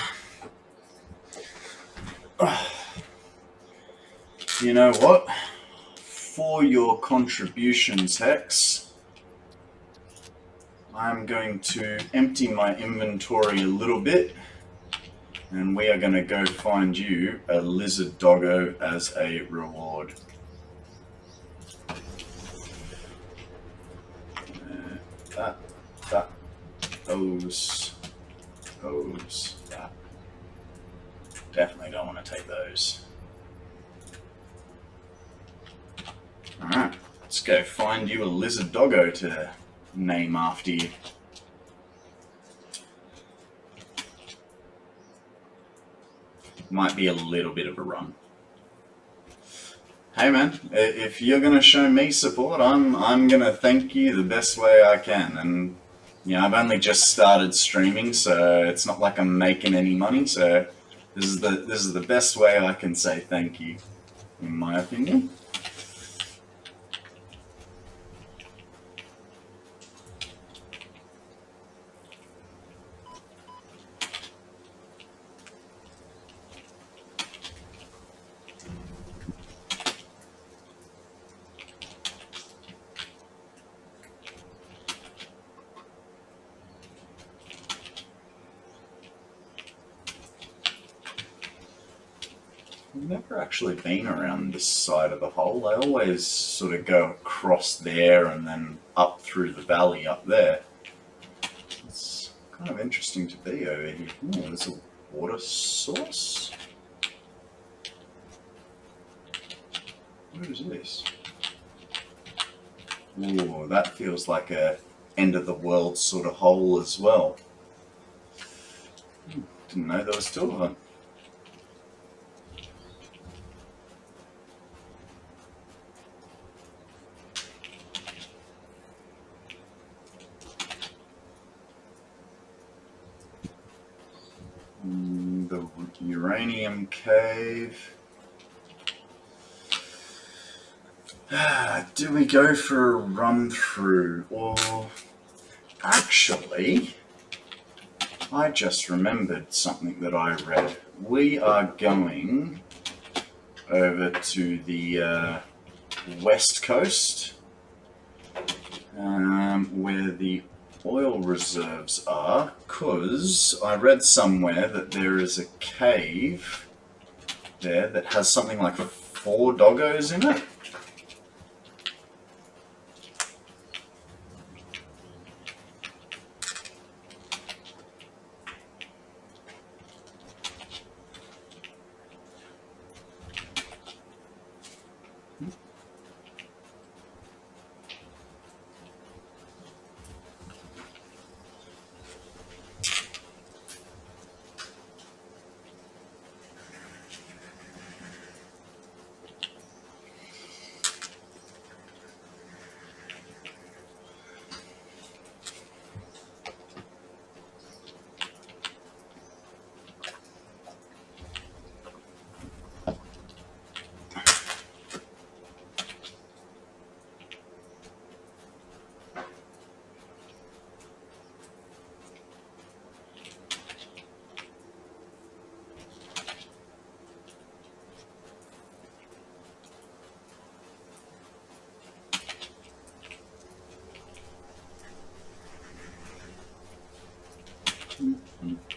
You know what? for your contributions, Hex. I'm going to empty my inventory a little bit, and we are going to go find you a lizard doggo as a reward. That, those, that. Definitely don't want to take those. Alright, let's go find you a lizard doggo to name after you. Might be a little bit of a run. Hey man, if you're gonna show me support, I'm gonna thank you the best way I can. And you know, I've only just started streaming, so it's not like I'm making any money. So this is the best way I can say thank you, in my opinion. I've never actually been around this side of the hole. I always sort of go across there and then up through the valley up there. It's kind of interesting to be over here. Oh, there's a water source. What is this? Oh, that feels like a end of the world sort of hole as well. Didn't know there was two of them. The uranium cave. Do we go for a run through, or actually, I just remembered something that I read. We are going over to the west coast, where the oil reserves are, because I read somewhere that there is a cave there that has something like 4 doggos in it.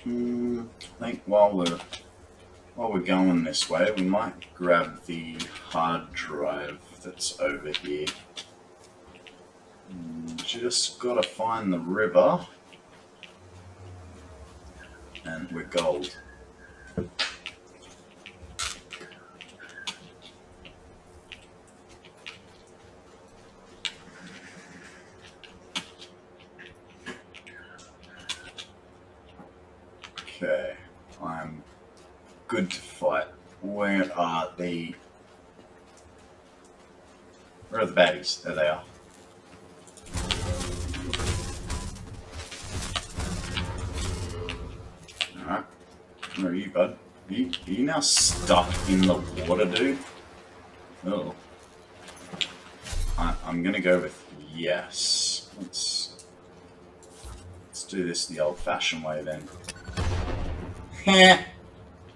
I think while we're going this way, we might grab the hard drive that's over here. Just gotta find the river, and we're gold. Okay, I'm good to fight. Where are the baddies? There they are. Alright, where are you, bud? Are you now stuck in the water, dude? Oh. I'm gonna go with yes. Let's do this the old-fashioned way then. Heh!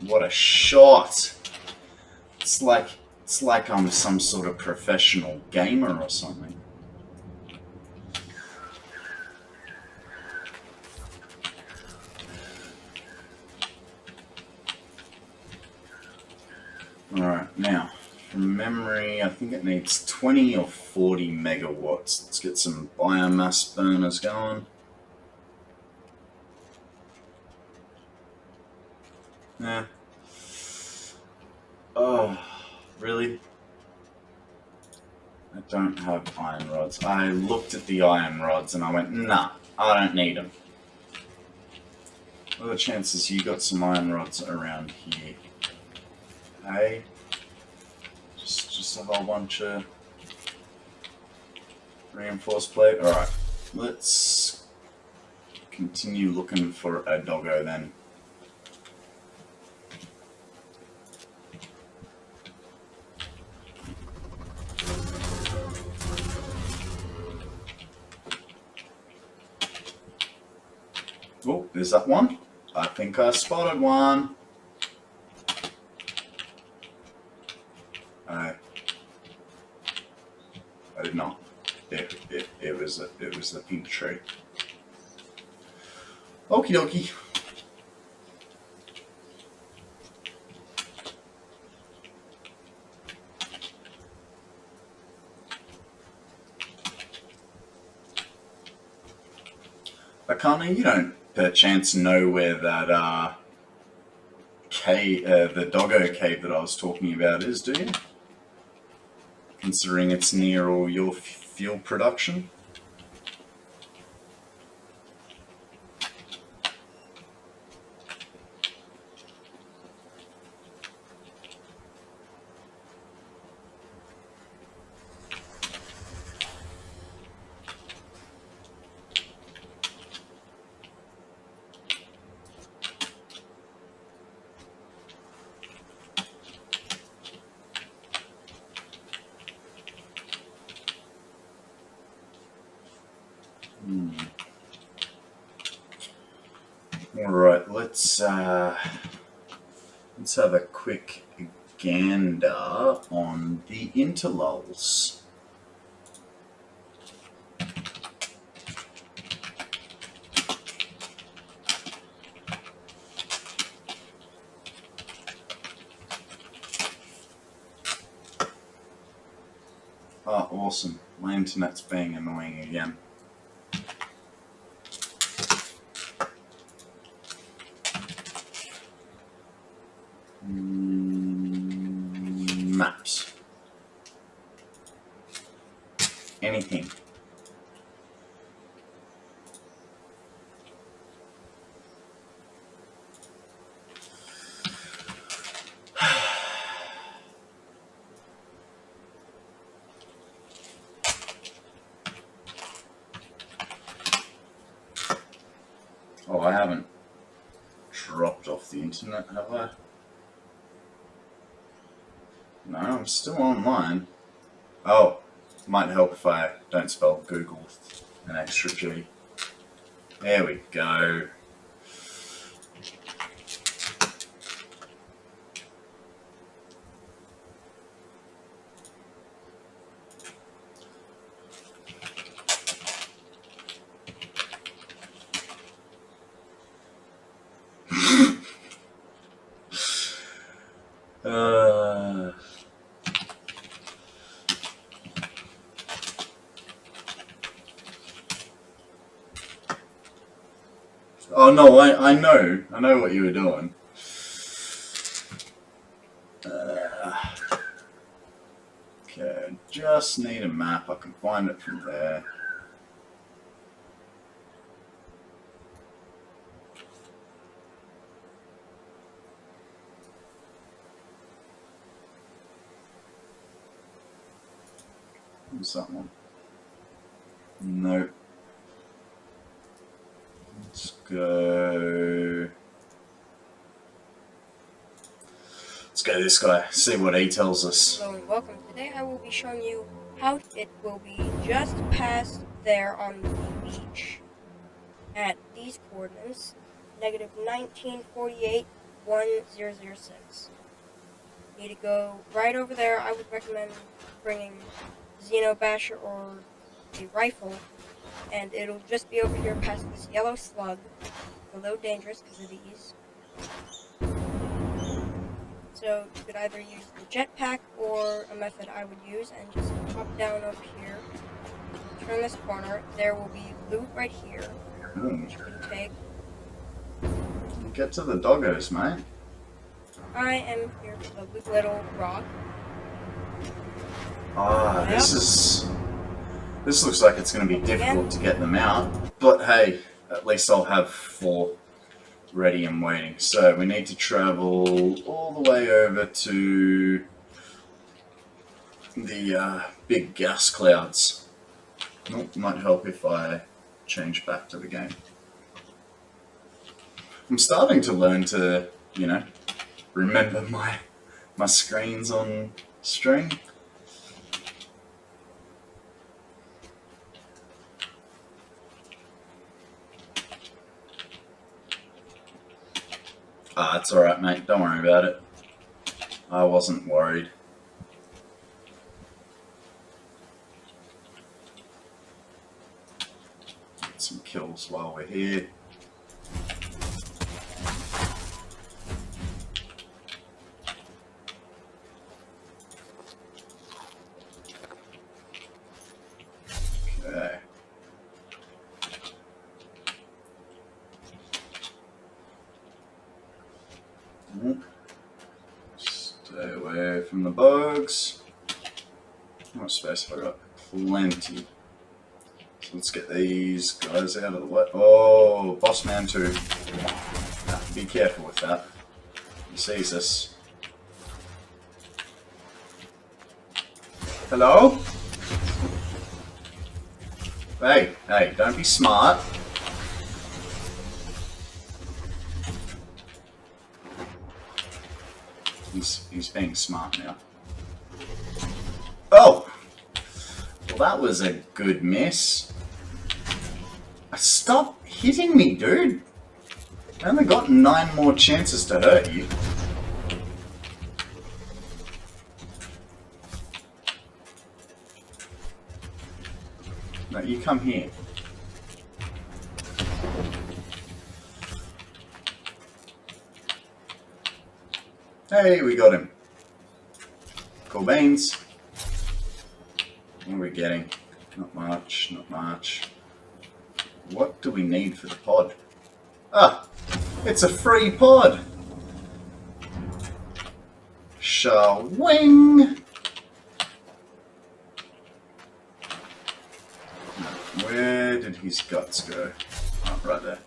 What a shot! It's like It's like I'm some sort of professional gamer or something. Alright, now, from memory, I think it needs 20 or 40 megawatts. Let's get some biomass burners going. Yeah. Oh, really? I don't have iron rods. I looked at the iron rods and I went, nah, I don't need them. What are the chances you got some iron rods around here? Hey? Just a whole bunch of reinforced plate? Alright, let's continue looking for a doggo then. Oh, there's that one. I think I spotted one. I did not. It was the pink tree. Okie dokie. Akana, you don't perchance know where that cave, the doggo cave that I was talking about is, do you? Considering it's near all your fuel production. Alright, let's have a quick gander on the interlulls. Oh, awesome. My internet's being annoying again. Maps. Anything. Oh, I haven't dropped off the internet, have I? No, I'm still online. Oh, might help if I don't spell Google with an extra G. There we go. Oh no, I know what you were doing. Okay, just need a map. I can find it from there. What's that one? Nope. Let's go. Let's go this guy. See what he tells us. Hello and welcome. Today I will be showing you how it will be just past there on the beach at these coordinates, -1948 1006. need to go right over there. I would recommend bringing Xeno Basher or a rifle, and it'll just be over here past this yellow slug. It's a little dangerous because of these. So you could either use the jetpack or a method I would use and just hop down over here. Turn this corner. There will be loot right here, which you can take. Get to the doggos, mate. I am here for the little rock. Ah, this looks like it's going to be difficult to get them out. But hey, at least I'll have 4 ready and waiting. So we need to travel all the way over to the big gas clouds. Oh, might help if I change back to the game. I'm starting to learn to, you know, remember my screens on stream. Ah, it's alright, mate. Don't worry about it. I wasn't worried. Get some kills while we're here. Okay. Stay away from the bugs. How much space have I got? Plenty. So let's get these guys out of the way. Oh, boss man too. Be careful with that. He sees us. Hello? Hey, don't be smart. He's being smart now. Oh! Well, that was a good miss. Stop hitting me, dude! I only got 9 more chances to hurt you. No, you come here. Hey, we got him. Cool beans. What are we getting? Not much, not much. What do we need for the pod? Ah, it's a free pod. Shawing. Where did his guts go? Oh, right there.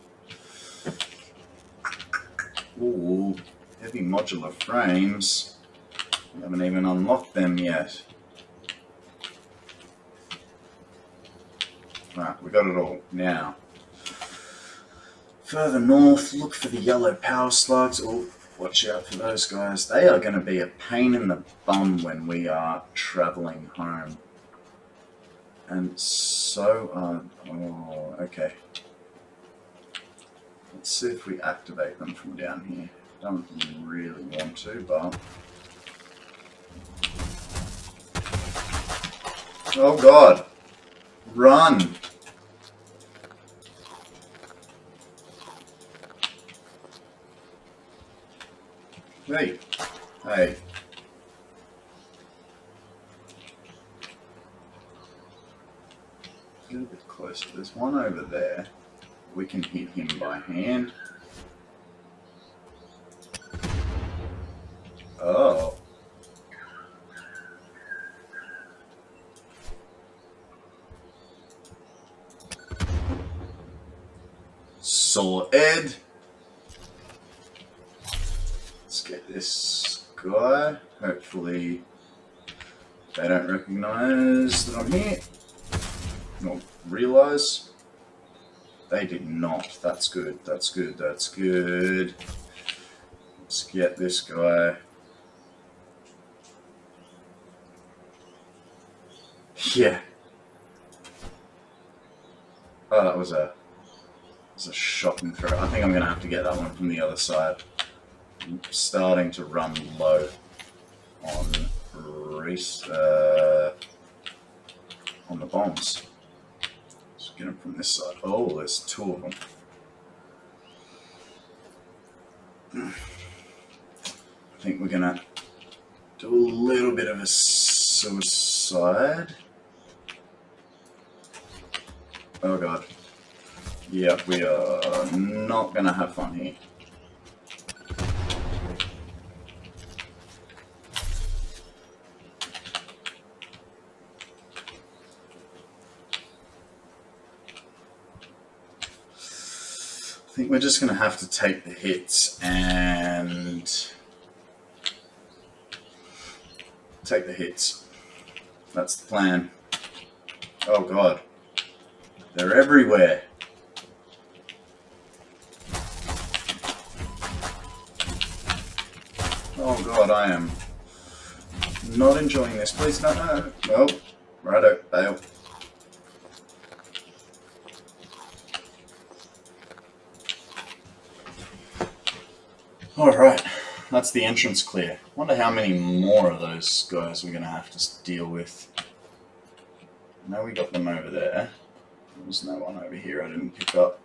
Ooh, heavy modular frames. We haven't even unlocked them yet. Right, we got it all. Now, further north, look for the yellow power slugs. Oh, watch out for those guys. They are going to be a pain in the bum when we are traveling home. And so, oh, okay. Let's see if we activate them from down here. Don't really want to, but... Oh god! Run! Hey! Hey! Get a bit closer. There's one over there. We can hit him by hand. Oh. Sorted. Let's get this guy. Hopefully they don't recognize that I'm here. Or realize. They did not. That's good. That's good. That's good. Let's get this guy. Yeah. Oh, that was a shocking throw. I think I'm going to have to get that one from the other side. I'm starting to run low. on on the bombs. Let's get them from this side. Oh, there's two of them. I think we're gonna do a little bit of a suicide. Oh god. Yeah, we are not gonna have fun here. I think we're just gonna have to take the hits and take the hits. That's the plan. Oh god. They're everywhere. Oh god, I am not enjoying this. Please, no, no, no. Righto, bail. Alright, that's the entrance clear. Wonder how many more of those guys we're going to have to deal with. Now we got them over there. There's no one over here I didn't pick up.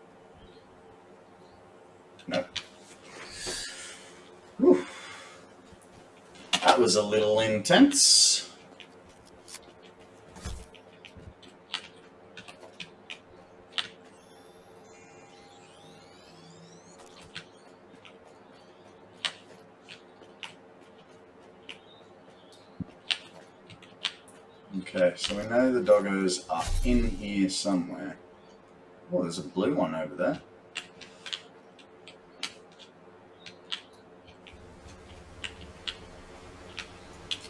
No. Whew. That was a little intense. Okay, so we know the doggos are in here somewhere. Oh, there's a blue one over there.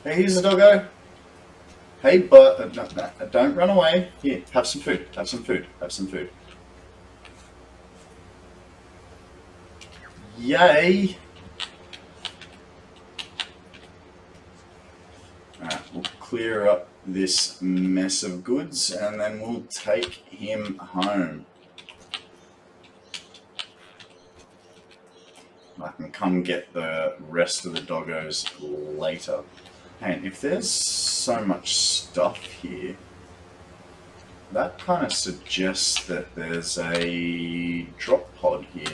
Hey, here's the doggo. Hey, but don't run away. Here, have some food. Have some food. Have some food. Yay! Alright, we'll clear up this mess of goods and then we'll take him home. I can come get the rest of the doggos later. And if there's so much stuff here, that kind of suggests that there's a drop pod here.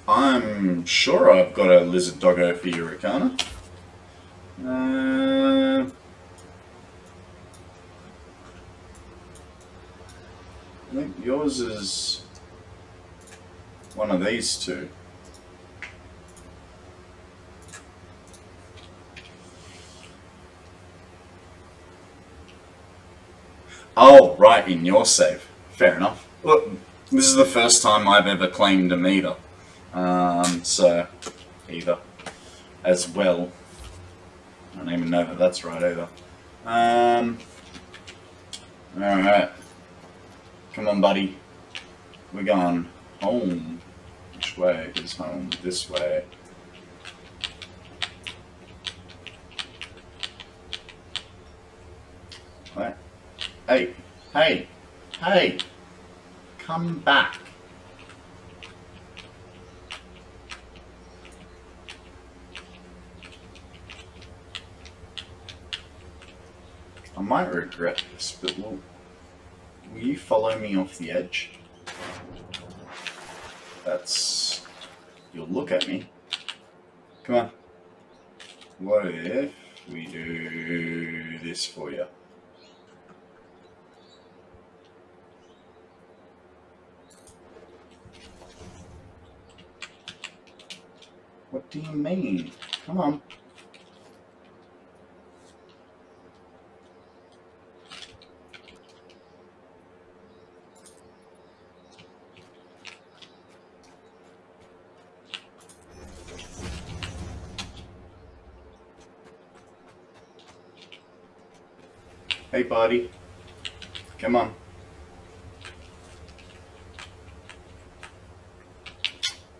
I'm sure I've got a lizard doggo for you, Ricana. I think yours is one of these two. Oh, right, in your save. Fair enough. Look, this is the first time I've ever claimed a meter. So, either as well. I don't even know that that's right either. Alright. Come on, buddy. We're going home. Which way is home? This way. Right. Hey, hey, hey! Come back. I might regret this, but will you follow me off the edge? That's... You'll look at me. Come on. What if we do this for you? What do you mean? Come on. Hey, buddy. Come on.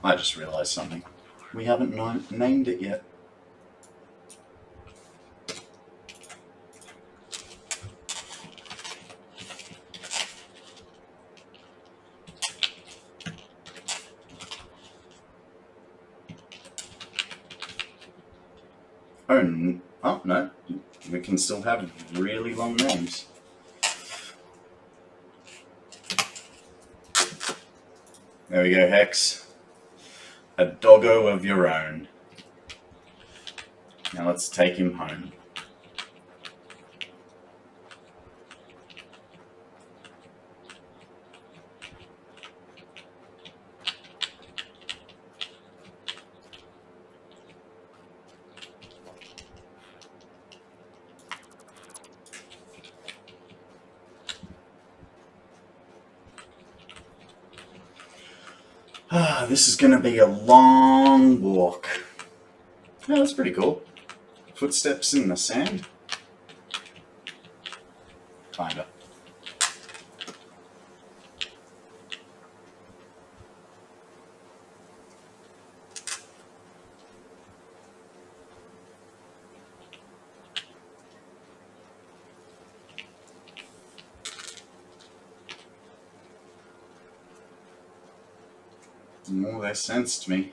I just realized something. We haven't named it yet. Oh no, we can still have really long names. There we go, Hex. A doggo of your own. Now let's take him home. This is going to be a long walk. Oh, that's pretty cool. Footsteps in the sand. Kinda. Oh, they sensed me.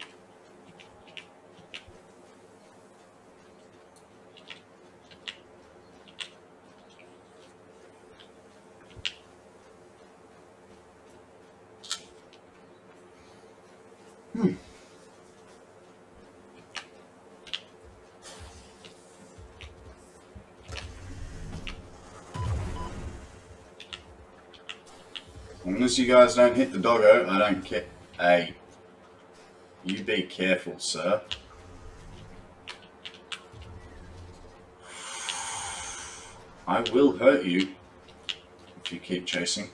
As long as you guys don't hit the doggo, I don't care. Hey, you be careful, sir. I will hurt you if you keep chasing.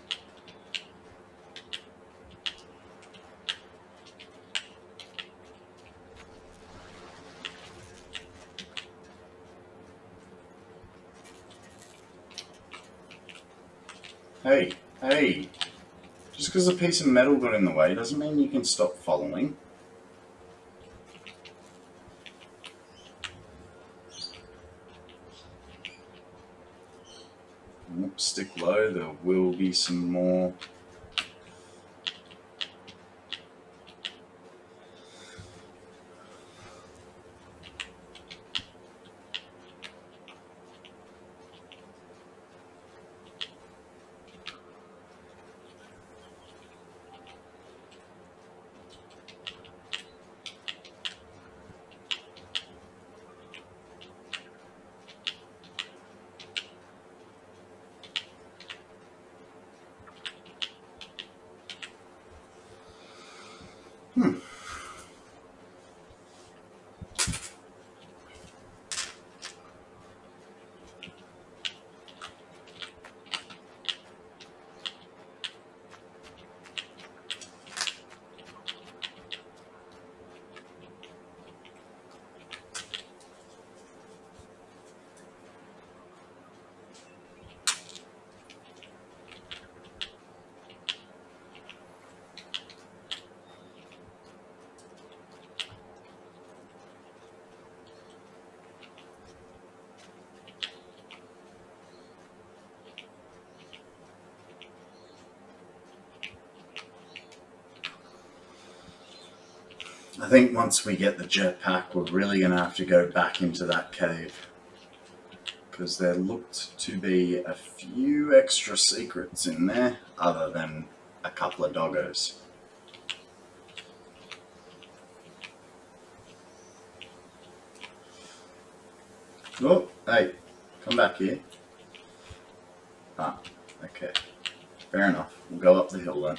Hey, hey. Just because a piece of metal got in the way doesn't mean you can stop following. Stick low, there will be some more. I think once we get the jetpack, we're really going to have to go back into that cave. Because there looked to be a few extra secrets in there, other than a couple of doggos. Oh, hey, come back here. Ah, okay. Fair enough. We'll go up the hill then.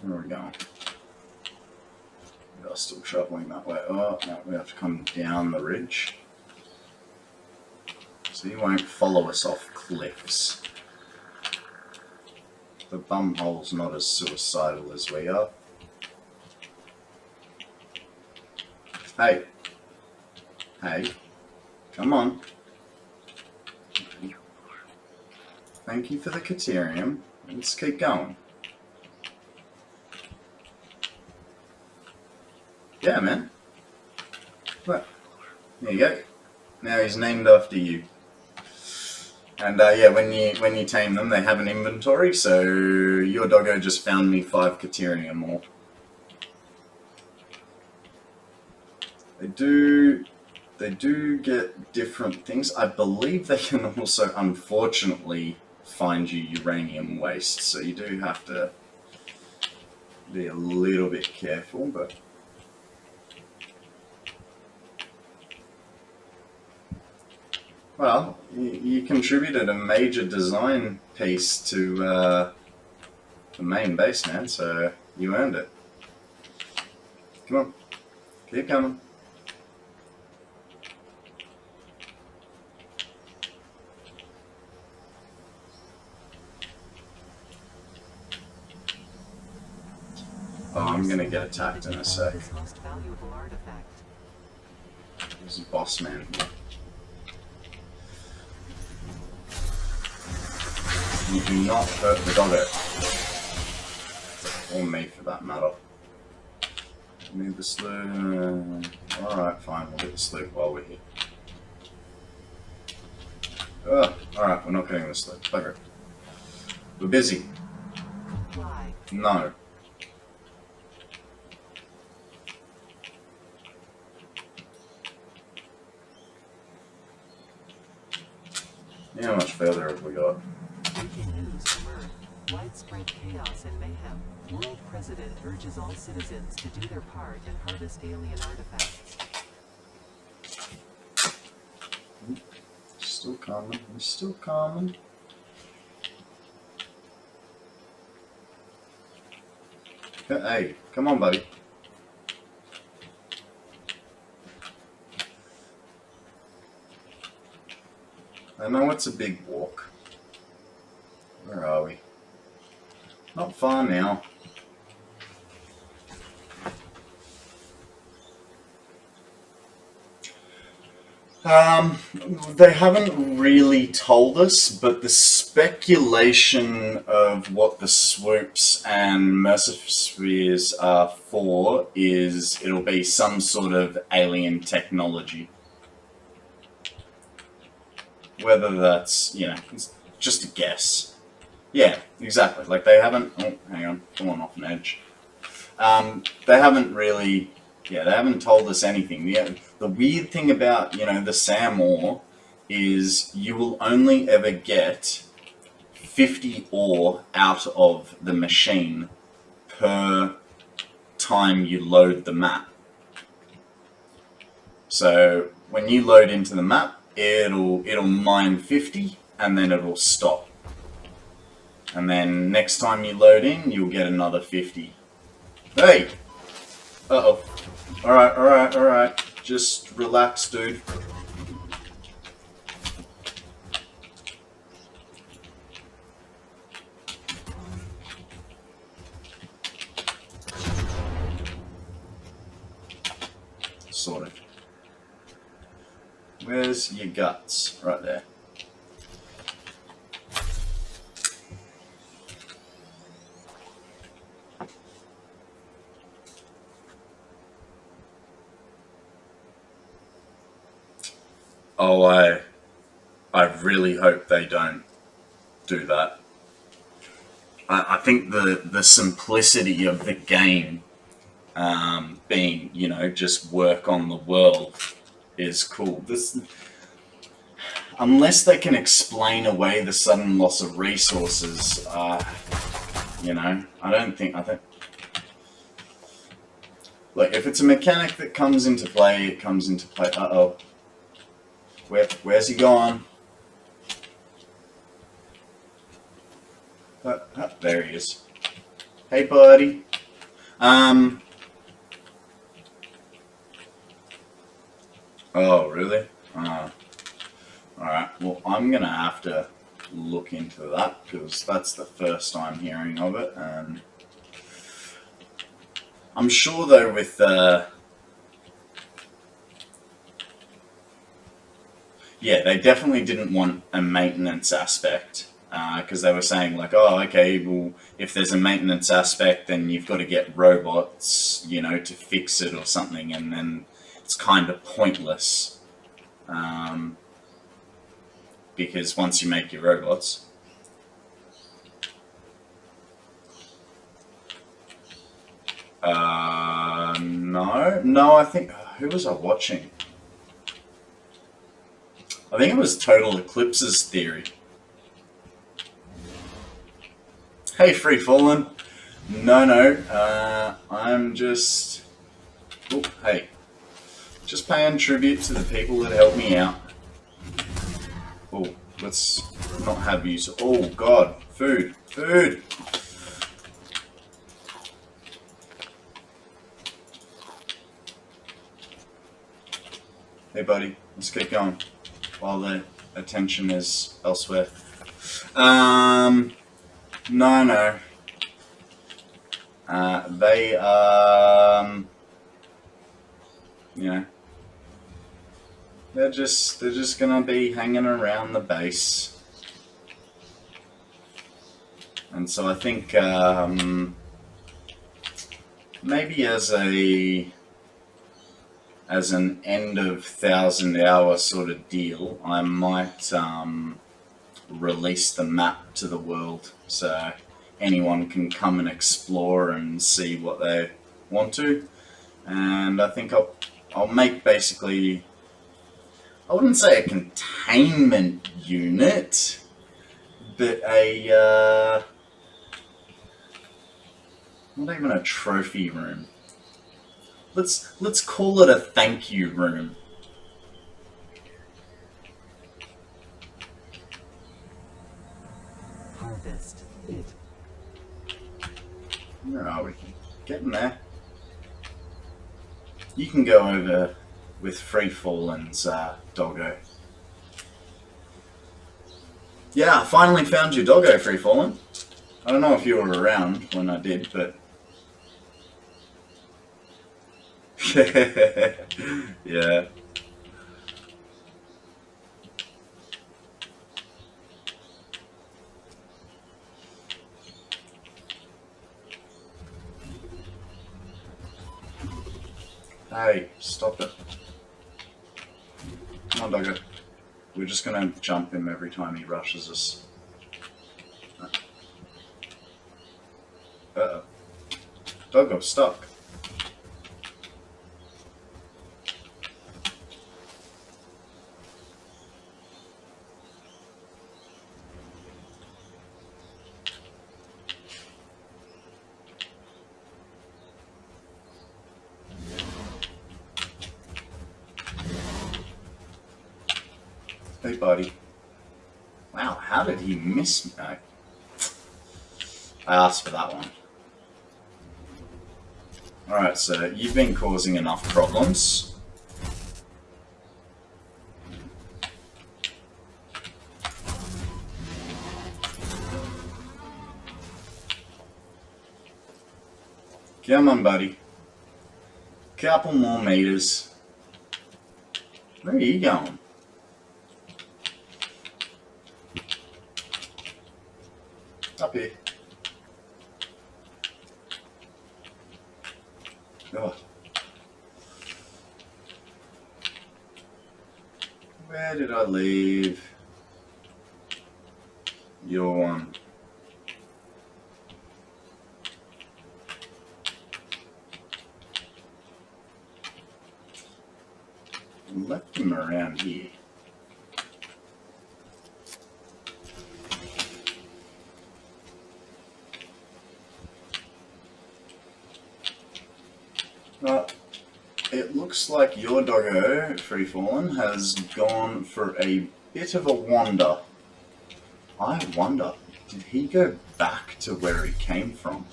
Where are we going? We are still travelling that way. Oh, no, we have to come down the ridge. So you won't follow us off cliffs. The bumhole's not as suicidal as we are. Hey. Hey. Come on. Thank you for the Caterium. Let's keep going. Yeah, man. What? There you go. Now he's named after you. And yeah, when you tame them, they have an inventory. So your doggo just found me 5 Caterium more. They do get different things. I believe they can also, unfortunately, find you uranium waste. So you do have to be a little bit careful, but. Well, you contributed a major design piece to the main base, man, so you earned it. Come on, keep coming. Oh, I'm gonna get attacked in a sec. There's a boss man here. You do not hurt the doggo. Or me, for that matter. Need the sloop. Alright, fine, we'll get the sloop while we're here. Oh, alright, we're not getting the sloop. Bugger. We're busy. No. Yeah, how much further have we got? Breaking news from Earth. Widespread chaos and mayhem. World President urges all citizens to do their part and harvest alien artifacts. Still coming. We're still coming. Hey, come on, buddy. I know it's a big walk. Where are we? Not far now. They haven't really told us, but the speculation of what the swoops and mercephospheres are for is it'll be some sort of alien technology. Whether that's, you know, it's just a guess. Yeah, exactly. Like they haven't. Oh, hang on, come on off an edge. They haven't really. Yeah, they haven't told us anything. The weird thing about, you know, the SAM ore is you will only ever get 50 ore out of the machine per time you load the map. So when you load into the map, it'll mine 50 and then it'll stop. And then next time you load in, you'll get another 50. Hey! Uh-oh. Alright. Just relax, dude. Sorted. Where's your guts? Right there. Oh, I really hope they don't do that. I think the simplicity of the game being, you know, just work on the world is cool. Unless they can explain away the sudden loss of resources, you know, I think. Like, if it's a mechanic that comes into play, it comes into play. Uh-oh. Where's he gone? There he is. Hey, buddy. Oh, really? Alright, well, I'm gonna have to look into that, because that's the first I'm hearing of it, and I'm sure, though, with yeah, they definitely didn't want a maintenance aspect, because they were saying like, oh, okay, well, if there's a maintenance aspect, then you've got to get robots, you know, to fix it or something, and then it's kind of pointless, because once you make your robots, no, I think, who was I watching? I think it was TotalXclipse's theory. Hey, Free Fallen. No, I'm just... Oh, hey. Just paying tribute to the people that helped me out. Oh, let's not have you... Oh, God. Food. Food! Hey, buddy. Let's get going while the attention is elsewhere. No. They, you know, they're just gonna be hanging around the base. And so I think, maybe as an end of 1,000-hour sort of deal, I might release the map to the world so anyone can come and explore and see what they want to. And I think I'll make basically, I wouldn't say a containment unit, but a not even a trophy room. Let's call it a thank you room. Harvest it. Where are we? Getting there. You can go over with Free Fallen's doggo. Yeah, I finally found your doggo, Free Fallen. I don't know if you were around when I did, but yeah. Hey, stop it. Come on, doggo. We're just gonna jump him every time he rushes us. Uh-oh. Doggo's stuck. Hey, buddy. Wow, how did he miss me? I asked for that one. Alright, so you've been causing enough problems. Come on, buddy. Couple more meters. Where are you going? Up here. Oh. Where did I leave your one? I left him around here. It looks like your doggo, Free Fallen, has gone for a bit of a wander. I wonder, did he go back to where he came from?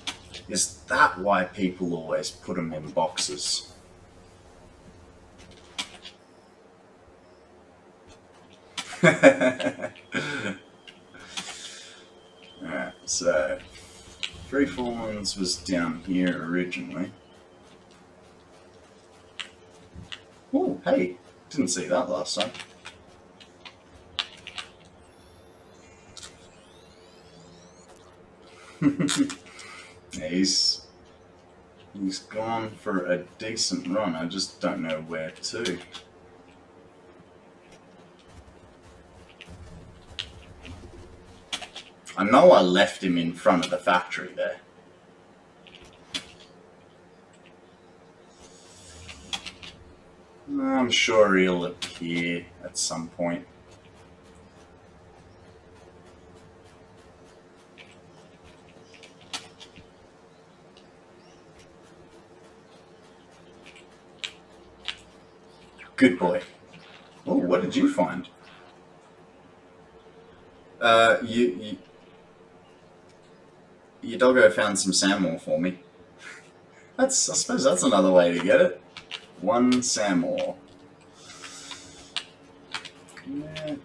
Is that why people always put him in boxes? Alright, so Free Fallen's was down here originally. Oh, hey, didn't see that last time. Yeah, he's gone for a decent run. I just don't know where to. I know I left him in front of the factory there. I'm sure he'll appear at some point. Good boy. Oh, what did you find? Your doggo found some sandmore for me. I suppose that's another way to get it. One sandmore. Yeah.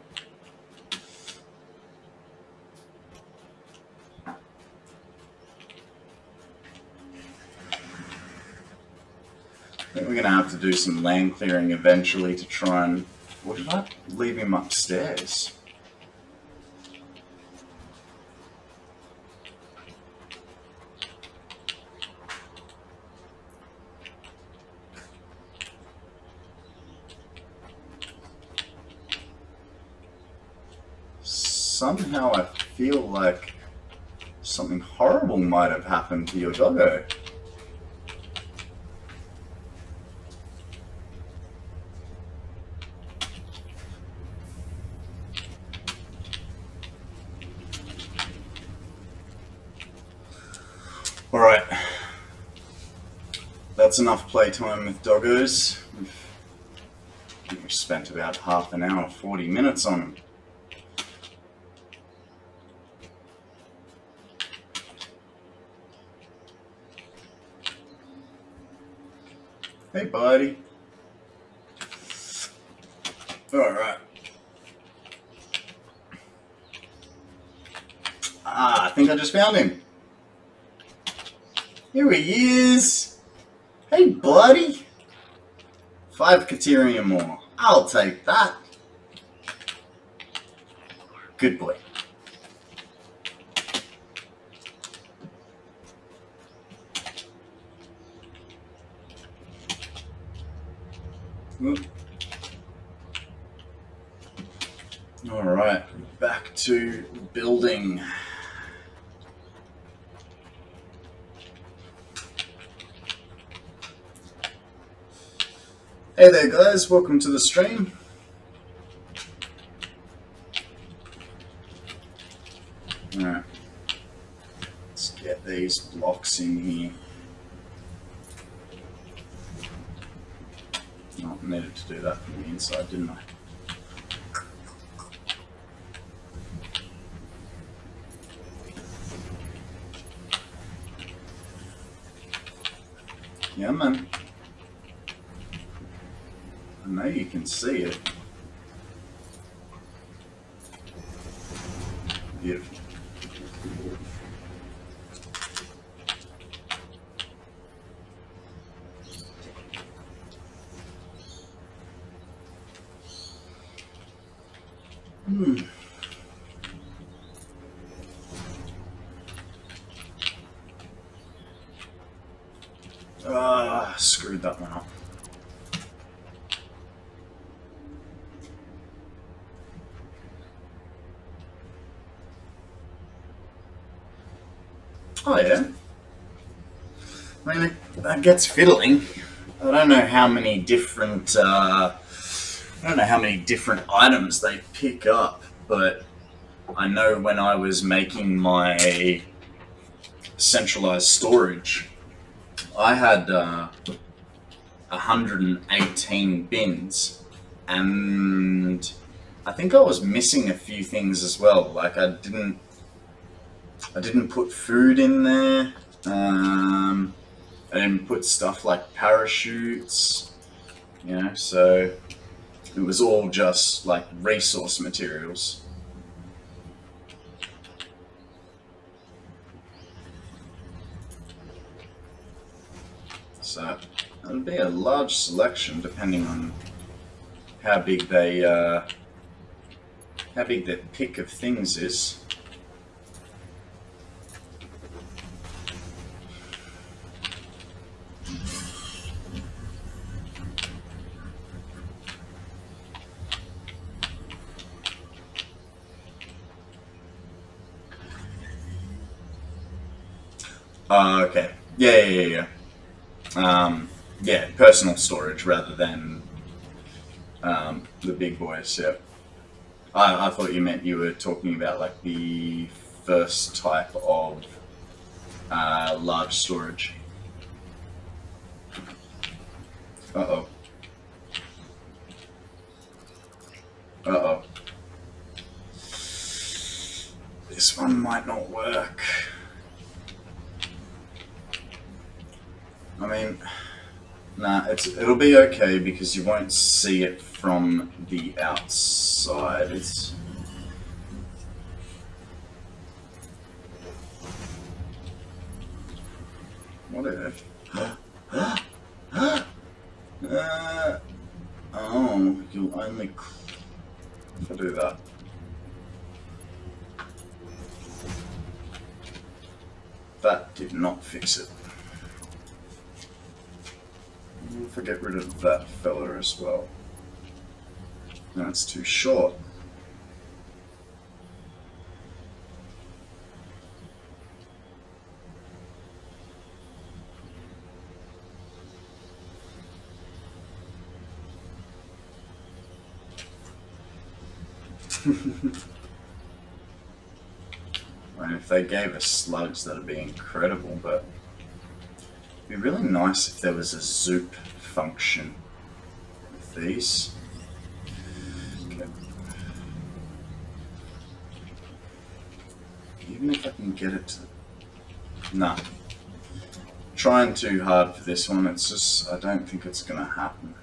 I think we're going to have to do some land clearing eventually to try and... What did I leave him upstairs? Somehow I feel like something horrible might have happened to your doggo. Alright, that's enough playtime with doggos. We've spent about half an hour, 40 minutes on them. Hey buddy. Alright. I think I just found him. Here he is! Hey buddy! 5 Caterium more. I'll take that. Good boy. Alright, back to building. Hey there guys, welcome to the stream. Alright, let's get these blocks in here. Oh, I needed to do that from the inside, didn't I? Yeah, man. I know you can see it. Beautiful. Screwed that one up. Oh yeah. I mean, that gets fiddling. I don't know how many different items they pick up, but I know when I was making my centralized storage, I had 118 bins, and I think I was missing a few things as well. Like I didn't put food in there. I didn't put stuff like parachutes, you know, so it was all just like resource materials. So it'll be a large selection depending on how big their pick of things is. Okay. Yeah. Yeah, personal storage rather than the big boys. Yeah. I thought you meant you were talking about like the first type of large storage. Uh-oh. Uh-oh. This one might not work. I mean, nah, it'll be okay because you won't see it from the outside. It's what if? Oh, you'll only if I do that. That did not fix it. If I get rid of that fella as well. That's too short. And if they gave us slugs, that'd be incredible, but it'd be really nice if there was a zoop function with these. Okay. Even if I can get it to... Nah. Trying too hard for this one, it's just... I don't think it's gonna happen.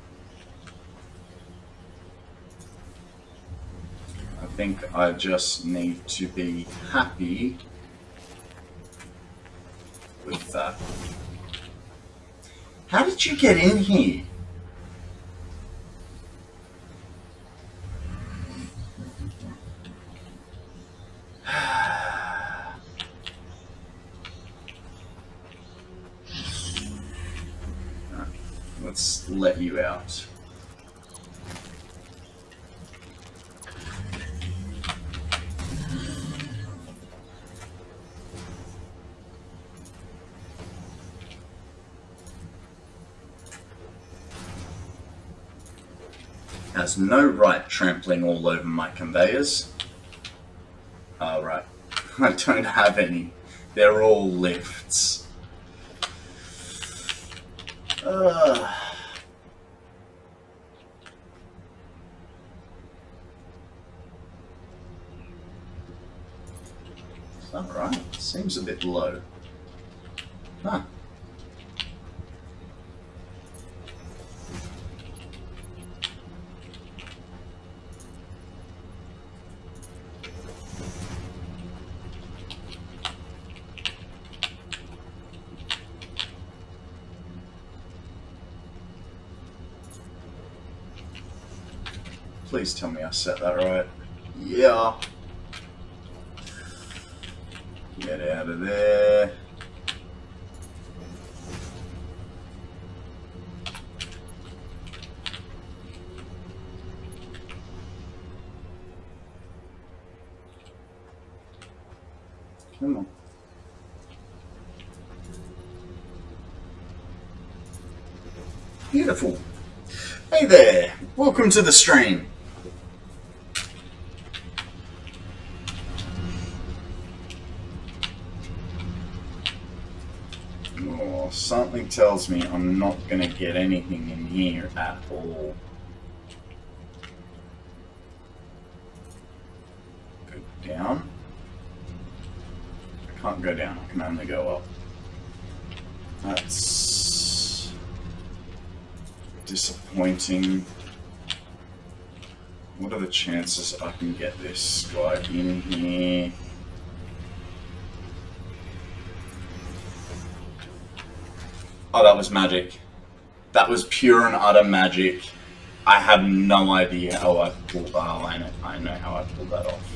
I think I just need to be happy with that. How did you get in here? Let's let you out. Has no right trampling all over my conveyors. Oh, right. I don't have any. They're all lifts. Is that right? Seems a bit low. Huh. Please tell me I set that right. Yeah. Get out of there. Come on. Beautiful. Hey there. Welcome to the stream. Something tells me I'm not going to get anything in here at all. Go down. I can't go down, I can only go up. That's disappointing. What are the chances I can get this guy in here? Oh, that was magic. That was pure and utter magic. I have no idea how I pulled. Oh, I know how I pulled that off.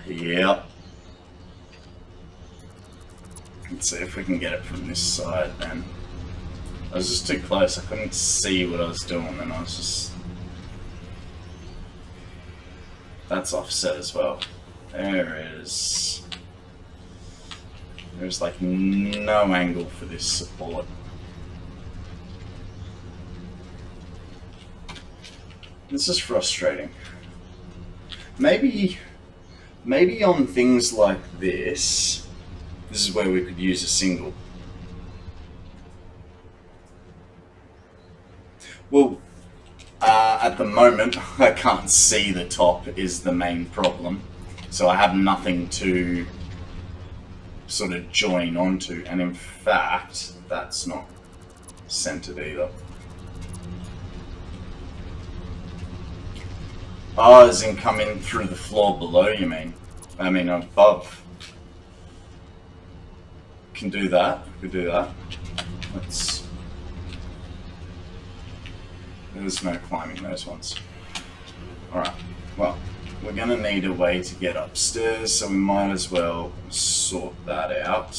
Yep. Let's see if we can get it from this side then. I was just too close. I couldn't see what I was doing, and I was just. that's offset as well. There's like no angle for this support. This is frustrating. Maybe on things like this is where we could use a single. Well, at the moment, I can't see the top is the main problem. So I have nothing to sort of join onto. And in fact, that's not centered either. Oh, as in come in through the floor below, you mean? I mean above. Can do that. Could do that. Let's. There's no climbing those ones. Alright, well, we're gonna need a way to get upstairs, so we might as well sort that out.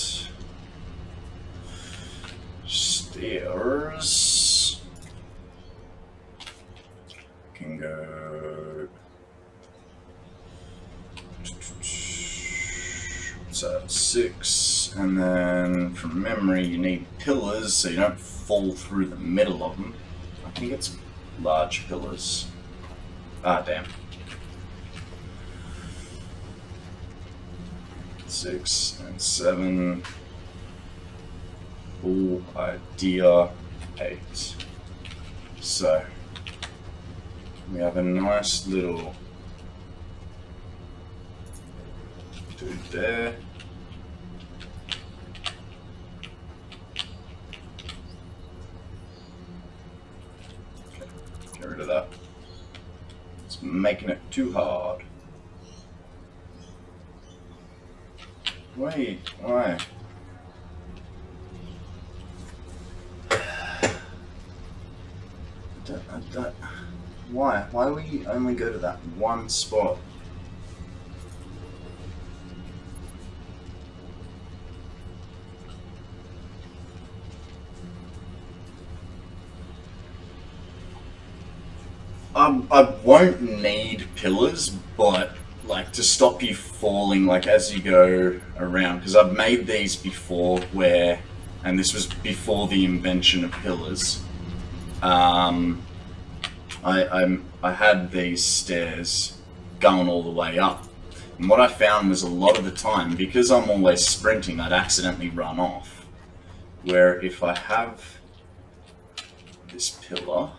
Stairs. Can go. So 6, and then from memory you need pillars so you don't fall through the middle of them. I think it's large pillars. Ah, damn. 6 and 7. Cool idea. 8. So we have a nice little dude there. Okay, get rid of that. It's making it too hard. Wait, why? Why? Why would you only go to that one spot? I won't need pillars, but like to stop you falling like as you go around, because I've made these before where, and this was before the invention of pillars. I had these stairs going all the way up, and what I found was a lot of the time, because I'm always sprinting, I'd accidentally run off. Where if I have this pillar,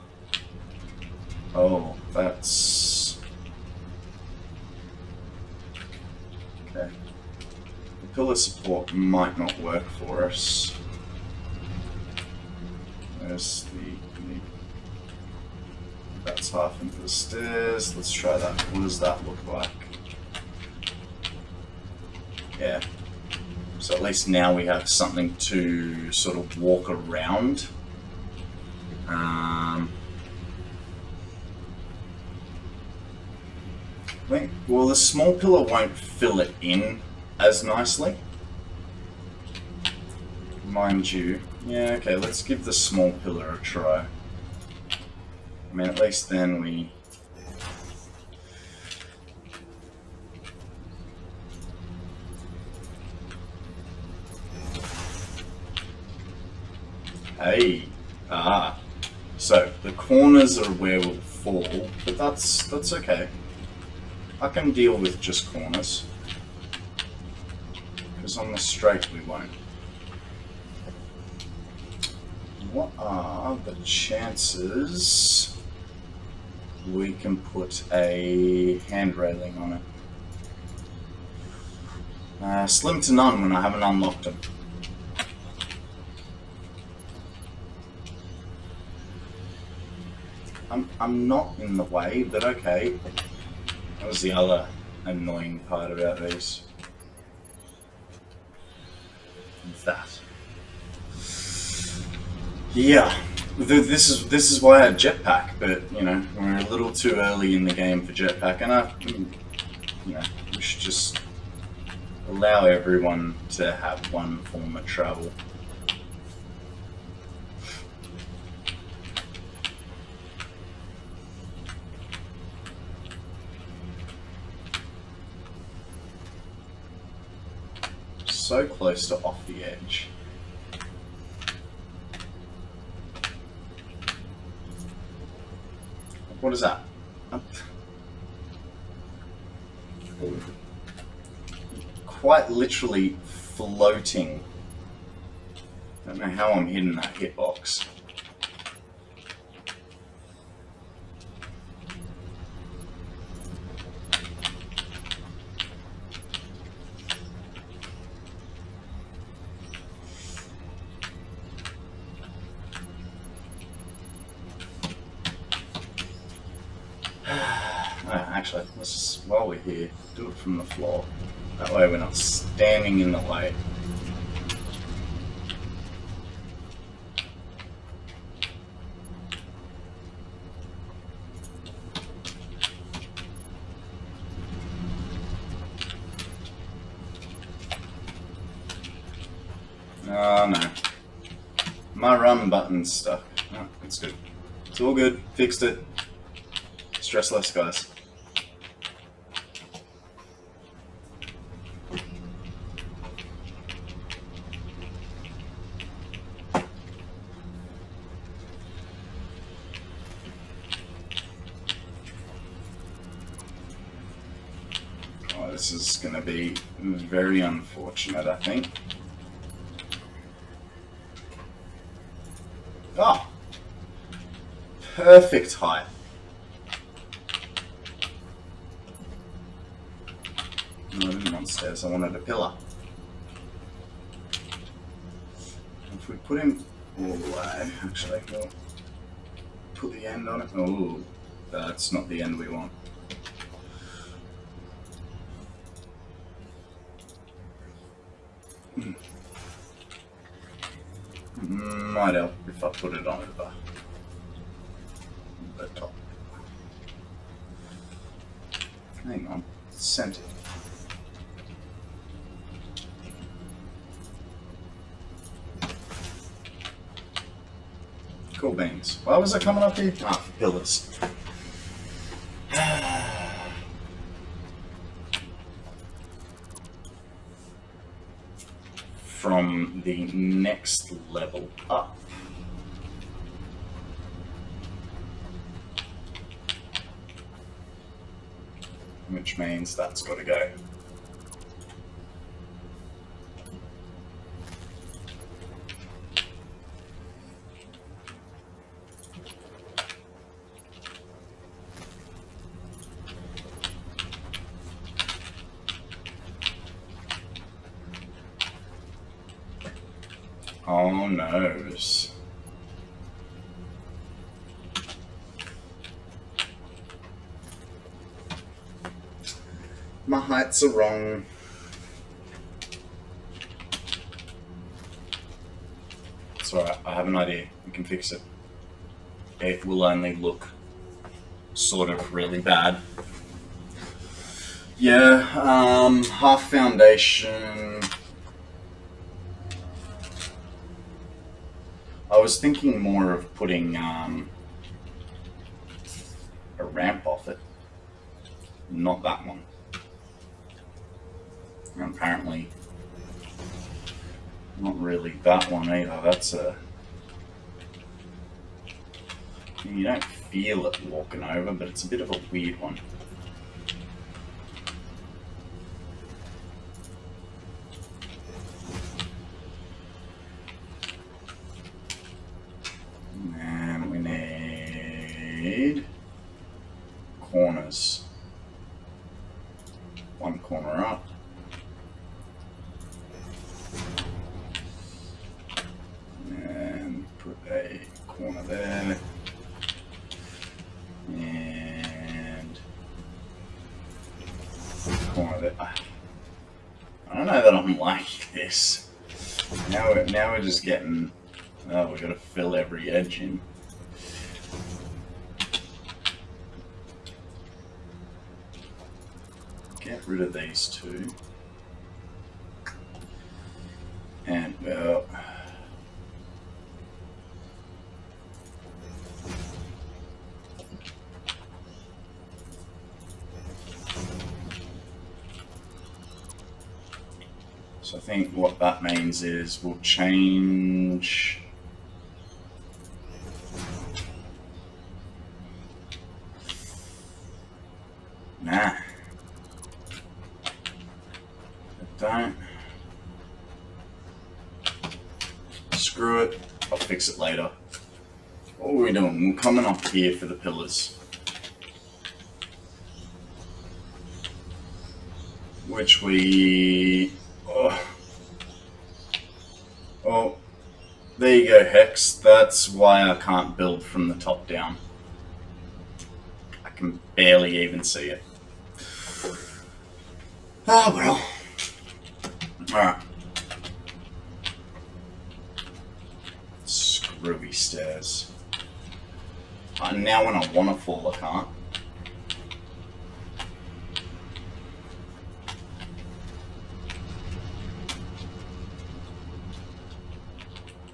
oh, that's okay. The pillar support might not work for us. There's that's half into the stairs. Let's try that. What does that look like? Yeah. So at least now we have something to sort of walk around. Wait, well, the small pillar won't fill it in as nicely. Mind you. Yeah, okay, let's give the small pillar a try. I mean, at least then we... Hey! Ah! So, the corners are where we'll fall, but that's okay. I can deal with just corners. Because on the straight we won't. What are the chances we can put a hand railing on it? Slim to none when I haven't unlocked them. I'm not in the way, but okay. That was the other annoying part about these. That. Yeah, this is why I had jetpack, but you know we're a little too early in the game for jetpack, and you know we should just allow everyone to have one form of travel. so close to off the edge. What is that? Quite literally floating. I don't know how I'm hitting that hitbox. Actually, let's just, while we're here, do it from the floor. That way we're not standing in the way. Oh no. My run button's stuck. No, it's good. It's all good. Fixed it. Stress less, guys. Oh, this is going to be very unfortunate, I think. Oh! Perfect height. No, I didn't want stairs, I wanted a pillar. If we put him all the way, actually, we'll put the end on it. Oh, that's not the end we want. Might help if I put it on over the top. Hang on, center. Cool beans. Why was I coming up here? Ah, for pillars. From the next level up. Which means that's got to go. Oh noes. My heights are wrong. It's alright, I have an idea. We can fix it. It will only look sort of really bad. Yeah, half foundation. I was thinking more of putting a ramp off it, not that one. And apparently, not really that one either. That's a... You don't feel it walking over, but it's a bit of a weird one. And we need corners. One corner up. And put a corner there. And corner there. I don't know that I'm like this. Now we're just getting... Oh, we've got to fill every edge in. Get rid of these two. And, well... So So I think what that means is we'll change. Nah. Don't. Screw it. I'll fix it later. What are we doing? We're coming up here for the pillars. Which we... Oh, there you go, Hex. That's why I can't build from the top down. I can barely even see it. Ah, well. Alright. Screwy stairs. Now when I want to fall, I can't.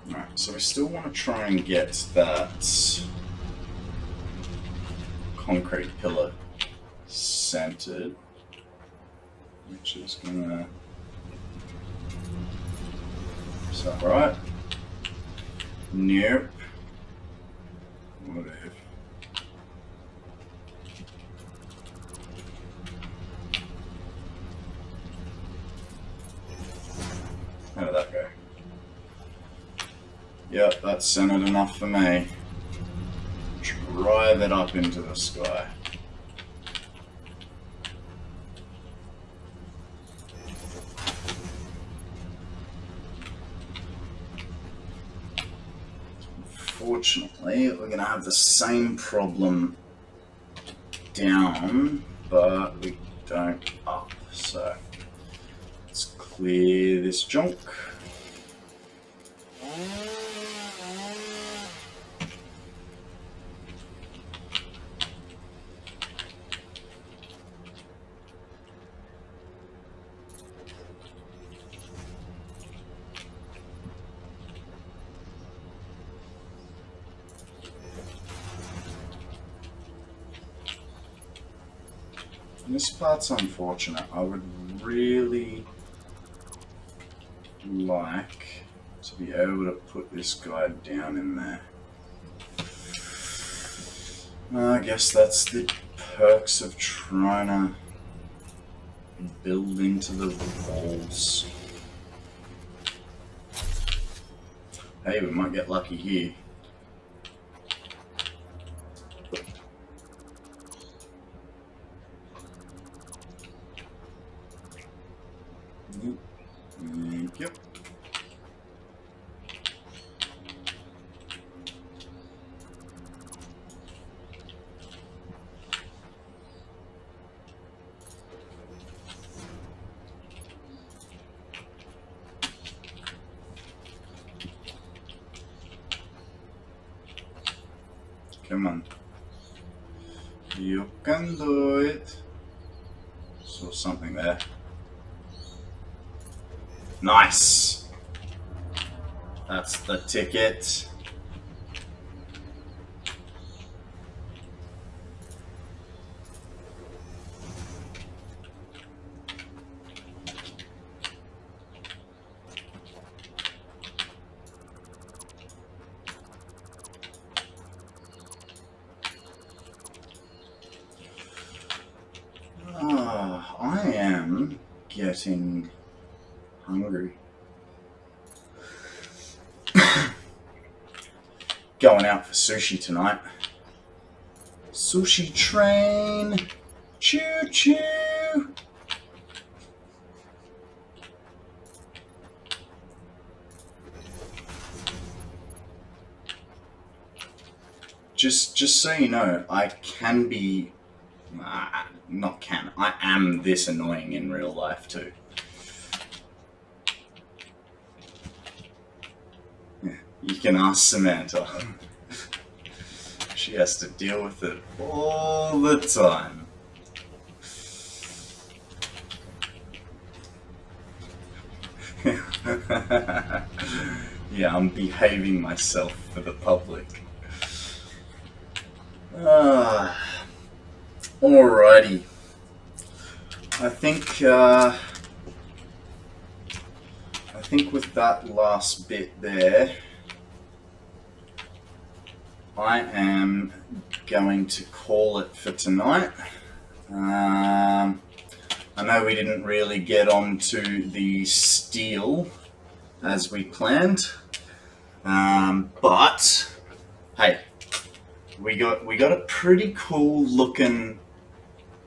Alright, so we still want to try and get that concrete pillar centered, which is gonna... Is that right? Nope. Whatever. How did that go? Yep, that's centered enough for me. Drive it up into the sky. Unfortunately, we're going to have the same problem down, but we don't up. So let's clear this junk. This part's unfortunate. I would really like to be able to put this guy down in there. I guess that's the perks of trying to build into the walls. Hey, we might get lucky here. Thank you. Come on. You can do it. Saw something there. Nice! That's the ticket. I am getting hungry. Going out for sushi tonight. Sushi train. Choo choo. Just so you know, I can be not can. I am this annoying in real life too. You can ask Samantha. She has to deal with it all the time. Yeah, I'm behaving myself for the public. Alrighty. I think think with that last bit there, I am going to call it for tonight. I know we didn't really get onto the steel as we planned, but hey, we got a pretty cool looking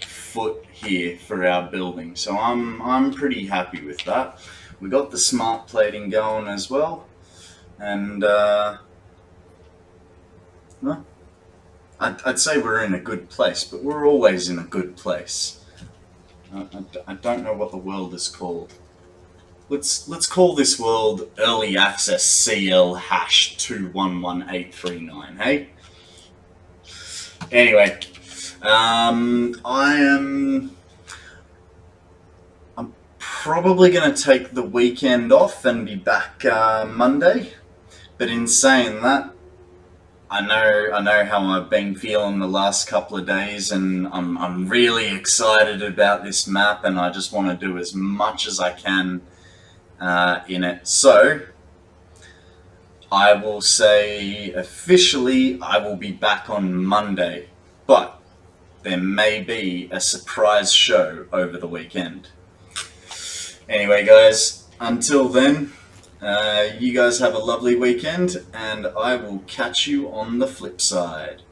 foot here for our building, so I'm pretty happy with that. We got the smart plating going as well, and well, I'd say we're in a good place, but we're always in a good place. I don't know what the world is called. Let's call this world Early Access CL hash 211839. Hey. Anyway, I'm probably going to take the weekend off and be back Monday. But in saying that, I know how I've been feeling the last couple of days, and I'm really excited about this map, and I just want to do as much as I can in it. So I will say officially I will be back on Monday, but there may be a surprise show over the weekend. Anyway, guys, until then, you guys have a lovely weekend, and I will catch you on the flip side.